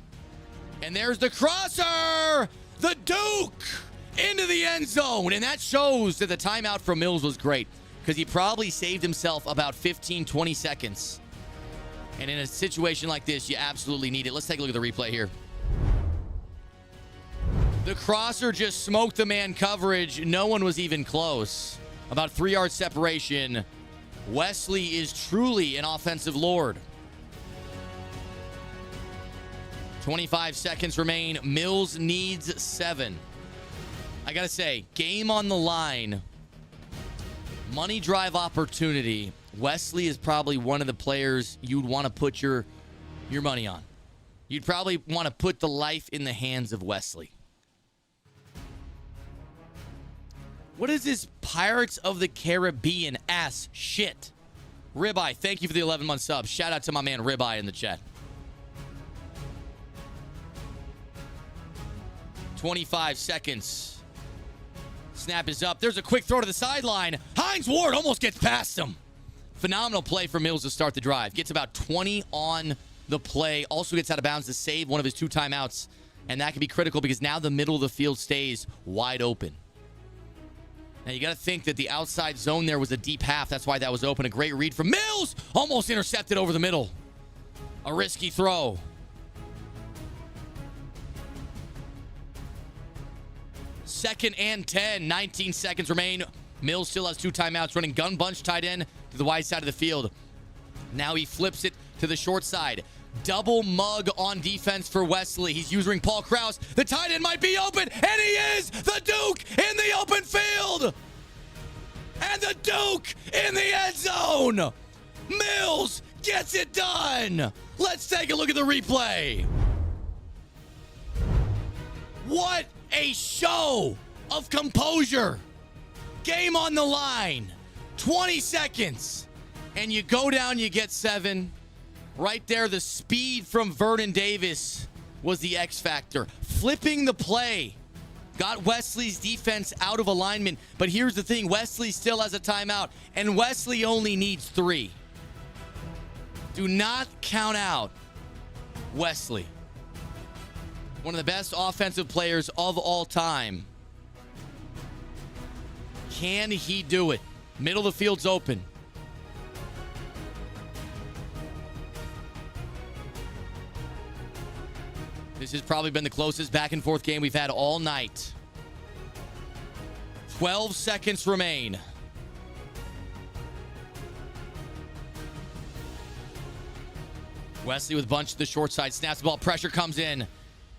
And there's the crosser. The Duke. Into the end zone, and that shows that the timeout from Mills was great because he probably saved himself about 15, 20 seconds. And in a situation like this, you absolutely need it. Let's take a look at the replay here. The crosser just smoked the man coverage. No one was even close. About 3 yards separation. Wesley is truly an offensive lord. 25 seconds remain. Mills needs 7. I gotta say, game on the line. Money drive opportunity. Wesley is probably one of the players you'd want to put your money on. You'd probably want to put the life in the hands of Wesley. What is this Pirates of the Caribbean ass shit? Ribeye, thank you for the 11-month sub. Shout out to my man Ribeye in the chat. 25 seconds. Snap is up. There's a quick throw to the sideline. Hines Ward almost gets past him. Phenomenal play for Mills to start the drive. Gets about 20 on the play. Also gets out of bounds to save one of his 2 timeouts. And that can be critical because now the middle of the field stays wide open. Now you got to think that the outside zone there was a deep half. That's why that was open. A great read from Mills. Almost intercepted over the middle. A risky throw. Second and 10. 19 seconds remain. Mills still has 2 timeouts. Running gun bunch tight end to the wide side of the field. Now he flips it to the short side. Double mug on defense for Wesley. He's using Paul Krause. The tight end might be open. And he is. The Duke in the open field. And the Duke in the end zone. Mills gets it done. Let's take a look at the replay. What a show of composure. Game on the line. 20 seconds. And you go down, you get 7. Right there, the speed from Vernon Davis was the X factor. Flipping the play. Got Wesley's defense out of alignment. But here's the thing. Wesley still has a timeout. And Wesley only needs 3. Do not count out Wesley. One of the best offensive players of all time. Can he do it? Middle of the field's open. This has probably been the closest back and forth game we've had all night. 12 seconds remain. Wesley with bunch to the short side. Snaps the ball. Pressure comes in.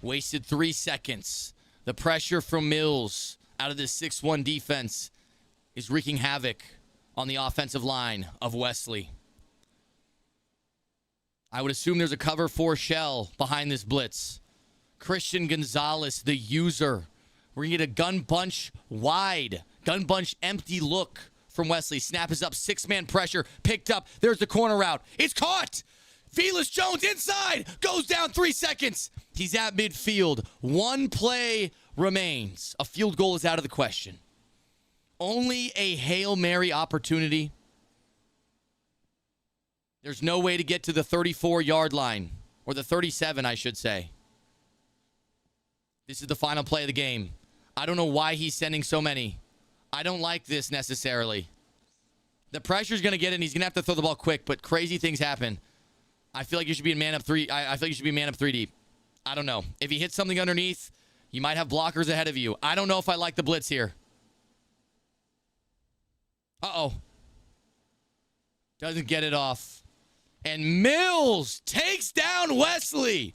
Wasted 3 seconds. The pressure from Mills out of this 6-1 defense is wreaking havoc on the offensive line of Wesley. I would assume there's a cover 4 shell behind this blitz. Christian Gonzalez, the user. We're going to get a gun bunch wide. Gun bunch empty look from Wesley. Snap is up. 6-man pressure. Picked up. There's the corner route. It's caught. Velus Jones inside. Goes down 3 seconds. He's at midfield. 1 play remains. A field goal is out of the question. Only a Hail Mary opportunity. There's no way to get to the 34-yard line. Or the 37, I should say. This is the final play of the game. I don't know why he's sending so many. I don't like this necessarily. The pressure's going to get in. He's going to have to throw the ball quick, but crazy things happen. I feel like you should be in man up 3. I feel like you should be man up 3 deep. I don't know. If he hits something underneath, you might have blockers ahead of you. I don't know if I like the blitz here. Uh-oh. Doesn't get it off. And Mills takes down Wesley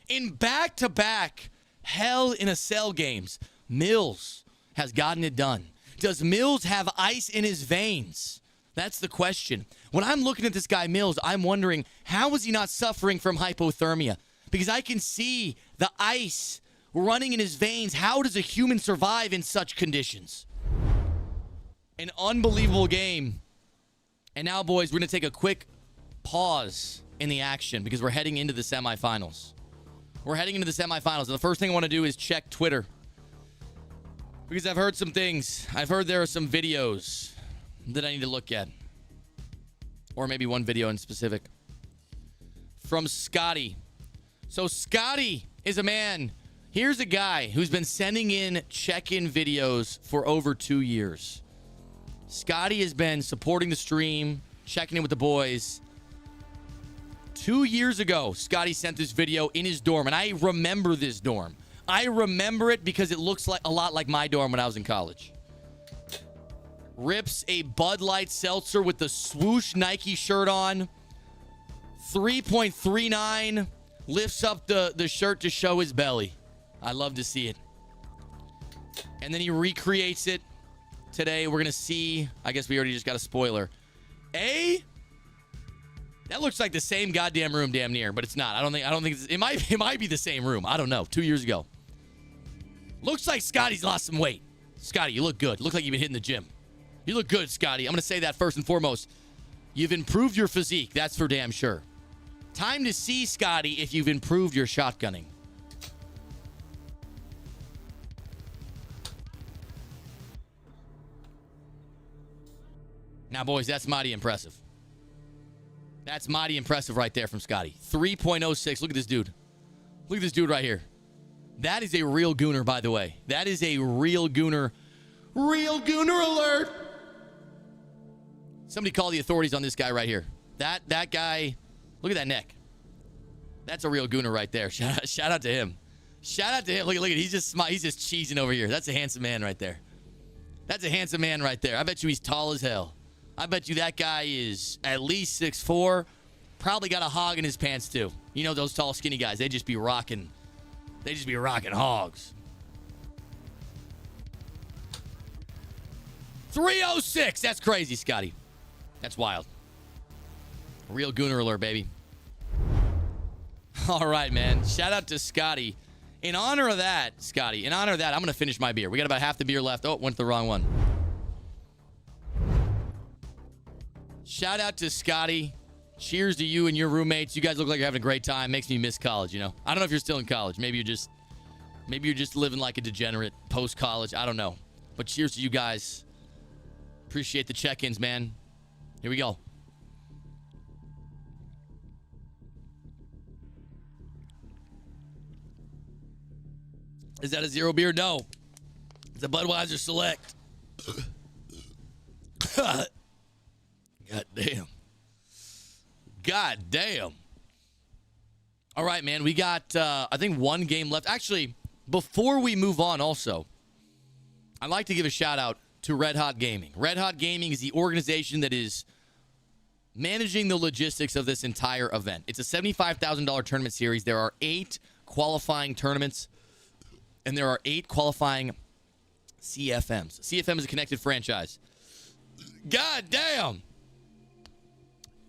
in back-to-back Hell in a Cell games. Mills has gotten it done. Does Mills have ice in his veins? That's the question. When I'm looking at this guy Mills, I'm wondering, how is he not suffering from hypothermia? Because I can see the ice running in his veins. How does a human survive in such conditions? An unbelievable game. And now, boys, we're going to take a quick pause in the action because we're heading into the semifinals. We're heading into the semifinals. And the first thing I want to do is check Twitter. Because I've heard some things. I've heard there are some videos that I need to look at. Or maybe one video in specific. From Scotty. So Scotty is a man. Here's a guy who's been sending in check-in videos for over 2 years. Scotty has been supporting the stream, checking in with the boys. 2 years ago, Scotty sent this video in his dorm, and I remember this dorm. I remember it because it looks like a lot like my dorm when I was in college. Rips a Bud Light seltzer with the swoosh Nike shirt on. 3.39. Lifts up the shirt to show his belly. I love to see it. And then he recreates it. Today, we're going to see, I guess we already just got a spoiler. That looks like the same goddamn room damn near, but it's not. I don't think it might be the same room. I don't know. 2 years ago. Looks like Scotty's lost some weight. Scotty, you look good. Look like you've been hitting the gym. You look good, Scotty. I'm going to say that first and foremost. You've improved your physique. That's for damn sure. Time to see, Scotty, if you've improved your shotgunning. Now, boys, that's mighty impressive. That's mighty impressive right there from Scotty. 3.06. Look at this dude. Look at this dude right here. That is a real gooner, by the way. That is a real gooner. Real gooner alert. Somebody call the authorities on this guy right here. That guy, look at that neck. That's a real gooner right there. Shout out to him. Shout out to him. Look at he's just cheesing over here. That's a handsome man right there. That's a handsome man right there. I bet you he's tall as hell. I bet you that guy is at least 6'4". Probably got a hog in his pants too. You know those tall, skinny guys. They just be rocking. They just be rocking hogs. 306. That's crazy, Scotty. That's wild. Real gooner alert, baby. All right, man. Shout out to Scotty. In honor of that, Scotty, I'm going to finish my beer. We got about half the beer left. Oh, went to the wrong one. Shout out to Scotty. Cheers to you and your roommates. You guys look like you're having a great time. Makes me miss college, you know. I don't know if you're still in college. Maybe you're just living like a degenerate post-college. I don't know. But cheers to you guys. Appreciate the check-ins, man. Here we go. Is that a zero beer? No. It's a Budweiser Select. God damn. God damn. All right, man. We got, I think, one game left. Actually, before we move on also, I'd like to give a shout out to Red Hot Gaming. Red Hot Gaming is the organization that is managing the logistics of this entire event. It's a $75,000 tournament series. There are 8 qualifying tournaments, and there are 8 qualifying CFMs. CFM is a connected franchise. God damn!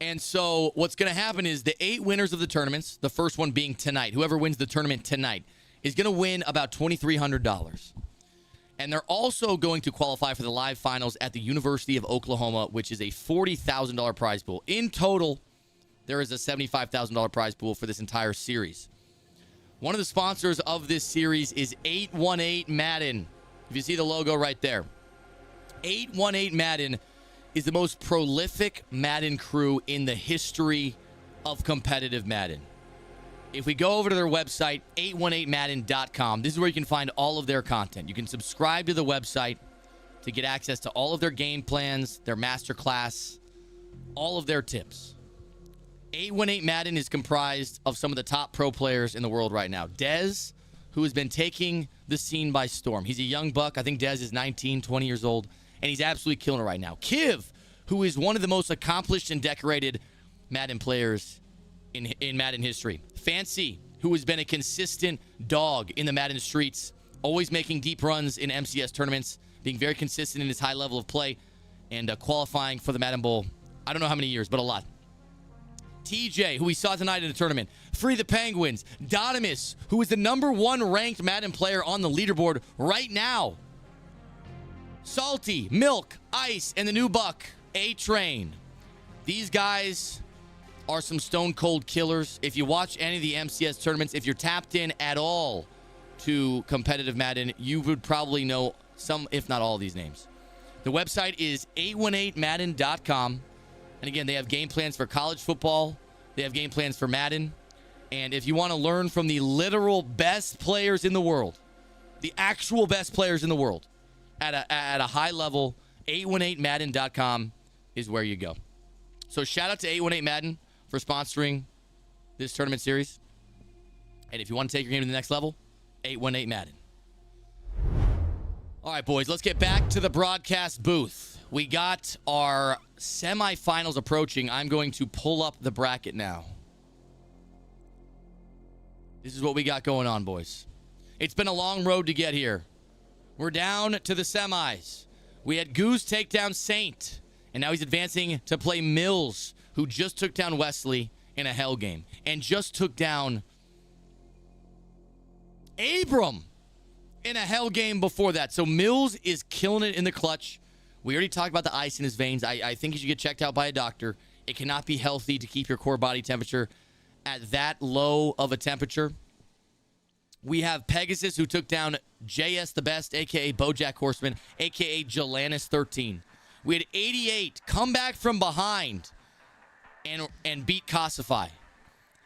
And so what's going to happen is the 8 winners of the tournaments, the first one being tonight, whoever wins the tournament tonight, is going to win about $2,300. And they're also going to qualify for the live finals at the University of Oklahoma, which is a $40,000 prize pool. In total, there is a $75,000 prize pool for this entire series. One of the sponsors of this series is 818 Madden. If you see the logo right there. 818 Madden is the most prolific Madden crew in the history of competitive Madden. If we go over to their website, 818madden.com, this is where you can find all of their content. You can subscribe to the website to get access to all of their game plans, their masterclass, all of their tips. 818 Madden is comprised of some of the top pro players in the world right now. Dez, who has been taking the scene by storm. He's a young buck. I think Dez is 19, 20 years old, and he's absolutely killing it right now. Kiv, who is one of the most accomplished and decorated Madden players in Madden history. Fancy, who has been a consistent dog in the Madden streets, always making deep runs in MCS tournaments, being very consistent in his high level of play, and qualifying for the Madden Bowl. I don't know how many years, but a lot. TJ, who we saw tonight in the tournament. Free the Penguins. Dotimus, who is the #1 ranked Madden player on the leaderboard right now. Salty, Milk, Ice, and the new buck, A-Train. These guys are some stone cold killers. If you watch any of the MCS tournaments, if you're tapped in at all to competitive Madden, you would probably know some, if not all, of these names. The website is 818madden.com. And again, they have game plans for college football. They have game plans for Madden. And if you want to learn from the literal best players in the world, the actual best players in the world at a high level, 818madden.com is where you go. So shout out to 818 Madden for sponsoring this tournament series. And if you want to take your game to the next level, 818 Madden. All right, boys, let's get back to the broadcast booth. We got our semifinals approaching. I'm going to pull up the bracket now. This is what we got going on, boys. It's been a long road to get here. We're down to the semis. We had Goose take down Saint, and now he's advancing to play Mills, who just took down Wesley in a hell game, and just took down Abram in a hell game before that. So Mills is killing it in the clutch. We already talked about the ice in his veins. I think he should get checked out by a doctor. It cannot be healthy to keep your core body temperature at that low of a temperature. We have Pegasus, who took down JS the Best, a.k.a. Bojack Horseman, a.k.a. Jalanis 13. We had 88 come back from behind and beat Cossify.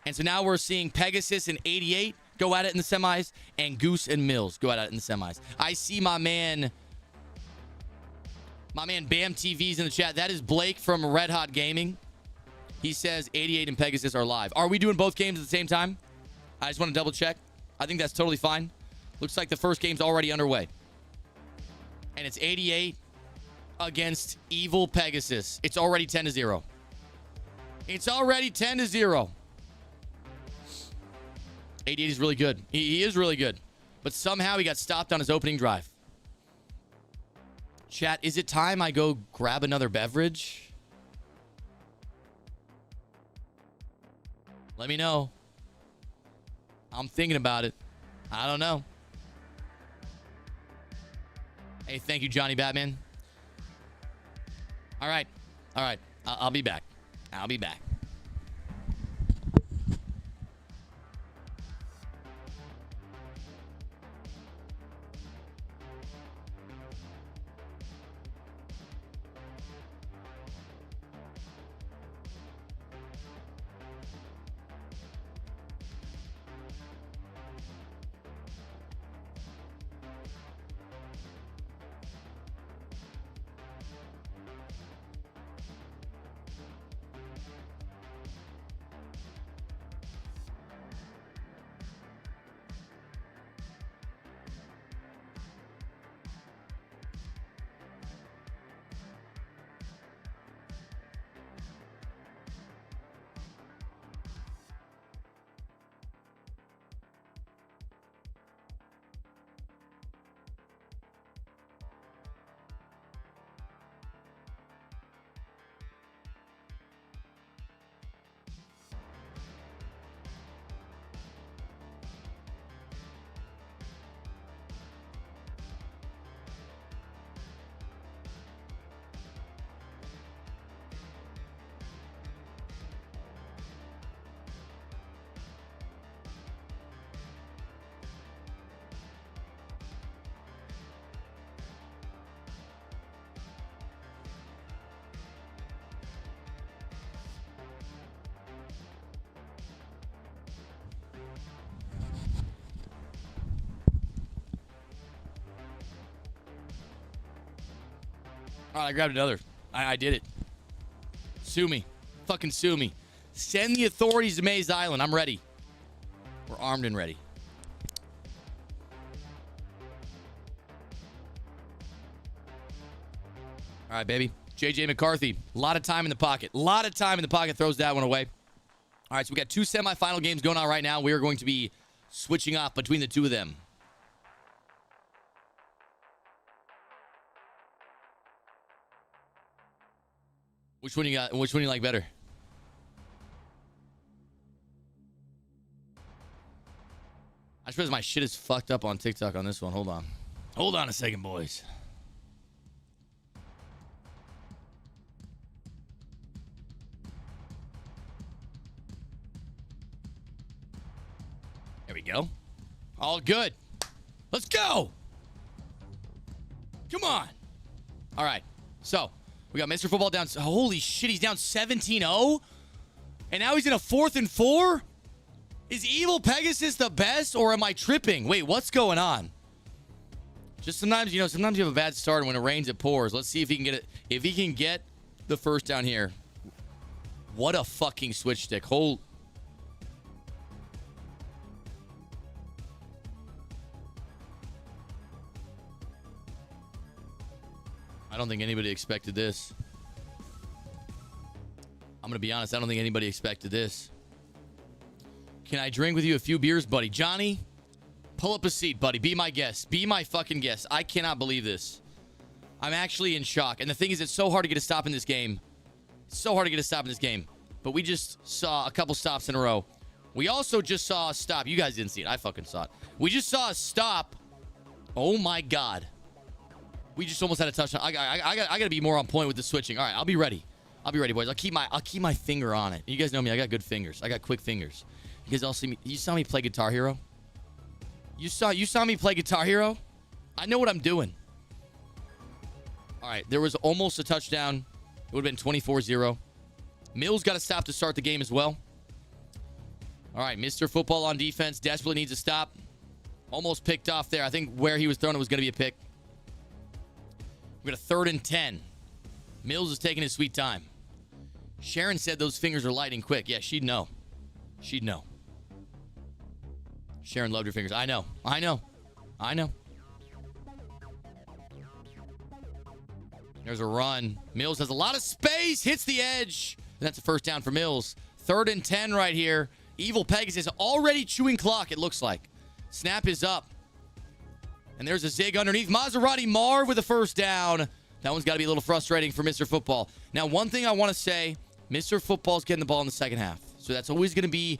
And so now we're seeing Pegasus and 88 go at it in the semis, and Goose and Mills go at it in the semis. I see my man Bam TV's in the chat. That is Blake from Red Hot Gaming. He says 88 and Pegasus are live. Are we doing both games at the same time? I just want to double check. I think that's totally fine. Looks like the first game's already underway. And it's 88 against Evil Pegasus. It's already 10-0. It's already 10-0. 88 is really good. He is really good. But somehow he got stopped on his opening drive. Chat, is it time I go grab another beverage? Let me know. I'm thinking about it. I don't know. Hey, thank you, Johnny Batman. All right. All right. I'll be back. I'll be back. All right, I grabbed another. I did it. Sue me. Fucking sue me. Send the authorities to Mayz Island. I'm ready. We're armed and ready. All right, baby. JJ McCarthy. A lot of time in the pocket. A lot of time in the pocket. Throws that one away. All right, so we got two semifinal games going on right now. We are going to be switching off between the two of them. Which one you got? Which one you like better? I suppose my shit is fucked up on TikTok on this one. Hold on. Hold on a second, boys. There we go. All good. Let's go. Come on. All right. So, we got Mr. Football down. Holy shit, he's down 17-0? And now he's in a 4th and 4? Is Evil Pegasus the best, or am I tripping? Wait, what's going on? Just sometimes, sometimes you have a bad start, and when it rains, it pours. Let's see if he can get it. If he can get the first down here. What a fucking switch stick. I don't think anybody expected this. I'm going to be honest. I don't think anybody expected this. Can I drink with you a few beers, buddy? Johnny, pull up a seat, buddy. Be my guest. Be my fucking guest. I cannot believe this. I'm actually in shock. And the thing is, it's so hard to get a stop in this game. It's so hard to get a stop in this game. But we just saw a couple stops in a row. We also just saw a stop. You guys didn't see it. I fucking saw it. We just saw a stop. Oh, my God. We just almost had a touchdown. I got to be more on point with the switching. All right, I'll be ready. I'll be ready, boys. I'll keep my finger on it. You guys know me. I got good fingers. I got quick fingers. You guys all see me. You saw me play Guitar Hero? You saw me play Guitar Hero? I know what I'm doing. All right, there was almost a touchdown. It would have been 24-0. Mills got a stop to start the game as well. All right, Mr. Football on defense. Desperately needs a stop. Almost picked off there. I think where he was throwing it was going to be a pick. We got a 3rd and 10. Mills is taking his sweet time. Sharon said those fingers are lighting quick. Yeah, she'd know. She'd know. Sharon loved your fingers. I know. There's a run. Mills has a lot of space. Hits the edge. And that's a first down for Mills. 3rd and 10 right here. Evil Pegasus already chewing clock, it looks like. Snap is up. And there's a zig underneath. Maserati Marv with a first down. That one's got to be a little frustrating for Mr. Football. Now, one thing I want to say, Mr. Football's getting the ball in the second half. So that's always going to be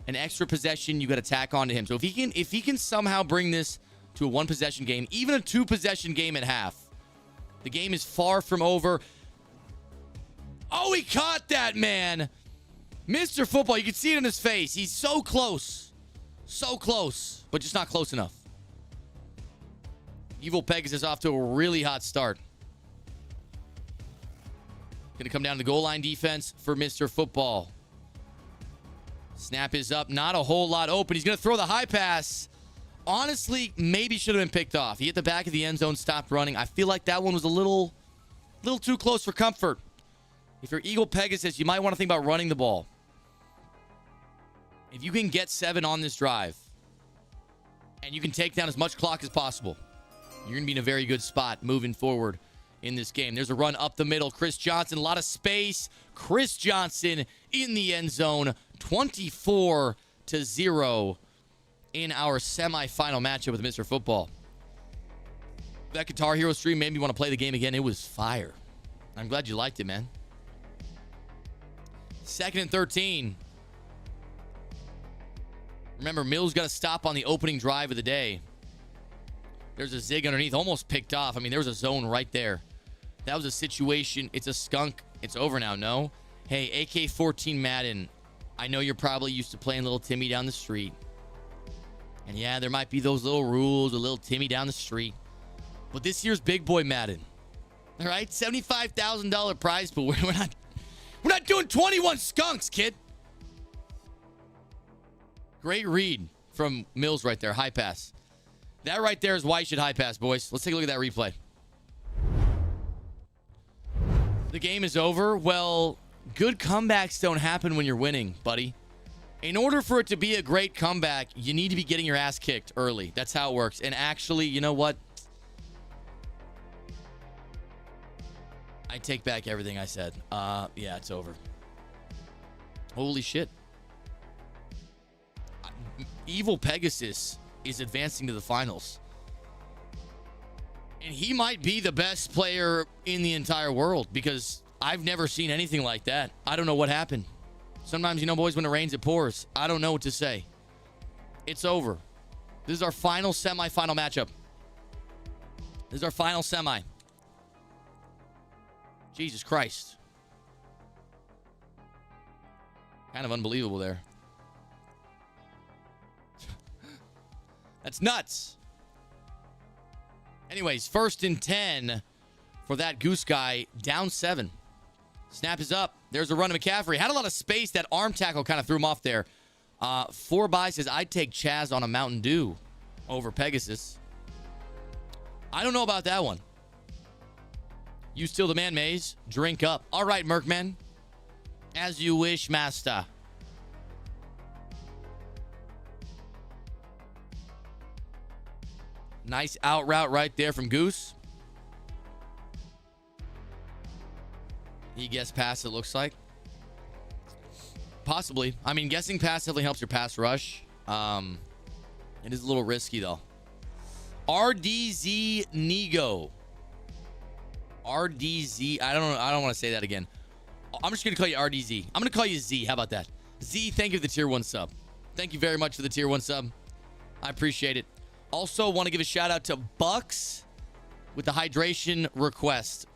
an extra possession you got to tack onto him. So if he can somehow bring this to a 1-possession game, even a 2-possession game at half, the game is far from over. Oh, he caught that, man. Mr. Football, you can see it in his face. He's so close. So close, but just not close enough. Evil Pegasus off to a really hot start. Going to come down to the goal line defense for Mr. Football. Snap is up. Not a whole lot open. He's going to throw the high pass. Honestly, maybe should have been picked off. He hit the back of the end zone, stopped running. I feel like that one was a little too close for comfort. If you're Eagle Pegasus, you might want to think about running the ball. If you can get 7 on this drive, and you can take down as much clock as possible, you're going to be in a very good spot moving forward in this game. There's a run up the middle. Chris Johnson, a lot of space. Chris Johnson in the end zone. 24-0 in our semifinal matchup with Mr. Football. That Guitar Hero stream made me want to play the game again. It was fire. I'm glad you liked it, man. 2nd and 13. Remember, Mills got a stop on the opening drive of the day. There's a zig underneath, almost picked off. I mean, there was a zone right there. That was a situation. It's a skunk. It's over now, no? Hey, AK-14 Madden, I know you're probably used to playing little Timmy down the street. And yeah, there might be those little rules, a little Timmy down the street. But this year's Big Boy Madden, all right? $75,000 prize pool. We're not doing 21 skunks, kid. Great read from Mills right there. High pass. That right there is why you should high pass, boys. Let's take a look at that replay. The game is over. Well, good comebacks don't happen when you're winning, buddy. In order for it to be a great comeback, you need to be getting your ass kicked early. That's how it works. And actually, you know what? I take back everything I said. Yeah, it's over. Holy shit. Evil Pegasus is advancing to the finals. And he might be the best player in the entire world because I've never seen anything like that. I don't know what happened. Sometimes, you know, boys, when it rains, it pours. I don't know what to say. It's over. This is our final semifinal matchup. This is our final semi. Jesus Christ. Kind of unbelievable there. That's nuts. Anyways, 1st and 10 for that Goose guy. Down 7. Snap is up. There's a run to McCaffrey. Had a lot of space. That arm tackle kind of threw him off there. 4by says, I'd take Chaz on a Mountain Dew over Pegasus. I don't know about that one. You still the man, Mayz. Drink up. All right, Merkman. As you wish, master. Nice out route right there from Goose. He guessed pass, it looks like. Possibly. I mean, guessing pass definitely helps your pass rush. It is a little risky, though. RDZ Nego. RDZ. I don't want to say that again. I'm just going to call you RDZ. I'm going to call you Z. How about that? Z, thank you for the tier 1 sub. Thank you very much for the tier 1 sub. I appreciate it. Also, want to give a shout out to Bucks with the hydration request.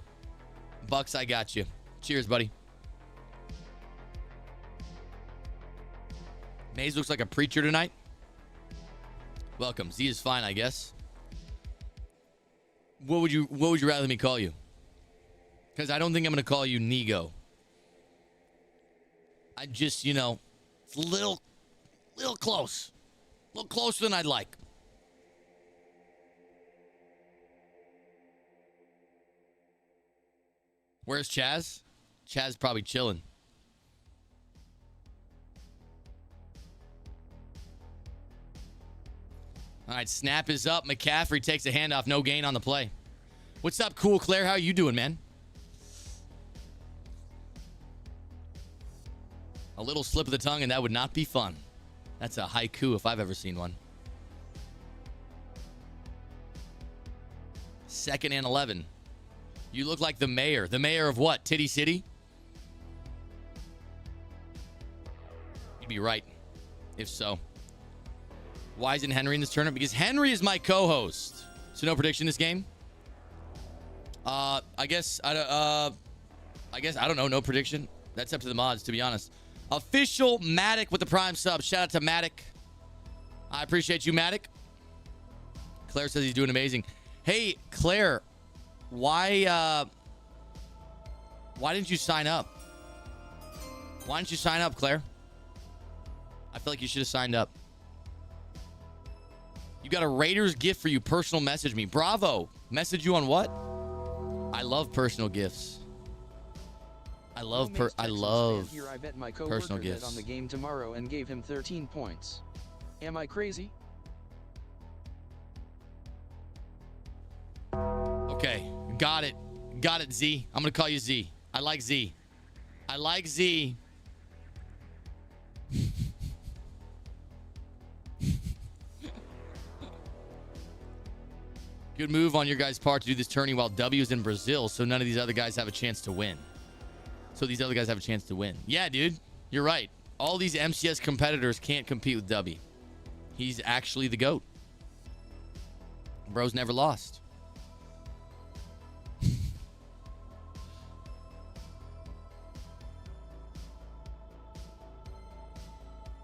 Bucks, I got you. Cheers, buddy. Mayz looks like a preacher tonight. Welcome. Z is fine, I guess. What would you rather me call you? Because I don't think I'm going to call you Nego. I just, you know, it's a little close. A little closer than I'd like. Where's Chaz? Chaz probably chilling. All right, snap is up. McCaffrey takes a handoff. No gain on the play. What's up, Cool Claire? How you doing, man? A little slip of the tongue, and that would not be fun. That's a haiku if I've ever seen one. 2nd and 11. You look like the mayor. The mayor of what? Titty City? You'd be right, if so. Why isn't Henry in this tournament? Because Henry is my co-host. So no prediction this game? I guess I don't know. No prediction. That's up to the mods, to be honest. Official Matic with the prime sub. Shout out to Matic. I appreciate you, Matic. Claire says he's doing amazing. Hey, Claire, why didn't you sign up? Why didn't you sign up, Claire? I feel like you should have signed up. You got a Raiders gift for you. Personal message me. Bravo. Message you on what? I love personal gifts. I love Here I bet my coworker personal gifts. bet on the game tomorrow and gave him 13 points. Am I crazy? Okay, got it. Got it, Z. I'm going to call you Z. I like Z. I like Z. Good move on your guys' part to do this tourney while W is in Brazil, so none of these other guys have a chance to win. Yeah, dude, you're right. All these MCS competitors can't compete with W. He's actually the GOAT. Bro's never lost.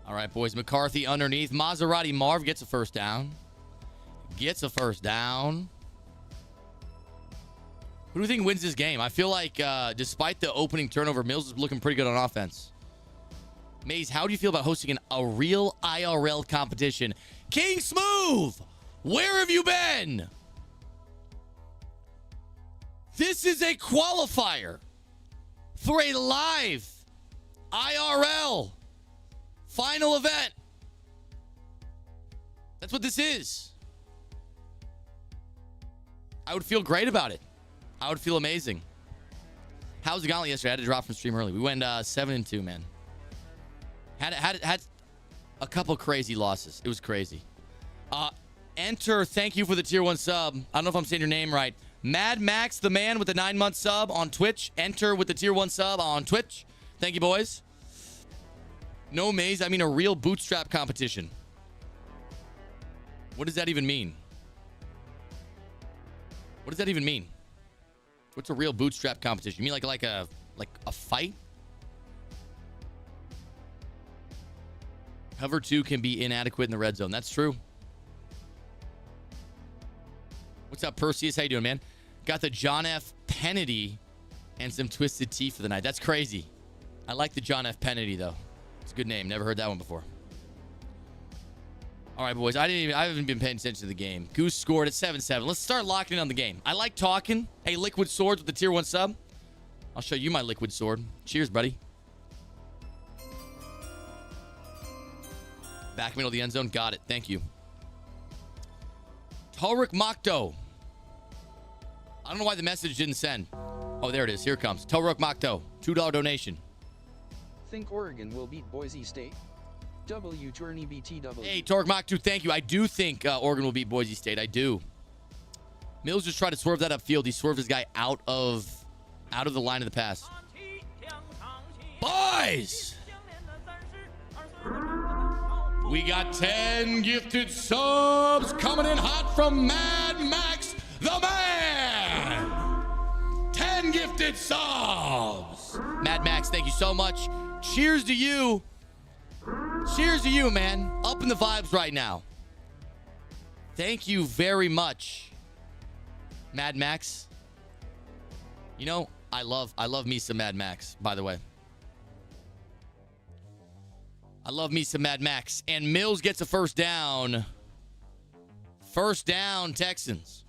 All right, boys. McCarthy underneath. Maserati Marv gets a first down. Who do you think wins this game? I feel like despite the opening turnover, Mills is looking pretty good on offense. Mayz, how do you feel about hosting a real IRL competition? King Smooth, where have you been? This is a qualifier. for a live IRL final event. That's what this is. I would feel great about it. I would feel amazing. How was the gauntlet yesterday? I had to drop from stream early. We went 7-2, man. Had a couple crazy losses. It was crazy. Enter, thank you for the tier 1 sub. I don't know if I'm saying your name right. Mad Max, the man with the 9-month sub on Twitch. Enter with the tier 1 sub on Twitch. Thank you, boys. No Mayz, I mean a real bootstrap competition. What does that even mean? What does that even mean? What's a real bootstrap competition? You mean like a fight? Cover 2 can be inadequate in the red zone. That's true. What's up, Perseus? How you doing, man? Got the John F. Pennedy and some Twisted Tea for the night. That's crazy. I like the John F. Pennedy, though. It's a good name. Never heard that one before. All right, boys. I haven't been paying attention to the game. Goose scored at 7-7. Let's start locking in on the game. I like talking. Hey, Liquid Swords with the tier 1 sub. I'll show you my Liquid Sword. Cheers, buddy. Back middle of the end zone. Got it. Thank you. Toruk Makto. I don't know why the message didn't send. Oh, there it is. Here it comes. Toruk Makto. $2 donation. Think Oregon will beat Boise State? W Tourney BTW. Hey, Toruk Makto, thank you. I do think Oregon will beat Boise State. I do. Mills just tried to swerve that upfield. He swerved his guy out of the line of the pass. Boys! We got 10 gifted subs coming in hot from Mad Max, the man! 10 gifted subs! Mad Max, thank you so much. Cheers to you. Cheers to you, man. Up in the vibes right now. Thank you very much, Mad Max. You know, I love me some Mad Max, by the way. I love me some Mad Max. And Mills gets a first down. First down, Texans.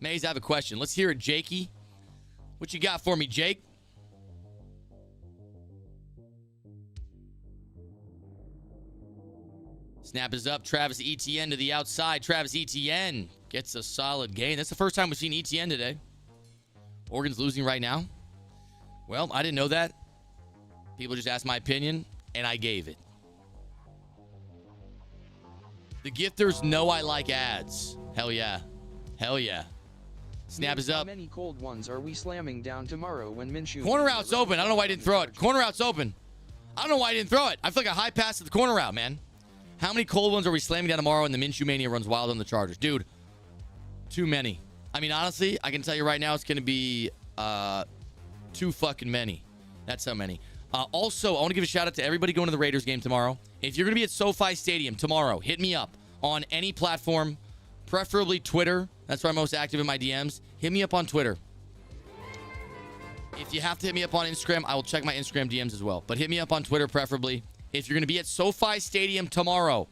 Mayz, I have a question. Let's hear it, Jakey. What you got for me, Jake? Snap is up. Travis Etienne to the outside. Travis Etienne gets a solid gain. That's the first time we've seen Etienne today. Oregon's losing right now. Well, I didn't know that. People just asked my opinion, and I gave it. The gifters know I like ads. Hell yeah. Hell yeah. Snap is up. How many cold ones are we slamming down tomorrow when Minshew... Corner route's open. I don't know why I didn't throw it. Corner route's open. I don't know why I didn't throw it. I feel like a high pass to the corner route, man. How many cold ones are we slamming down tomorrow when the Minshew Mania runs wild on the Chargers? Dude, too many. I mean, honestly, I can tell you right now it's going to be too fucking many. That's how many. Also, I want to give a shout out to everybody going to the Raiders game tomorrow. If you're going to be at SoFi Stadium tomorrow, hit me up on any platform, preferably Twitter. That's where I'm most active in my DMs. Hit me up on Twitter. If you have to hit me up on Instagram, I will check my Instagram DMs as well. But hit me up on Twitter, preferably. If you're going to be at SoFi Stadium tomorrow,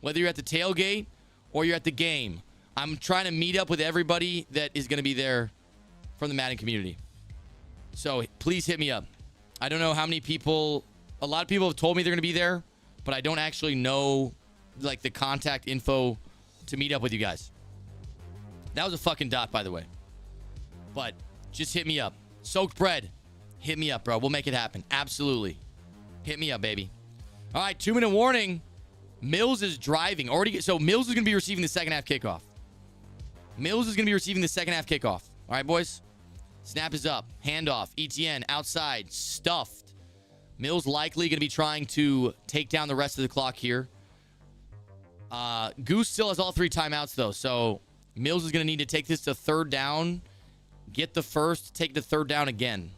whether you're at the tailgate or you're at the game, I'm trying to meet up with everybody that is going to be there from the Madden community. So please hit me up. I don't know how many people, a lot of people have told me they're going to be there, but I don't actually know like the contact info to meet up with you guys. That was a fucking dot, by the way. But just hit me up. Soaked bread. Hit me up, bro. We'll make it happen. Absolutely. Hit me up, baby. All right, 2-minute warning. Mills is driving. So Mills is going to be receiving the second half kickoff. Mills is going to be receiving the second half kickoff. All right, boys. Snap is up. Handoff. Etienne outside. Stuffed. Mills likely going to be trying to take down the rest of the clock here. Goose still has all 3 timeouts, though. So Mills is going to need to take this to third down. Get the first. Take the third down again.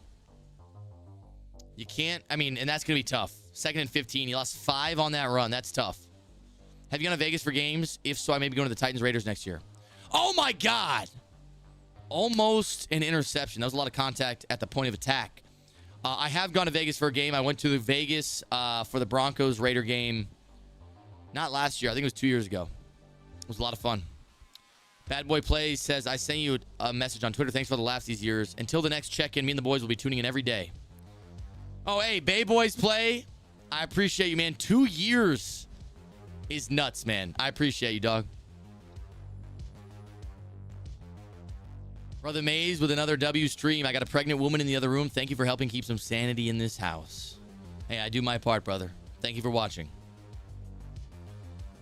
You can't. I mean, and that's going to be tough. 2nd and 15. He lost 5 on that run. That's tough. Have you gone to Vegas for games? If so, I may be going to the Titans Raiders next year. Oh, my God. Almost an interception. That was a lot of contact at the point of attack. I have gone to Vegas for a game. I went to Vegas for the Broncos Raider game. Not last year. I think it was 2 years ago. It was a lot of fun. Bad Boy Plays says, I sent you a message on Twitter. Thanks for the laughs these years. Until the next check-in, me and the boys will be tuning in every day. Oh, hey, Bay Boys Play. I appreciate you, man. 2 years is nuts, man. I appreciate you, dog. Brother Mayz with another W stream. I got a pregnant woman in the other room. Thank you for helping keep some sanity in this house. Hey, I do my part, brother. Thank you for watching.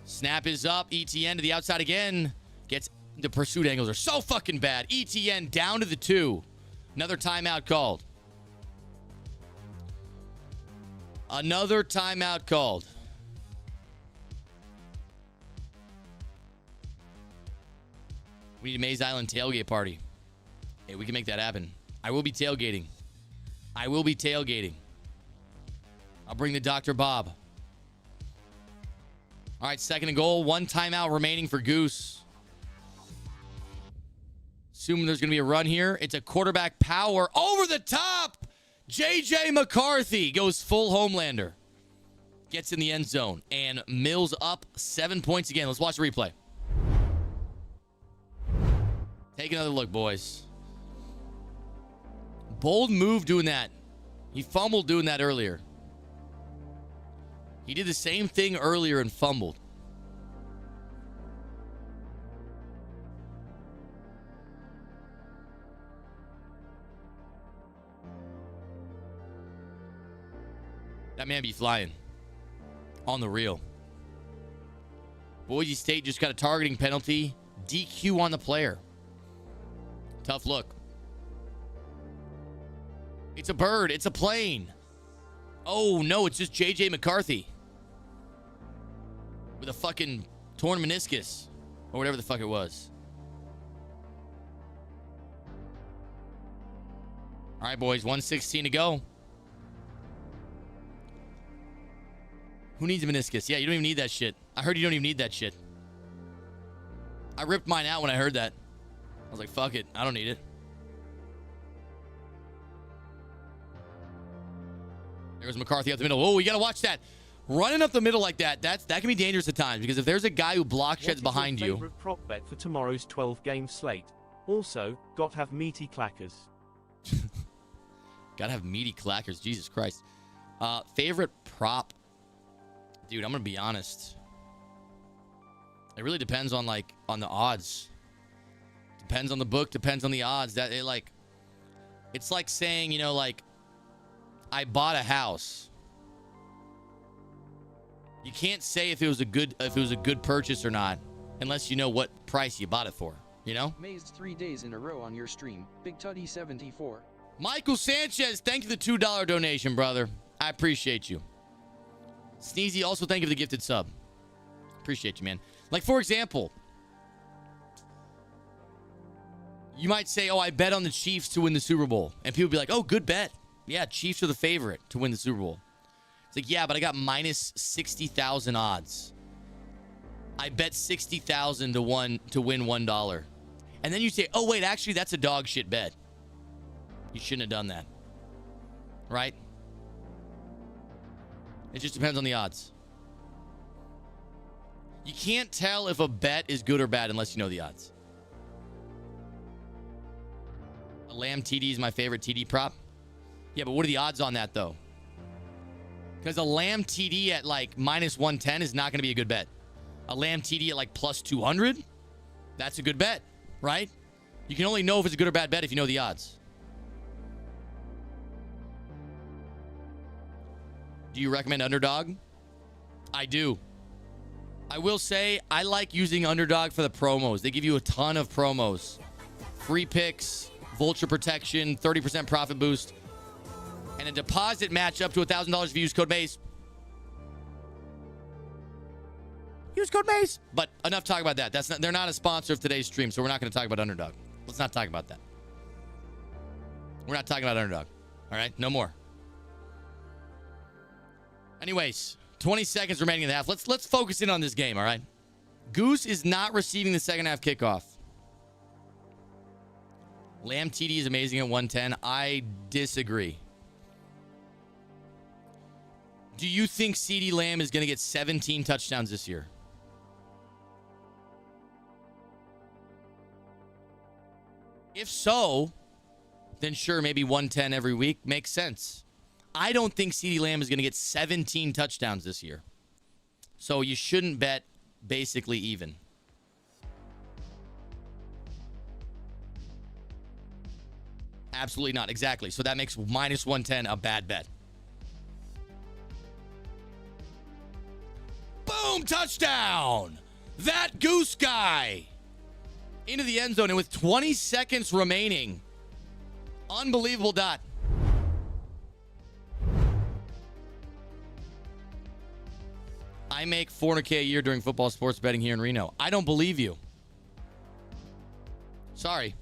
Snap is up. ETN to the outside again. Gets the pursuit angles are so fucking bad. ETN down to the 2. Another timeout called. Another timeout called. We need a Mayz Island tailgate party. Hey, we can make that happen. I will be tailgating. I will be tailgating. I'll bring the Dr. Bob. All right, 2nd and goal. 1 timeout remaining for Goose. Assuming there's going to be a run here. It's a quarterback power over the top. J.J. McCarthy goes full Homelander. Gets in the end zone. And Mills up 7 points again. Let's watch the replay. Take another look, boys. Bold move doing that. He fumbled doing that earlier. He did the same thing earlier and fumbled. That man be flying. On the reel. Boise State just got a targeting penalty. DQ on the player. Tough look. It's a bird. It's a plane. Oh, no. It's just J.J. McCarthy. With a fucking torn meniscus. Or whatever the fuck it was. All right, boys. 1:16 to go. Who needs a meniscus? Yeah, you don't even need that shit. I heard you don't even need that shit. I ripped mine out when I heard that. I was like, fuck it. I don't need it. There's McCarthy up the middle. Oh, you got to watch that. Running up the middle like that, that can be dangerous at times. Because if there's a guy who block sheds behind you. Favorite prop bet for tomorrow's 12-game slate? Also, got to have meaty clackers. Gotta have meaty clackers. Jesus Christ. Favorite prop? Dude, I'm going to be honest. It really depends on, like, on the odds. Depends on the book. Depends on the odds. That it, like, it's like saying, you know, like, I bought a house. You can't say if it was a good purchase or not unless you know what price you bought it for, you know? Mayz 3 days in a row on your stream. Big Tutty 74. Michael Sanchez, thank you for the $2 donation, brother. I appreciate you. Sneezy, also thank you for the gifted sub. Appreciate you, man. Like, for example, you might say, oh, I bet on the Chiefs to win the Super Bowl. And people be like, oh, good bet. Yeah, Chiefs are the favorite to win the Super Bowl. It's like, yeah, but I got minus 60,000 odds. I bet 60,000 to win $1. And then you say, oh, wait, actually, that's a dog shit bet. You shouldn't have done that. Right? It just depends on the odds. You can't tell if a bet is good or bad unless you know the odds. A Lamb TD is my favorite TD prop. Yeah, but what are the odds on that, though? Because a Lamb TD at, like, minus 110 is not going to be a good bet. A Lamb TD at, like, plus 200, that's a good bet, right? You can only know if it's a good or bad bet if you know the odds. Do you recommend Underdog? I do. I will say I like using Underdog for the promos. They give you a ton of promos. Free picks, vulture protection, 30% profit boost, and a deposit match up to $1,000 if you use code Mayz. Use code Mayz. But enough talk about that. They're not a sponsor of today's stream, so we're not going to talk about Underdog. Let's not talk about that. We're not talking about Underdog. All right? No more. Anyways, 20 seconds remaining in the half. Let's focus in on this game, all right? Goose is not receiving the second half kickoff. Lamb TD is amazing at 110. I disagree. Do you think CeeDee Lamb is going to get 17 touchdowns this year? If so, then sure, maybe 110 every week makes sense. I don't think CeeDee Lamb is going to get 17 touchdowns this year. So you shouldn't bet basically even. Absolutely not. Exactly. So that makes minus 110 a bad bet. Boom! Touchdown! That Goose guy into the end zone, and with 20 seconds remaining. Unbelievable dot. I make $400K a year doing football sports betting here in Reno. I don't believe you. Sorry.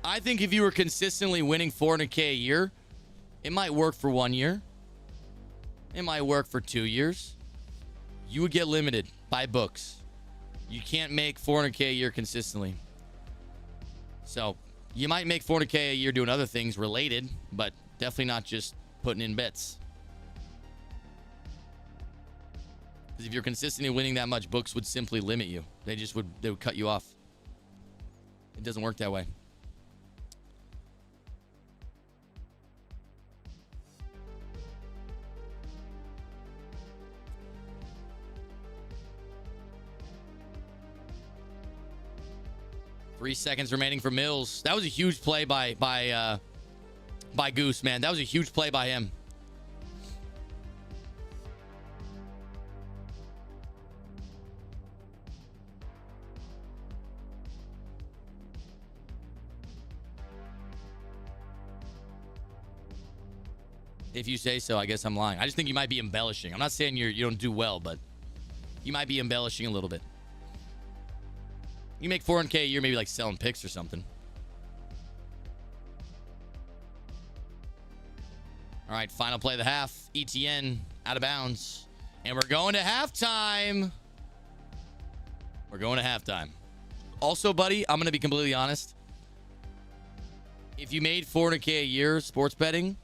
I think if you were consistently winning $400K a year, it might work for 1 year. It might work for 2 years. You would get limited by books. You can't make $400K a year consistently. So you might make $400K a year doing other things related, but definitely not just putting in bets. Because if you're consistently winning that much, books would simply limit you. They would cut you off. It doesn't work that way. Three seconds remaining for Mills. That was a huge play by Goose, man. That was a huge play by him. If you say so, I guess I'm lying. I just think you might be embellishing. I'm not saying you don't do well, but you might be embellishing a little bit. You make $400K a year, maybe like selling picks or something. All right, final play of the half. ETN out of bounds. And we're going to halftime. We're going to halftime. Also, buddy, I'm going to be completely honest. If you made $400K a year sports betting,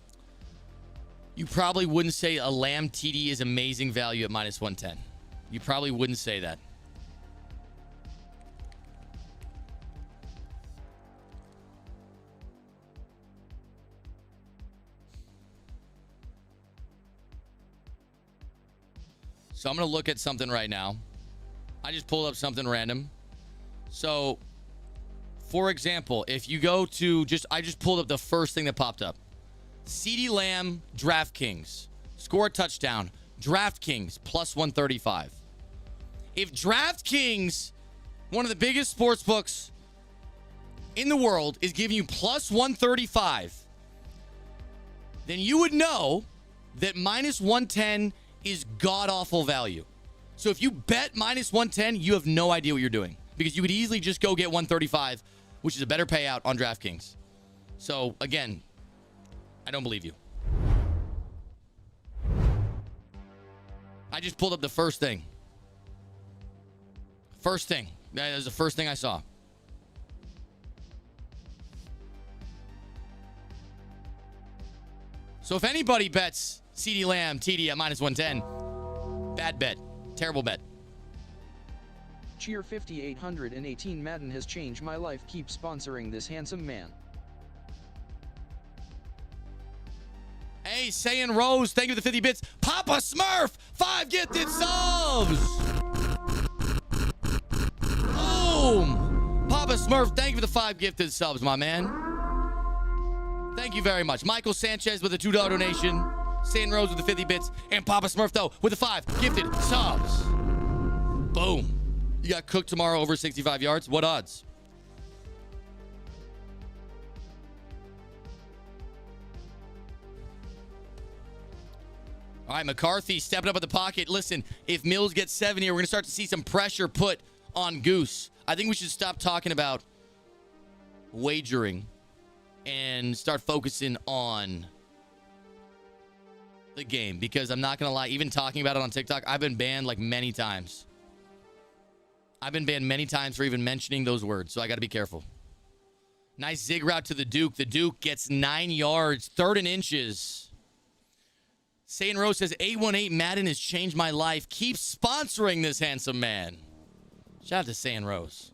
you probably wouldn't say a Lamb TD is amazing value at minus 110. You probably wouldn't say that. So I'm going to look at something right now. I just pulled up something random. So, for example, if you go to I just pulled up the first thing that popped up. CeeDee Lamb, DraftKings. Score a touchdown. DraftKings, plus 135. If DraftKings, one of the biggest sports books in the world, is giving you plus 135, then you would know that minus 110 is god-awful value. So if you bet minus 110, you have no idea what you're doing, because you would easily just go get 135, which is a better payout on DraftKings. So again, I don't believe you. I just pulled up the first thing. First thing. That is the first thing I saw. So if anybody bets CeeDee Lamb TD at minus 110, bad bet. Terrible bet. Cheer 5818 Madden has changed my life. Keep sponsoring this handsome man. Hey, Sayin Rose, thank you for the 50 bits. Papa Smurf, 5 gifted subs. Boom. Papa Smurf, thank you for the 5 gifted subs, my man. Thank you very much. Michael Sanchez with a $2 donation. Sayin Rose with the 50 bits. And Papa Smurf, though, with the 5 gifted subs. Boom. You got cooked tomorrow over 65 yards. What odds? All right, McCarthy stepping up at the pocket. Listen, if Mills gets 7 here, we're going to start to see some pressure put on Goose. I think we should stop talking about wagering and start focusing on the game, because I'm not going to lie, even talking about it on TikTok, I've been banned like many times. I've been banned many times for even mentioning those words, so I got to be careful. Nice zig route to the Duke. The Duke gets 9 yards, 3rd and inches. Sayin Rose says, 818 Madden has changed my life. Keep sponsoring this handsome man. Shout out to Sayin Rose.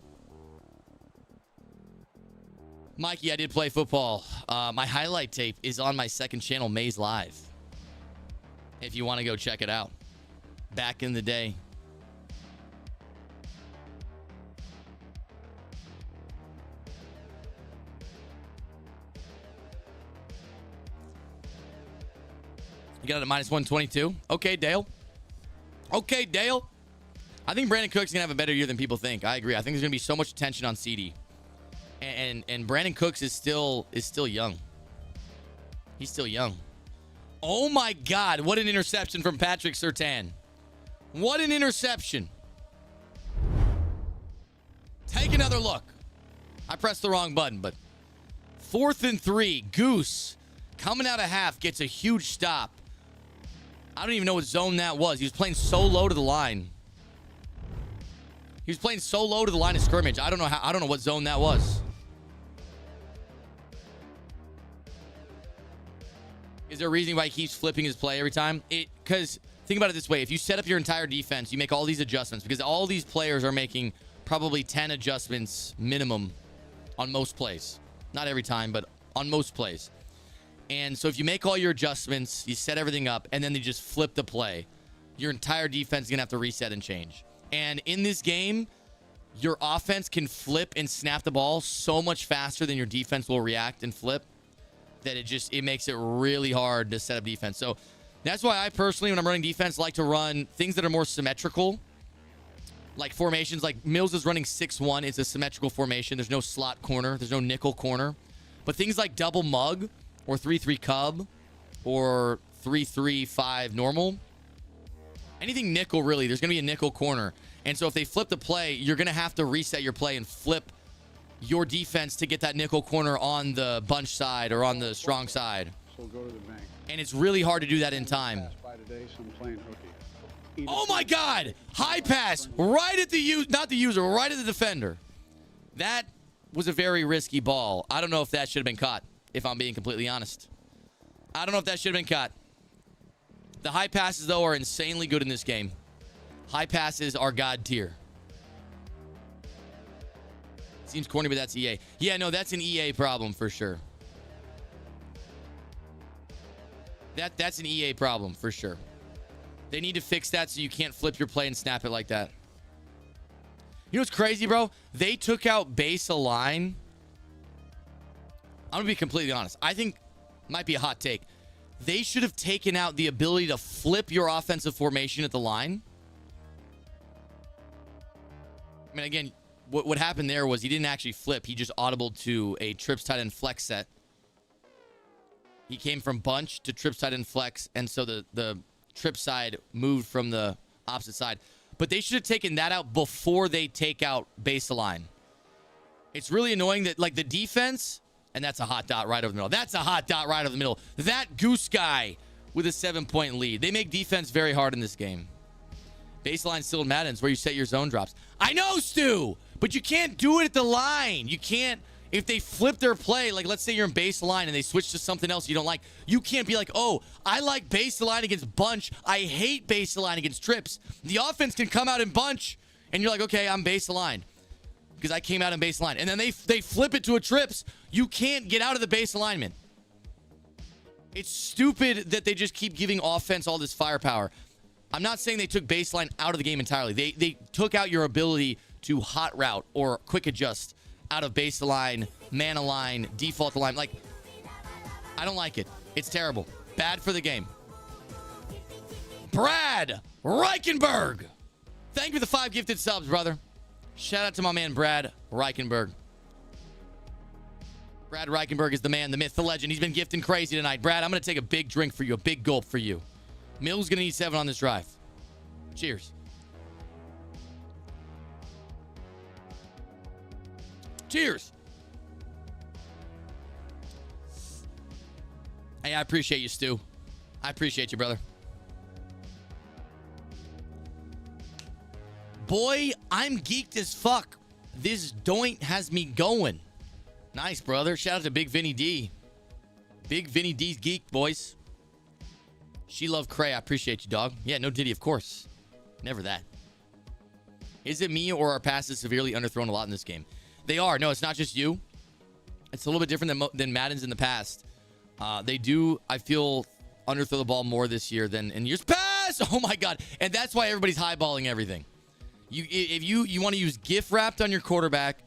Mikey, I did play football. My highlight tape is on my second channel, Mayz Live. If you want to go check it out. Back in the day. You got it at minus 122. Okay, Dale. Okay, Dale. I think Brandon Cooks is going to have a better year than people think. I agree. I think there's going to be so much attention on CD. And Brandon Cooks is still young. He's still young. Oh, my God. What an interception from Patrick Surtain. What an interception. Take another look. I pressed the wrong button, but 4th and 3. Goose coming out of half gets a huge stop. I don't even know what zone that was. He was playing so low to the line. He was playing so low to the line of scrimmage. I don't know what zone that was. Is there a reason why he keeps flipping his play every time? Because think about it this way. If you set up your entire defense, you make all these adjustments because all these players are making probably 10 adjustments minimum on most plays. Not every time, but on most plays. And so if you make all your adjustments, you set everything up, and then they just flip the play, your entire defense is going to have to reset and change. And in this game, your offense can flip and snap the ball so much faster than your defense will react and flip that it makes it really hard to set up defense. So that's why I personally, when I'm running defense, like to run things that are more symmetrical, like formations. Like Mills is running 6-1. It's a symmetrical formation. There's no slot corner. There's no nickel corner. But things like double mug or 3-3 cub or 3-3-5 normal, anything nickel, really, there's going to be a nickel corner. And so if they flip the play, you're going to have to reset your play and flip your defense to get that nickel corner on the bunch side or on the strong side. So go to the bank. And it's really hard to do that in time. Oh my God! High pass right at the not the user, right at the defender. That was a very risky ball. I don't know if that should have been caught, if I'm being completely honest. I don't know if that should have been caught. The high passes, though, are insanely good in this game. High passes are God tier. Seems corny, but that's EA. Yeah, no, that's an EA problem for sure. That's an EA problem for sure. They need to fix that so you can't flip your play and snap it like that. You know what's crazy, bro? They took out base align. I'm going to be completely honest. I think, might be a hot take, they should have taken out the ability to flip your offensive formation at the line. I mean, again, what happened there was he didn't actually flip. He just audibled to a trips tight end flex set. He came from bunch to trips tight end flex, and so the trip side moved from the opposite side. But they should have taken that out before they take out base align. It's really annoying that, like, the defense, and that's a hot dot right over the middle. That's a hot dot right over the middle. That goose guy with a 7-point lead. They make defense very hard in this game. Baseline still in Madden's where you set your zone drops. I know, Stu, but you can't do it at the line. You can't. If they flip their play, like let's say you're in baseline and they switch to something else you don't like, you can't be like, oh, I like baseline against bunch. I hate baseline against trips. The offense can come out in bunch, and you're like, okay, I'm baseline because I came out in baseline. And then they flip it to a trips. You can't get out of the base alignment. It's stupid that they just keep giving offense all this firepower. I'm not saying they took baseline out of the game entirely. They took out your ability to hot route or quick adjust out of baseline, man align, default align. Like, I don't like it. It's terrible. Bad for the game. Brad Reichenberg. Thank you for the 5 gifted subs, brother. Shout out to my man, Brad Reichenberg. Brad Reichenberg is the man, the myth, the legend. He's been gifting crazy tonight. Brad, I'm going to take a big drink for you, a big gulp for you. Mill's going to need 7 on this drive. Cheers. Cheers. Hey, I appreciate you, Stu. I appreciate you, brother. Boy, I'm geeked as fuck. This doint has me going. Nice, brother. Shout out to Big Vinny D. Big Vinny D's geek, boys. She Love Cray. I appreciate you, dog. Yeah, no Diddy, of course. Never that. Is it me or are passes severely underthrown a lot in this game? They are. No, it's not just you. It's a little bit different than Madden's in the past. They do, I feel, underthrow the ball more this year than in years past. Oh my God. And that's why everybody's highballing everything. If you want to use gift wrapped on your quarterback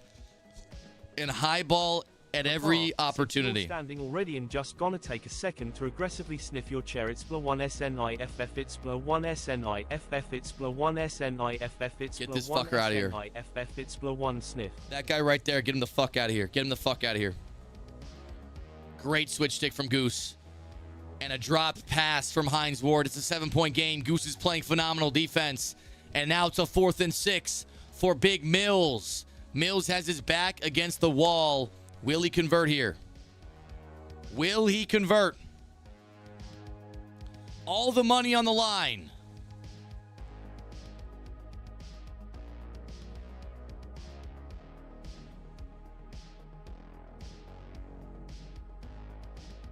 and highball at every opportunity. Standing already and just gonna take a second to aggressively sniff your chair. It's blur 1 SNIFF. It's blur 1 SNIFF. It's blur 1 SNIFF. It's get this fucker out of here. SNIFF. It's blur 1 sniff. That guy right there, get him the fuck out of here. Get him the fuck out of here. Great switch stick from Goose. And a dropped pass from Hines Ward. It's a 7-point game. Goose is playing phenomenal defense. And now it's a 4th and 6 for Big Mills. Mills has his back against the wall. Will he convert here? Will he convert? All the money on the line.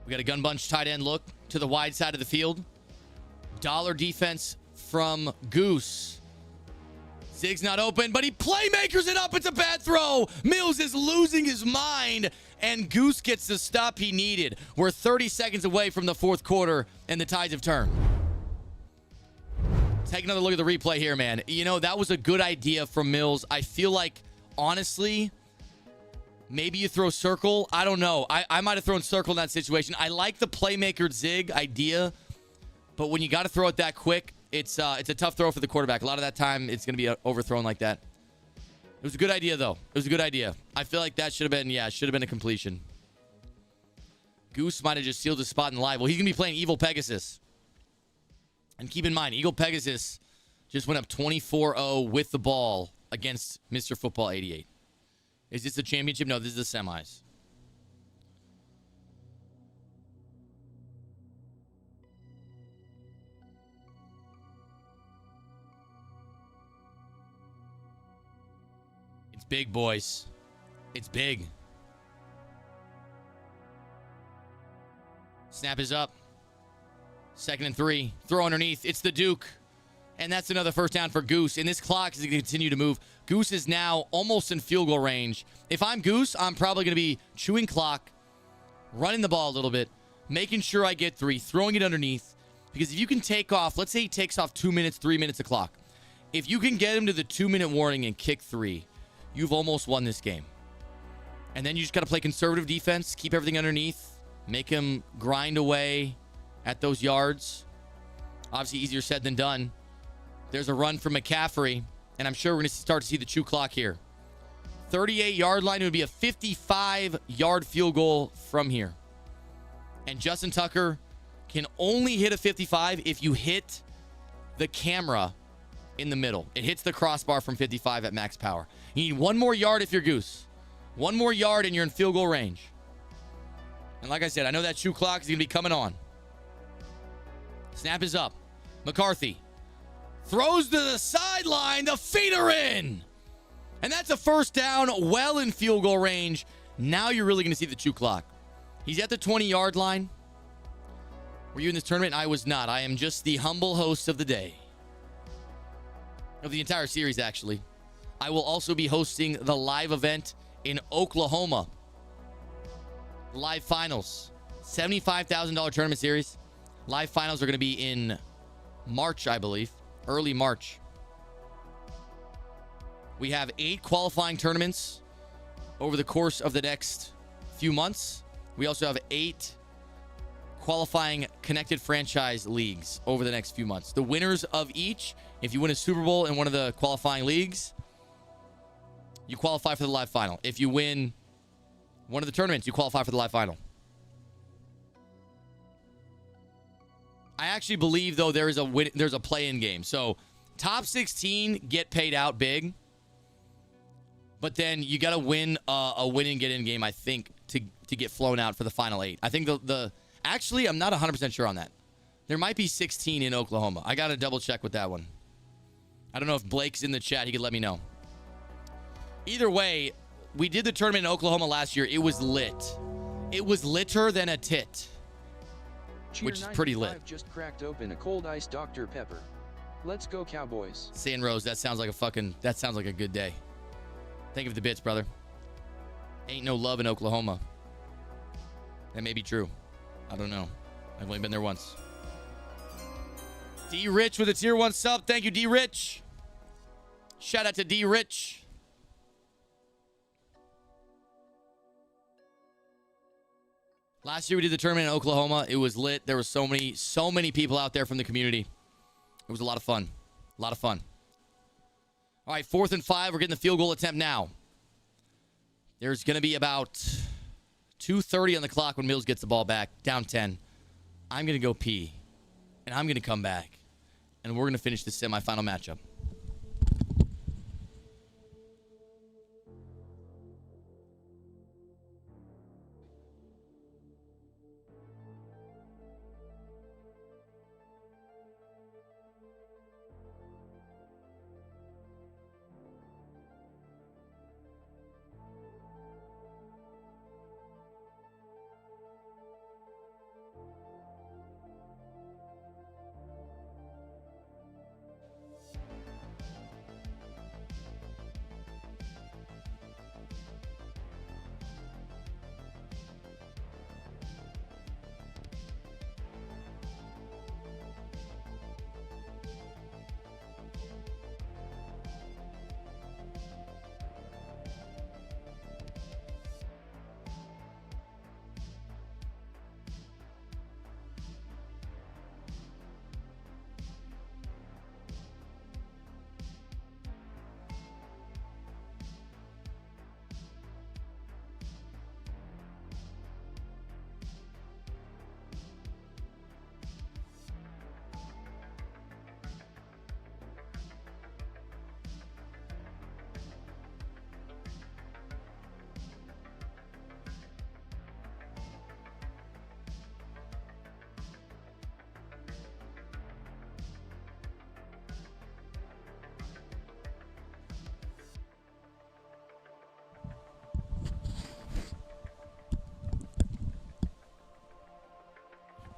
We got a gun bunch tight end look to the wide side of the field. Dollar defense from Goose. Zig's not open, but he playmakers it up. It's a bad throw. Mills is losing his mind, and Goose gets the stop he needed. We're 30 seconds away from the 4th quarter, and the tides have turned. Take another look at the replay here, man. You know, that was a good idea from Mills. I feel like, honestly, maybe you throw circle. I don't know. I might have thrown circle in that situation. I like the playmaker zig idea, but when you got to throw it that quick, it's a tough throw for the quarterback. A lot of that time, it's going to be overthrown like that. It was a good idea, though. It was a good idea. I feel like that should have been a completion. Goose might have just sealed his spot in live. Well, he's going to be playing Evil Pegasus. And keep in mind, Eagle Pegasus just went up 24-0 with the ball against Mr. Football 88. Is this the championship? No, this is the semis. It's big, boys. It's big. Snap is up. 2nd and 3. Throw underneath. It's the Duke. And that's another first down for Goose. And this clock is going to continue to move. Goose is now almost in field goal range. If I'm Goose, I'm probably going to be chewing clock, running the ball a little bit, making sure I get 3, throwing it underneath. Because if you can take off, let's say he takes off 2 minutes, 3 minutes of clock. If you can get him to the 2-minute warning and kick 3, you've almost won this game. And then you just got to play conservative defense, keep everything underneath, make him grind away at those yards. Obviously easier said than done. There's a run from McCaffrey, and I'm sure we're going to start to see the chew clock here. 38-yard line. It would be a 55-yard field goal from here. And Justin Tucker can only hit a 55 if you hit the camera in the middle. It hits the crossbar from 55 at max power. You need 1 more yard if you're Goose. 1 more yard and you're in field goal range. And like I said, I know that chew clock is going to be coming on. Snap is up. McCarthy throws to the sideline. The feet are in. And that's a first down, well in field goal range. Now you're really going to see the chew clock. He's at the 20-yard line. Were you in this tournament? I was not. I am just the humble host of the day. Of the entire series, actually. I will also be hosting the live event in Oklahoma. Live finals. $75,000 tournament series. Live finals are going to be in March, I believe. Early March. We have 8 qualifying tournaments over the course of the next few months. We also have 8 qualifying connected franchise leagues over the next few months. The winners of each, if you win a Super Bowl in one of the qualifying leagues, you qualify for the live final. If you win one of the tournaments, you qualify for the live final. I actually believe, though, there's a play-in game. So top 16 get paid out big. But then you got to win a win-and-get-in game, I think, to get flown out for the final 8. I think actually, I'm not 100% sure on that. There might be 16 in Oklahoma. I got to double-check with that one. I don't know if Blake's in the chat. He could let me know. Either way, we did the tournament in Oklahoma last year. It was lit. It was litter than a tit. Which is pretty lit. Just cracked open a cold iced Dr. Pepper. Let's go, Cowboys. San Rose, that sounds like a good day. Thank you for the bits, brother. Ain't no love in Oklahoma. That may be true. I don't know. I've only been there once. D Rich with a tier 1 sub. Thank you, D Rich. Shout out to D Rich. Last year we did the tournament in Oklahoma. It was lit. There were so many people out there from the community. It was a lot of fun. A lot of fun. All right, 4th and 5. We're getting the field goal attempt now. There's going to be about 2:30 on the clock when Mills gets the ball back. Down 10. I'm going to go pee. And I'm going to come back. And we're going to finish the semifinal matchup.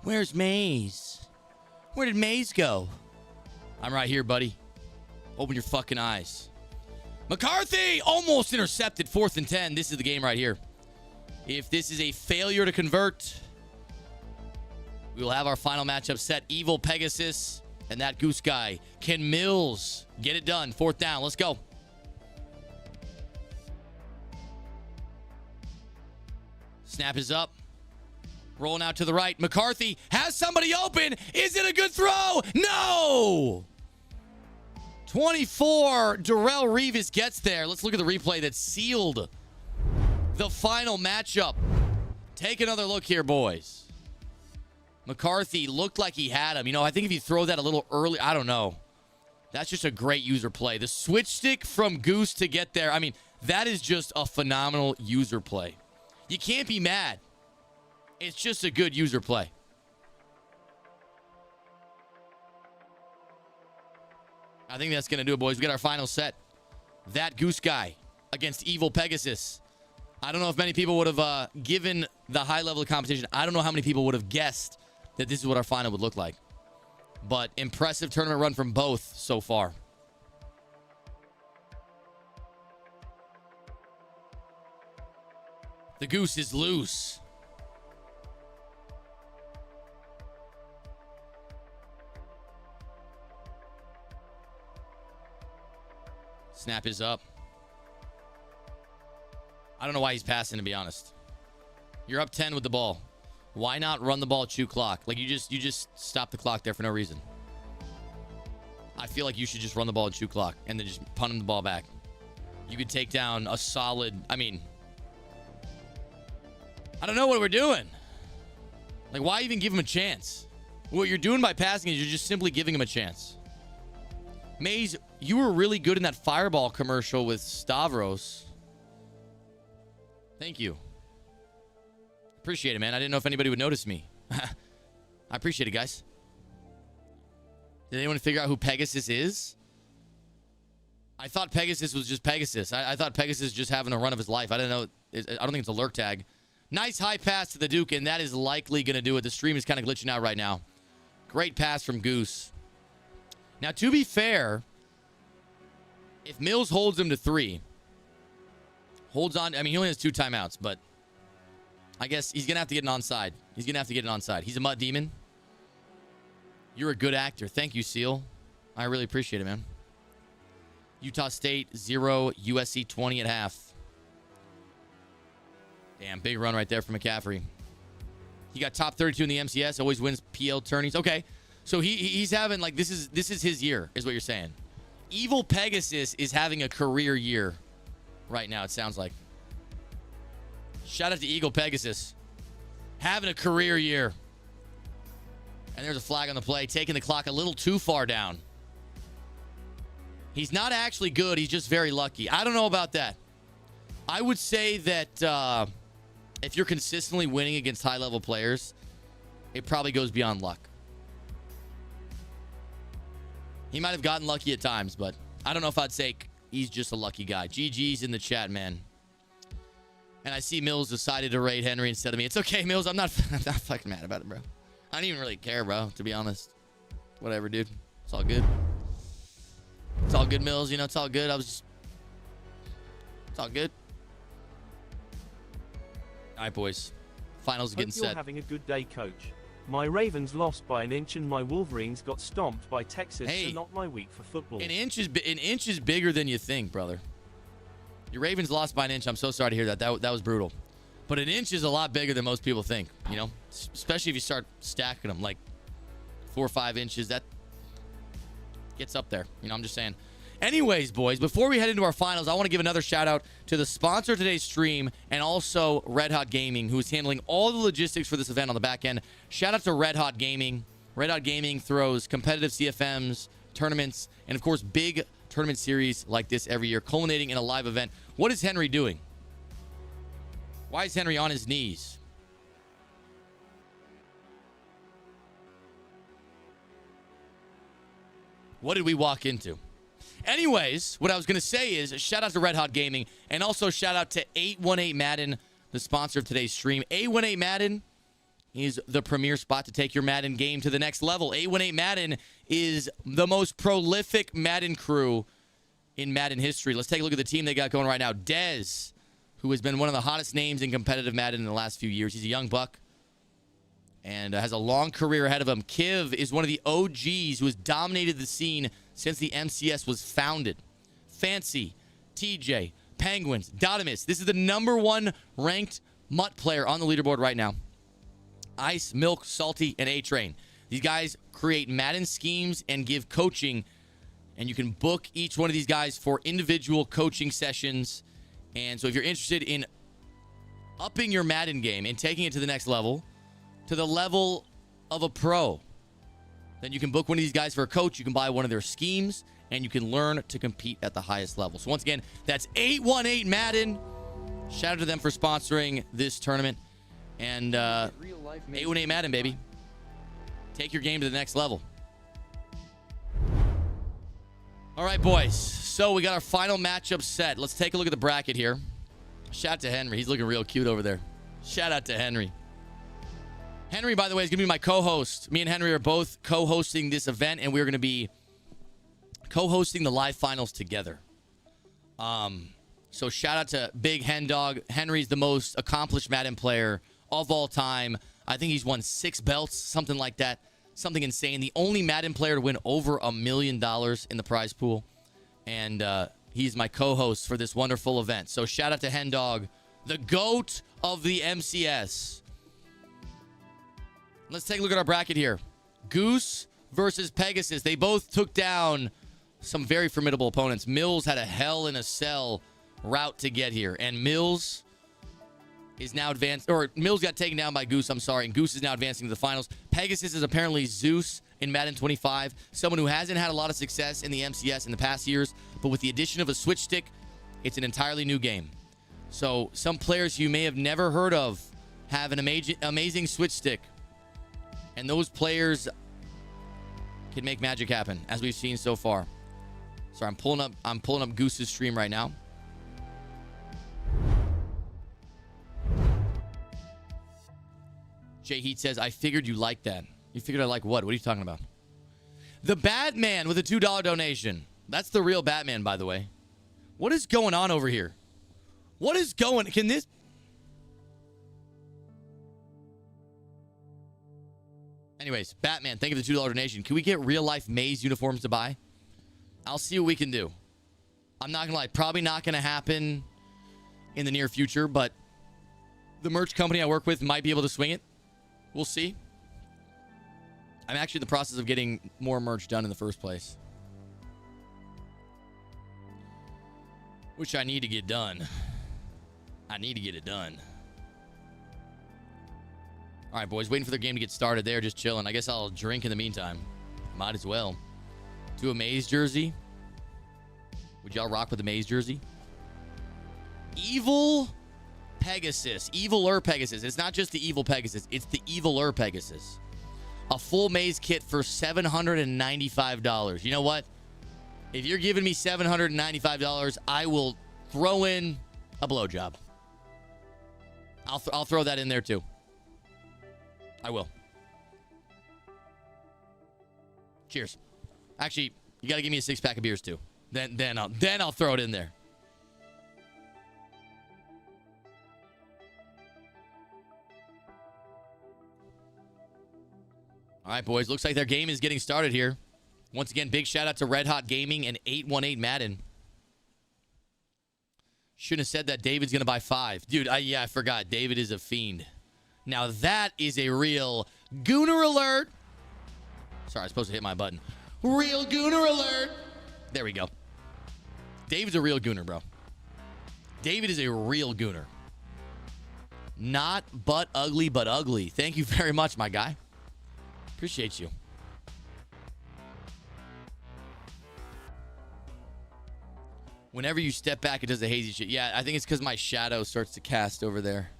Where's Mayz? Where did Mayz go? I'm right here, buddy. Open your fucking eyes. McCarthy almost intercepted. 4th and 10. This is the game right here. If this is a failure to convert, we will have our final matchup set. Evil Pegasus and that goose guy. Can Mills get it done? 4th down. Let's go. Snap is up. Rolling out to the right. McCarthy has somebody open. Is it a good throw? No! 24. Darrell Revis gets there. Let's look at the replay that sealed the final matchup. Take another look here, boys. McCarthy looked like he had him. You know, I think if you throw that a little early, I don't know. That's just a great user play. The switch stick from Goose to get there. I mean, that is just a phenomenal user play. You can't be mad. It's just a good user play. I think that's going to do it, boys. We got our final set. That goose guy against Evil Pegasus. I don't know if many people would have given the high level of competition. I don't know how many people would have guessed that this is what our final would look like. But impressive tournament run from both so far. The goose is loose. Snap is up. I don't know why he's passing, to be honest. You're up 10 with the ball. Why not run the ball at chew clock? Like, you just stop the clock there for no reason. I feel like you should just run the ball at chew clock and then just punt him the ball back. You could take down a solid... I mean... I don't know what we're doing. Like, why even give him a chance? What you're doing by passing is you're just simply giving him a chance. Mayz, you were really good in that Fireball commercial with Stavros. Thank you. Appreciate it, man. I didn't know if anybody would notice me. I appreciate it, guys. Did anyone figure out who Pegasus is? I thought Pegasus was just Pegasus. I thought Pegasus was just having a run of his life. I didn't know. I don't think it's a lurk tag. Nice high pass to the Duke, and that is likely going to do it. The stream is kind of glitching out right now. Great pass from Goose. Now, to be fair, if Mills holds him to 3, holds on. I mean, he only has 2 timeouts, but I guess he's going to have to get an onside. He's going to have to get an onside. He's a Mutt Demon. You're a good actor. Thank you, Seal. I really appreciate it, man. Utah State 0, USC 20 at half. Damn, big run right there for McCaffrey. He got top 32 in the MCS. Always wins PL tourneys. Okay, so he's having, like, this is his year, is what you're saying. Evil Pegasus is having a career year right now, it sounds like. Shout out to Eagle Pegasus. Having a career year. And there's a flag on the play, taking the clock a little too far down. He's not actually good. He's just very lucky. I don't know about that. I would say that if you're consistently winning against high-level players, it probably goes beyond luck. He might have gotten lucky at times, but I don't know if I'd say he's just a lucky guy. GG's in the chat, man. And I see Mills decided to raid Henry instead of me. It's okay, Mills. I'm not fucking mad about it, bro. I don't even really care, bro, to be honest. Whatever, dude. It's all good. It's all good, Mills. You know, it's all good. It's all good. All right, boys. Finals getting set. Hope you're having a good day, coach. My Ravens lost by an inch and my Wolverines got stomped by Texas, so not my week for football. An inch is bigger than you think, brother. Your Ravens lost by an inch. I'm so sorry to hear that. That was brutal. But an inch is a lot bigger than most people think, you know? Especially if you start stacking them, like 4 or 5 inches. That gets up there. You know, I'm just saying. Anyways, boys, before we head into our finals, I want to give another shout out to the sponsor of today's stream and also Red Hot Gaming, who is handling all the logistics for this event on the back end. Shout out to Red Hot Gaming. Red Hot Gaming throws competitive CFMs, tournaments, and of course, big tournament series like this every year, culminating in a live event. What is Henry doing? Why is Henry on his knees? What did we walk into? Anyways, what I was going to say is shout out to Red Hot Gaming and also shout out to 818 Madden, the sponsor of today's stream. 818 Madden is the premier spot to take your Madden game to the next level. 818 Madden is the most prolific Madden crew in Madden history. Let's take a look at the team they got going right now. Dez, who has been one of the hottest names in competitive Madden in the last few years. He's a young buck and has a long career ahead of him. Kiv is one of the OGs who has dominated the scene since the MCS was founded. Fancy, TJ, Penguins, Dotimus. This is the #1 ranked Mutt player on the leaderboard right now. Ice, Milk, Salty, and A-Train. These guys create Madden schemes and give coaching, and you can book each one of these guys for individual coaching sessions. And so if you're interested in upping your Madden game and taking it to the next level, to the level of a pro, then you can book one of these guys for a coach. You can buy one of their schemes, and you can learn to compete at the highest level. So once again, that's 818 Madden. Shout out to them for sponsoring this tournament. And 818 Madden, baby. Take your game to the next level. All right, boys. So we got our final matchup set. Let's take a look at the bracket here. Shout out to Henry. He's looking real cute over there. Shout out to Henry. Henry, by the way, is going to be my co-host. Me and Henry are both co-hosting this event, and we're going to be co-hosting the live finals together. So shout out to Big Hen Dog. Henry's the most accomplished Madden player of all time. I think he's won 6 belts, something like that. Something insane. The only Madden player to win over $1 million in the prize pool. And he's my co-host for this wonderful event. So shout out to Hen Dog, the GOAT of the MCS. Let's take a look at our bracket here. Goose versus Pegasus. They both took down some very formidable opponents. Mills had a hell in a cell route to get here. And Mills is now advanced, or Mills got taken down by Goose, I'm sorry, and Goose is now advancing to the finals. Pegasus is apparently Zeus in Madden 25, someone who hasn't had a lot of success in the MCS in the past years, but with the addition of a switch stick, it's an entirely new game. So some players you may have never heard of have an amazing switch stick, and those players can make magic happen, as we've seen so far. Sorry, I'm pulling up Goose's stream right now. Jay Heat says, I figured you liked that. You figured I like what? What are you talking about? The Batman with a $2 donation. That's the real Batman, by the way. What is going on over here? What is going... Can this... Anyways, Batman, thank you for the $2 donation. Can we get real-life Mayz uniforms to buy? I'll see what we can do. I'm not going to lie. Probably not going to happen in the near future, but the merch company I work with might be able to swing it. We'll see. I'm actually in the process of getting more merch done in the first place, which I need to get done. I need to get it done. All right, boys, waiting for their game to get started. They're just chilling. I guess I'll drink in the meantime. Might as well. Do a Mayz jersey. Would y'all rock with the Mayz jersey? Evil Pegasus. Eviler Pegasus. It's not just the evil Pegasus. It's the eviler Pegasus. A full Mayz kit for $795. You know what? If you're giving me $795, I will throw in a blowjob. I'll throw that in there too. I will. Cheers. Actually, you got to give me a 6-pack of beers too. Then I'll throw it in there. All right, boys. Looks like their game is getting started here. Once again, big shout out to Red Hot Gaming and 818 Madden. Shouldn't have said that. David's going to buy 5. Dude, I forgot. David is a fiend. Now that is a real Gooner alert. Sorry, I was supposed to hit my button. Real Gooner alert. There we go. David's a real Gooner, bro. David is a real Gooner. Not but ugly, but ugly. Thank you very much, my guy. Appreciate you. Whenever you step back, it does the hazy shit. Yeah, I think it's because my shadow starts to cast over there.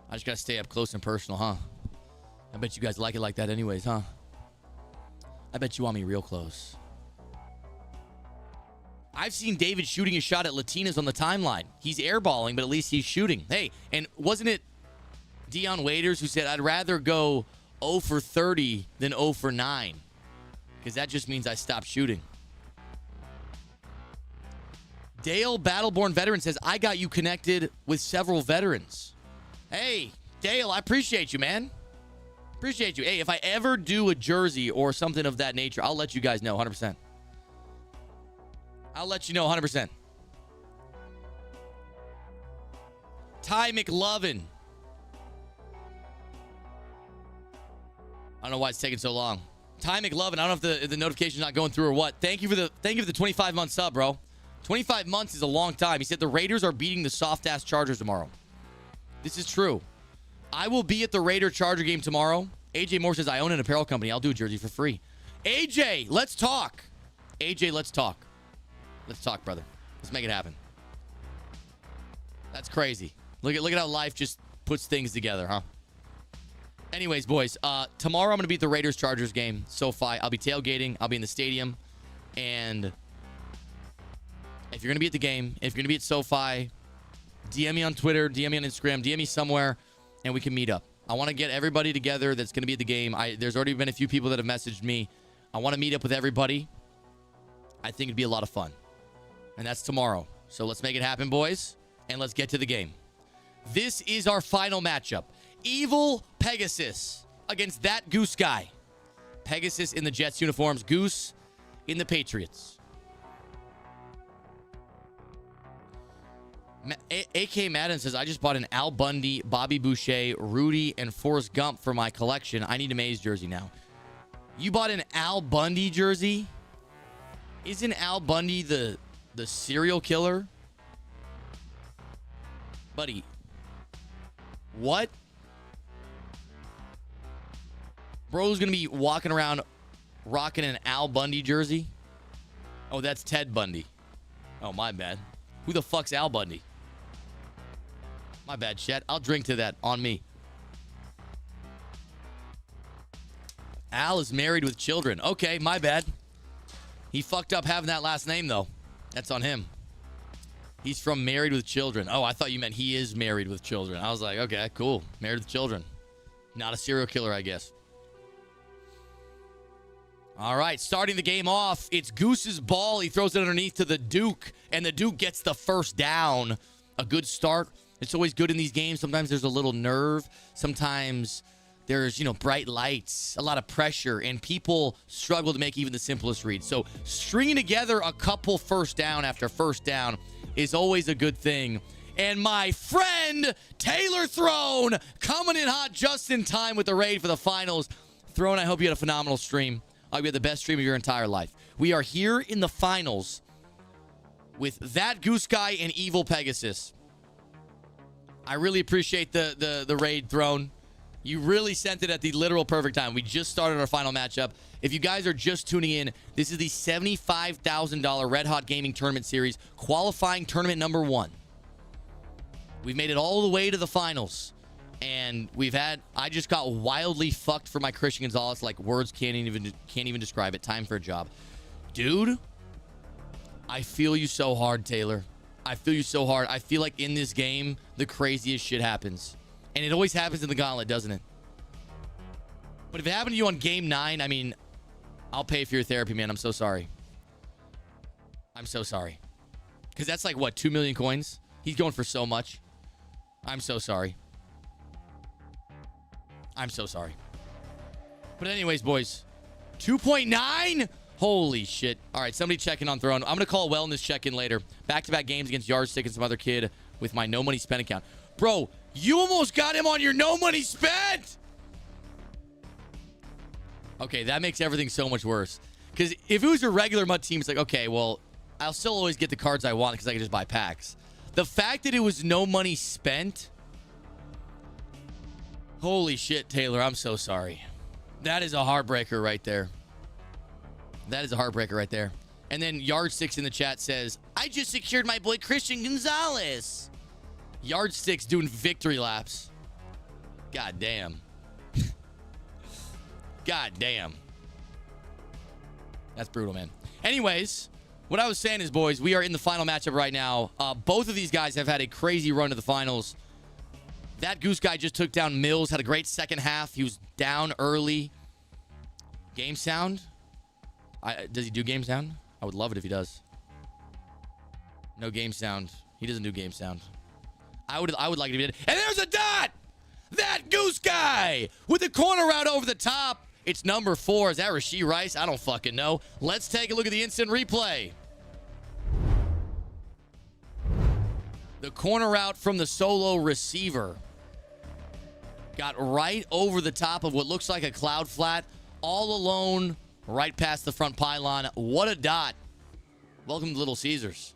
I just got to stay up close and personal, huh? I bet you guys like it like that anyways, huh? I bet you want me real close. I've seen David shooting a shot at Latinas on the timeline. He's airballing, but at least he's shooting. Hey, and wasn't it Dion Waiters who said, I'd rather go 0 for 30 than 0 for 9? Because that just means I stopped shooting. Dale Battleborn Veteran says, I got you connected with several veterans. Hey, Dale, I appreciate you, man. Appreciate you. Hey, if I ever do a jersey or something of that nature, I'll let you guys know 100%. I'll let you know 100%. Ty McLovin. I don't know why it's taking so long. Ty McLovin, I don't know if the notification's not going through or what. Thank you for the 25-month sub, bro. 25 months is a long time. He said the Raiders are beating the soft-ass Chargers tomorrow. This is true. I will be at the Raider-Charger game tomorrow. AJ Moore says, I own an apparel company. I'll do a jersey for free. AJ, let's talk. AJ, let's talk. Let's talk, brother. Let's make it happen. That's crazy. Look at how life just puts things together, huh? Anyways, boys, tomorrow I'm going to be at the Raiders-Chargers game, SoFi. I'll be tailgating. I'll be in the stadium. And if you're going to be at the game, if you're going to be at SoFi, DM me on Twitter, DM me on Instagram, DM me somewhere, and we can meet up. I want to get everybody together that's going to be at the game. There's already been a few people that have messaged me. I want to meet up with everybody. I think it'd be a lot of fun. And that's tomorrow. So let's make it happen, boys, and let's get to the game. This is our final matchup. Evil Pegasus against that Goose guy. Pegasus in the Jets uniforms, Goose in the Patriots. AK Madden says, I just bought an Al Bundy, Bobby Boucher, Rudy, and Forrest Gump for my collection. I need a Mayz jersey now. You bought an Al Bundy jersey? Isn't Al Bundy the serial killer? Buddy. What? Bro's going to be walking around rocking an Al Bundy jersey? Oh, that's Ted Bundy. Oh, my bad. Who the fuck's Al Bundy? My bad, Chet. I'll drink to that on me. Al is married with children. Okay, my bad. He fucked up having that last name, though. That's on him. He's from Married with Children. Oh, I thought you meant he is married with children. I was like, okay, cool. Married with children. Not a serial killer, I guess. All right, starting the game off, it's Goose's ball. He throws it underneath to the Duke, and the Duke gets the first down. A good start. It's always good in these games. Sometimes there's a little nerve. Sometimes there's, bright lights, a lot of pressure, and people struggle to make even the simplest read. So stringing together a couple first down after first down is always a good thing. And my friend Taylor Throne coming in hot just in time with the raid for the finals. Throne, I hope you had a phenomenal stream. I hope you had the best stream of your entire life. We are here in the finals with that Goose Guy and Evil Pegasus. I really appreciate the raid, Throne. You really sent it at the literal perfect time. We just started our final matchup. If you guys are just tuning in, this is the $75,000 Red Hot Gaming Tournament Series qualifying tournament number 1. We've made it all the way to the finals. And I just got wildly fucked for my Christian Gonzalez. Like, words can't even describe it. Time for a job. Dude, I feel you so hard, Taylor. I feel you so hard. I feel like in this game, the craziest shit happens. And it always happens in the gauntlet, doesn't it? But if it happened to you on game 9, I mean, I'll pay for your therapy, man. I'm so sorry. I'm so sorry. Because that's like, what, 2 million coins? He's going for so much. I'm so sorry. I'm so sorry. But anyways, boys, 2.9? Holy shit. All right, somebody checking on Throne. I'm going to call wellness check-in later. Back-to-back games against Yardstick and some other kid with my no money spent account. Bro, you almost got him on your no money spent. Okay, that makes everything so much worse. Because if it was a regular MUT team, it's like, okay, well, I'll still always get the cards I want because I can just buy packs. The fact that it was no money spent... Holy shit, Taylor, I'm so sorry. That is a heartbreaker right there. That is a heartbreaker right there. And then Yardsticks in the chat says, I just secured my boy Christian Gonzalez. Yardsticks doing victory laps. God damn. God damn. That's brutal, man. Anyways, what I was saying is, boys, we are in the final matchup right now. Both of these guys have had a crazy run to the finals. That Goose Guy just took down Mills, had a great second half. He was down early. Game sound? Does he do game sound? I would love it if he does. No game sound. He doesn't do game sound. I would like it if he did. And there's a dot! That Goose Guy with the corner route over the top. It's number 4. Is that Rashee Rice? I don't fucking know. Let's take a look at the instant replay. The corner route from the solo receiver. Got right over the top of what looks like a cloud flat. All alone, right past the front pylon. What a dot. Welcome to Little Caesars.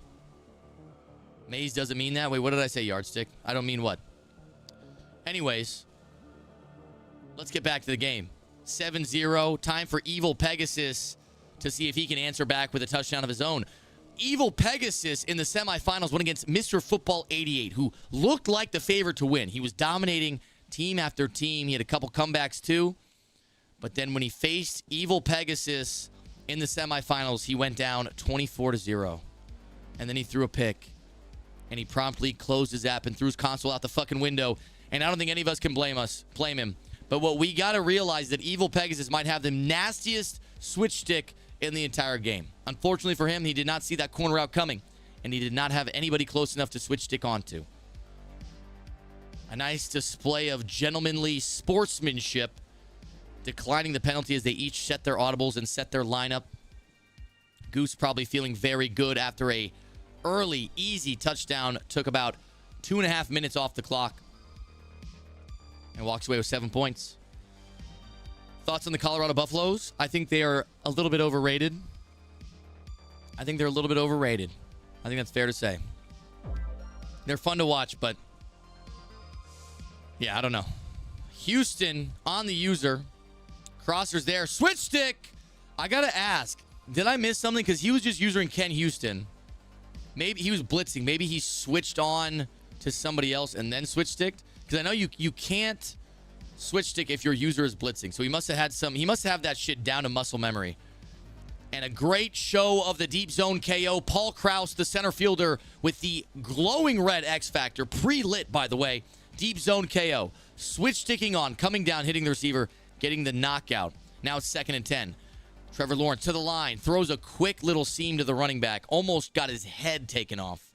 Mayz doesn't mean that. Wait, what did I say, Yardstick? I don't mean what? Anyways, let's get back to the game. 7-0. Time for Evil Pegasus to see if he can answer back with a touchdown of his own. Evil Pegasus in the semifinals went against Mr. Football 88, who looked like the favorite to win. He was dominating team after team. He had a couple comebacks too. But then when he faced Evil Pegasus in the semifinals, he went down 24-0. And then he threw a pick. And he promptly closed his app and threw his console out the fucking window. And I don't think any of us can blame him. But what we got to realize that Evil Pegasus might have the nastiest switch stick in the entire game. Unfortunately for him, he did not see that corner out coming. And he did not have anybody close enough to switch stick onto. A nice display of gentlemanly sportsmanship. Declining the penalty as they each set their audibles and set their lineup. Goose probably feeling very good after a early, easy touchdown. Took about 2.5 minutes off the clock. And walks away with 7 points. Thoughts on the Colorado Buffaloes? I think they are a little bit overrated. I think that's fair to say. They're fun to watch, but... yeah, I don't know. Houston on the user. Crossers there. Switch stick! I gotta ask. Did I miss something? Because he was just using Ken Houston. Maybe he was blitzing. Maybe he switched on to somebody else and then switch sticked. Because I know you can't switch stick if your user is blitzing. So he must have that shit down to muscle memory. And a great show of the deep zone KO. Paul Krause, the center fielder, with the glowing red X Factor. Pre-lit, by the way. Deep zone KO. Switch sticking on. Coming down, hitting the receiver. Getting the knockout. Now it's 2nd and 10. Trevor Lawrence to the line. Throws a quick little seam to the running back. Almost got his head taken off.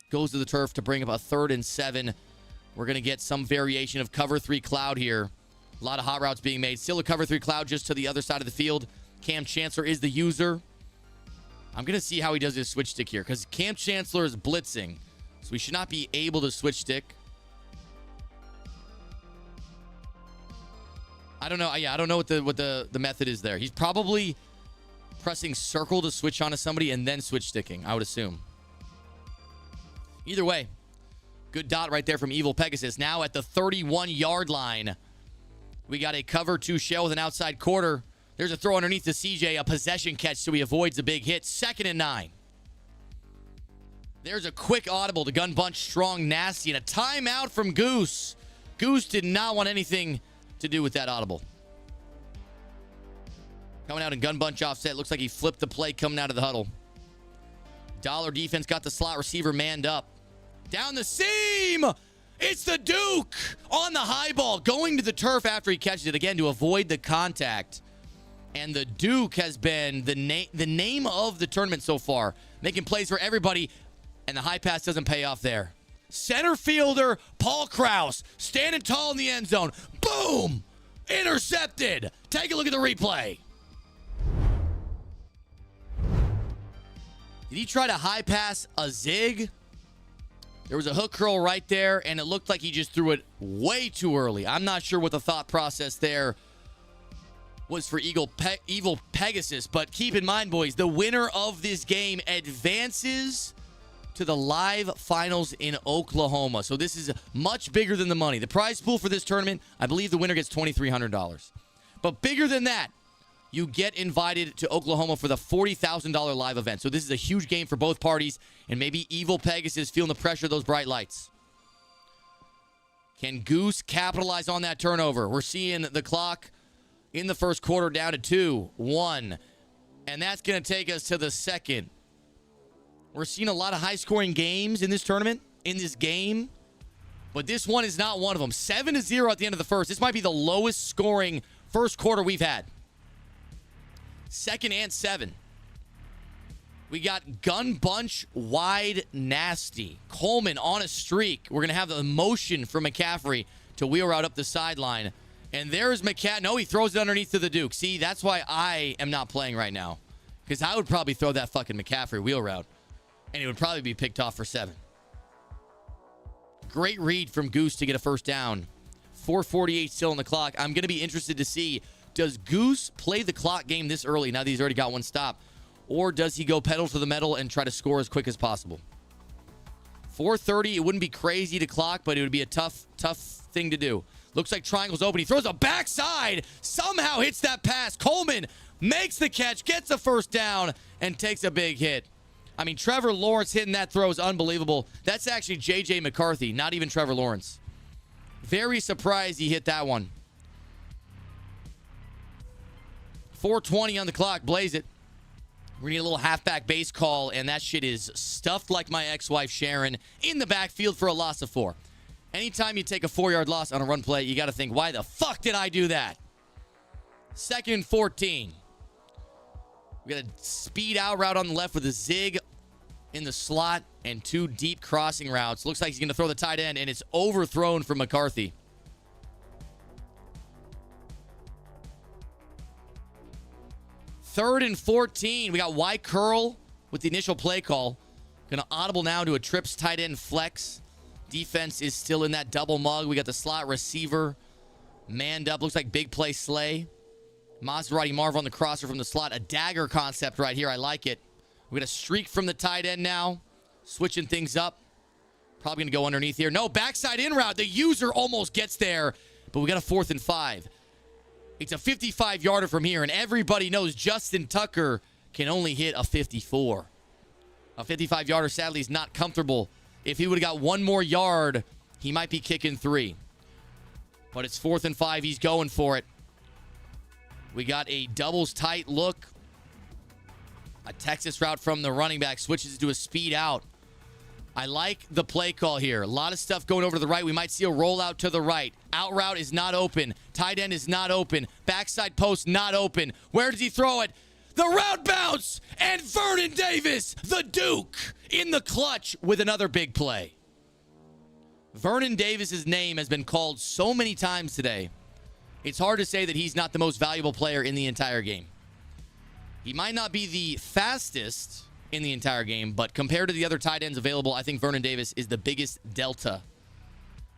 Goes to the turf to bring up a 3rd and 7. We're going to get some variation of cover 3 cloud here. A lot of hot routes being made. Still a cover 3 cloud just to the other side of the field. Cam Chancellor is the user. I'm going to see how he does his switch stick here because Cam Chancellor is blitzing. So we should not be able to switch stick. I don't know. Yeah, I don't know what the method is there. He's probably pressing circle to switch onto somebody and then switch sticking, I would assume. Either way, good dot right there from Evil Pegasus. Now at the 31-yard line, we got a cover 2 shell with an outside quarter. There's a throw underneath to CJ, a possession catch, so he avoids a big hit. 2nd and 9. There's a quick audible to gun bunch strong nasty and a timeout from Goose. Goose did not want anything to do with that audible. Coming out in gun bunch offset. Looks like he flipped the play coming out of the huddle. Dollar defense got the slot receiver manned up. Down the seam. It's the Duke on the high ball going to the turf after he catches it again to avoid the contact. And the Duke has been the name of the tournament so far, making plays for everybody, and the high pass doesn't pay off there. Center fielder Paul Krause standing tall in the end zone. Boom! Intercepted. Take a look at the replay. Did he try to high pass a zig? There was a hook curl right there, and it looked like he just threw it way too early. I'm not sure what the thought process there was for Evil Pegasus, but keep in mind, boys, the winner of this game advances to the live finals in Oklahoma. So this is much bigger than the money. The prize pool for this tournament, I believe the winner gets $2,300. But bigger than that, you get invited to Oklahoma for the $40,000 live event. So this is a huge game for both parties, and maybe Evil Pegasus feeling the pressure of those bright lights. Can Goose capitalize on that turnover? We're seeing the clock in the first quarter down to 2-1. And that's going to take us to the second. We're seeing a lot of high-scoring games in this tournament, in this game. But this one is not one of them. 7-0 at the end of the first. This might be the lowest scoring first quarter we've had. 2nd and 7. We got gun bunch wide nasty. Coleman on a streak. We're going to have the motion for McCaffrey to wheel route up the sideline. And there's McCaffrey. No, he throws it underneath to the Duke. See, that's why I am not playing right now. Because I would probably throw that fucking McCaffrey wheel route. And it would probably be picked off for 7. Great read from Goose to get a first down. 4:48 still on the clock. I'm going to be interested to see, does Goose play the clock game this early now that he's already got one stop? Or does he go pedal to the metal and try to score as quick as possible? 4:30, it wouldn't be crazy to clock, but it would be a tough thing to do. Looks like triangle's open. He throws a backside. Somehow hits that pass. Coleman makes the catch, gets a first down, and takes a big hit. I mean, Trevor Lawrence hitting that throw is unbelievable. That's actually J.J. McCarthy, not even Trevor Lawrence. Very surprised he hit that one. 4:20 on the clock. Blaze it. We're going to need a little halfback base call, and that shit is stuffed like my ex-wife Sharon in the backfield for a loss of 4. Anytime you take a 4-yard loss on a run play, you got to think, why the fuck did I do that? 2nd and 14. We got a speed out route on the left with a zig in the slot and 2 deep crossing routes. Looks like he's going to throw the tight end, and it's overthrown from McCarthy. Third and 14. We got Y curl with the initial play call. Going to audible now to a trips tight end flex. Defense is still in that double mug. We got the slot receiver manned up. Looks like big play Slay. Maserati Marv on the crosser from the slot. A dagger concept right here. I like it. We got a streak from the tight end now. Switching things up. Probably going to go underneath here. No, backside in route. The user almost gets there, but we got a 4th and 5. It's a 55-yarder from here, and everybody knows Justin Tucker can only hit a 54. A 55-yarder, sadly, is not comfortable. If he would have got one more yard, he might be kicking 3. But it's 4th and 5. He's going for it. We got a doubles tight look. A Texas route from the running back switches to a speed out. I like the play call here. A lot of stuff going over to the right. We might see a rollout to the right. Out route is not open. Tight end is not open. Backside post not open. Where does he throw it? The route bounce! And Vernon Davis, the Duke, in the clutch with another big play. Vernon Davis's name has been called so many times today. it's hard to say that he's not the most valuable player in the entire game. He might not be the fastest in the entire game, but compared to the other tight ends available, I think Vernon Davis is the biggest delta.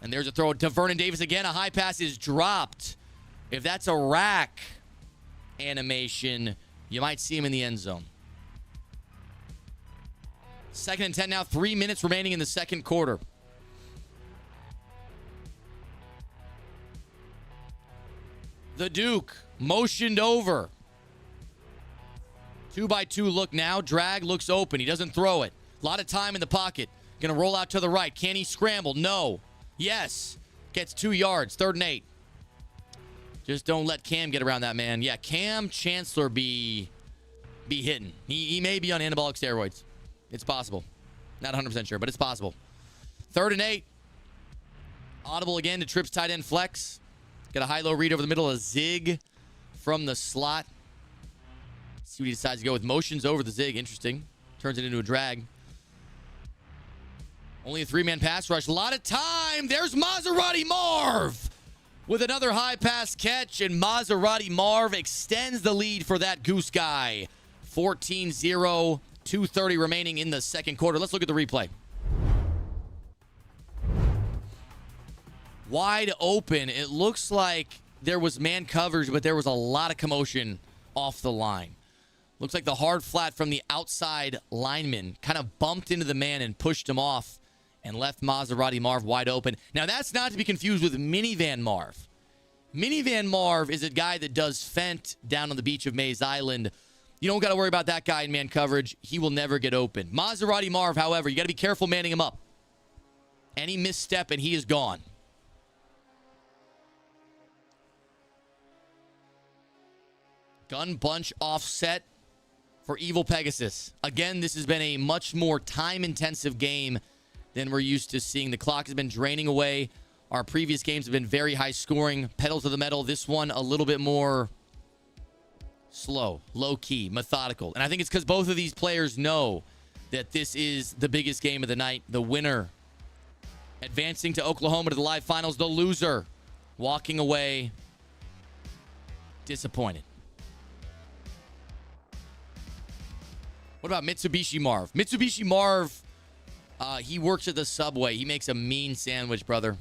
And there's a throw to Vernon Davis again. A high pass is dropped. If that's a rack animation, you might see him in the end zone. 2nd and 10 now. 3 minutes remaining in the second quarter. The Duke motioned over. 2-by-2 look now. Drag looks open. He doesn't throw it. A lot of time in the pocket. Going to roll out to the right. Can he scramble? No. Yes. Gets 2 yards. 3rd and 8. Just don't let Cam get around that man. Yeah, Cam Chancellor be hitting. He may be on anabolic steroids. It's possible. Not 100% sure, but it's possible. 3rd and 8. Audible again to Trips tight end flex. Got a high-low read over the middle. A zig from the slot. See what he decides to go with. Motions over the zig. Interesting. Turns it into a drag. Only a 3-man pass rush. A lot of time. There's Maserati Marv with another high pass catch, and Maserati Marv extends the lead for that goose guy. 14-0, 2:30 remaining in the second quarter. Let's look at the replay. Wide open. It looks like there was man coverage, but there was a lot of commotion off the line. Looks like the hard flat from the outside lineman kind of bumped into the man and pushed him off and left Maserati Marv wide open. Now, that's not to be confused with Minivan Marv. Minivan Marv is a guy that does fent down on the beach of Mayz Island. You don't got to worry about that guy in man coverage. He will never get open. Maserati Marv, however, you got to be careful manning him up. Any misstep and he is gone. Gun bunch offset for Evil Pegasus. Again, this has been a much more time-intensive game than we're used to seeing. The clock has been draining away. Our previous games have been very high scoring. Pedal to the metal. This one a little bit more slow, low-key, methodical. And I think it's because both of these players know that this is the biggest game of the night. The winner advancing to Oklahoma to the live finals. The loser walking away disappointed. What about Mitsubishi Marv? Mitsubishi Marv, he works at the Subway. He makes a mean sandwich, brother.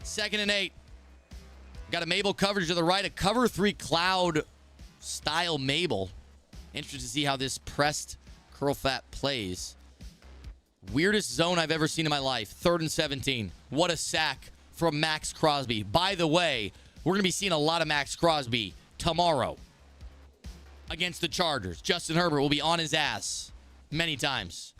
2nd and 8. Got a Mabel coverage to the right. A cover 3 cloud style Mabel. Interested to see how this pressed curl fat plays. Weirdest zone I've ever seen in my life. 3rd and 17. What a sack from Max Crosby. By the way, we're going to be seeing a lot of Max Crosby tomorrow against the Chargers. Justin Herbert will be on his ass many times.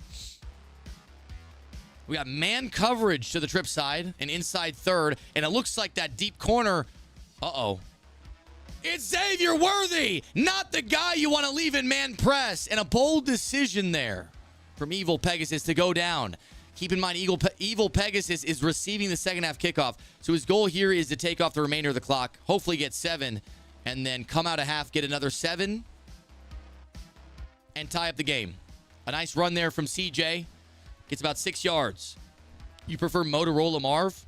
We got man coverage to the trip side and inside 3rd, and it looks like that deep corner. Uh-oh. It's Xavier Worthy, not the guy you want to leave in man press, and a bold decision there from Evil Pegasus to go down. Keep in mind, Evil Pegasus is receiving the second half kickoff, so his goal here is to take off the remainder of the clock, hopefully get 7, and then come out a half, get another 7, and tie up the game. A nice run there from CJ. Gets about 6 yards. You prefer Motorola Marv?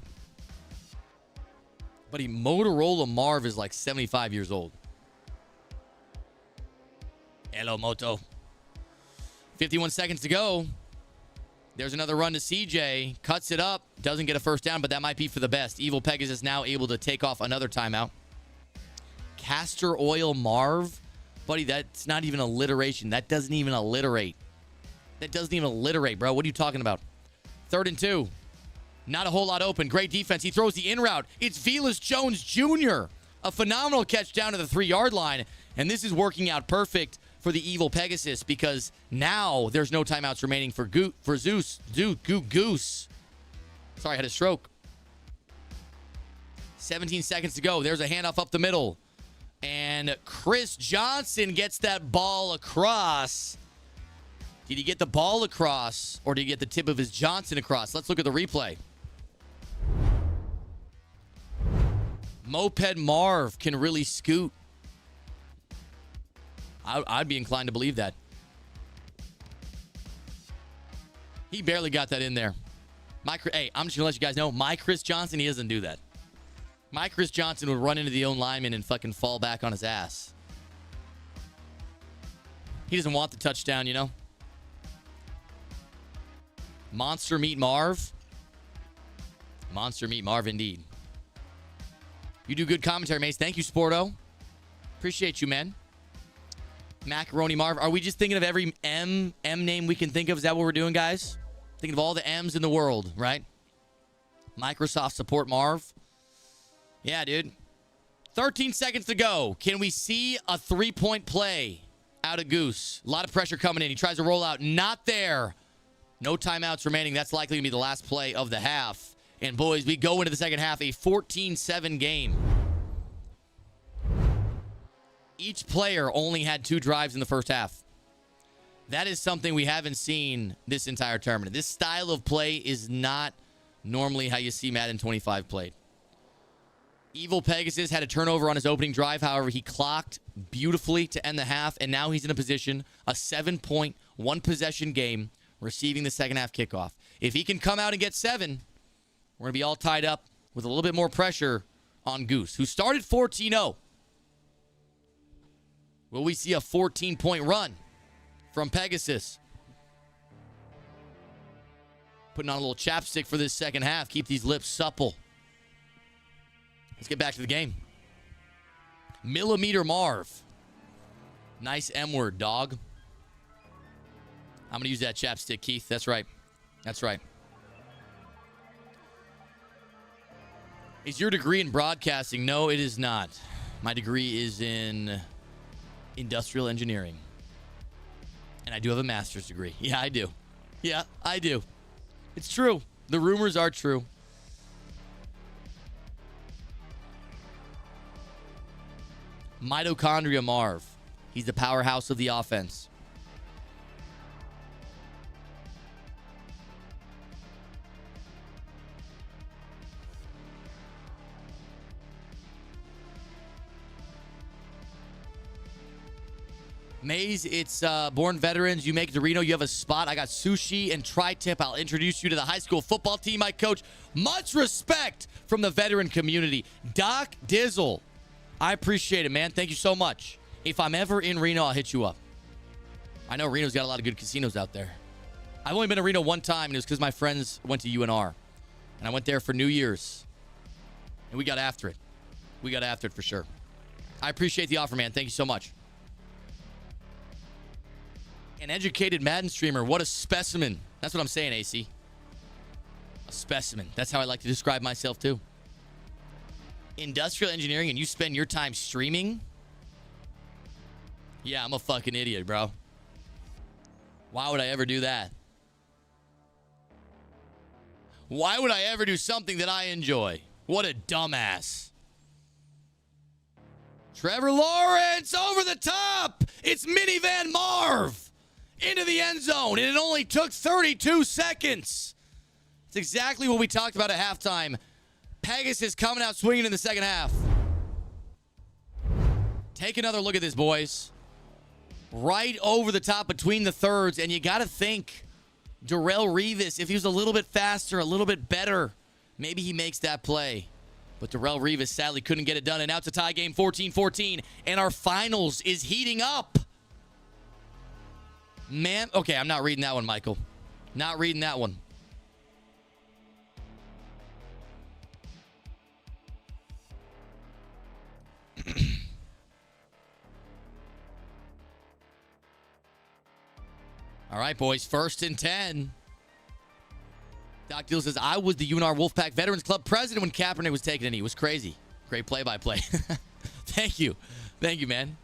Buddy, Motorola Marv is like 75 years old. Hello, Moto. 51 seconds to go. There's another run to CJ. Cuts it up. Doesn't get a first down, but that might be for the best. Evil Pegasus now able to take off another timeout. Castor Oil Marv? Buddy, that's not even alliteration. That doesn't even alliterate. That doesn't even alliterate, bro. What are you talking about? 3rd and 2. Not a whole lot open. Great defense. He throws the in route. It's Velas Jones Jr. A phenomenal catch down to the 3-yard line. And this is working out perfect for the Evil Pegasus because now there's no timeouts remaining for Goose. Sorry, I had a stroke. 17 seconds to go. There's a handoff up the middle. And Chris Johnson gets that ball across. Did he get the ball across, or did he get the tip of his Johnson across? Let's look at the replay. Moped Marv can really scoot. I'd be inclined to believe that. He barely got that in there. Hey, I'm just going to let you guys know, my Chris Johnson, he doesn't do that. My Chris Johnson would run into the own lineman and fucking fall back on his ass. He doesn't want the touchdown, you know? Monster Meat Marv. Monster Meat Marv, indeed. You do good commentary, Mayz. Thank you, Sporto. Appreciate you, man. Macaroni Marv. Are we just thinking of every M name we can think of? Is that what we're doing, guys? Thinking of all the M's in the world, right? Microsoft support Marv. Yeah, dude. 13 seconds to go. Can we see a 3-point play out of Goose? A lot of pressure coming in. He tries to roll out. Not there. No timeouts remaining. That's likely to be the last play of the half. And, boys, we go into the second half, a 14-7 game. Each player only had 2 drives in the first half. That is something we haven't seen this entire tournament. This style of play is not normally how you see Madden 25 played. Evil Pegasus had a turnover on his opening drive. However, he clocked beautifully to end the half, and now he's in a position, a 7-point, 1-possession game, receiving the second half kickoff. If he can come out and get 7, we're going to be all tied up with a little bit more pressure on Goose, who started 14-0. Will we see a 14-point run from Pegasus? Putting on a little chapstick for this second half. Keep these lips supple. Let's get back to the game. Millimeter Marv. Nice M word, dog. I'm going to use that chapstick, Keith. That's right. That's right. Is your degree in broadcasting? No, it is not. My degree is in industrial engineering. And I do have a master's degree. Yeah, I do. Yeah, I do. It's true. The rumors are true. Mitochondria Marv. He's the powerhouse of the offense. Mayz, it's Born Veterans. You make it to Reno. You have a spot. I got sushi and tri-tip. I'll introduce you to the high school football team I coach. Much respect from the veteran community. Doc Dizzle. I appreciate it, man. Thank you so much. If I'm ever in Reno, I'll hit you up. I know Reno's got a lot of good casinos out there. I've only been to Reno one time, and it was because my friends went to UNR. And I went there for New Year's. And we got after it. We got after it for sure. I appreciate the offer, man. Thank you so much. An educated Madden streamer. What a specimen. That's what I'm saying, AC. A specimen. That's how I like to describe myself, too. Industrial engineering, and you spend your time streaming? Yeah, I'm a fucking idiot, bro. Why would I ever do that? Why would I ever do something that I enjoy? What a dumbass. Trevor Lawrence over the top. It's Minivan Marv into the end zone, and it only took 32 seconds. It's exactly what we talked about at halftime. Pegasus coming out swinging in the second half. Take another look at this, boys. Right over the top between the thirds, and you got to think Darrelle Revis, if he was a little bit faster, a little bit better, maybe he makes that play. But Darrelle Revis sadly couldn't get it done, and now it's a tie game, 14-14, and our finals is heating up. Man, okay, I'm not reading that one, Michael. Not reading that one. All right, boys, 1st and 10. Doc Deal says, I was the UNR Wolfpack Veterans Club president when Kaepernick was taking a knee. It was crazy. Great play-by-play. Thank you. Thank you, man.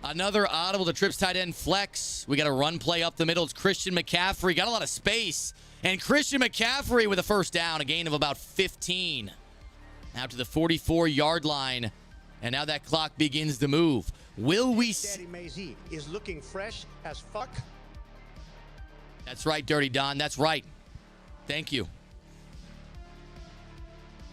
Another audible to Trips tight end flex. We got a run play up the middle. It's Christian McCaffrey. Got a lot of space. And Christian McCaffrey with a first down, a gain of about 15. Now to the 44-yard line. And now that clock begins to move. Will we see... Daddy Mayz is looking fresh as fuck. That's right, Dirty Don. That's right. Thank you.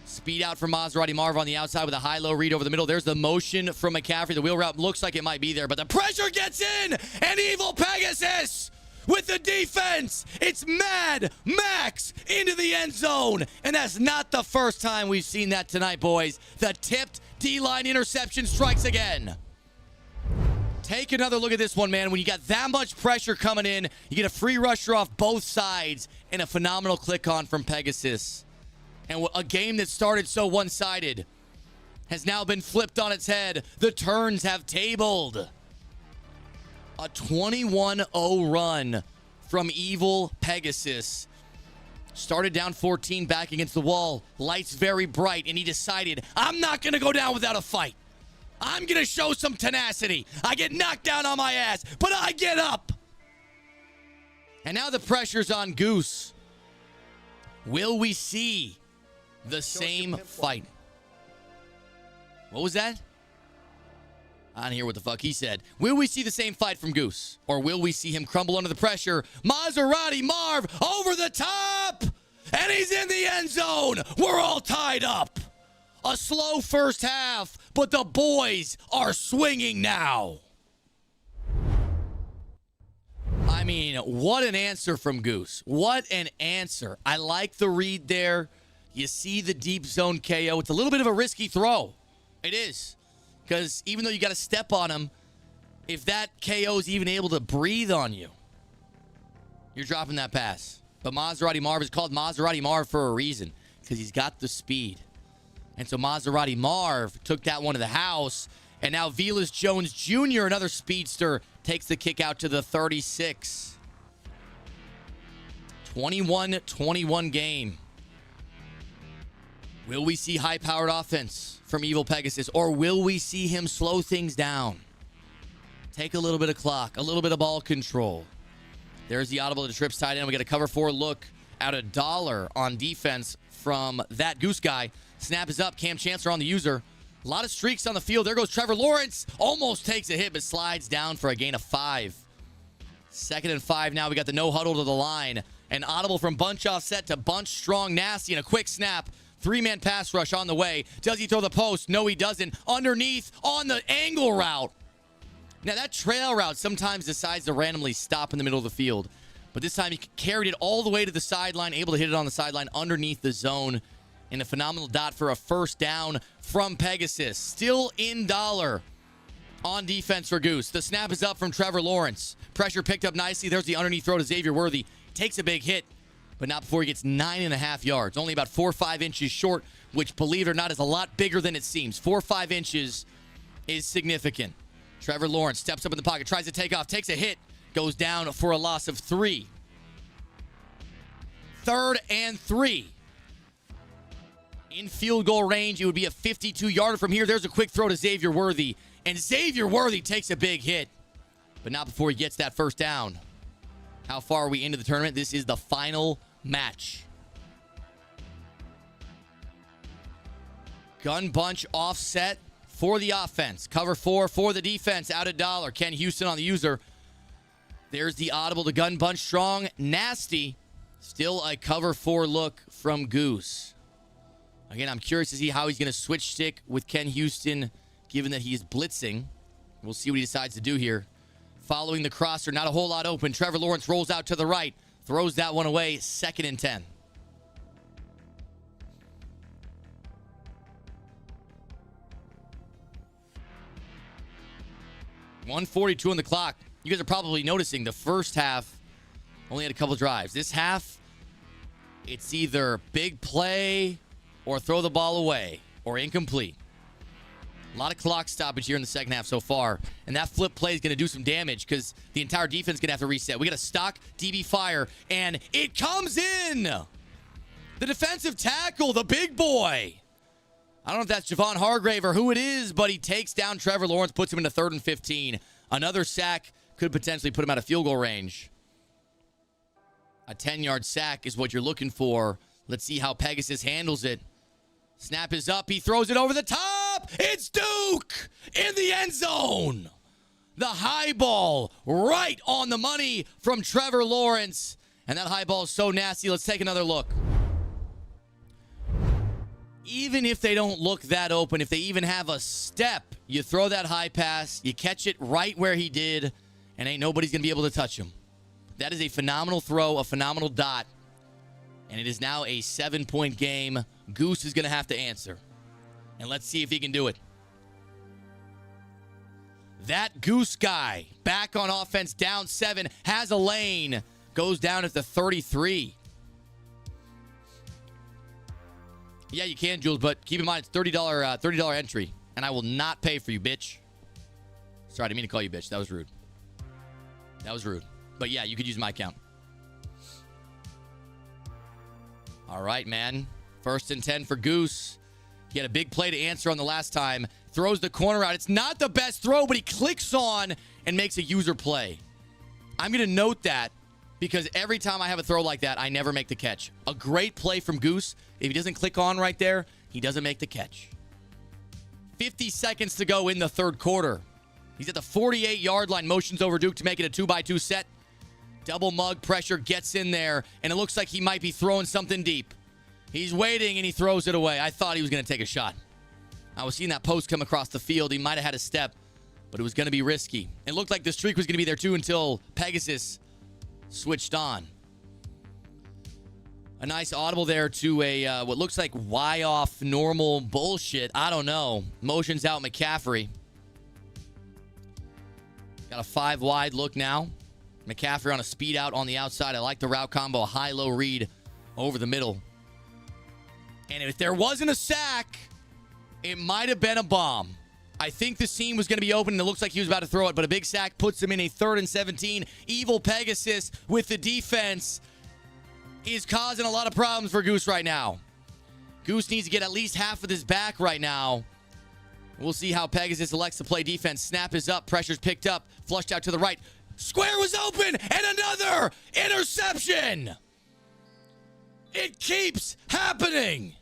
Speed out from Maserati Marv on the outside with a high-low read over the middle. There's the motion from McCaffrey. The wheel route looks like it might be there, but the pressure gets in, and Evil Pegasus with the defense. It's Mad Max into the end zone. And that's not the first time we've seen that tonight, boys. The tipped D-line interception strikes again. Take another look at this one, man. When you got that much pressure coming in, you get a free rusher off both sides and a phenomenal click on from Pegasus. And a game that started so one-sided has now been flipped on its head. The turns have tabled. A 21-0 run from evil Pegasus. Started down 14 back against the wall. Lights very bright, and he decided, I'm not going to go down without a fight. I'm going to show some tenacity. I get knocked down on my ass, but I get up. And now the pressure's on Goose. Will we see the same fight? What was that? I don't hear what the fuck he said. Will we see the same fight from Goose? Or will we see him crumble under the pressure? Maserati Marv over the top! And he's in the end zone! We're all tied up! A slow first half, but the boys are swinging now. I mean, what an answer from Goose. What an answer. I like the read there. You see the deep zone KO. It's a little bit of a risky throw. It is. Because even though you got to step on him, if that KO is even able to breathe on you, you're dropping that pass. But Maserati Marv is called Maserati Marv for a reason. Because he's got the speed. And so Maserati Marv took that one to the house. And now Velas Jones Jr., another speedster, takes the kick out to the 36. 21-21 game. Will we see high-powered offense from Evil Pegasus? Or will we see him slow things down? Take a little bit of clock, a little bit of ball control. There's the audible to Trips tight end. We get a cover 4 look at $1 on defense from that Goose guy. Snap is up. Cam Chancellor on the user. A lot of streaks on the field. There goes Trevor Lawrence. Almost takes a hit, but slides down for a gain of 5. 2nd and 5 now. We got the no huddle to the line. An audible from bunch offset to bunch strong nasty and a quick snap. 3-man pass rush on the way. Does he throw the post? No, he doesn't. Underneath on the angle route. Now, that trail route sometimes decides to randomly stop in the middle of the field. But this time he carried it all the way to the sideline, able to hit it on the sideline underneath the zone. And a phenomenal dot for a first down from Pegasus. Still in dollar on defense for Goose. The snap is up from Trevor Lawrence. Pressure picked up nicely. There's the underneath throw to Xavier Worthy. Takes a big hit, but not before he gets 9.5 yards. Only about 4 or 5 inches short, which, believe it or not, is a lot bigger than it seems. 4 or 5 inches is significant. Trevor Lawrence steps up in the pocket, tries to take off, takes a hit, goes down for a loss of 3. 3rd and 3. In field goal range, it would be a 52-yarder from here. There's a quick throw to Xavier Worthy, and Xavier Worthy takes a big hit, but not before he gets that first down. How far are we into the tournament? This is the final match. Gun bunch offset for the offense. Cover 4 for the defense. Out $1. Ken Houston on the user. There's the audible to gun bunch strong. Nasty. Still a cover 4 look from Goose. Again, I'm curious to see how he's going to switch stick with Ken Houston, given that he is blitzing. We'll see what he decides to do here. Following the crosser, not a whole lot open. Trevor Lawrence rolls out to the right. Throws that one away. 2nd and 10. $1:42 on the clock. You guys are probably noticing the first half only had a couple drives. This half, it's either big play or throw the ball away or incomplete. A lot of clock stoppage here in the second half so far. And that flip play is going to do some damage because the entire defense is going to have to reset. We got a stock DB fire, and it comes in. The defensive tackle, the big boy. I don't know if that's Javon Hargrave or who it is, but he takes down Trevor Lawrence, puts him into 3rd and 15. Another sack could potentially put him out of field goal range. A 10-yard sack is what you're looking for. Let's see how Pegasus handles it. Snap is up. He throws it over the top. It's Duke in the end zone. The high ball right on the money from Trevor Lawrence. And that high ball is so nasty. Let's take another look. Even if they don't look that open, if they even have a step, you throw that high pass, you catch it right where he did, and ain't nobody's going to be able to touch him. That is a phenomenal throw, a phenomenal dot. And it is now a 7-point game. Goose is going to have to answer. And let's see if he can do it. That Goose guy, back on offense, down 7, has a lane, goes down at the 33. Yeah, you can, Jules, but keep in mind it's $30 entry, and I will not pay for you, bitch. Sorry, I didn't mean to call you bitch. That was rude. That was rude. But yeah, you could use my account. All right, man. 1st and 10 for Goose. He had a big play to answer on the last time. Throws the corner out. It's not the best throw, but he clicks on and makes a user play. I'm going to note that because every time I have a throw like that, I never make the catch. A great play from Goose. If he doesn't click on right there, he doesn't make the catch. 50 seconds to go in the third quarter. He's at the 48-yard line. Motions over Duke to make it a 2-by-2 set. Double mug pressure gets in there, and it looks like he might be throwing something deep. He's waiting, and he throws it away. I thought he was going to take a shot. I was seeing that post come across the field. He might have had a step, but it was going to be risky. It looked like the streak was going to be there, too, until Pegasus switched on. A nice audible there to a what looks like Y-off normal bullshit. I don't know. Motions out McCaffrey. Got a 5-wide look now. McCaffrey on a speed out on the outside. I like the route combo. A high-low read over the middle. And if there wasn't a sack, it might have been a bomb. I think the seam was going to be open, and it looks like he was about to throw it, but a big sack puts him in a 3rd and 17. Evil Pegasus with the defense is causing a lot of problems for Goose right now. Goose needs to get at least half of this back right now. We'll see how Pegasus elects to play defense. Snap is up. Pressure's picked up. Flushed out to the right. Square was open. And another interception. It keeps happening.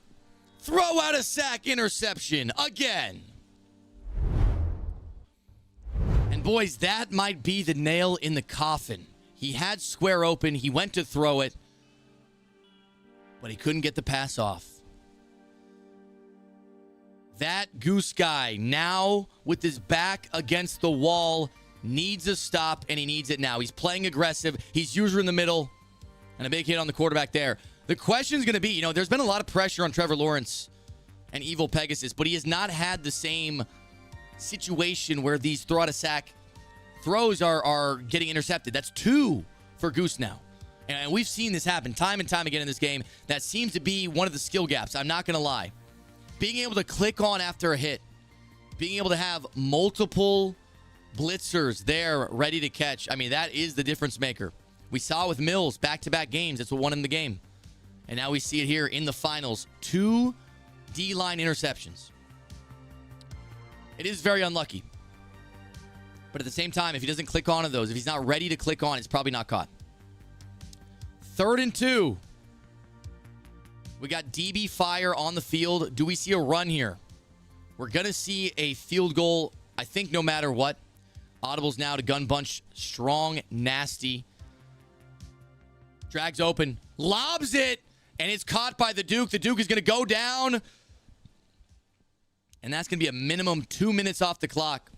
Throw out a sack interception again. And boys, that might be the nail in the coffin. He had Square open. He went to throw it, but he couldn't get the pass off. That Goose guy, now with his back against the wall, needs a stop, and he needs it now. He's playing aggressive. He's user in the middle, and a big hit on the quarterback there. The question is going to be, there's been a lot of pressure on Trevor Lawrence and Evil Pegasus, but he has not had the same situation where these throw out a sack throws are getting intercepted. That's 2 for Goose now. And we've seen this happen time and time again in this game. That seems to be one of the skill gaps. I'm not going to lie. Being able to click on after a hit, being able to have multiple blitzers there ready to catch, I mean, that is the difference maker. We saw with Mills back-to-back games. That's what won him the game. And now we see it here in the finals. 2 D-line interceptions. It is very unlucky. But at the same time, if he doesn't click on those, if he's not ready to click on, it's probably not caught. 3rd and 2. We got DB Fire on the field. Do we see a run here? We're going to see a field goal, I think, no matter what. Audibles now to Gun Bunch. Strong, nasty. Drags open. Lobs it. And it's caught by the Duke. The Duke is going to go down. And that's going to be a minimum 2 minutes off the clock.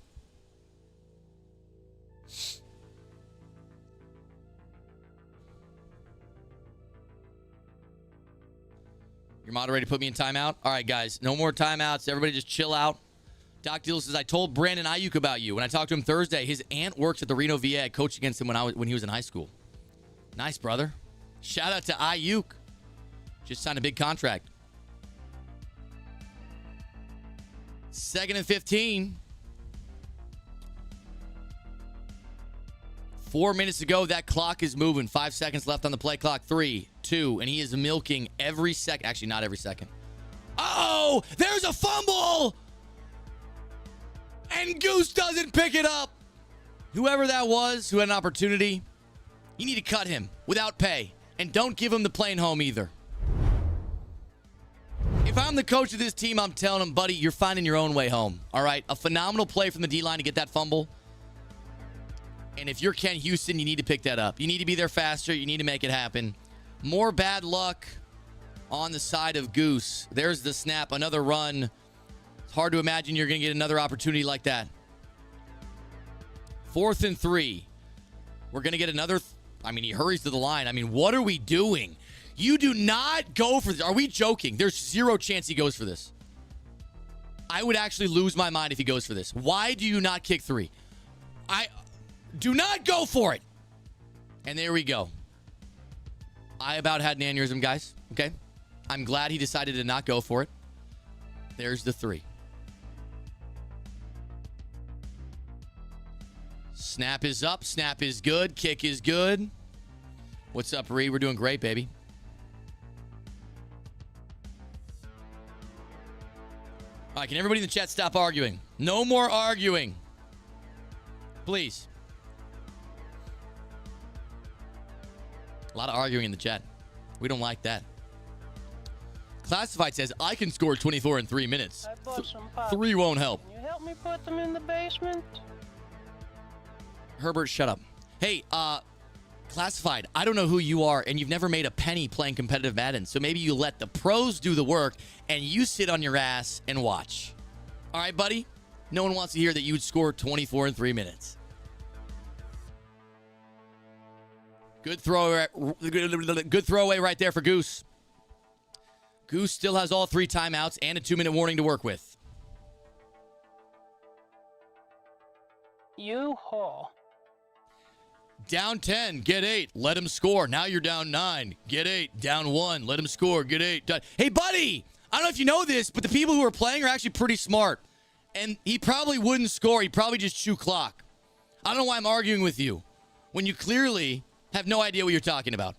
Your moderator put me in timeout. All right, guys. No more timeouts. Everybody just chill out. Doc Deal says, I told Brandon Ayuk about you. When I talked to him Thursday, his aunt works at the Reno VA. I coached against him when he was in high school. Nice, brother. Shout out to Ayuk. Just signed a big contract. 2nd and 15. 4 minutes to go. That clock is moving. 5 seconds left on the play clock. 3, 2, and he is milking every second. Actually, not every second. Oh, there's a fumble. And Goose doesn't pick it up. Whoever that was who had an opportunity, you need to cut him without pay. And don't give him the plane home either. If I'm the coach of this team, I'm telling him, buddy, you're finding your own way home. All right? A phenomenal play from the D-line to get that fumble. And if you're Ken Houston, you need to pick that up. You need to be there faster. You need to make it happen. More bad luck on the side of Goose. There's the snap. Another run. It's hard to imagine you're going to get another opportunity like that. 4th and 3. We're going to get another I mean, he hurries to the line. I mean, what are we doing? You do not go for this. Are we joking? There's zero chance he goes for this. I would actually lose my mind if he goes for this. Why do you not kick 3? Do not go for it. And there we go. I about had an aneurysm, guys. Okay? I'm glad he decided to not go for it. There's the 3. Snap is up. Snap is good. Kick is good. What's up, Reed? We're doing great, baby. All right, can everybody in the chat stop arguing? No more arguing. Please. A lot of arguing in the chat. We don't like that. Classified says, I can score 24 in 3 minutes. I bought some pops. 3 won't help. Can you help me put them in the basement? Herbert, shut up. Hey, Classified, I don't know who you are, and you've never made a penny playing competitive Madden, so maybe you let the pros do the work, and you sit on your ass and watch. All right, buddy? No one wants to hear that you would score 24 in 3 minutes. Good throwaway right there for Goose. Goose still has all 3 timeouts and a 2-minute warning to work with. You haul. Down 10, get 8, let him score. Now you're down 9, get 8. Down 1, let him score, get 8. Hey, buddy, I don't know if you know this, but the people who are playing are actually pretty smart. And he probably wouldn't score. He'd probably just chew clock. I don't know why I'm arguing with you when you clearly have no idea what you're talking about.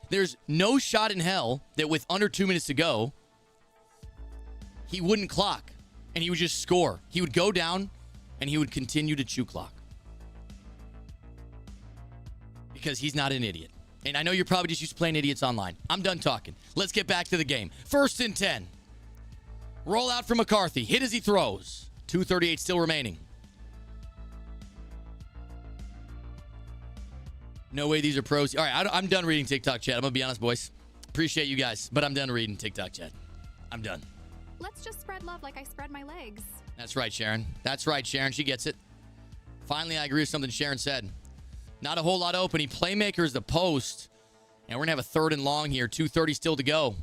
There's no shot in hell that with under 2 minutes to go, he wouldn't clock and he would just score. He would go down and he would continue to chew clock. Because he's not an idiot. And I know you're probably just used to playing idiots online. I'm done talking. Let's get back to the game. 1st and 10. Roll out for McCarthy. Hit as he throws. 2:38 still remaining. No way these are pros. All right, I'm done reading TikTok chat. I'm going to be honest, boys. Appreciate you guys, but I'm done reading TikTok chat. I'm done. Let's just spread love like I spread my legs. That's right, Sharon. That's right, Sharon. She gets it. Finally, I agree with something Sharon said. Not a whole lot open. He playmakers the post. And we're going to have a 3rd and long here. 2:30 still to go.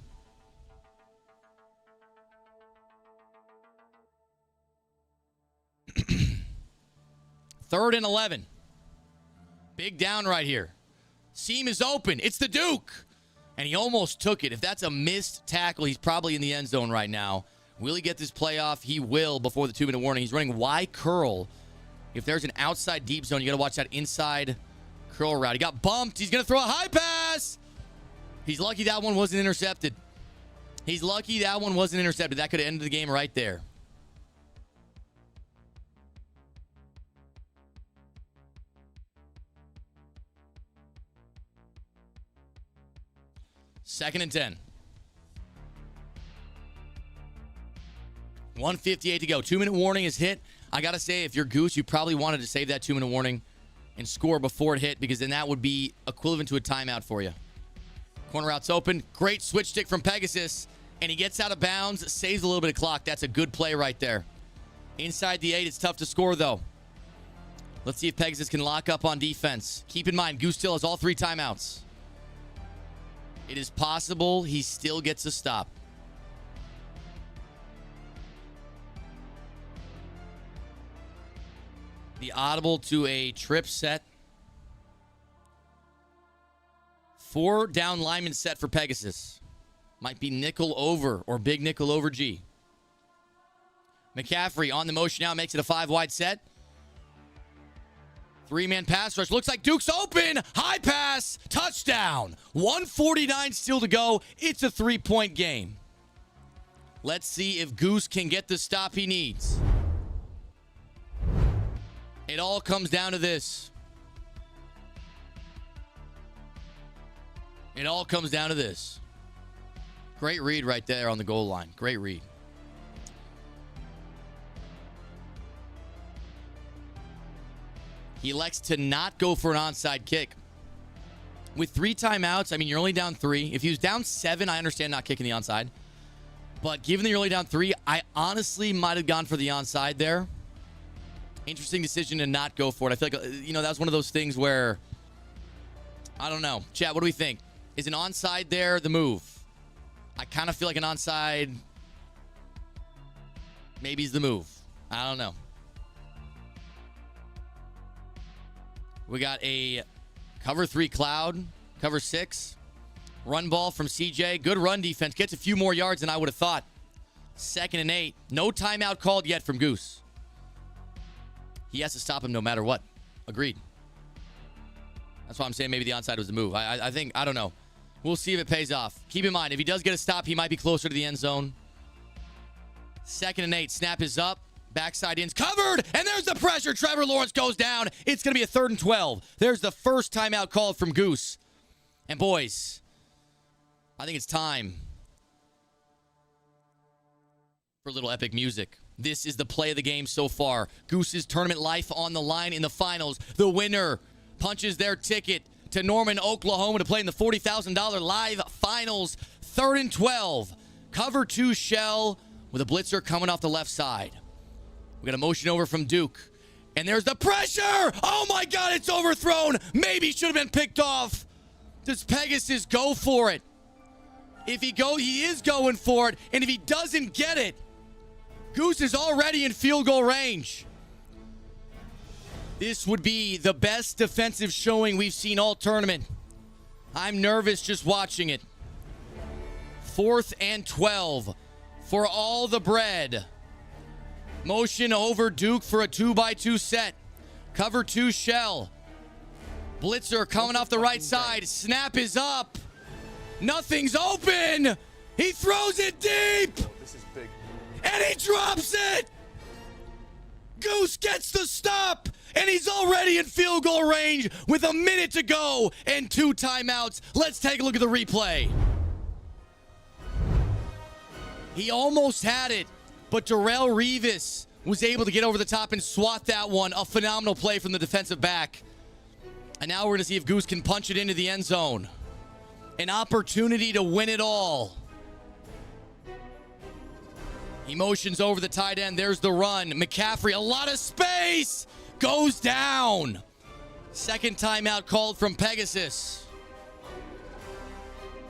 Third and 11. Big down right here. Seam is open. It's the Duke. And he almost took it. If that's a missed tackle, he's probably in the end zone right now. Will he get this play off? He will before the 2-minute warning. He's running Y curl. If there's an outside deep zone, you got to watch that inside curl route. He got bumped. He's going to throw a high pass. He's lucky that one wasn't intercepted. He's lucky that one wasn't intercepted. That could have ended the game right there. Second and 10. 1:58 to go. 2-minute warning is hit. I got to say, if you're Goose, you probably wanted to save that 2-minute warning and score before it hit, because then that would be equivalent to a timeout for you. Corner route's open. Great switch stick from Pegasus. And he gets out of bounds, saves a little bit of clock. That's a good play right there. Inside the 8, it's tough to score, though. Let's see if Pegasus can lock up on defense. Keep in mind, Goose still has all 3 timeouts. It is possible he still gets a stop. The audible to a trip set. 4 down lineman set for Pegasus. Might be nickel over or big nickel over G. McCaffrey on the motion now, makes it a 5-wide set. 3-man pass rush. Looks like Duke's open. High pass. Touchdown. 1:49 still to go. It's a 3-point game. Let's see if Goose can get the stop he needs. It all comes down to this. It all comes down to this. Great read right there on the goal line. Great read. He elects to not go for an onside kick. With 3 timeouts, I mean, you're only down 3. If he was down 7, I understand not kicking the onside. But given that you're only down 3, I honestly might have gone for the onside there. Interesting decision to not go for it. I feel like, that was one of those things where I don't know. Chat, what do we think? Is an onside there the move? I kind of feel like an onside maybe is the move. I don't know. We got a cover 3 Cloud, cover 6. Run ball from CJ. Good run defense. Gets a few more yards than I would have thought. 2nd and 8. No timeout called yet from Goose. He has to stop him no matter what. Agreed. That's why I'm saying maybe the onside was the move. I think, I don't know. We'll see if it pays off. Keep in mind, if he does get a stop, he might be closer to the end zone. 2nd and 8. Snap is up. Backside in's covered. And there's the pressure. Trevor Lawrence goes down. It's going to be a 3rd and 12. There's the first timeout called from Goose. And boys, I think it's time for a little epic music. This is the play of the game so far. Goose's tournament life on the line in the finals. The winner punches their ticket to Norman, Oklahoma to play in the $40,000 live finals. 3rd and 12. Cover 2 shell with a blitzer coming off the left side. We got a motion over from Duke. And there's the pressure. Oh my God, it's overthrown. Maybe should have been picked off. Does Pegasus go for it? If he is going for it. And if he doesn't get it, Goose is already in field goal range. This would be the best defensive showing we've seen all tournament. I'm nervous just watching it. 4th and 12 for all the bread. Motion over Duke for a 2x2 set. Cover 2 shell. Blitzer coming off the right side. Snap is up. Nothing's open. He throws it deep. This is big. And he drops it. Goose gets the stop. And he's already in field goal range with a minute to go and 2 timeouts. Let's take a look at the replay. He almost had it, but Darrell Revis was able to get over the top and swat that one. A phenomenal play from the defensive back. And now we're going to see if Goose can punch it into the end zone. An opportunity to win it all. He motions over the tight end. There's the run. McCaffrey, a lot of space. Goes down. 2nd timeout called from Pegasus.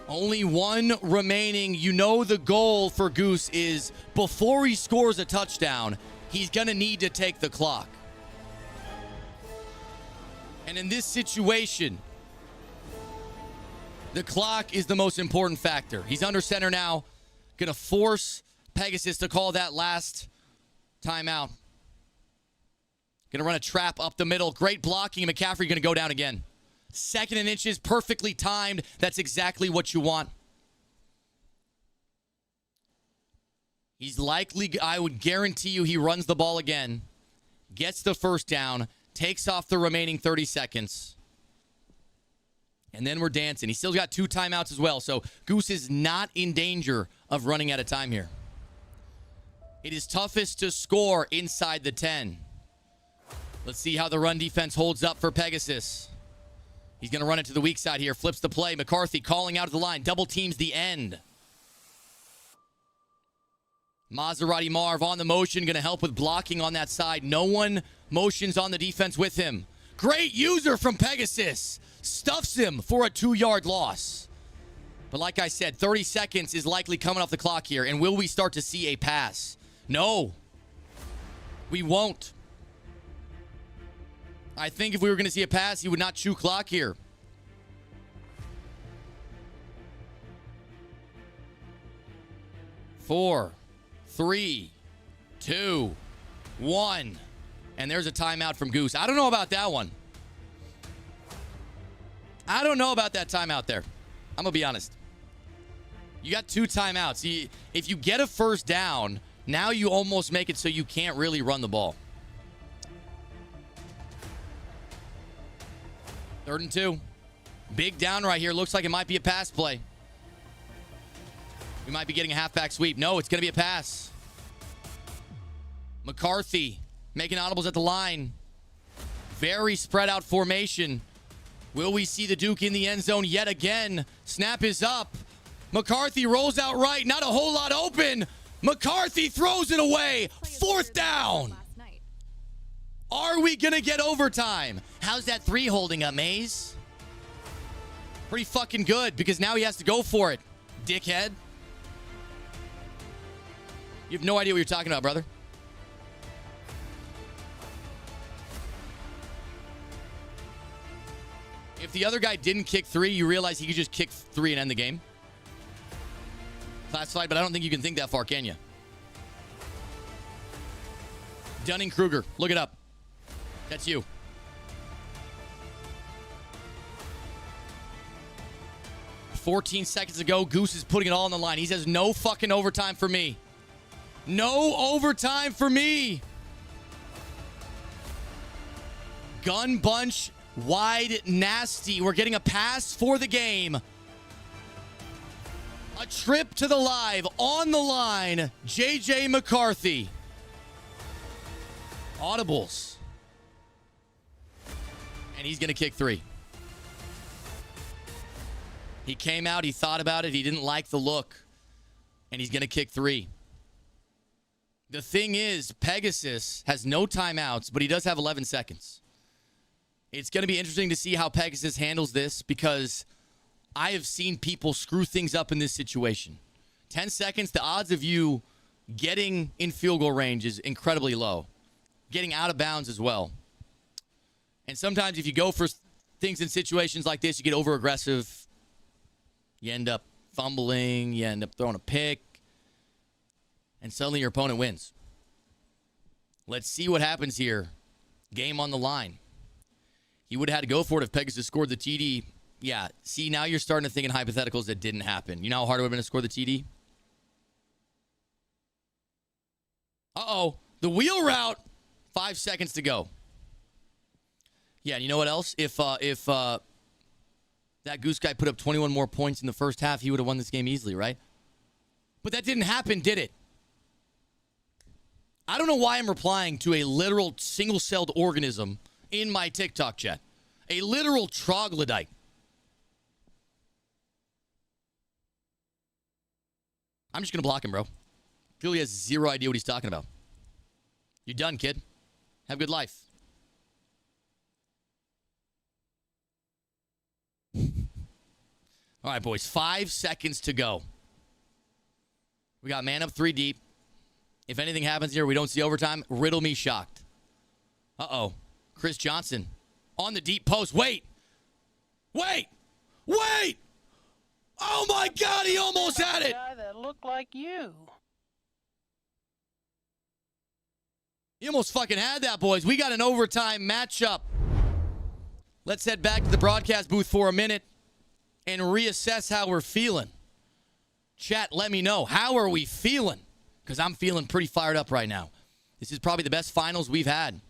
Only 1 remaining. You know the goal for Goose is before he scores a touchdown, he's going to need to take the clock. And in this situation, the clock is the most important factor. He's under center now. Going to force Pegasus to call that last timeout. Going to run a trap up the middle. Great blocking. McCaffrey going to go down again. 2nd and inches, perfectly timed. That's exactly what you want. He's likely, I would guarantee you, he runs the ball again. Gets the first down. Takes off the remaining 30 seconds. And then we're dancing. He's still got 2 timeouts as well. So Goose is not in danger of running out of time here. It is toughest to score inside the 10. Let's see how the run defense holds up for Pegasus. He's going to run it to the weak side here. Flips the play. McCarthy calling out of the line. Double teams the end. Maserati Marv on the motion. Going to help with blocking on that side. No one motions on the defense with him. Great user from Pegasus. Stuffs him for a 2-yard loss. But like I said, 30 seconds is likely coming off the clock here. And will we start to see a pass? No. We won't. I think if we were going to see a pass, he would not chew clock here. 4, 3, 2, 1. And there's a timeout from Goose. I don't know about that one. I don't know about that timeout there. I'm going to be honest. You got 2 timeouts. If you get a first down, now you almost make it so you can't really run the ball. 3rd and 2. Big down right here. Looks like it might be a pass play. We might be getting a halfback sweep. No, it's going to be a pass. McCarthy making audibles at the line. Very spread out formation. Will we see the Duke in the end zone yet again? Snap is up. McCarthy rolls out right. Not a whole lot open. McCarthy throws it away. 4th down. Are we going to get overtime? How's that 3 holding up, Mayz? Pretty fucking good, because now he has to go for it, dickhead. You have no idea what you're talking about, brother. If the other guy didn't kick 3, you realize he could just kick 3 and end the game. Classified, but I don't think you can think that far, can you? Dunning-Kruger, look it up. That's you. "14 seconds ago, Goose is putting it all on the line. He says, no fucking overtime for me. No overtime for me. Gun bunch, wide, nasty. We're getting a pass for the game. A trip to the live, on the line, JJ McCarthy. Audibles. And he's going to kick 3. He came out, he thought about it, he didn't like the look, and he's going to kick 3. The thing is, Pegasus has no timeouts, but he does have 11 seconds. It's going to be interesting to see how Pegasus handles this, because I have seen people screw things up in this situation. 10 seconds, the odds of you getting in field goal range is incredibly low. Getting out of bounds as well. And sometimes if you go for things in situations like this, you get over-aggressive. You end up fumbling. You end up throwing a pick. And suddenly your opponent wins. Let's see what happens here. Game on the line. He would have had to go for it if Pegasus scored the TD. Yeah, see, now you're starting to think in hypotheticals that didn't happen. You know how hard it would have been to score the TD? Uh-oh. The wheel route. 5 seconds to go. Yeah, you know what else? If that Goose guy put up 21 more points in the first half, he would have won this game easily, right? But that didn't happen, did it? I don't know why I'm replying to a literal single-celled organism in my TikTok chat. A literal troglodyte. I'm just going to block him, bro. Julie has zero idea what he's talking about. You're done, kid. Have a good life. All right, boys. 5 seconds to go. We got man up 3 deep. If anything happens here, we don't see overtime. Riddle me shocked. Uh-oh. Chris Johnson on the deep post. Wait. Wait. Wait. Oh, my God. He almost had it. Guy that looked like you. He almost fucking had that, boys. We got an overtime matchup. Let's head back to the broadcast booth for a minute and reassess how we're feeling. Chat, let me know. How are we feeling? Because I'm feeling pretty fired up right now. This is probably the best finals we've had.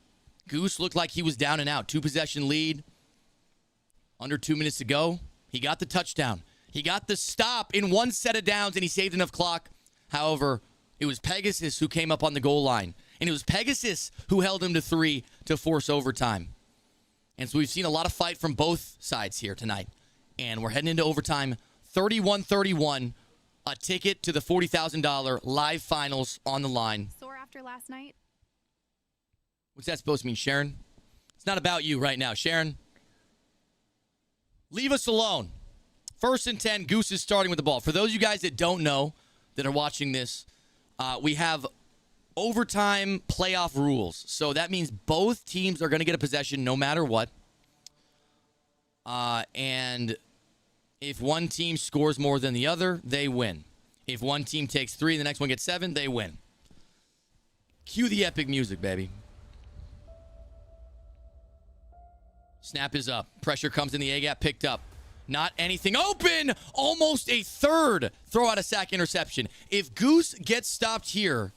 Goose looked like he was down and out. 2-possession lead. Under 2 minutes to go. He got the touchdown. He got the stop in 1 set of downs, and he saved enough clock. However, it was Pegasus who came up on the goal line. And it was Pegasus who held him to 3 to force overtime. And so we've seen a lot of fight from both sides here tonight. And we're heading into overtime. 31-31. A ticket to the $40,000 live finals on the line. Sore after last night? What's that supposed to mean, Sharon? It's not about you right now, Sharon. Leave us alone. 1st and 10, Goose is starting with the ball. For those of you guys that don't know, that are watching this, we have overtime playoff rules. So that means both teams are going to get a possession no matter what. And if one team scores more than the other, they win. If one team takes 3 and the next one gets 7, they win. Cue the epic music, baby. Snap is up. Pressure comes in the A-gap, picked up. Not anything open. Almost a third throw out a sack interception. If Goose gets stopped here,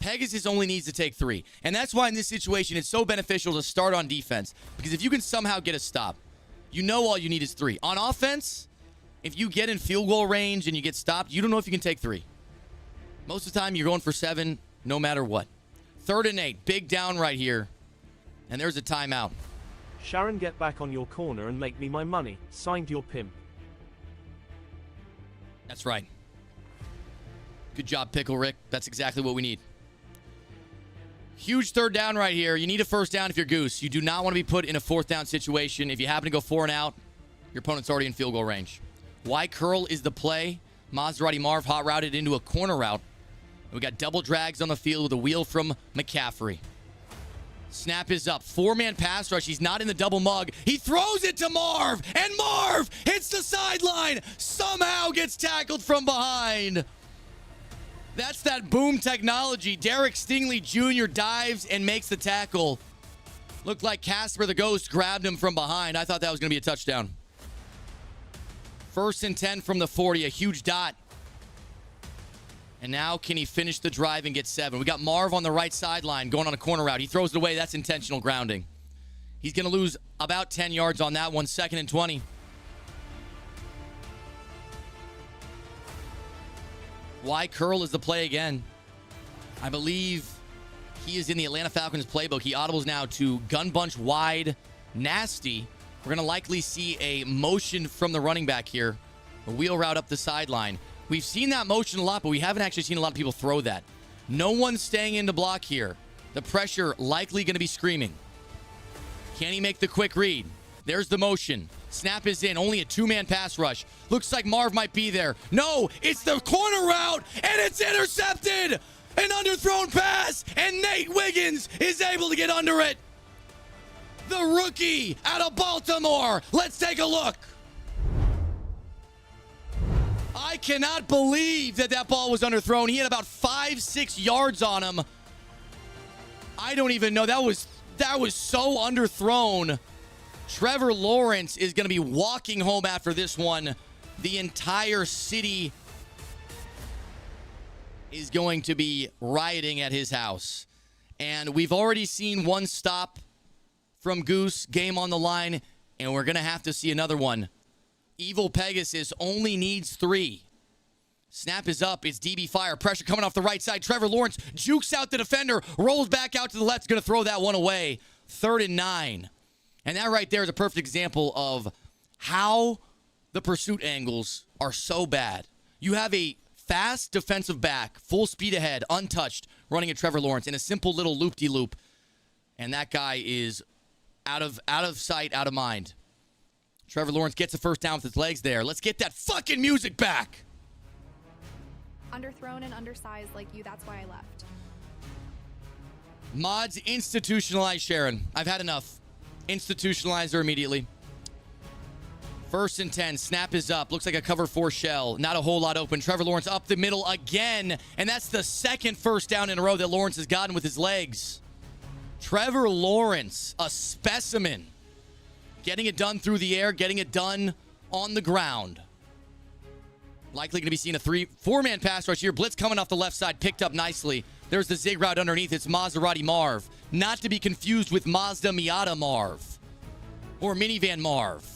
Pegasus only needs to take 3. And that's why in this situation, it's so beneficial to start on defense. Because if you can somehow get a stop, you know all you need is 3. On offense, if you get in field goal range and you get stopped, you don't know if you can take 3. Most of the time, you're going for 7 no matter what. 3rd and 8. Big down right here. And there's a timeout. Sharon, get back on your corner and make me my money. Signed, your pimp. That's right. Good job, Pickle Rick. That's exactly what we need. Huge 3rd down right here. You need a 1st down if you're Goose. You do not want to be put in a 4th down situation. If you happen to go 4 and out, Your opponent's already in field goal range. Y curl is the play. Maserati Marv hot routed into a corner route. We got double drags on the field with a wheel from McCaffrey. Snap is up. 4-man pass rush. He's not in the double mug. He throws it to Marv, and Marv hits the sideline. Somehow gets tackled from behind. That's that boom technology. Derek Stingley Jr. dives and makes the tackle. Looked like Casper the Ghost grabbed him from behind. I thought that was going to be a touchdown. 1st and 10 from the 40. A huge dot. And now can he finish the drive and get 7? We got Marv on the right sideline going on a corner route. He throws it away. That's intentional grounding. He's going to lose about 10 yards on that one. 2nd and 20. Y curl is the play again. I believe he is in the Atlanta Falcons playbook. He audibles now to gun bunch wide, nasty. We're going to likely see a motion from the running back here. A wheel route up the sideline. We've seen that motion a lot, but we haven't actually seen a lot of people throw that. No one's staying in to block here. The pressure likely going to be screaming. Can he make the quick read? There's the motion. Snap is in. Only a 2-man pass rush. Looks like Marv might be there. No, it's the corner route, and it's intercepted. An underthrown pass, and Nate Wiggins is able to get under it. The rookie out of Baltimore. Let's take a look. I cannot believe that ball was underthrown. He had about 5-6 yards on him. I don't even know. That was so underthrown. Trevor Lawrence is going to be walking home after this one. The entire city is going to be rioting at his house. And we've already seen one stop from Goose, game on the line, and we're going to have to see another one. Evil Pegasus only needs 3. Snap is up. It's DB fire. Pressure coming off the right side. Trevor Lawrence jukes out the defender, rolls back out to the left, going to throw that one away. 3rd and 9. And that right there is a perfect example of how the pursuit angles are so bad. You have a fast defensive back, full speed ahead, untouched, running at Trevor Lawrence in a simple little loop-de-loop. And that guy is out of sight, out of mind. Trevor Lawrence gets a first down with his legs there. Let's get that fucking music back. Underthrown and undersized like you, that's why I left. Mods institutionalize Sharon. I've had enough. Institutionalize her immediately. 1st and 10. Snap is up. Looks like a cover 4 shell. Not a whole lot open. Trevor Lawrence up the middle again. And that's the 2nd first down in a row that Lawrence has gotten with his legs. Trevor Lawrence, a specimen. Getting it done through the air, getting it done on the ground. Likely going to be seeing a 4-man pass rush here. Blitz coming off the left side, picked up nicely. There's the zig route underneath. It's Maserati Marv. Not to be confused with Mazda Miata Marv. Or Minivan Marv.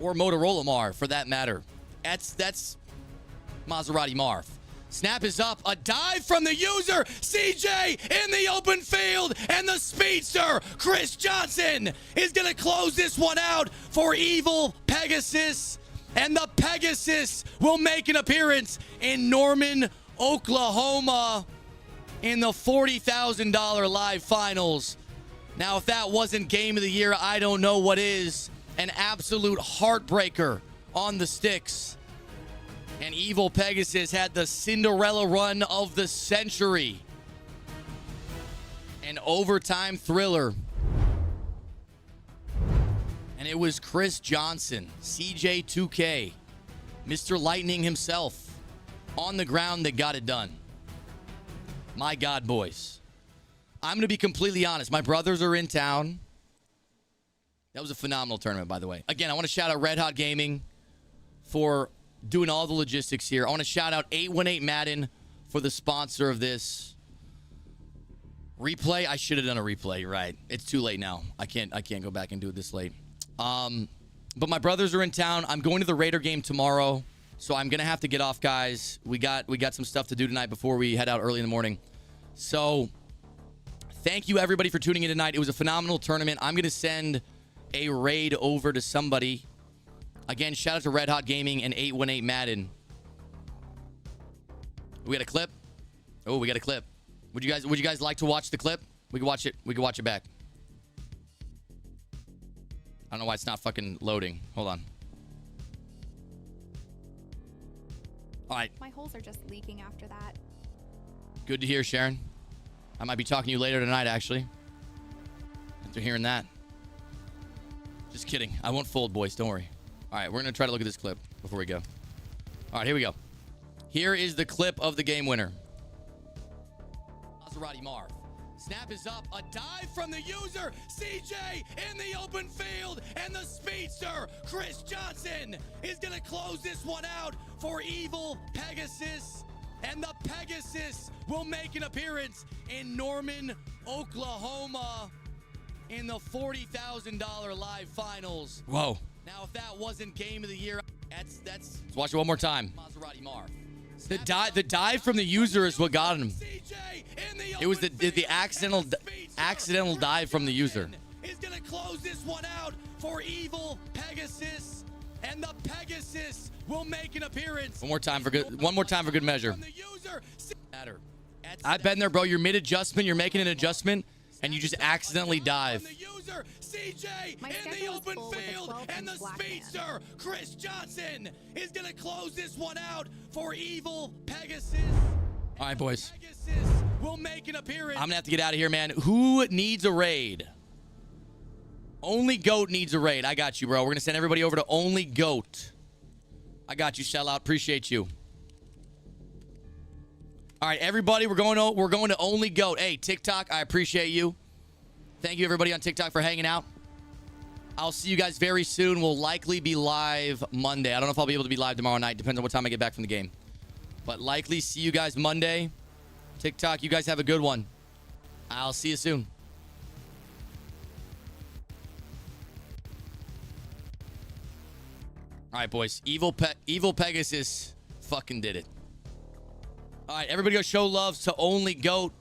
Or Motorola Marv, for that matter. That's Maserati Marv. Snap is up. A dive from the user. CJ in the open field. And the speedster, Chris Johnson, is going to close this one out for Evil Pegasus. And the Pegasus will make an appearance in Norman, Oklahoma in the $40,000 live finals. Now, if that wasn't game of the year, I don't know what is. An absolute heartbreaker on the sticks. And Evil Pegasus had the Cinderella run of the century. An overtime thriller. And it was Chris Johnson, CJ2K, Mr. Lightning himself, on the ground that got it done. My God, boys. I'm going to be completely honest. My brothers are in town. That was a phenomenal tournament, by the way. Again, I want to shout out Red Hot Gaming for doing all the logistics here. I want to shout out 818 Madden for the sponsor of this. Replay? I should have done a replay, right. It's too late now. I can't go back and do it this late. But my brothers are in town. I'm going to the Raider game tomorrow, so I'm going to have to get off, guys. We got some stuff to do tonight before we head out early in the morning. So thank you, everybody, for tuning in tonight. It was a phenomenal tournament. I'm going to send a raid over to somebody. Again, shout out to Red Hot Gaming and 818 Madden. We got a clip? Oh, we got a clip. Would you guys like to watch the clip? We can watch it. We can watch it back. I don't know why it's not fucking loading. Hold on. All right. My holes are just leaking after that. Good to hear, Sharon. I might be talking to you later tonight, actually. After hearing that. Just kidding. I won't fold, boys. Don't worry. All right, we're going to try to look at this clip before we go. All right, here we go. Here is the clip of the game winner. Maserati Marv. Snap is up. A dive from the user. CJ in the open field. And the speedster, Chris Johnson, is going to close this one out for Evil Pegasus. And the Pegasus will make an appearance in Norman, Oklahoma in the $40,000 live finals. Whoa. Now, if that wasn't game of the year, that's let's watch it one more time. Maserati Marv. The dive from the user is what got him. It was the accidental dive from the user. Is going to close this one out for Evil Pegasus, and the Pegasus will make an appearance. One more time for good measure. I've been there, bro. You're mid adjustment, you're making an adjustment, and you just accidentally dive. CJ in the open field, and the speedster, Chris Johnson, is going to close this one out for Evil Pegasus. All right, boys. Pegasus will make an appearance. I'm going to have to get out of here, man. Who needs a raid? Only Goat needs a raid. I got you, bro. We're going to send everybody over to Only Goat. I got you, Sellout. Appreciate you. All right, everybody, we're going to Only Goat. Hey, TikTok, I appreciate you. Thank you, everybody on TikTok, for hanging out. I'll see you guys very soon. We'll likely be live Monday. I don't know if I'll be able to be live tomorrow night. Depends on what time I get back from the game. But likely see you guys Monday. TikTok, you guys have a good one. I'll see you soon. All right, boys. Evil Pegasus fucking did it. All right, everybody go show love to Only Goat.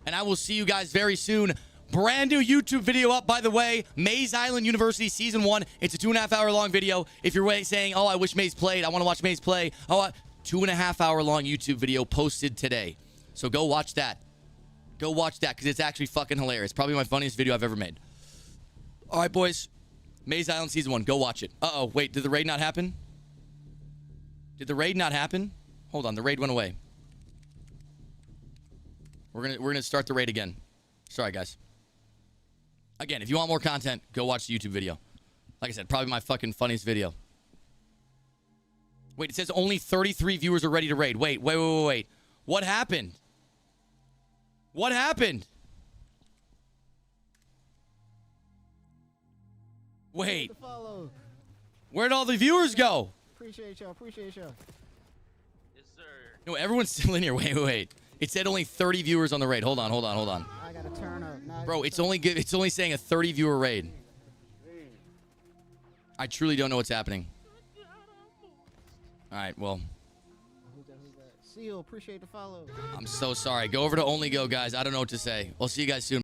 And I will see you guys very soon. Brand new YouTube video up, by the way. Mayz Island University Season 1. It's a 2.5 hour long video. If you're saying, oh, I wish Mayz played. I want to watch Mayz play. Oh, 2.5 hour long YouTube video posted today. So go watch that. Go watch that because it's actually fucking hilarious. Probably my funniest video I've ever made. All right, boys. Mayz Island Season 1. Go watch it. Uh-oh. Wait, did the raid not happen? Did the raid not happen? Hold on. The raid went away. We're gonna start the raid again. Sorry, guys. Again, if you want more content, go watch the YouTube video. Like I said, probably my fucking funniest video. Wait, it says only 33 viewers are ready to raid. Wait. What happened? What happened? Wait. Where'd all the viewers go? Appreciate y'all. Yes, sir. No, everyone's still in here. Wait. It said only 30 viewers on the raid. Hold on. I gotta turn up. Bro, it's only saying a 30 viewer raid. I truly don't know what's happening. All right, well. Who's that? Seal, appreciate the follow. I'm so sorry. Go over to Only Go, guys. I don't know what to say. We'll see you guys soon.